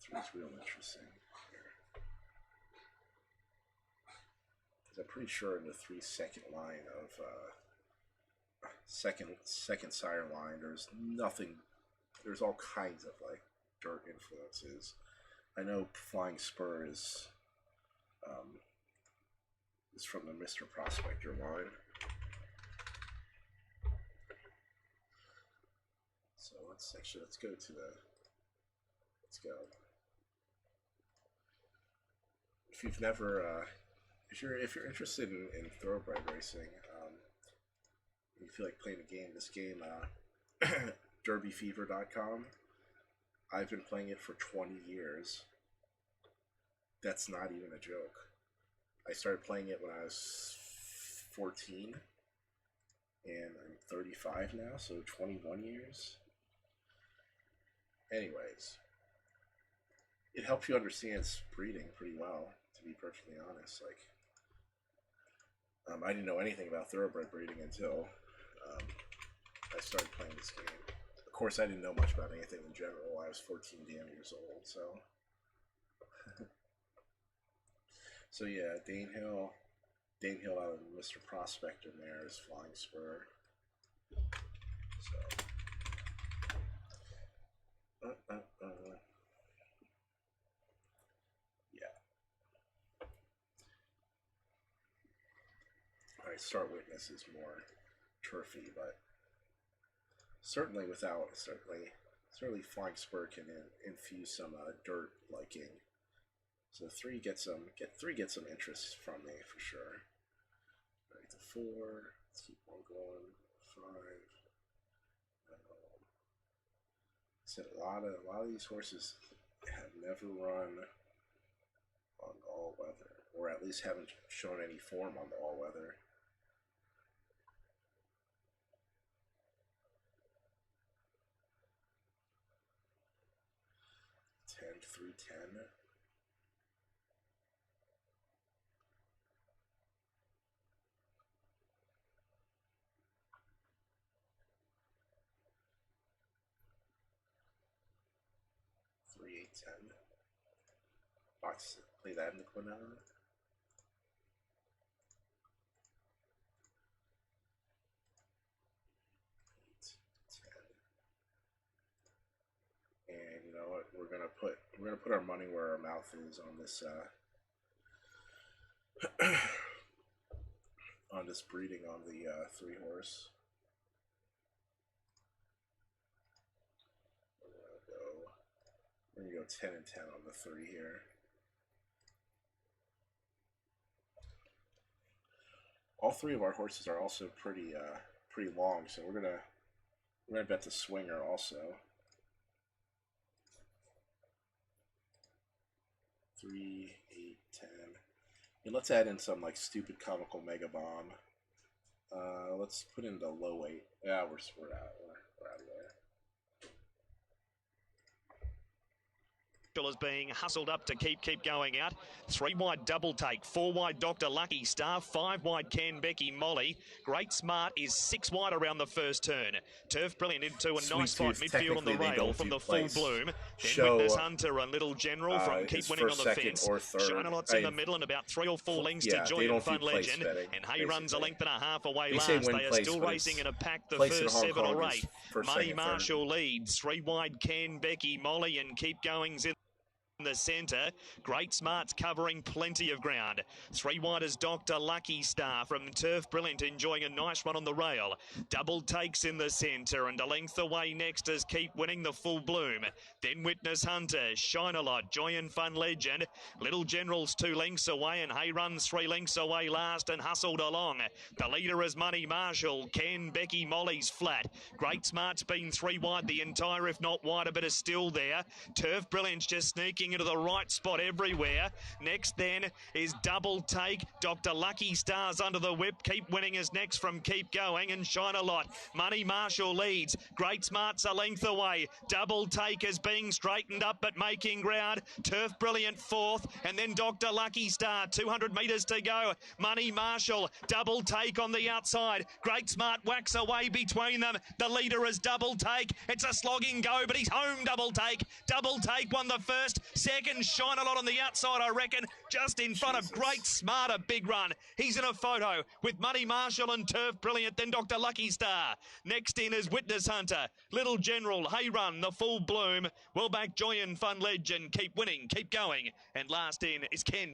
3 is real interesting here. Because I'm pretty sure in the 3 second line of second sire line, there's nothing. There's all kinds of like dirt influences. I know Flying Spur is from the Mr. Prospector line. So let's go to the. Let's go. If you've never, if you're interested in thoroughbred racing, you feel like playing a game. This game, DerbyFever.com. I've been playing it for 20 years. That's not even a joke. I started playing it when I was 14, and I'm 35 now, so 21 years. Anyways, it helps you understand breeding pretty well, to be perfectly honest. Like, I didn't know anything about thoroughbred breeding until I started playing this game. Of course, I didn't know much about anything in general. I was 14 damn years old, so. So yeah, Dane Hill out of Mr. Prospector there is Flying Spur. So. Yeah. Alright, Start Witness is more turfy, but certainly Flying Spur can infuse some dirt liking. So 3 gets some interest from me for sure. Alright, the 4. Let's keep on going. 5. Said a lot of these horses have never run on all weather, or at least haven't shown any form on the all weather. Ten, 310. Three, 8, 10. Box, play that in the Quinella. 8, 10. And you know what? We're gonna put our money where our mouth is on this on this breeding on the 3-horse. We're gonna go 10 and 10 on the 3 here. All 3 of our horses are also pretty long, so we're gonna bet the swinger also. 3, 8, 10. And let's add in some like stupid comical mega bomb. Let's put in the low weight. Yeah, we're out of there. Is being hustled up to keep going out. 3 wide Double Take, 4 wide Dr. Lucky Star, 5 wide Ken Becky Molly. Great Smart is 6 wide around the first turn. Turf Brilliant into a nice spot midfield on the rail from the Full Bloom. Then Witness Hunter and Little General from Keep Winning on the fence. Shinerlot's in the middle and about 3 or 4 lengths to Joy and Fun Legend. And Hay runs a length and a half away last. They are still racing in a pack the first 7 or 8. Money Marshall leads. 3 wide Ken Becky Molly and Keep Going's in the centre. Great Smart's covering plenty of ground. 3 wide is Dr. Lucky Star from Turf Brilliant, enjoying a nice run on the rail. Double Takes in the centre, and a length away next is Keep Winning the Full Bloom. Then Witness Hunter, Shine a Lot, Joy and Fun Legend. Little General's 2 lengths away, and Hay runs 3 lengths away last and hustled along. The leader is Money Marshall. Ken Becky Molly's flat. Great Smart's been 3 wide the entire, if not wider, but is still there. Turf Brilliant's just sneaking into the right spot everywhere. Next then is Double Take. Dr. Lucky Star's under the whip. Keep Winning is next from Keep Going, and Shine a Lot. Money Marshall leads. Great Smart's a length away. Double Take is being straightened up but making ground. Turf Brilliant 4th, and then Dr. Lucky Star. 200 metres to go. Money Marshall. Double Take on the outside. Great Smart whacks away between them. The leader is Double Take. It's a slogging go, but he's home, Double Take. Double Take won the first. Second, Shine a Lot on the outside, I reckon. Just in front of Great Smart, a big run. He's in a photo with Money Marshall and Turf Brilliant, then Dr. Lucky Star. Next in is Witness Hunter, Little General, Hay Run, the Full Bloom. Well back, Joy and Fun Legend. Keep Winning, Keep Going. And last in is Ken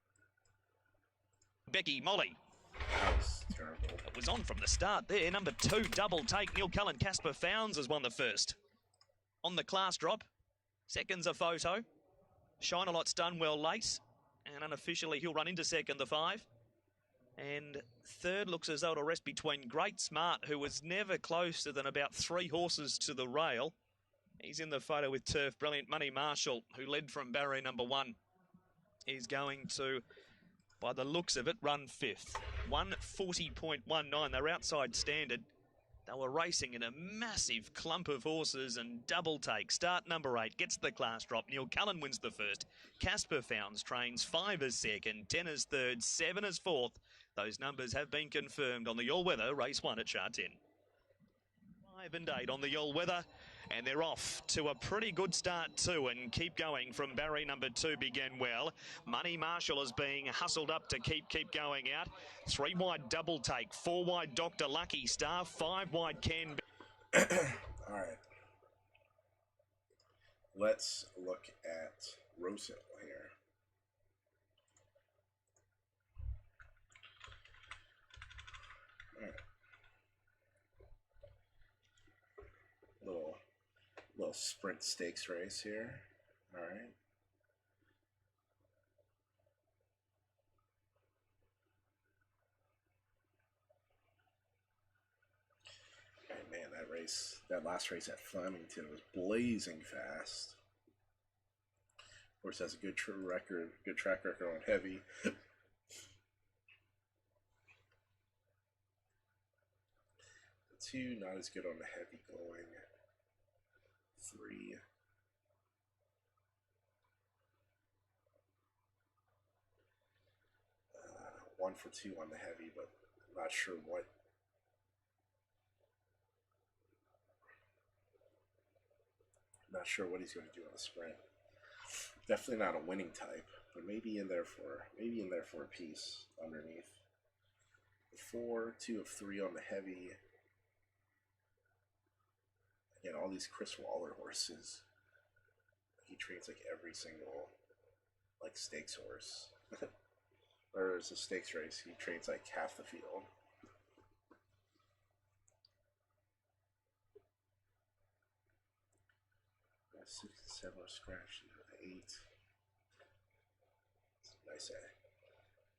Becky Molly. That was terrible. It was on from the start there. Number 2, Double Take. Neil Cullen, Casper Founds has won the first. On the class drop. Second's a photo. Shine a Lot's done well late, and unofficially he'll run into second, the 5. And third looks as though it'll rest between Great Smart, who was never closer than about 3 horses to the rail. He's in the photo with Turf Brilliant. Money Marshall, who led from barrier number 1, is going to, by the looks of it, run 5th. 1:40.19. They're outside standard. They were racing in a massive clump of horses, and Double Take, start number 8, gets the class drop. Neil Cullen wins the first. Casper Founds trains 5 as second, 10 as third, 7 as fourth. Those numbers have been confirmed on the all-weather race 1 at Shartin. 5 and 8 on the all-weather, and they're off to a pretty good start too, and Keep Going from barrier number 2 began well. Money Marshall is being hustled up to keep going out. 3 wide Double Take, 4 wide Dr. Lucky Star, 5 wide Ken. All right. Let's look at Rosehill here. All right. Little sprint stakes race here. All right. And man, that last race at Flemington was blazing fast. Horse has a good track record on heavy. The 2, not as good on the heavy going. 3. 1 for 2 on the heavy, but I'm not sure what. Not sure what he's going to do on the sprint. Definitely not a winning type, but maybe in there for a piece underneath. 4, 2 of 3 on the heavy. Again, all these Chris Waller horses. He trains like every single stakes horse. Or it's a stakes race. He trains like half the field. 6 and 7 are scratched. 8. Nice.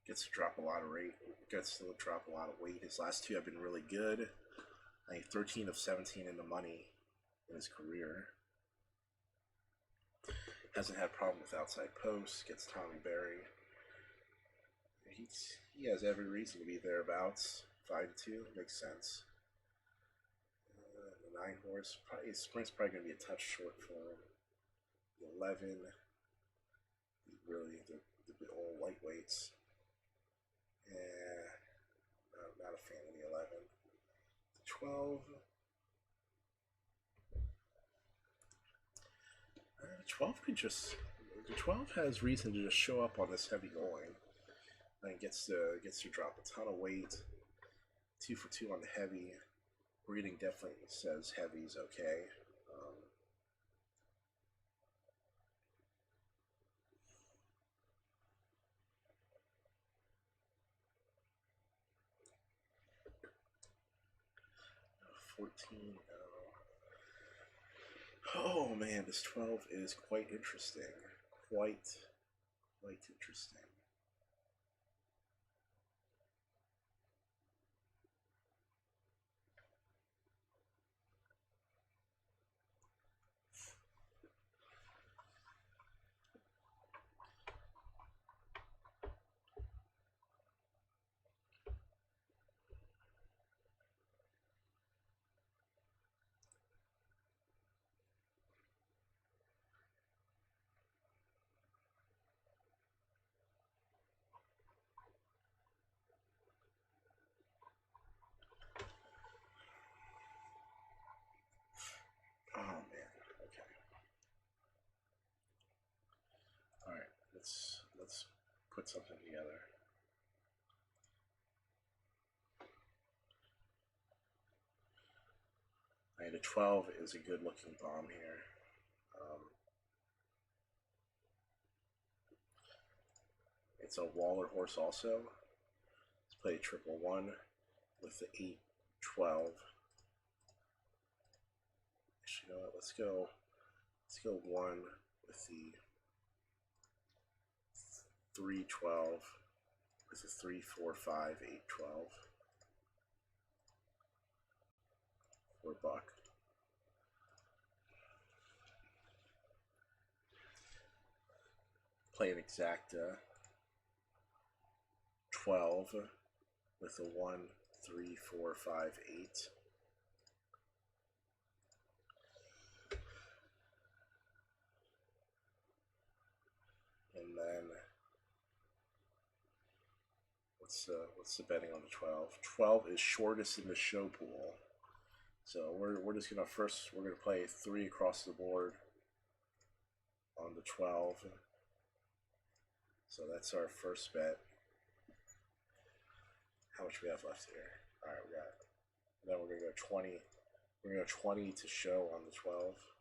Gets to drop a lot of weight. His last 2 have been really good. I think 13 of 17 in the money in his career. Hasn't had a problem with outside posts. Gets Tommy Berry. He has every reason to be thereabouts. 5-2 makes sense. The 9 horse, his sprint's probably going to be a touch short for him. The 11, really the old lightweights. Not a fan of the 11. The 12. The 12 has reason to just show up on this heavy going. And gets to drop a ton of weight. 2 for 2 on the heavy. Breeding definitely says heavy's okay. 14. Oh man, this 12 is quite interesting. Quite interesting. Oh man, okay. Alright, let's put something together. Alright, a 12 is a good looking bomb here. It's a Waller horse also. Let's play 111 with the 8-12. You know what, let's go 1 with the 3-12 with the 3-4-5 8-12 for $1. Play an exacta 12 with a 1 3 4 5 8. And then what's the betting on the 12? 12 is shortest in the show pool. So we're just gonna play 3 across the board on the 12. So that's our first bet. How much we have left here? All right, then we're gonna go 20. We're gonna go 20 to show on the 12.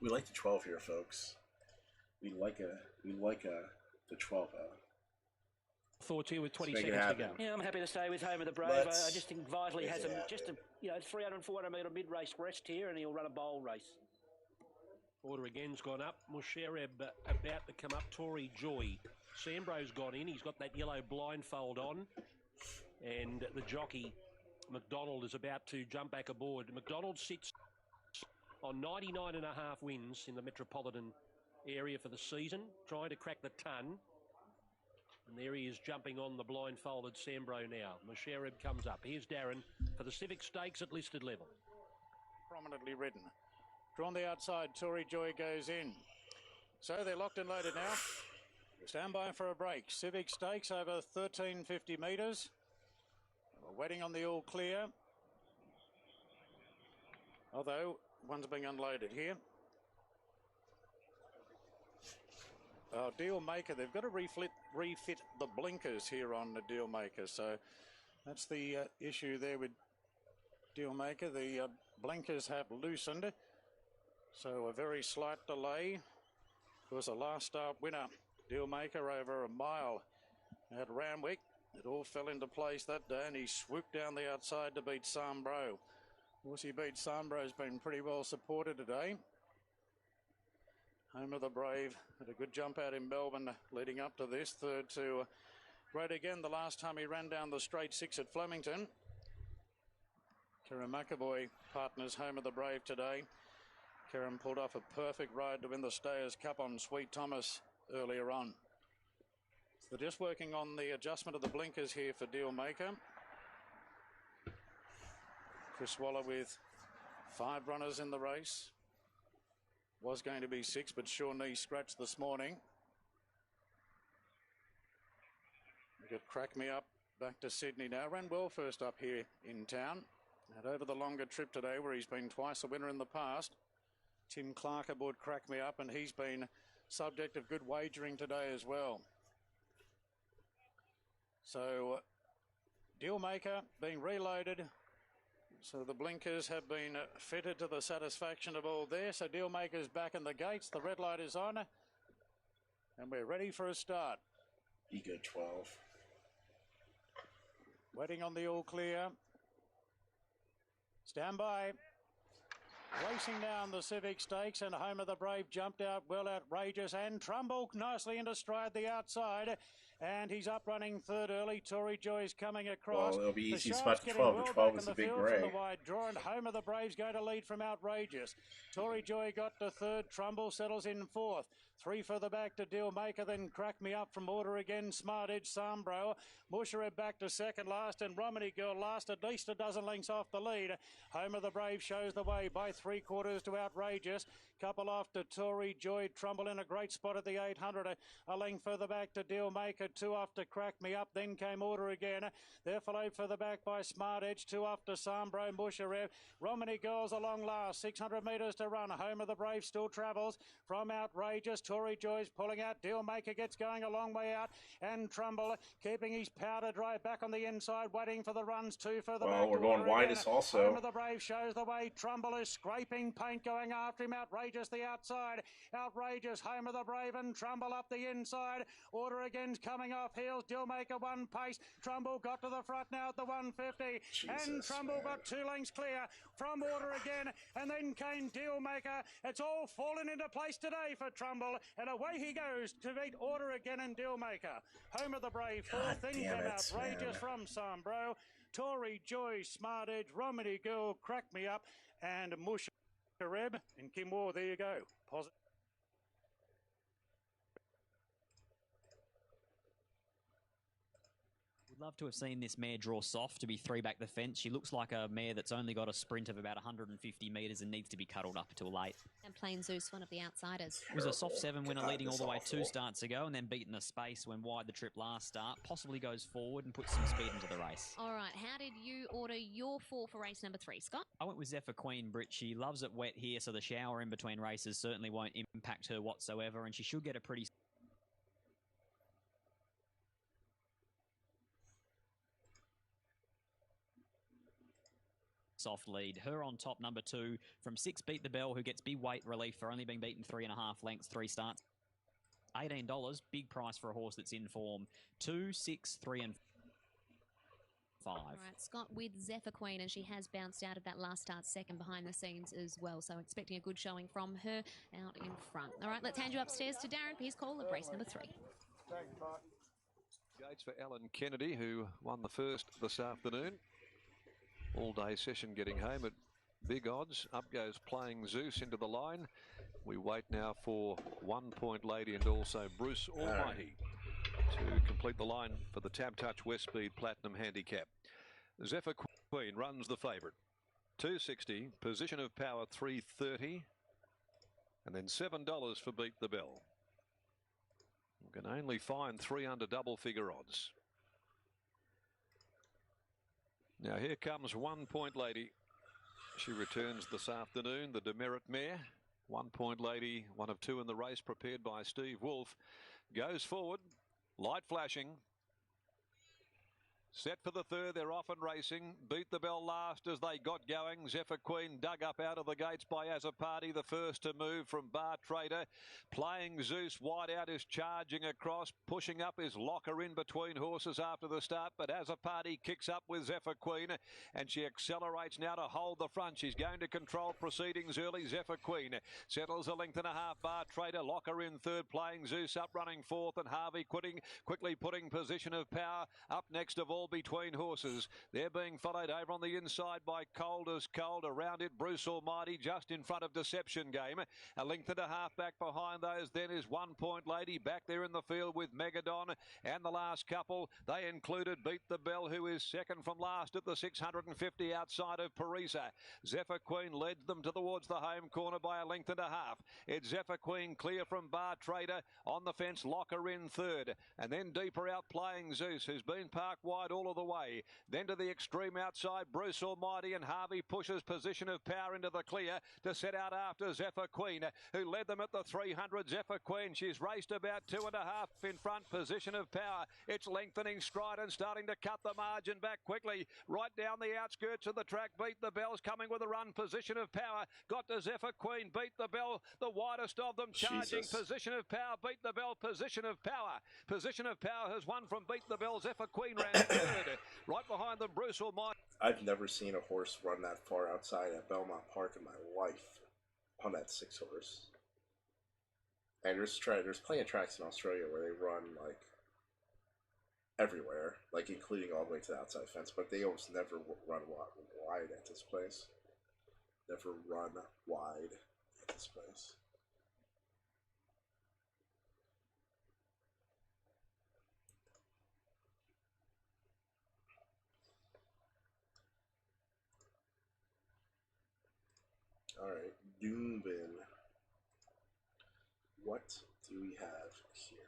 We like the 12 here, folks. We like the 12. Thoughts here with 20 seconds to go. Yeah, I'm happy to stay with home of the Brave. I just think Vitally has just a 300, 400 metre mid-race rest here, and he'll run a bowl race. Order again's gone up. Mushareb about to come up. Tory Joy. Sambro's gone in. He's got that yellow blindfold on. And the jockey, McDonald, is about to jump back aboard. McDonald sits on 99.5 wins in the metropolitan area for the season, trying to crack the ton. And there he is jumping on the blindfolded Sambro now. Musharraf comes up. Here's Darren for the Civic Stakes at listed level. Prominently ridden. Drawn the outside, Tory Joy goes in. So they're locked and loaded now. Stand by for a break. Civic Stakes over 1350 metres. We're waiting on the all clear. Although one's being unloaded here. Deal Maker, they've got to refit the blinkers here on the Deal Maker. So that's the issue there with Deal Maker. The blinkers have loosened. So a very slight delay. Of course, a last start winner, Deal Maker, over a mile at Randwick. It all fell into place that day, and he swooped down the outside to beat Sambro. Of course, he beat Sambro's been pretty well supported today. Home of the Brave had a good jump out in Melbourne leading up to this. Third to great again the last time he ran down the straight 6 at Flemington. Kieran McAvoy partners Home of the Brave today. Kieran pulled off a perfect ride to win the Stayers Cup on Sweet Thomas earlier on. So they're just working on the adjustment of the blinkers here for Deal Maker. Chris Waller with 5 runners in the race. Was going to be 6, but sure knee scratched this morning. We got Crack Me Up back to Sydney now. Ran well first up here in town. And over the longer trip today, where he's been twice a winner in the past. Tim Clark aboard Crack Me Up, and he's been subject of good wagering today as well. So, Deal Maker being reloaded. So the blinkers have been fitted to the satisfaction of all there. So Deal Maker's back in the gates. The red light is on. And we're ready for a start. Ego 12. Waiting on the all clear. Stand by. Racing down the Civic Stakes, and Home of the Brave jumped out well, Outrageous, and Trumbull nicely into stride the outside. And he's up running third early. Tory Joy's coming across. Well, it'll be easy the spot to 12. The 12 is a big field break. from the wide draw, and Home of the Brave's going to lead from Outrageous. Tory Joy got to third. Trumbull settles in fourth. 3 further back to Deal Maker, then Crack Me Up from order again. Smart Edge, Sambro. Musharraf back to second last, and Romany Girl last, at least a dozen lengths off the lead. Home of the Brave shows the way by 3/4 to Outrageous. Couple off to Tory Joy. Trumbull in a great spot at the 800. A length further back to Deal Maker. 2 off to Crack Me Up. Then came order again. They're followed further back by Smart Edge. 2 off to Sambro. Musharraf. Romany Girls along last. 600 metres to run. Home of the Brave still travels from Outrageous. Tory Joy's pulling out. Deal Maker gets going a long way out. And Trumbull keeping his powder dry back on the inside, waiting for the runs. 2 further back. Well, we're going widest also. Home of the Brave shows the way. Trumbull is scraping paint going after him. Outrageous the outside. Outrageous, Home of the Brave, and Trumbull up the inside. Order again's coming off heels. Deal Maker 1 pace. Trumbull got to the front now at the 150. And Trumbull got 2 lengths clear from order again. And then came Deal Maker. It's all fallen into place today for Trumbull. And away he goes to beat order again and Deal Maker. Home of the Brave 4th. Then came Outrageous from Sambro. Tory Joy, Smart Edge, Romany Girl, Crack Me Up, and Musharraf and Kim War. There you go. Positive. We'd love to have seen this mare draw soft to be 3 back the fence. She looks like a mare that's only got a sprint of about 150 metres and needs to be cuddled up until late. And Plain Zeus, one of the outsiders. It was a soft 7 winner leading all the way 2 starts ago and then beaten the space when wide the trip last start. Possibly goes forward and puts some speed into the race. All right, how did you order your 4 for race number 3, Scott? I went with Zephyr Queen Brit. She loves it wet here, so the shower in between races certainly won't impact her whatsoever, and she should get a pretty soft lead. Her on top, number 2 from 6, Beat the Bell, who gets big weight relief for only being beaten 3.5 lengths, 3 starts. $18, big price for a horse that's in form. 2, 6, 3 and 5. All right, Scott with Zephyr Queen, and she has bounced out of that last start second behind the scenes as well, so expecting a good showing from her out in front. All right, let's hand you upstairs to Darren for his call of race number 3. Gates for Alan Kennedy, who won the first this afternoon. All-day session getting home at big odds. Up goes Playing Zeus into the line. We wait now for 1 Point Lady and also Bruce Almighty to complete the line for the Tab Touch West Speed Platinum Handicap. Zephyr Queen runs the favourite. 260, Position of Power 330, and then $7 for Beat the Bell. You can only find 3 under double figure odds. Now here comes 1 Point Lady. She returns this afternoon, the Demerit mare. 1 Point Lady, one of 2 in the race, prepared by Steve Wolf, goes forward, light flashing. Set for the third, they're off and racing. Beat the Bell last as they got going. Zephyr Queen dug up out of the gates by Azapati, the first to move from Bar Trader. Playing Zeus wide out is charging across. Pushing up is Locker in between horses after the start, but Azapati kicks up with Zephyr Queen and she accelerates now to hold the front. She's going to control proceedings early. Zephyr Queen settles a length and a half. Bar Trader, Locker in third. Playing Zeus up running fourth, and Harvey quickly putting Position of Power up next of all between horses. They're being followed over on the inside by Cold as Cold. Around it, Bruce Almighty just in front of Deception Game. A length and a half back behind those then is 1 Point Lady back there in the field with Megadon. And the last couple, they included Beat the Bell, who is second from last at the 650 outside of Parisa. Zephyr Queen led them towards the home corner by a length and a half. It's Zephyr Queen clear from Bar Trader. On the fence, Locker in third. And then deeper out, Playing Zeus, who's been parked wide all of the way. Then to the extreme outside, Bruce Almighty, and Harvey pushes Position of Power into the clear to set out after Zephyr Queen, who led them at the 300. Zephyr Queen, she's raced about 2.5 in front. Position of Power, it's lengthening stride and starting to cut the margin back quickly. Right down the outskirts of the track, Beat the Bell's coming with a run. Position of Power got to Zephyr Queen. Beat the Bell, the widest of them, charging. Jesus. Position of Power, Beat the Bell. Position of Power. Position of Power has won from Beat the Bell. Zephyr Queen ran third. Right behind them, Bruce Almighty. I've never seen a horse run that far outside at Belmont Park in my life on that 6 horse. And there's plenty of tracks in Australia where they run like everywhere, like including all the way to the outside fence, but they almost never run wide at this place. Never run wide at this place. Alright, Doombin. What do we have here?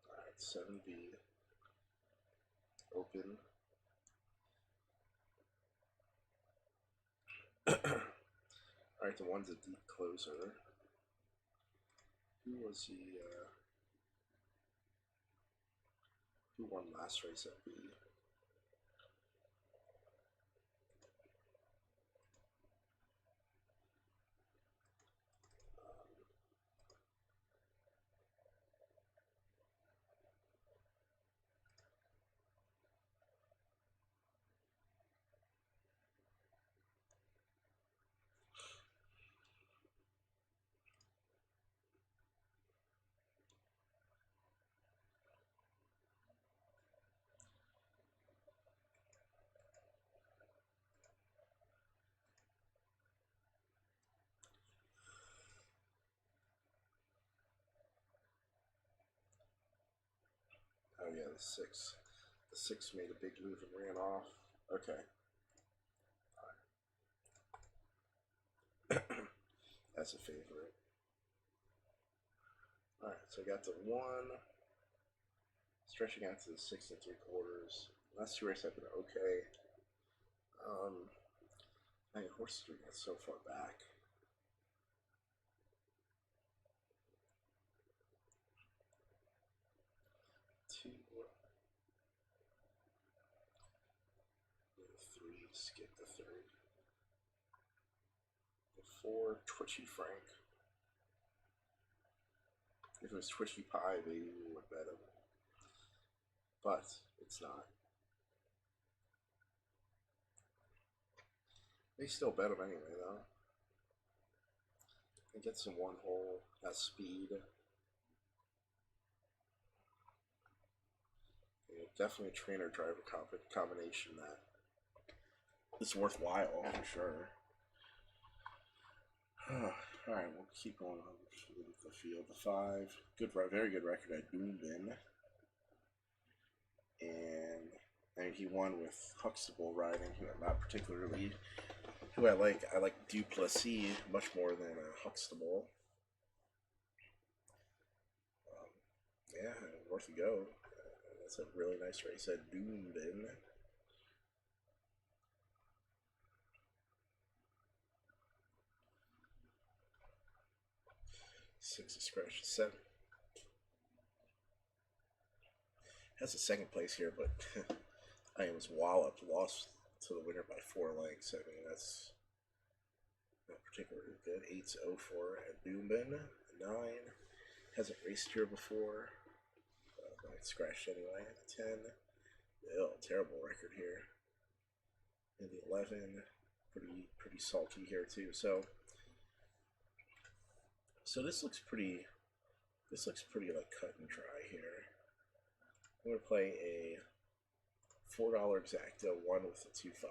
Alright, 7B. Open. Alright, the one's a deep closer. Who was he, who won last race at B? Oh yeah, the 6. The 6 made a big move and ran off. Okay. Alright. That's a favorite. Alright, so I got the 1. Stretching out to the 6 3/4. Last 2 races have been okay. Man, horses are getting so far back. The 3, skip the 3rd. The 4, Twitchy Frank. If it was Twitchy Pie, maybe we would bet him. But it's not. They still bet him anyway, though. He gets in one hole, has speed. Yeah, definitely a trainer-driver combination that is worthwhile, for sure. Alright, we'll keep going on the field. The 5. Very good record at Doomben. And I mean, he won with Huxtable riding, who I'm not particularly who I like. I like Duplessis much more than Huxtable. Yeah, worth a go. That's a really nice race at Doomben. Six is scratch 7. Has a second place here, but I was walloped, lost to the winner by 4 lengths. I mean, that's not particularly good. 8's 0-4 at Doomben. 9 hasn't raced here before. I scratched anyway. 10, ew, terrible record here. And the 11, pretty salty here too. So this looks pretty like cut and dry here. I'm gonna play a $4 exacta, 1 with a 2-5.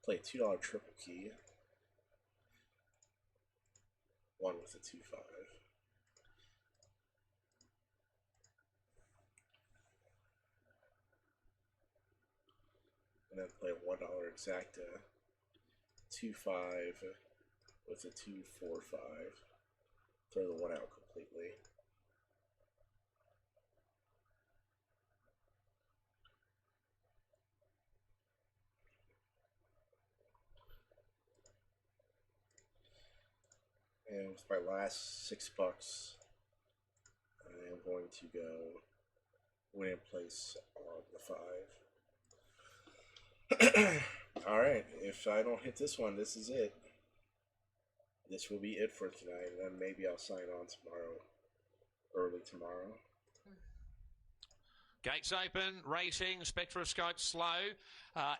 Play a $2 triple key, 1 with a 2-5. And then play a $1 exacta, 2-5 with a 2-4-5. Throw the 1 out completely. And with my last $6, I am going to go win in place on the 5. Alright, if I don't hit this one, this is it. This will be it for tonight, and then maybe I'll sign on tomorrow, early tomorrow. Gates open, racing, spectroscope slow.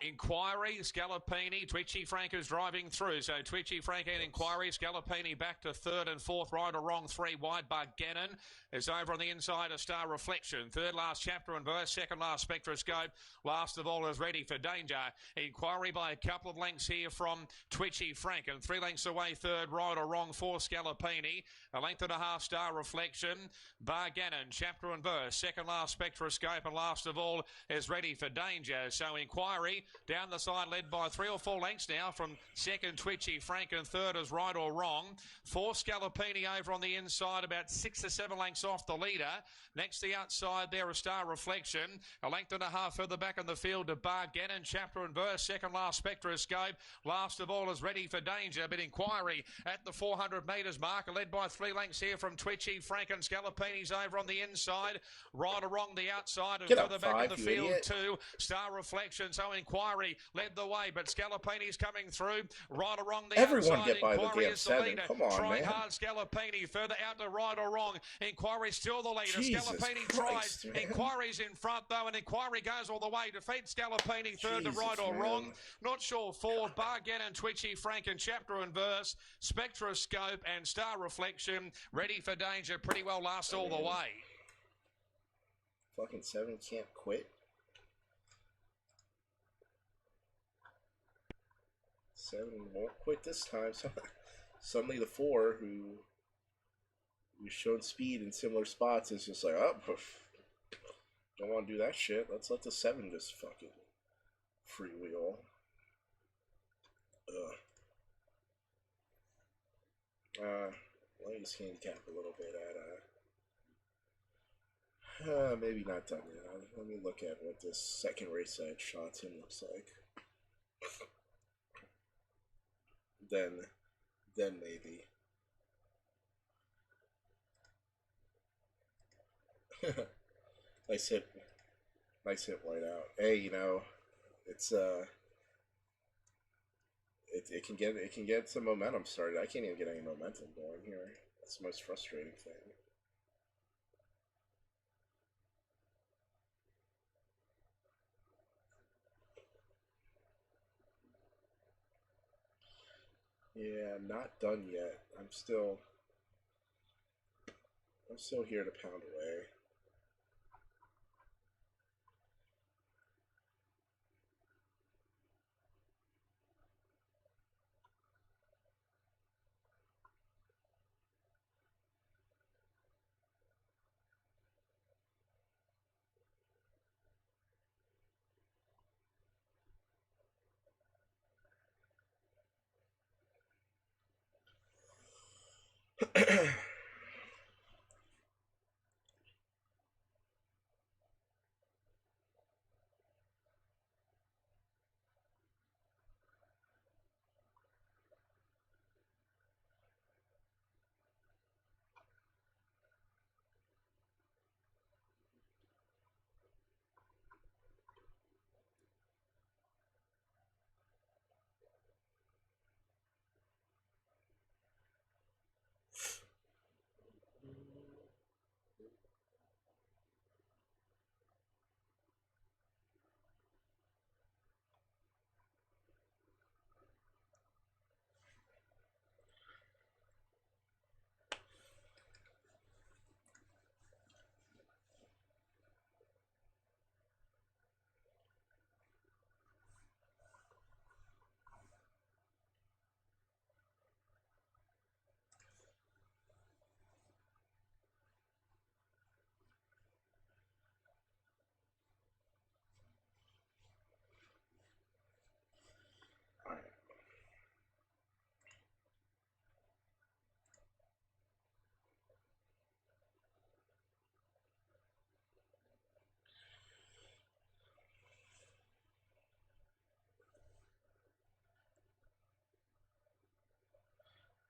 Inquiry, Scalapini, Twitchy Frank is driving through. So Twitchy Frank and Inquiry, Scalapini back to 3rd and 4th, right or wrong, 3 wide. Gannon is over on the inside, a Star Reflection. 3rd last Chapter and Verse, 2nd last Spectroscope. Last of all is Ready for Danger. Inquiry by a couple of lengths here from Twitchy Frank, and 3 lengths away, 3rd, right or wrong, 4 Scalapini. A length and a half, Star Reflection. Gannon, Chapter and Verse, 2nd last Spectroscope, and last of all is Ready for Danger. So Inquiry down the side, led by 3 or 4 lengths now from 2nd Twitchy Frank, and 3rd is Right or Wrong. 4 Scalapini over on the inside, about 6 or 7 lengths off the leader. Next the outside there, a Star Reflection. A length and a half further back in the field to Gannon, Chapter and Verse, 2nd last Spectroscope. Last of all is Ready for Danger, but Inquiry at the 400 metres marker, led by 3 lengths here from Twitchy Frank, and Scalapini's over on the inside. Right or Wrong the outside, and further back in the field too. Star Reflection, so Inquiry led the way, but Scalapini's coming through. Right or Wrong the Everyone outside. get by Inquiry the is the DM7. leader. Come on, Trying man. hard, Scalapini further out to Right or Wrong. Inquiry still the leader. Jesus Scalapini Christ, tries. man. Inquiry's in front though, and Inquiry goes all the way. Defeats Scalapini 3rd to Right or man. Wrong. Not sure 4th. Gannon, Twitchy Frank, and Chapter and Verse. Spectroscope and Star Reflection. Ready for Danger. Pretty well last all the way. Fucking 7 can't quit. 7 won't quit this time. So suddenly the 4, who showed speed in similar spots, is just like, oh, don't want to do that shit. Let's let the 7 just fucking freewheel. Let me just handicap a little bit at maybe not done yet. Let me look at what this second race I had shot him looks like. Then maybe. Nice hit white out. Hey, you know, it's it can get some momentum started. I can't even get any momentum going here. That's the most frustrating thing. Yeah, not done yet. I'm still here to pound away.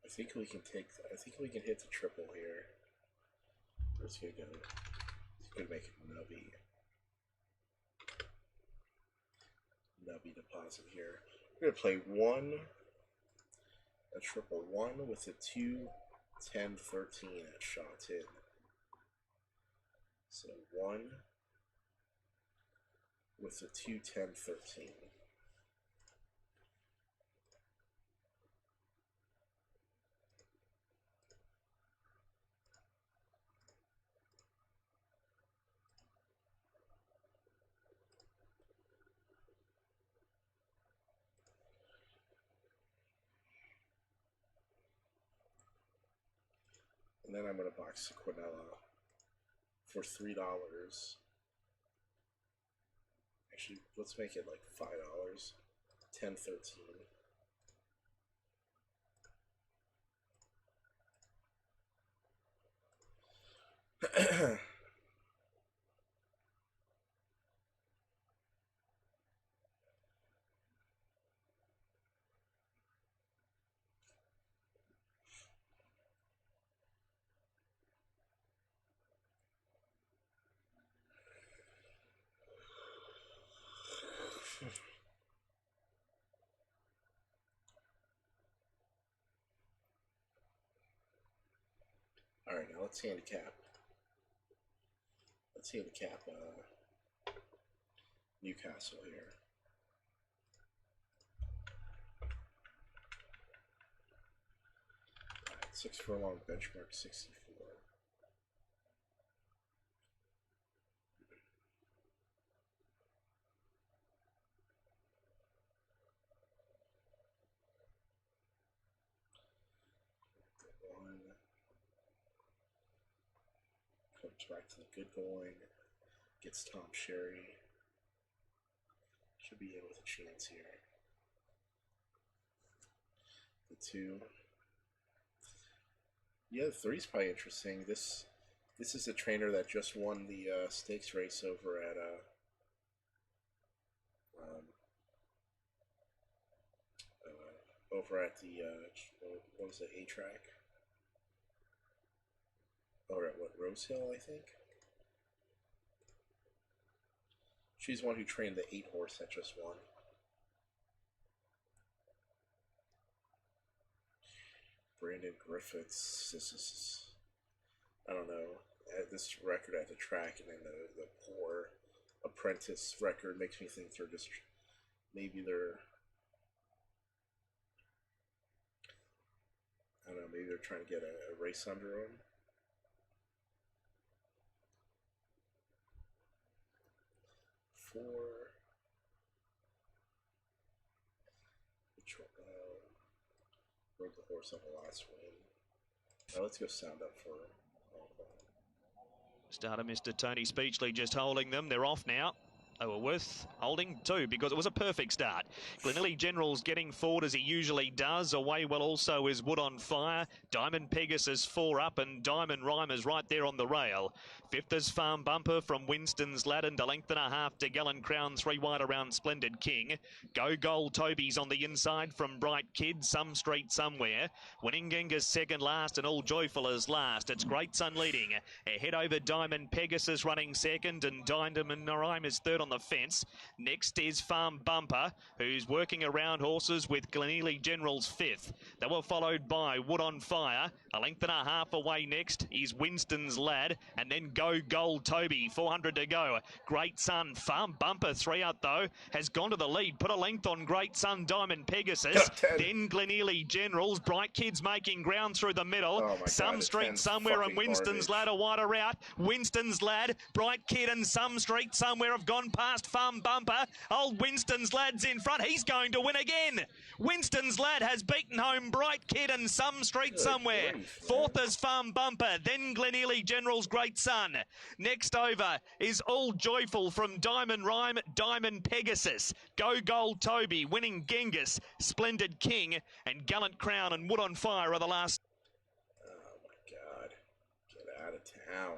I think we can hit the triple here. It's gonna go. It's gonna make it nubby. Nubby deposit here. We're gonna play a triple 1 with a 2, 10, 13 at shot in. So 1 with a 2, 10, 13. And then I'm going to box Quinella for $3. Actually, let's make it like $5. 10, 13. Alright, now let's handicap. Let's handicap Newcastle here. Alright, 6 furlong benchmark 64. Comes back to the good going. Gets Tom Sherry. Should be in with a chance here. The 2. Yeah, the 3's probably interesting. This is a trainer that just won the stakes race over at the what was it, A-Track? Or at what, Rose Hill, I think? She's the one who trained the 8 horse that just won. Brandon Griffiths. This is, I don't know. This record at the track and then the poor apprentice record makes me think they're just, maybe they're, I don't know, maybe they're trying to get a race under them. Rode the horse on the last win. Now let's go sound up for Starter Mr. Tony Speechley just holding them. They're off now. They were worth holding too because it was a perfect start. Glenelly General's getting forward as he usually does. Away well also is Wood on Fire. Diamond Pegasus 4 up and Diamond Rhyme is right there on the rail. Fifth is Farm Bumper from Winston's Lad and a length and a half to Gallant Crown, 3 wide around Splendid King. Go Gold Toby's on the inside from Bright Kid, Some Street Somewhere. Winning Genghis second last and All Joyful is last. It's Great Sun leading. Ahead over Diamond Pegasus running second and Diamond Rhyme is third on the fence. Next is Farm Bumper, who's working around horses with Glenealy General's fifth. They were followed by Wood on Fire. A length and a half away next is Winston's Lad, and then Go Gold Toby, 400 to go. Great Sun, Farm Bumper, 3 out though, has gone to the lead. Put a length on Great Sun, Diamond Pegasus. Then Glenealy General's. Bright Kids making ground through the middle. Some Street Somewhere and Winston's Lad are wider out. Winston's Lad, Bright Kid and Some Street Somewhere have gone past Farm Bumper. Old Winston's Lad's in front. He's going to win again. Winston's Lad has beaten home Bright Kid and Some Street Somewhere. Fourth is Farm Bumper. Then Glenealy General's Great Sun. Next over is All Joyful from Diamond Rhyme, Diamond Pegasus. Go Gold Toby, Winning Genghis, Splendid King, and Gallant Crown and Wood on Fire are the last. Oh my God. Get out of town.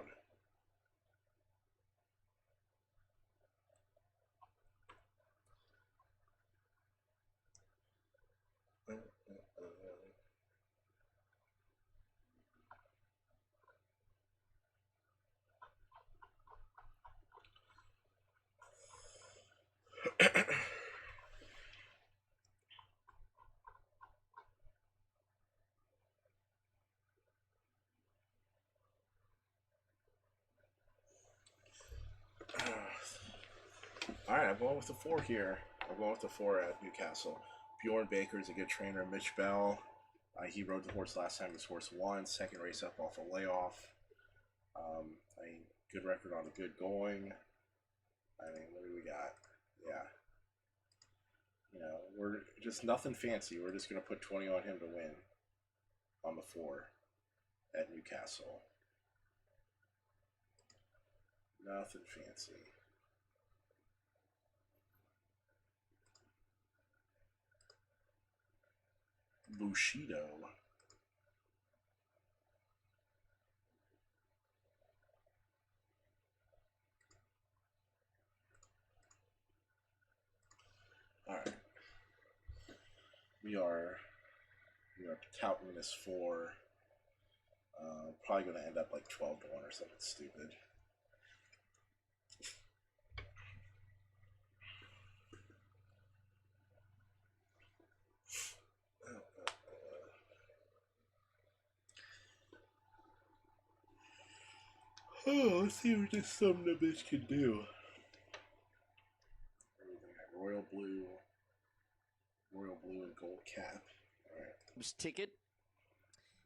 Alright, I'm going with the 4 here. I'm going with the 4 at Newcastle. Bjorn Baker is a good trainer. Mitch Bell, he rode the horse last time. His horse won. Second race up off a layoff. Good record on a good going. What do we got? Yeah. You know, we're just nothing fancy. We're just going to put 20 on him to win on the 4 at Newcastle. Nothing fancy. Bushido. All right. We are touting this for probably going to end up like 12 to 1 or something stupid. Oh, let's see what this some of this can do. Royal Blue and Gold Cap. All right. Ticket.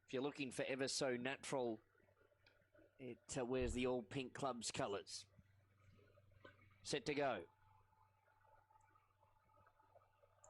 If you're looking for Ever So Natural, it wears the all pink club's colours. Set to go.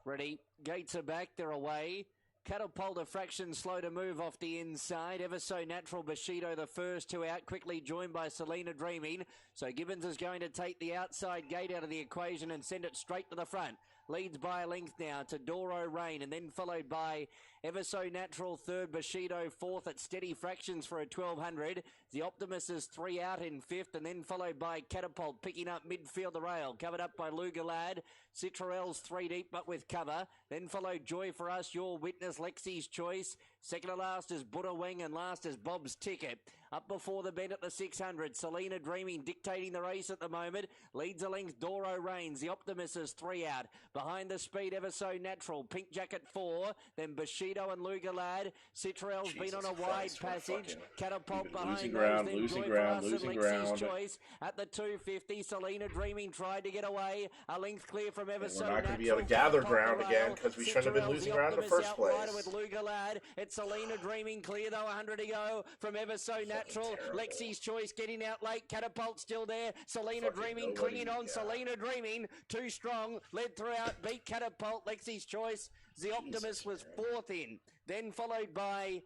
Ready. Gates are back. They're away. Catapult a fraction slow to move off the inside. Ever So Natural, Bushido the first 2 out, quickly joined by Selena Dreaming. So Gibbons is going to take the outside gate out of the equation and send it straight to the front. Leads by a length now to Doro Rain and then followed by Ever So Natural third, Bushido fourth at steady fractions for a 1200. The Optimus is 3 out in fifth and then followed by Catapult picking up midfield the rail. Covered up by Lugalad. Citroel's 3 deep but with cover. Then followed Joy for Us, Your Witness, Lexi's Choice. Second to last is Buddha Wing and last is Bob's Ticket. Up before the bend at the 600. Selena Dreaming dictating the race at the moment. Leads a length Doro Reigns. The Optimus is 3 out. Behind the speed Ever So Natural. Pink Jacket 4. Then Bushido Bushido and Lugalad. Citrell's been on a wide passage. Catapult behind losing those. ground, Then losing Joy ground, for Us losing and Lexi's ground. Choice at the 250. Selena Dreaming tried to get away. A length clear from Ever And So we're not going to be Natural. able to gather Catapult ground the again rail. because we shouldn't have been Citrell's losing the ground in the Optimist first outrider place. with Lugalad. It's Selena Dreaming clear though. 100 to go from Ever So Natural. Lexi's Choice getting out late. Catapult still there. Selena Dreaming clinging on. Selena Dreaming too strong. Led throughout. Beat Catapult. Lexi's Choice. The Optimist was fourth in. Then followed by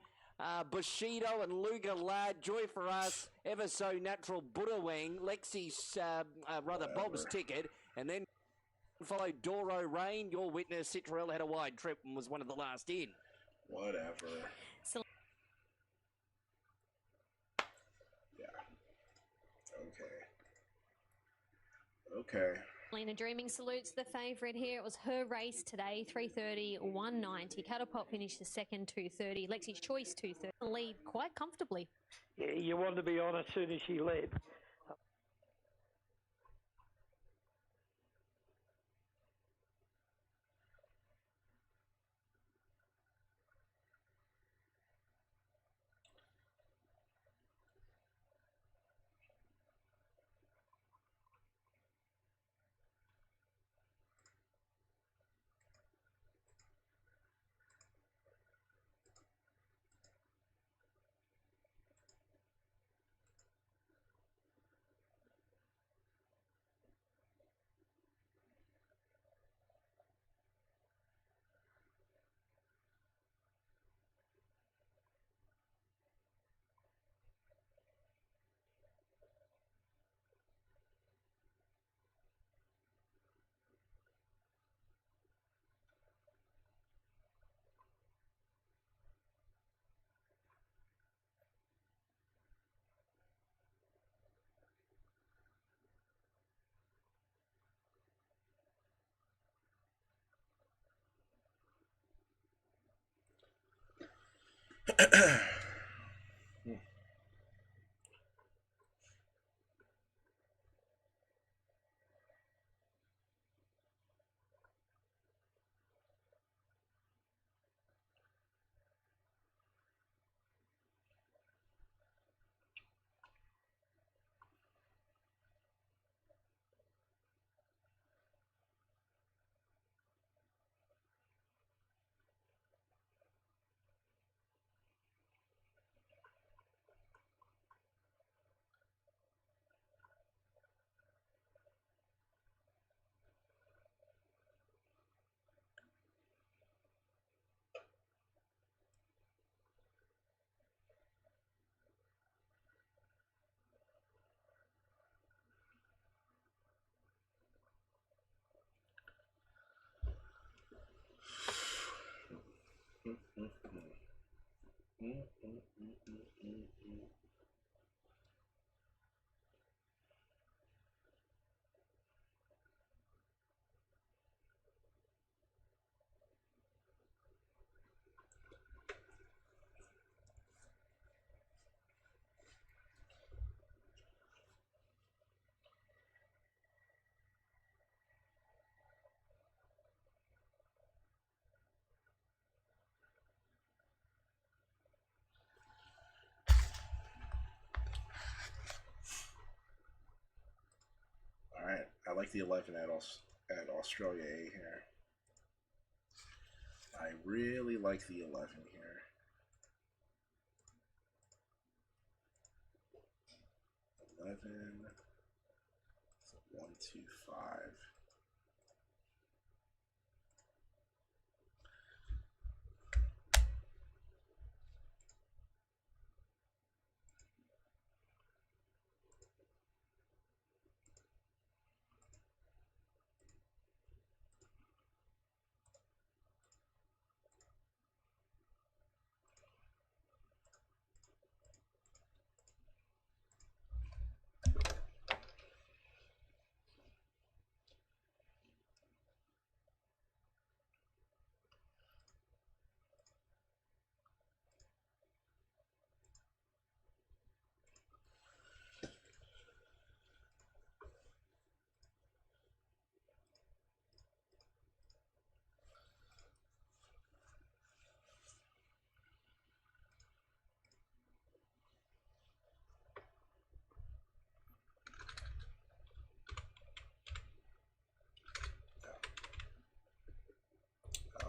Bushido and Luga Lad, Joy for Us, Ever So Natural, Buddha Wing, Lexi's, Bob's Ticket, and then followed Doro Rain. Your Witness, Citrell had a wide trip and was one of the last in. Whatever. Yeah. Okay. Lena Dreaming salutes the favourite here. It was her race today, 3:30, 190. Catapult finished the second, 2:30. Lexi's Choice, 2:30. Lead quite comfortably. Yeah, you want to be on as soon as she led. All right. I like the 11 at Australia A here. I really like the 11 here. 11, 1, 2, 5.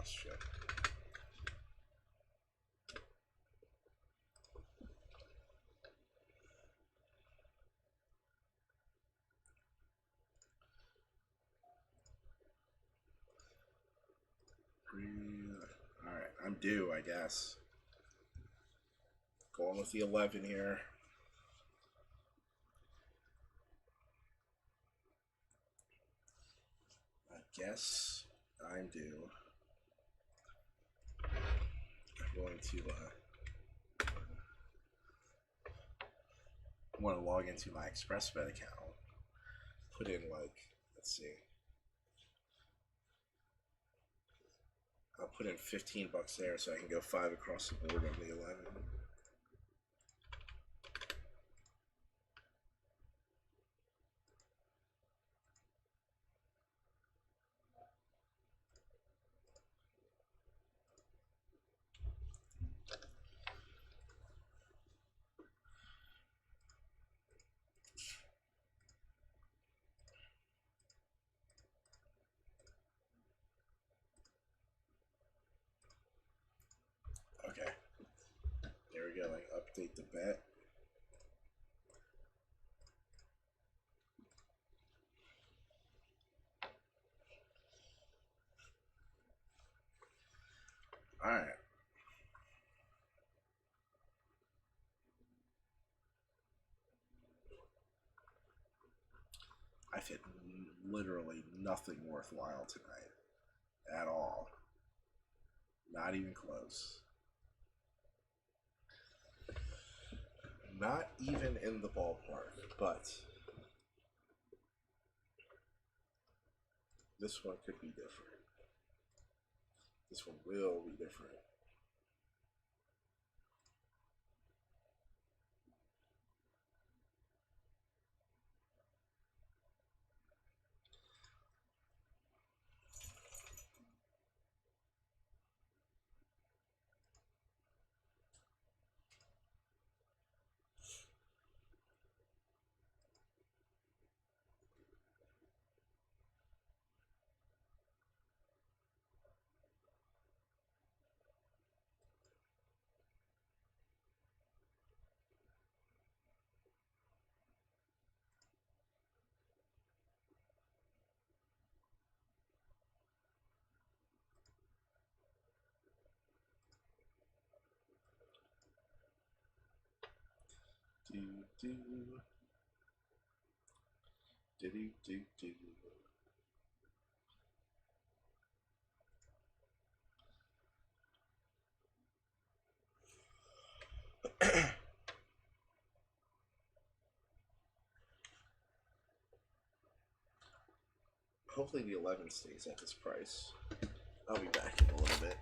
Shit. Alright, I'm due, I guess. Going with the 11 here. I guess I'm due. I'm going to I want to log into my ExpressBet account. Put in, like, let's see. I'll put in $15 there so I can go 5 across the board on the 11. Okay. There we go. Like, update the bet. Alright. I've hit literally nothing worthwhile tonight. At all. Not even close. Not even in the ballpark, but this one could be different. This one will be different. Do do do do do do. Hopefully the 11 stays at this price. I'll be back in a little bit.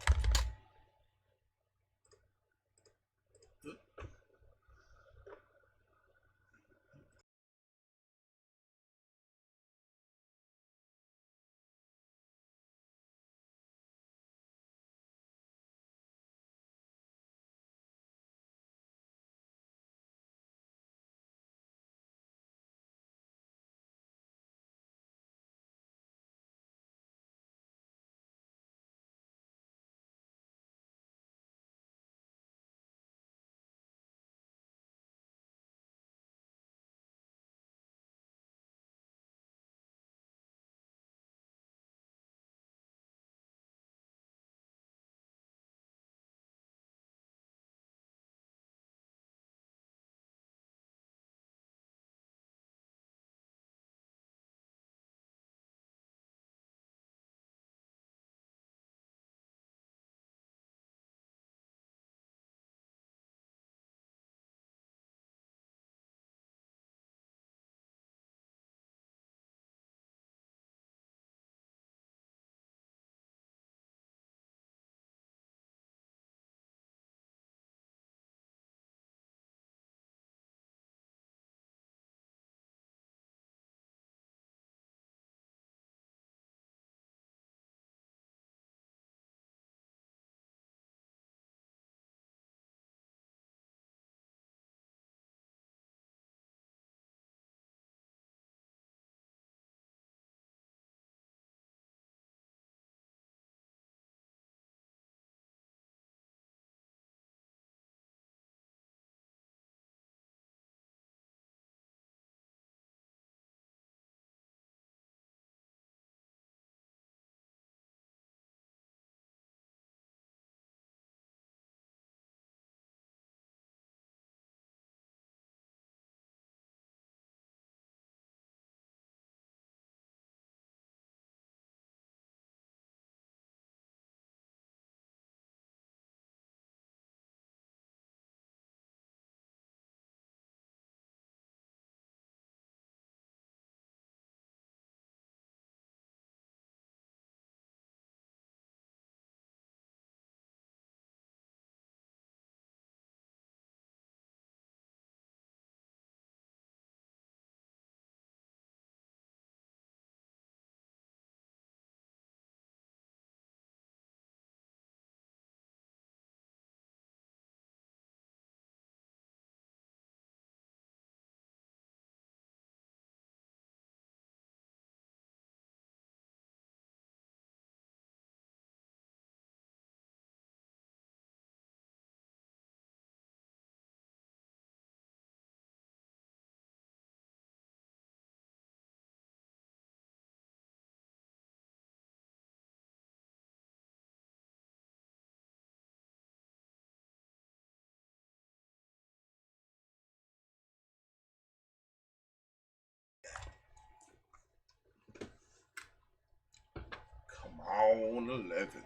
on 11.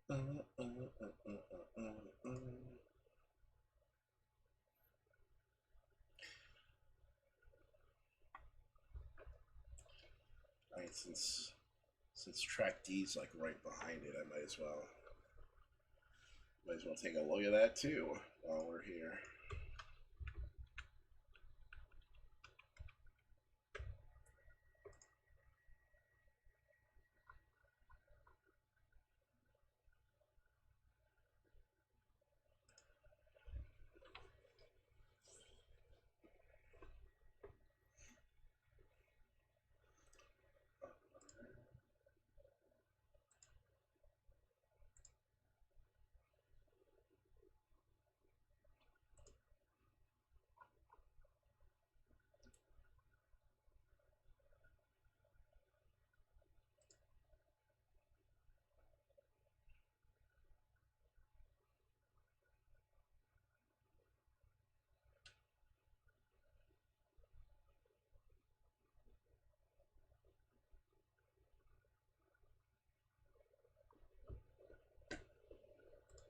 I mean, since track D's like right behind it, I might as well take a look at that too while we're here.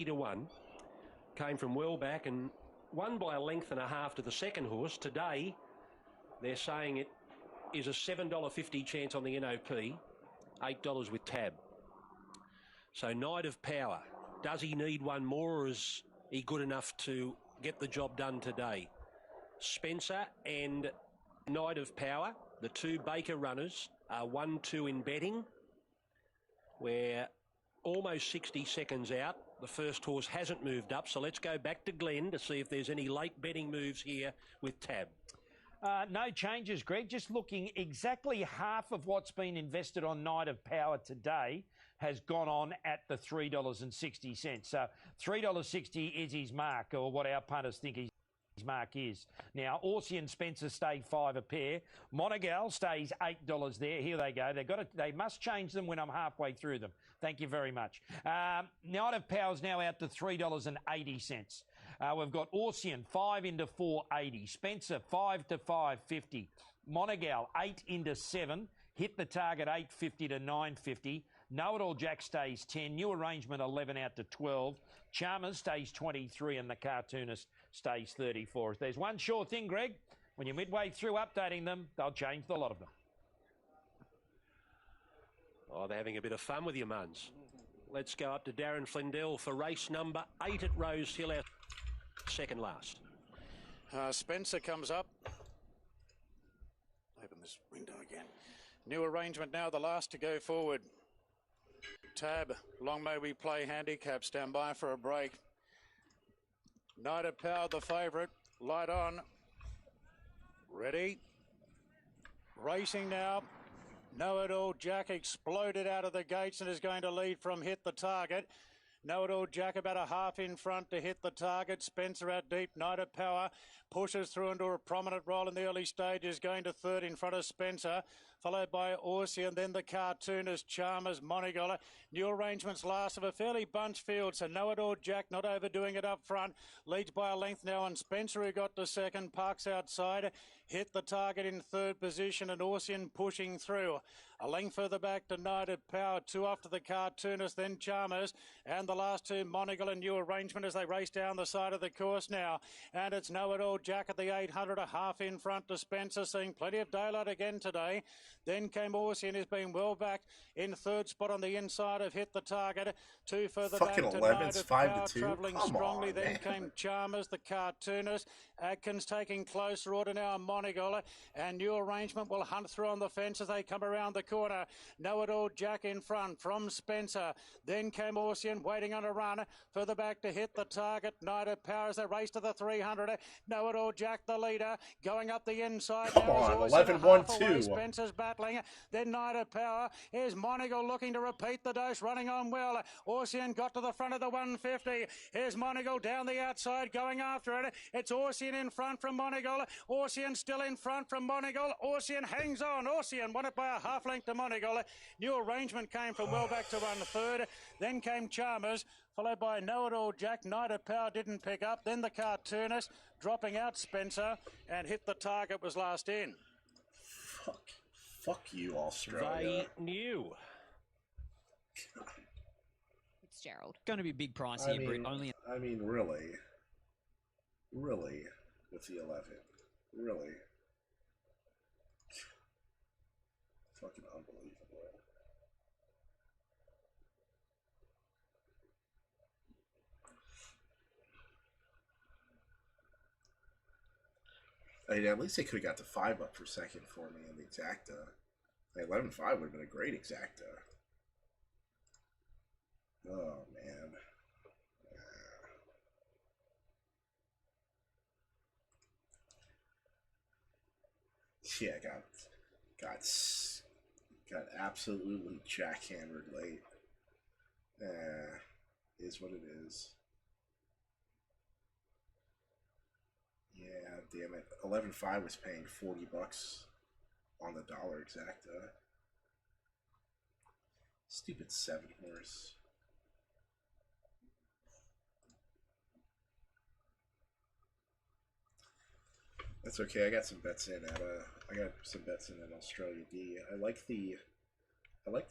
To 1, came from well back and won by a length and a half to the second horse. Today, they're saying it is a $7.50 chance on the NOP, $8 with tab. So Knight of Power, does he need one more, or is he good enough to get the job done today? Spencer and Knight of Power, the two Baker runners, are 1-2 in betting. We're almost 60 seconds out. The first horse hasn't moved up, so let's go back to Glenn to see if there's any late betting moves here with tab. No changes, Greg. Just looking, exactly half of what's been invested on Knight of Power today has gone on at the $3.60. So $3.60 is his mark, or what our punters think his mark is. Now, Orsi and Spencer stay 5 a pair. Monegal stays $8 there. Here they go. They must change them when I'm halfway through them. Thank you very much. Knight of Power's now out to $3.80. We've got Orsian 5 into 4.80. Spencer 5 to 5.50. Monegal 8 into 7. Hit the target 8.50 to 9.50. Know It All Jack stays 10. New Arrangement 11 out to 12. Chalmers stays 23 and the Cartoonist stays 34. If there's one sure thing, Greg, when you're midway through updating them, they'll change the lot of them. Oh, they're having a bit of fun with you, Muns. Let's go up to Darren Flindell for race number 8 at Rose Hill, our second last. Spencer comes up. Open this window again. New Arrangement now, the last to go forward. Tab, Long May We Play handicap, stand by for a break. Knight of Power, the favourite, light on. Ready. Racing now. Know It All Jack exploded out of the gates and is going to lead from Hit the Target. Know It All Jack about a half in front to Hit the Target. Spencer out deep. Knight of Power pushes through into a prominent role in the early stages, going to third in front of Spencer, followed by Orsi and then the Cartoonist, Chalmers, Monegal. New Arrangements last of a fairly bunched field, so Know It All Jack not overdoing it up front. Leads by a length now on Spencer, who got to second. Parks outside. Hit the Target in third position and Orsian pushing through. A length further back to Knight of Power, 2 off to the Cartoonist, then Chalmers, and the last two, Monegal and New Arrangement, as they race down the side of the course now. And it's Know It All Jack at the 800, a half in front to Spencer, seeing plenty of daylight again today. Then came Orsian, who's been well back in third spot on the inside of Hit the Target. 2 further Fucking back to 11's Knight of 5 Power, to 2. travelling Come strongly. on, Then man. came Chalmers, the Cartoonist. Atkins taking closer order now, Monegal, and New Arrangement will hunt through on the fence as they come around the corner. Know It All Jack in front from Spencer. Then came Orsian waiting on a run. Further back to Hit the Target. Knight of Power as they race to the 300. Know It All Jack the leader. Going up the inside Come now on, is Orsian 11-1-2. Spencer's battling. Then Knight of Power. Here's Monegal looking to repeat the dose, running on well. Orsian got to the front of the 150. Here's Monegal down the outside going after it. It's Orsian in front from Monegal. Orsian still in front from Monegal. Orsian hangs on. Orsian won it by a half length to Monegal. New Arrangement came from well back to run third. Then came Chalmers, followed by Know It All Jack. Knight of Power didn't pick up. Then the Cartoonist, dropping out Spencer, and Hit the Target was last in. Fuck you, Australia. They knew. Fitzgerald. Going to be a big price I here, mean, Britt. Only really, with the 11, really, fucking unbelievable. I mean, at least they could have got the 5 up for second for me in the exacta. Like 11.5 would have been a great exacta. Oh man. Yeah, got absolutely jackhammered late. Is what it is. Yeah, damn it. 11.5 was paying $40 on the dollar exacta. Stupid 7 horse. That's okay. I got some bets in at Australia D. I like the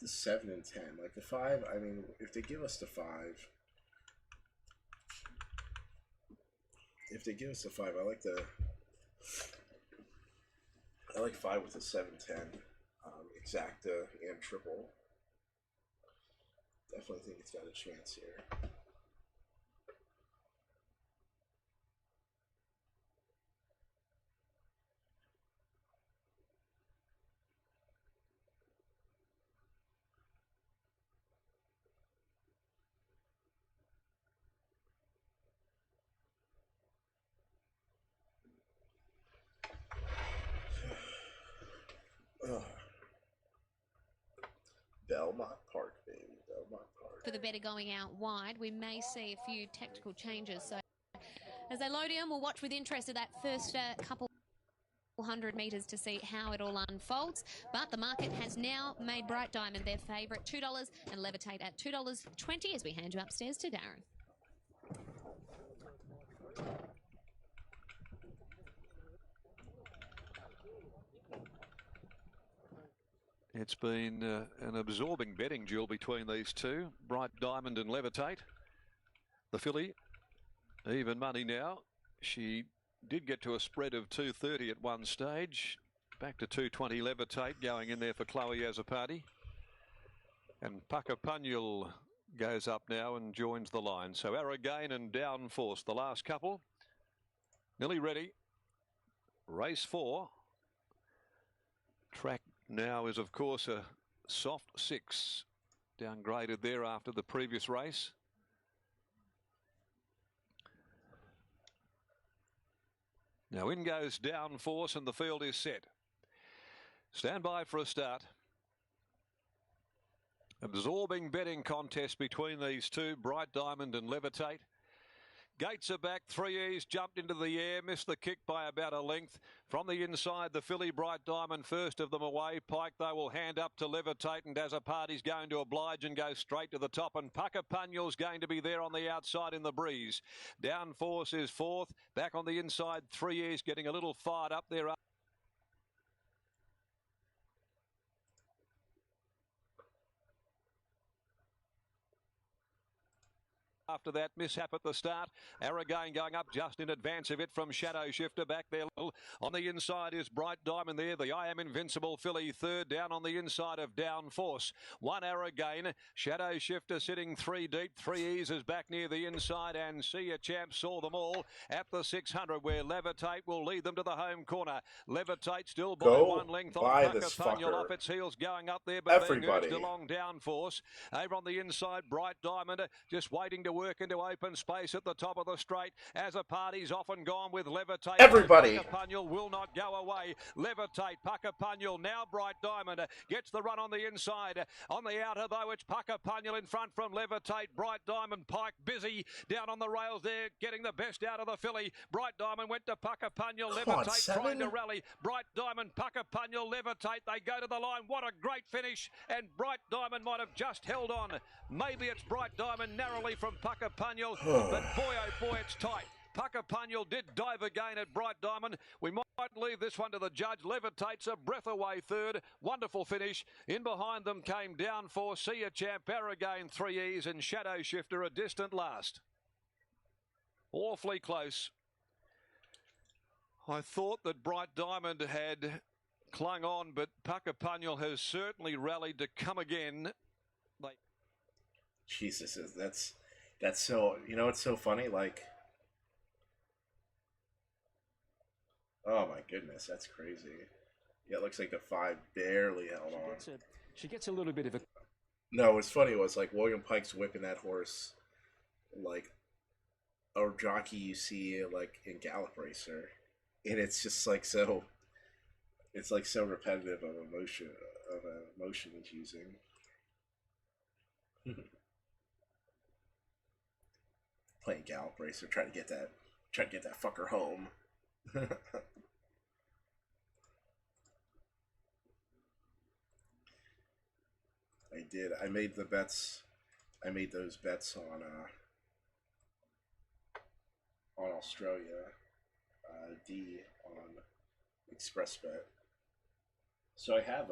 7 and 10. Like the 5. I mean, if they give us the 5. If they give us the 5, I like 5 with a 7-10 exacta and triple. Definitely think it's got a chance here. Belmont Park, baby. Belmont Park. For the better going out wide, we may see a few tactical changes. So as they load in, we'll watch with interest at that first couple 100 metres to see how it all unfolds. But the market has now made Bright Diamond their favourite, $2, and Levitate at $2.20 as we hand you upstairs to Darren. It's been an absorbing betting duel between these two, Bright Diamond and Levitate. The filly, even money now. She did get to a spread of 230 at one stage. Back to 220 Levitate going in there for Chloe Azzopardi. And Puckapunyal goes up now and joins the line. So Aragain and Downforce, the last couple. Nearly ready. Race 4. Track now is, of course, a soft 6, downgraded there after the previous race. Now in goes Downforce and the field is set. Stand by for a start. Absorbing betting contest between these two, Bright Diamond and Levitate. Gates are back, 3 E's jumped into the air, missed the kick by about a length. From the inside, the filly Bright Diamond, first of them away. Pike, they will hand up to Levitate, and Azzopardi's going to oblige and go straight to the top. And Puckapunyal's going to be there on the outside in the breeze. Downforce is fourth. Back on the inside, 3 E's getting a little fired up there. After that mishap at the start, Aragain going up just in advance of it from Shadow Shifter. Back there on the inside is Bright Diamond there. The I Am Invincible filly third down on the inside of Downforce. 1 Aragain. Shadow Shifter sitting 3 deep. 3 E's is back near the inside, and See a Champ saw them all at the 600 where Levitate will lead them to the home corner. Levitate still by 1 length on Puckapunyal off its heels going up there, but being urged along Downforce. Over on the inside, Bright Diamond just waiting to work into open space at the top of the straight. Azzopardi's often gone with Levitate. Everybody. Puckapunyal will not go away. Levitate, Puckapunyal, now Bright Diamond gets the run on the inside. On the outer though, it's Puckapunyal in front from Levitate. Bright Diamond, Pike busy down on the rails there, getting the best out of the filly. Bright Diamond went to Puckapunyal. Levitate trying to rally. Bright Diamond, Puckapunyal, Levitate. They go to the line. What a great finish. And Bright Diamond might have just held on. Maybe it's Bright Diamond narrowly from Puckapunyal, but boy, oh boy, it's tight. Puckapunyal did dive again at Bright Diamond. We might leave this one to the judge. Levitates a breath away third. Wonderful finish. In behind them came Down for See Ya Champ, Baragain 3 E's, and Shadow Shifter a distant last. Awfully close. I thought that Bright Diamond had clung on, but Puckapunyal has certainly rallied to come again. Jesus, that's so, you know, it's so funny, like, oh my goodness, that's crazy. Yeah, it looks like the 5 barely held on. She gets a little bit of a... No, what's funny was, like, William Pike's whipping that horse like a jockey you see, like, in Gallop Racer. And it's just, like, so... It's, like, so repetitive of a motion he's using. Playing Gallop Racer, trying to get that fucker home. I made the bets. I made those bets on Australia, D on Express Bet. So I have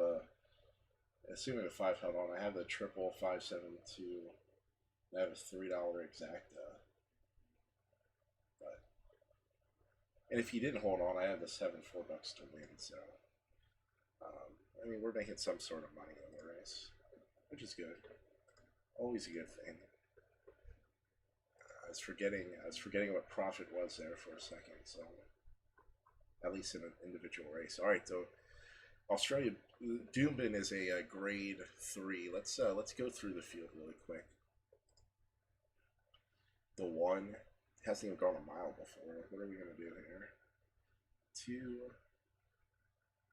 assuming the 5 held on, I have the triple 572. I have a $3 exacta. And if you didn't hold on, I have the 7 $4 to win. So, I mean, we're making some sort of money in the race, which is good. Always a good thing. I was forgetting what profit was there for a second. So, at least in an individual race. All right, so Australia Doomben is a grade 3. Let's go through the field really quick. The 1. Hasn't even gone a mile before. What are we going to do here? 2.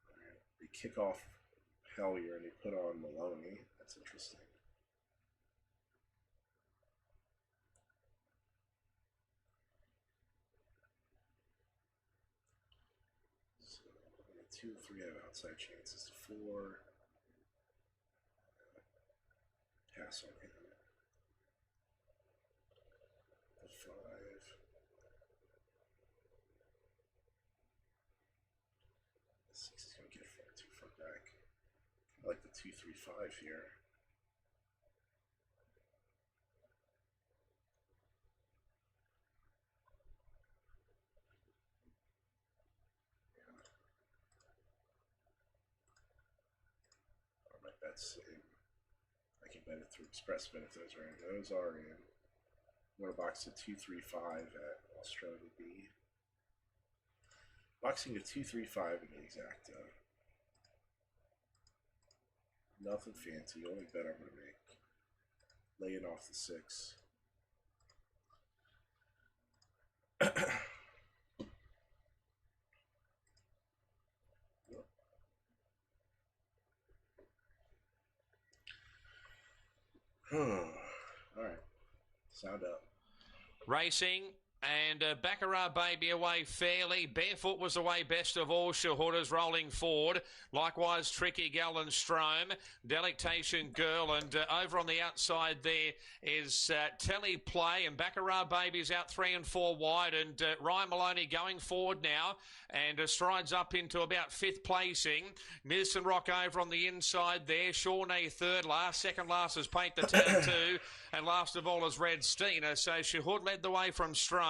Alright. They kick off Hellier and they put on Maloney. That's interesting. So, 2, 3 have outside chances. 4. Pass on him. 5. 6 is going to get far too far back. I like the 2, 3, 5 here. Yeah. My bets in. I can bet it through Express Bet if those are in. Those are in. I'm going to box to 2, 3, 5 at Australia B. Boxing to 2, 3, 5 in the exacta. Nothing fancy. Only bet I'm going to make. Laying off the 6. All right. Sound up. Racing. And Baccarat Baby away fairly. Barefoot was away best of all. Shahuda's rolling forward. Likewise, Tricky Gal and Strome. Delectation Girl. And over on the outside there is Telly Play. And Baccarat Baby's out 3 and 4 wide. And Ryan Maloney going forward now. And strides up into about 5th placing. Milson Rock over on the inside there. Shawnee third last. Second last is Paint the Town 2. And last of all is Red Steiner. So Shahud led the way from Strome.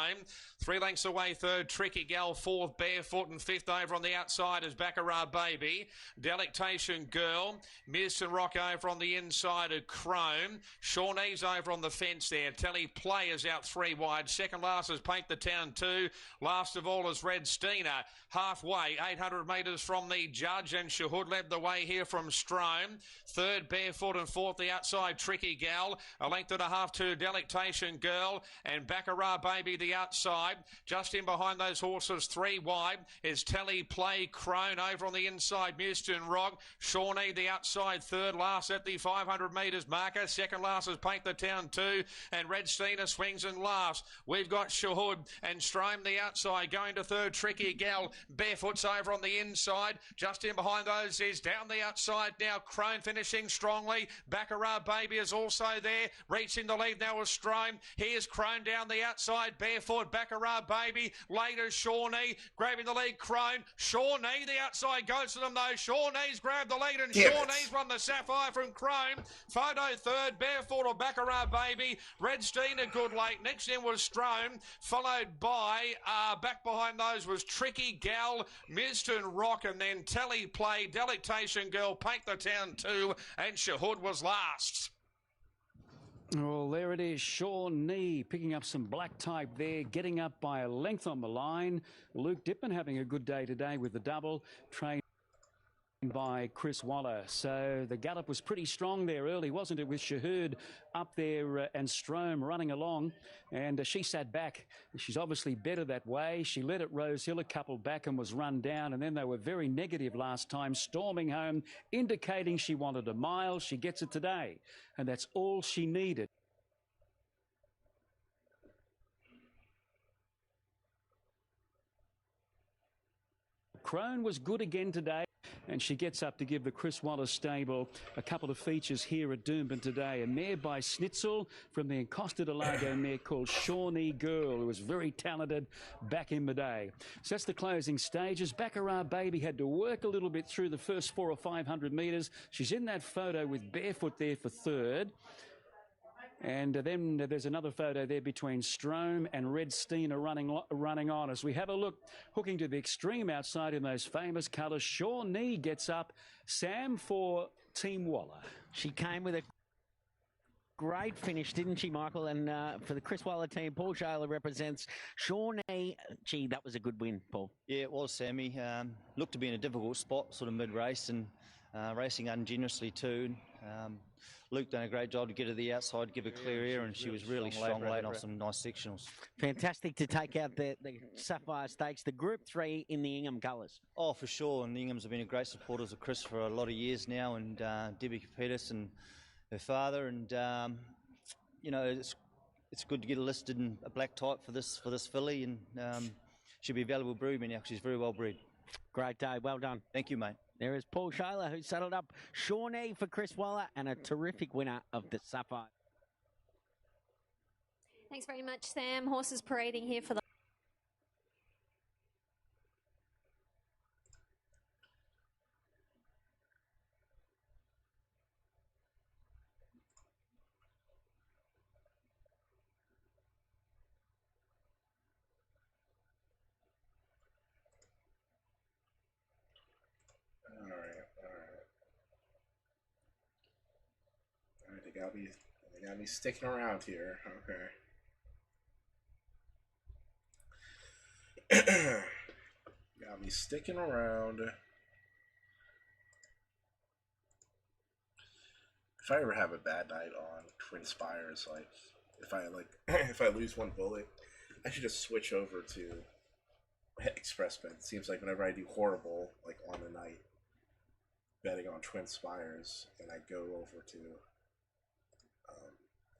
3 lengths away third, Tricky Gal 4th, Barefoot, and 5th over on the outside is Baccarat Baby. Delectation Girl, Milson Rock over on the inside of Chrome. Shawnee's over on the fence there. Telly Play is out 3 wide. Second last is Paint the Town 2. Last of all is Red Steiner. Halfway, 800 metres from the judge, and Shahud led the way here from Strome. Third, Barefoot, and 4th, the outside, Tricky Gal. A length and a half to Delectation Girl, and Baccarat Baby the outside. Just in behind those horses, 3 wide, is Telly Play, Crone over on the inside, Muston Rock. Shawnee the outside, third last at the 500 metres marker. Second last is Paint the Town 2, and Red Steiner swings and laughs. We've got Shahud and Strome the outside, going to third, Tricky Gal. Barefoot's over on the inside. Just in behind those is down the outside now, Crone finishing strongly. Baccarat Baby is also there, reaching the lead now with Strome. Here's Crone down the outside, Barefoot Barefoot, Baccarat Baby. Later, Shawnee grabbing the lead. Crone. Shawnee, the outside goes to them though. Shawnee's grabbed the lead and Shawnee's won the Sapphire from Crone. Photo third. Barefoot or Baccarat Baby. Redstein a good late. Next in was Strome, followed by, back behind those was Tricky Gal, Miston Rock, and then Tally Play, Delectation Girl, Paint the Town 2, and Shahud was last. Well, there it is. Shawnee picking up some black type there, getting up by a length on the line. Luke Dippin having a good day today with the double. Trained by Chris Waller. So the gallop was pretty strong there early, wasn't it, with Shahud up there and Strome running along, and she sat back. She's obviously better that way. She led at Rose Hill a couple back and was run down, and then they were very negative last time, storming home, indicating she wanted a mile. She gets it today, and that's all she needed. Crone was good again today, and she gets up to give the Chris Wallace stable a couple of features here at Doomben today. A mare by Schnitzel from the Costa de Lago mare called Shawnee Girl, who was very talented back in the day. So that's the closing stages. Baccarat Baby had to work a little bit through the first 400 or 500 metres. She's in that photo with Barefoot there for third. And then there's another photo there between Strome and Redstein running on. As we have a look, hooking to the extreme outside in those famous colours, Shawnee gets up. Sam for Team Waller. She came with a great finish, didn't she, Michael? And for the Chris Waller team, Paul Shaler represents Shawnee. Gee, that was a good win, Paul. Yeah, it was, Sammy. Looked to be in a difficult spot, sort of mid-race, and racing ungenerously too. Luke done a great job to get to the outside, give a clear air, and she was really strong late on some nice sectionals. Fantastic to take out the Sapphire Stakes, the Group 3 in the Ingham colours. Oh, for sure, and the Inghams have been a great supporters of Chris for a lot of years now, and Debbie Capetis and her father, and you know, it's good to get her listed in a black type for this filly, and she'll be a valuable brood now. She's very well bred. Great day, well done. Thank you, mate. There is Paul Shaler, who saddled up Shawnee for Chris Waller, and a terrific winner of the Sapphire. Thanks very much, Sam. Horses parading here for the... They got me sticking around here. Okay. Got me sticking around. If I ever have a bad night on TWINSPIRES, like if I lose one bullet, I should just switch over to Express Bet. It seems like whenever I do horrible, like on the night, betting on TWINSPIRES, and I go over to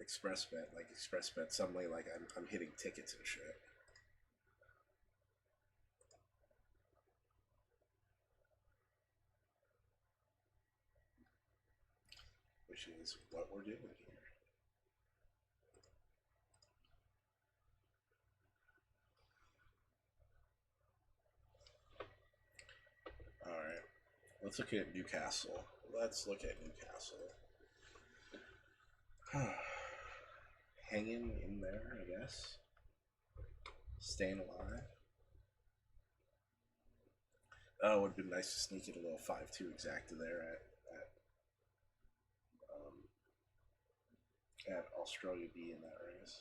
Express Bet, suddenly like I'm hitting tickets and shit. Which is what we're doing here. Alright. Let's look at Newcastle. Hanging in there, I guess. Staying alive. Oh, it would have been nice to sneak in a little 5-2 exacta there at Australia B in that race.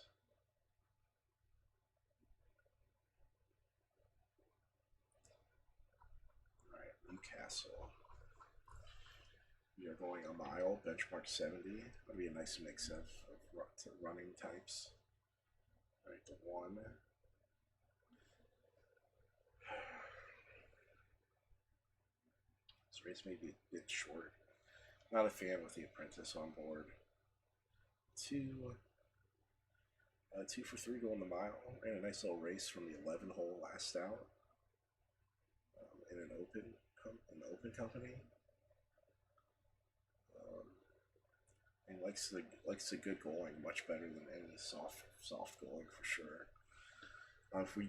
Alright, Newcastle. We are going a mile, benchmark 70. That'll be a nice mix of running types. Alright, the 1. This race may be a bit short. Not a fan with the Apprentice on board. 2 for 3 going the mile. Ran a nice little race from the 11 hole last out in an open company. And likes the good going much better than any soft going for sure. If we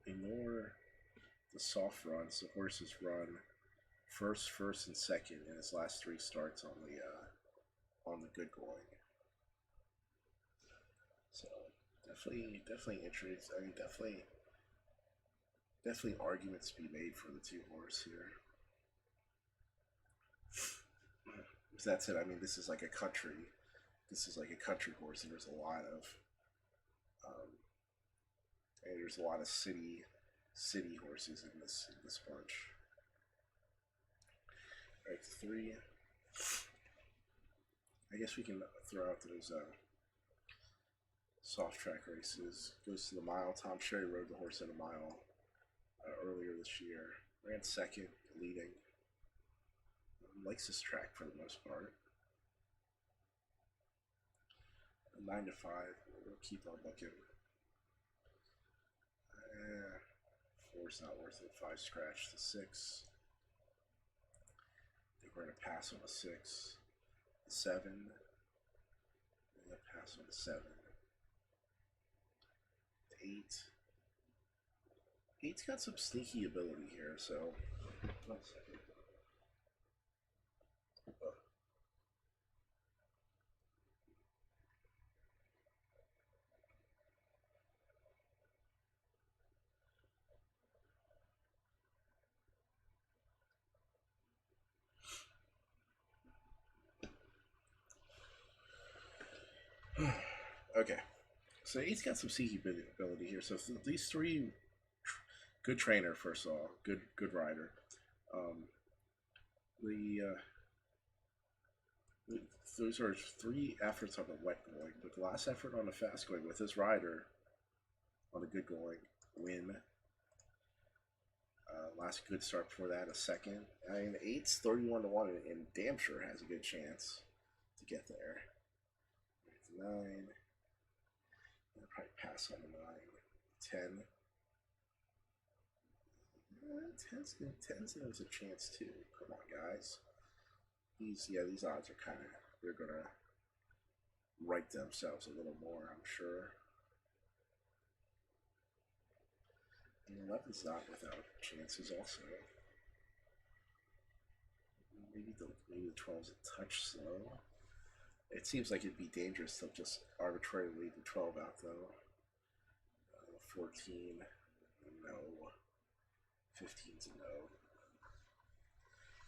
ignore the soft runs, the horses run first, and second in his last 3 starts on the good going. So definitely interest. I mean, definitely arguments to be made for the 2 horse here. With that said, I mean, this is like a country horse, and there's a lot of city horses in this bunch. All right, 3. I guess we can throw out those soft track races. Goes to the mile. Tom Sherry rode the horse in a mile earlier this year. Ran second, leading. Likes this track for the most part. 9 to 5. We'll keep on looking. 4's not worth it. 5 scratch to 6. I think we're going to pass on a 6. 7. I'm going to pass on a 7. 8. 8's got some sneaky ability here, so 1 second. Okay, so he's got some sneaky ability here. So these 3, good trainer first of all, good rider. Those are 3 efforts on the wet going, but the last effort on the fast going with this rider on the good going win. Last good start before that, a second. I mean, 8's 31 to 1, and damn sure has a good chance to get there. 9. I'll probably pass on the 9. 10. 10's a chance too. Come on, guys. These odds are they're gonna right themselves a little more, I'm sure. And 11's not without chances also. Maybe the 12's a touch slow. It seems like it'd be dangerous to just arbitrarily leave the 12 out, though. 14, no. 15's a no.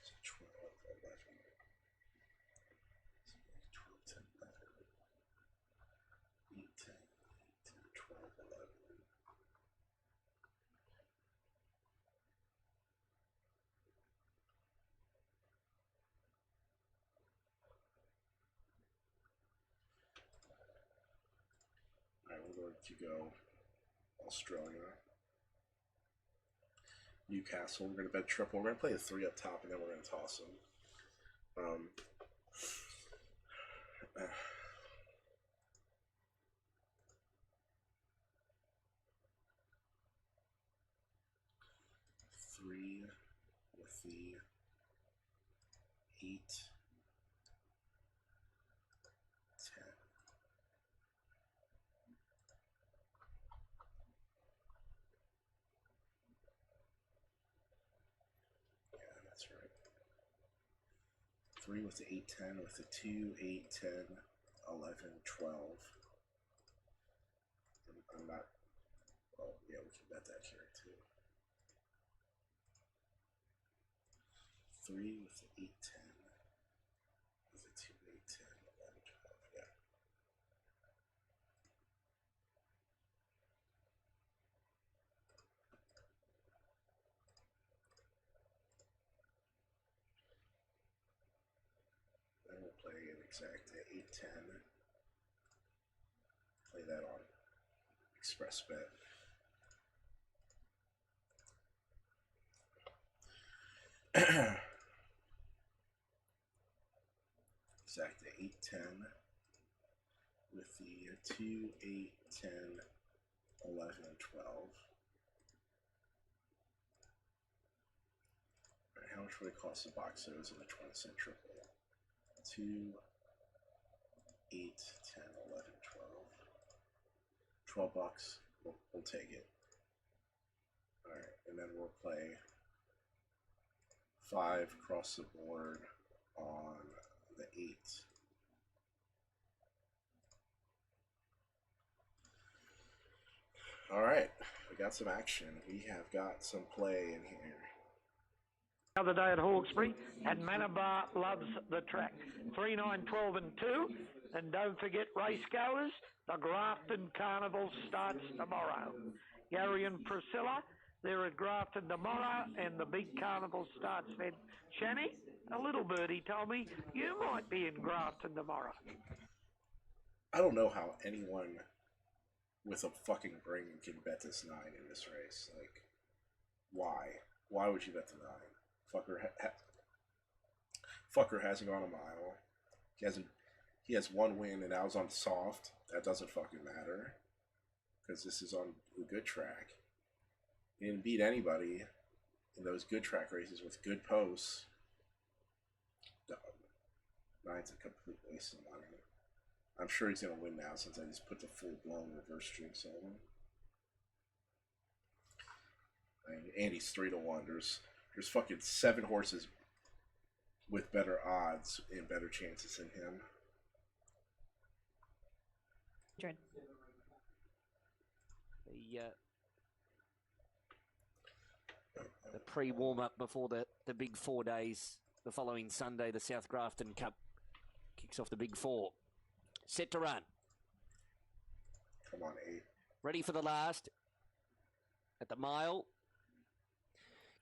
So 12, 11. 12, 10, 11. 8, 10, 12, 11. Alright, we're going to go Australia. Newcastle. We're going to bet triple. We're going to play a 3 up top, and then we're going to toss them. 3 with the 8. 10. Yeah, that's right. 3 with the 8, 10, with the 2, 8, 10, 11, 12. I'm not. Oh, yeah, we can bet that here too. 3 with the 8, 10, with the 2, 8, 10, 11, 12. Yeah. Then we'll play an exact 8, 10. Play that on Express Bet. Exact 8, 10 with the 2, 8, 10, 11, and 12. Alright, how much would it cost to box those in the 20-cent triple? 2, 8, 10, 11, 12. $12. We'll take it. All right, and then we'll play 5 across the board on the 8. All right, we got some action. We have got some play in here. The other day at Hawkesbury, and Manabar loves the track. 3, 9, 12 and 2. And don't forget, race goers, the Grafton Carnival starts tomorrow. Gary and Priscilla, they're at Grafton tomorrow, and the big carnival starts then. Shani, a little birdie told me you might be in Grafton tomorrow. I don't know how anyone with a fucking brain can bet this 9 in this race. Like, why? Why would you bet the 9? Fucker hasn't gone a mile. He has 1 win, and I was on soft. That doesn't fucking matter, because this is on a good track. He didn't beat anybody in those good track races with good posts. Dumb. 9's a complete waste of money. I'm sure he's going to win now since I just put the full-blown reverse jinx on him. And he's 3-1. There's fucking 7 horses with better odds and better chances than him. The pre-warm-up before the big 4 days. The following Sunday, the South Grafton Cup kicks off the big 4. Set to run. Come on, 8. Ready for the last. At the mile.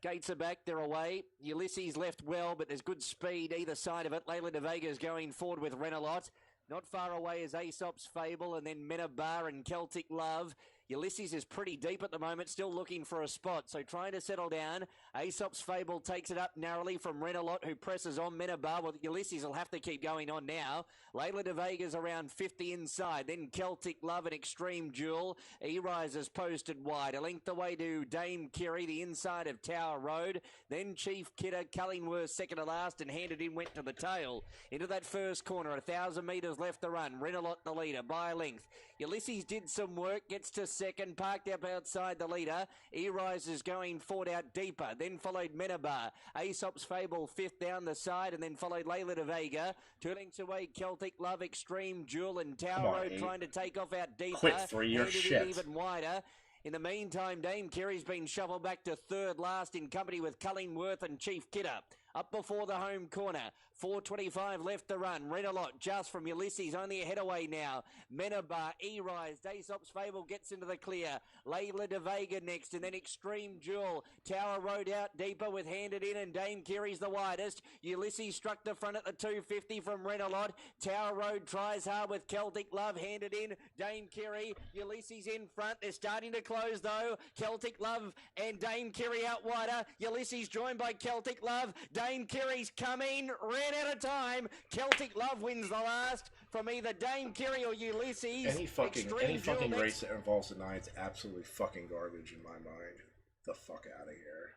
Gates are back, they're away. Ulysses left well, but there's good speed either side of it. Layla de Vega's going forward with Renalot. Not far away is Aesop's Fable, and then Menabar and Celtic Love. Ulysses is pretty deep at the moment, still looking for a spot, so trying to settle down. Aesop's Fable takes it up narrowly from Renalot, who presses on Menabar. Well, Ulysses will have to keep going on now. Layla de Vega's around 50 inside, then Celtic Love and Extreme Jewel. E-Rise is posted wide, a length away to Dame Kiri, the inside of Tower Road. Then Chief Kidder, Cullingworth second to last, and handed in went to the tail. Into that first corner, 1,000 metres left to run. Renalot the leader by a length. Ulysses did some work, gets to second, parked up outside the leader. E-Rise is going forward out deeper, then followed Menabar. Aesop's Fable fifth down the side, and then followed Layla de Vega. 2 lengths away, Celtic Love, Extreme Jewel, and Tower Road trying to take off out deeper. Quit 3-year shit. Even wider. In the meantime, Dame Kerry's been shuffled back to third last in company with Cullingworth and Chief Kidder. Up before the home corner. 4.25 left to run. Renalot just from Ulysses, only a head away now. Menabar, E-Rise, Aesop's Fable gets into the clear. Layla de Vega next, and then Extreme Jewel. Tower Road out deeper with Handed In, and Dame Kerry's the widest. Ulysses struck the front at the 250 from Renalot. Tower Road tries hard with Celtic Love, Handed In. Dame Kerry, Ulysses in front. They're starting to close though. Celtic Love and Dame Kerry out wider. Ulysses joined by Celtic Love. Dame Kerry's coming, ran out of time. Celtic Love wins the last from either Dame Kerry or Ulysses. Any fucking race that involves the 9 is absolutely fucking garbage in my mind. The fuck out of here.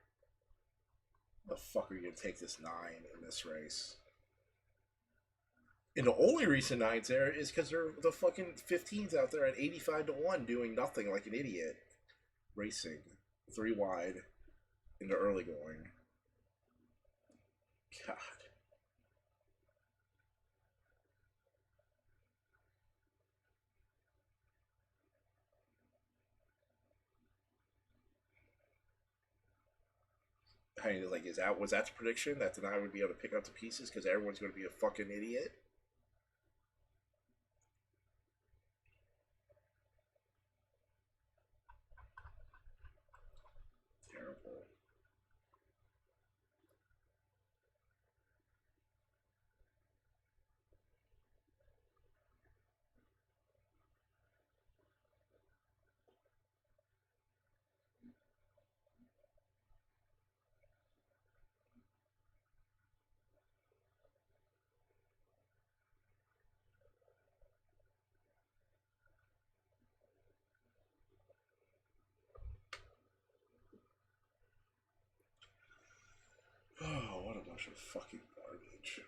The fuck are you gonna take this 9 in this race? And the only reason 9's there is because they're the fucking 15s out there at 85-1 doing nothing like an idiot. Racing 3 wide in the early going. God. I mean, like, was that the prediction that the 9 would be able to pick up the pieces because everyone's going to be a fucking idiot? Terrible. Oh, what a bunch of fucking garbage.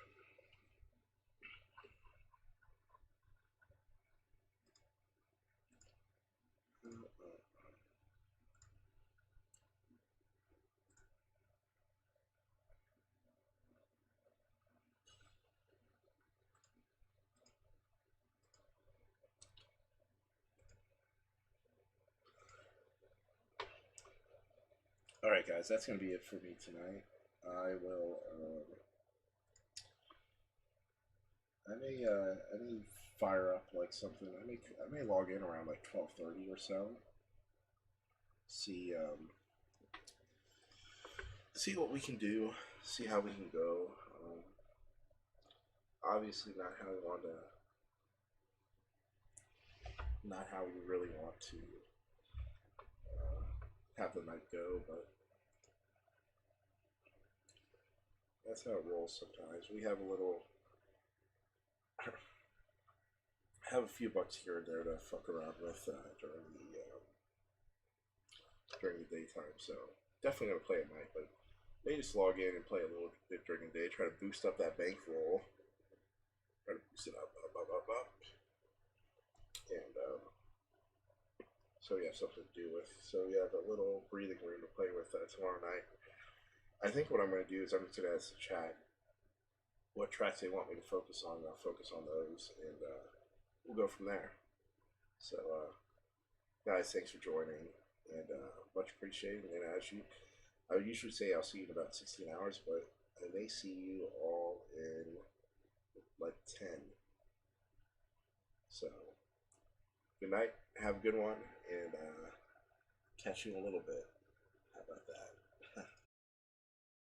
All right, guys, that's going to be it for me tonight. I will. I may fire up like something. I may log in around like 12:30 or so. See what we can do. See how we can go. Obviously, not how we really want to have the night go, but that's how it rolls sometimes. We have have a few bucks here and there to fuck around with during the daytime, so definitely gonna play at night, but may just log in and play a little bit during the day, try to boost up that bankroll, try to boost it up, and so we have something to do with. So we have a little breathing room to play with tomorrow night. I think what I'm going to do is I'm just going to ask the chat what tracks they want me to focus on, and I'll focus on those, and we'll go from there. So, guys, thanks for joining, and much appreciated. And I usually say I'll see you in about 16 hours, but I may see you all in like 10. So, good night, have a good one, and catch you in a little bit. How about that?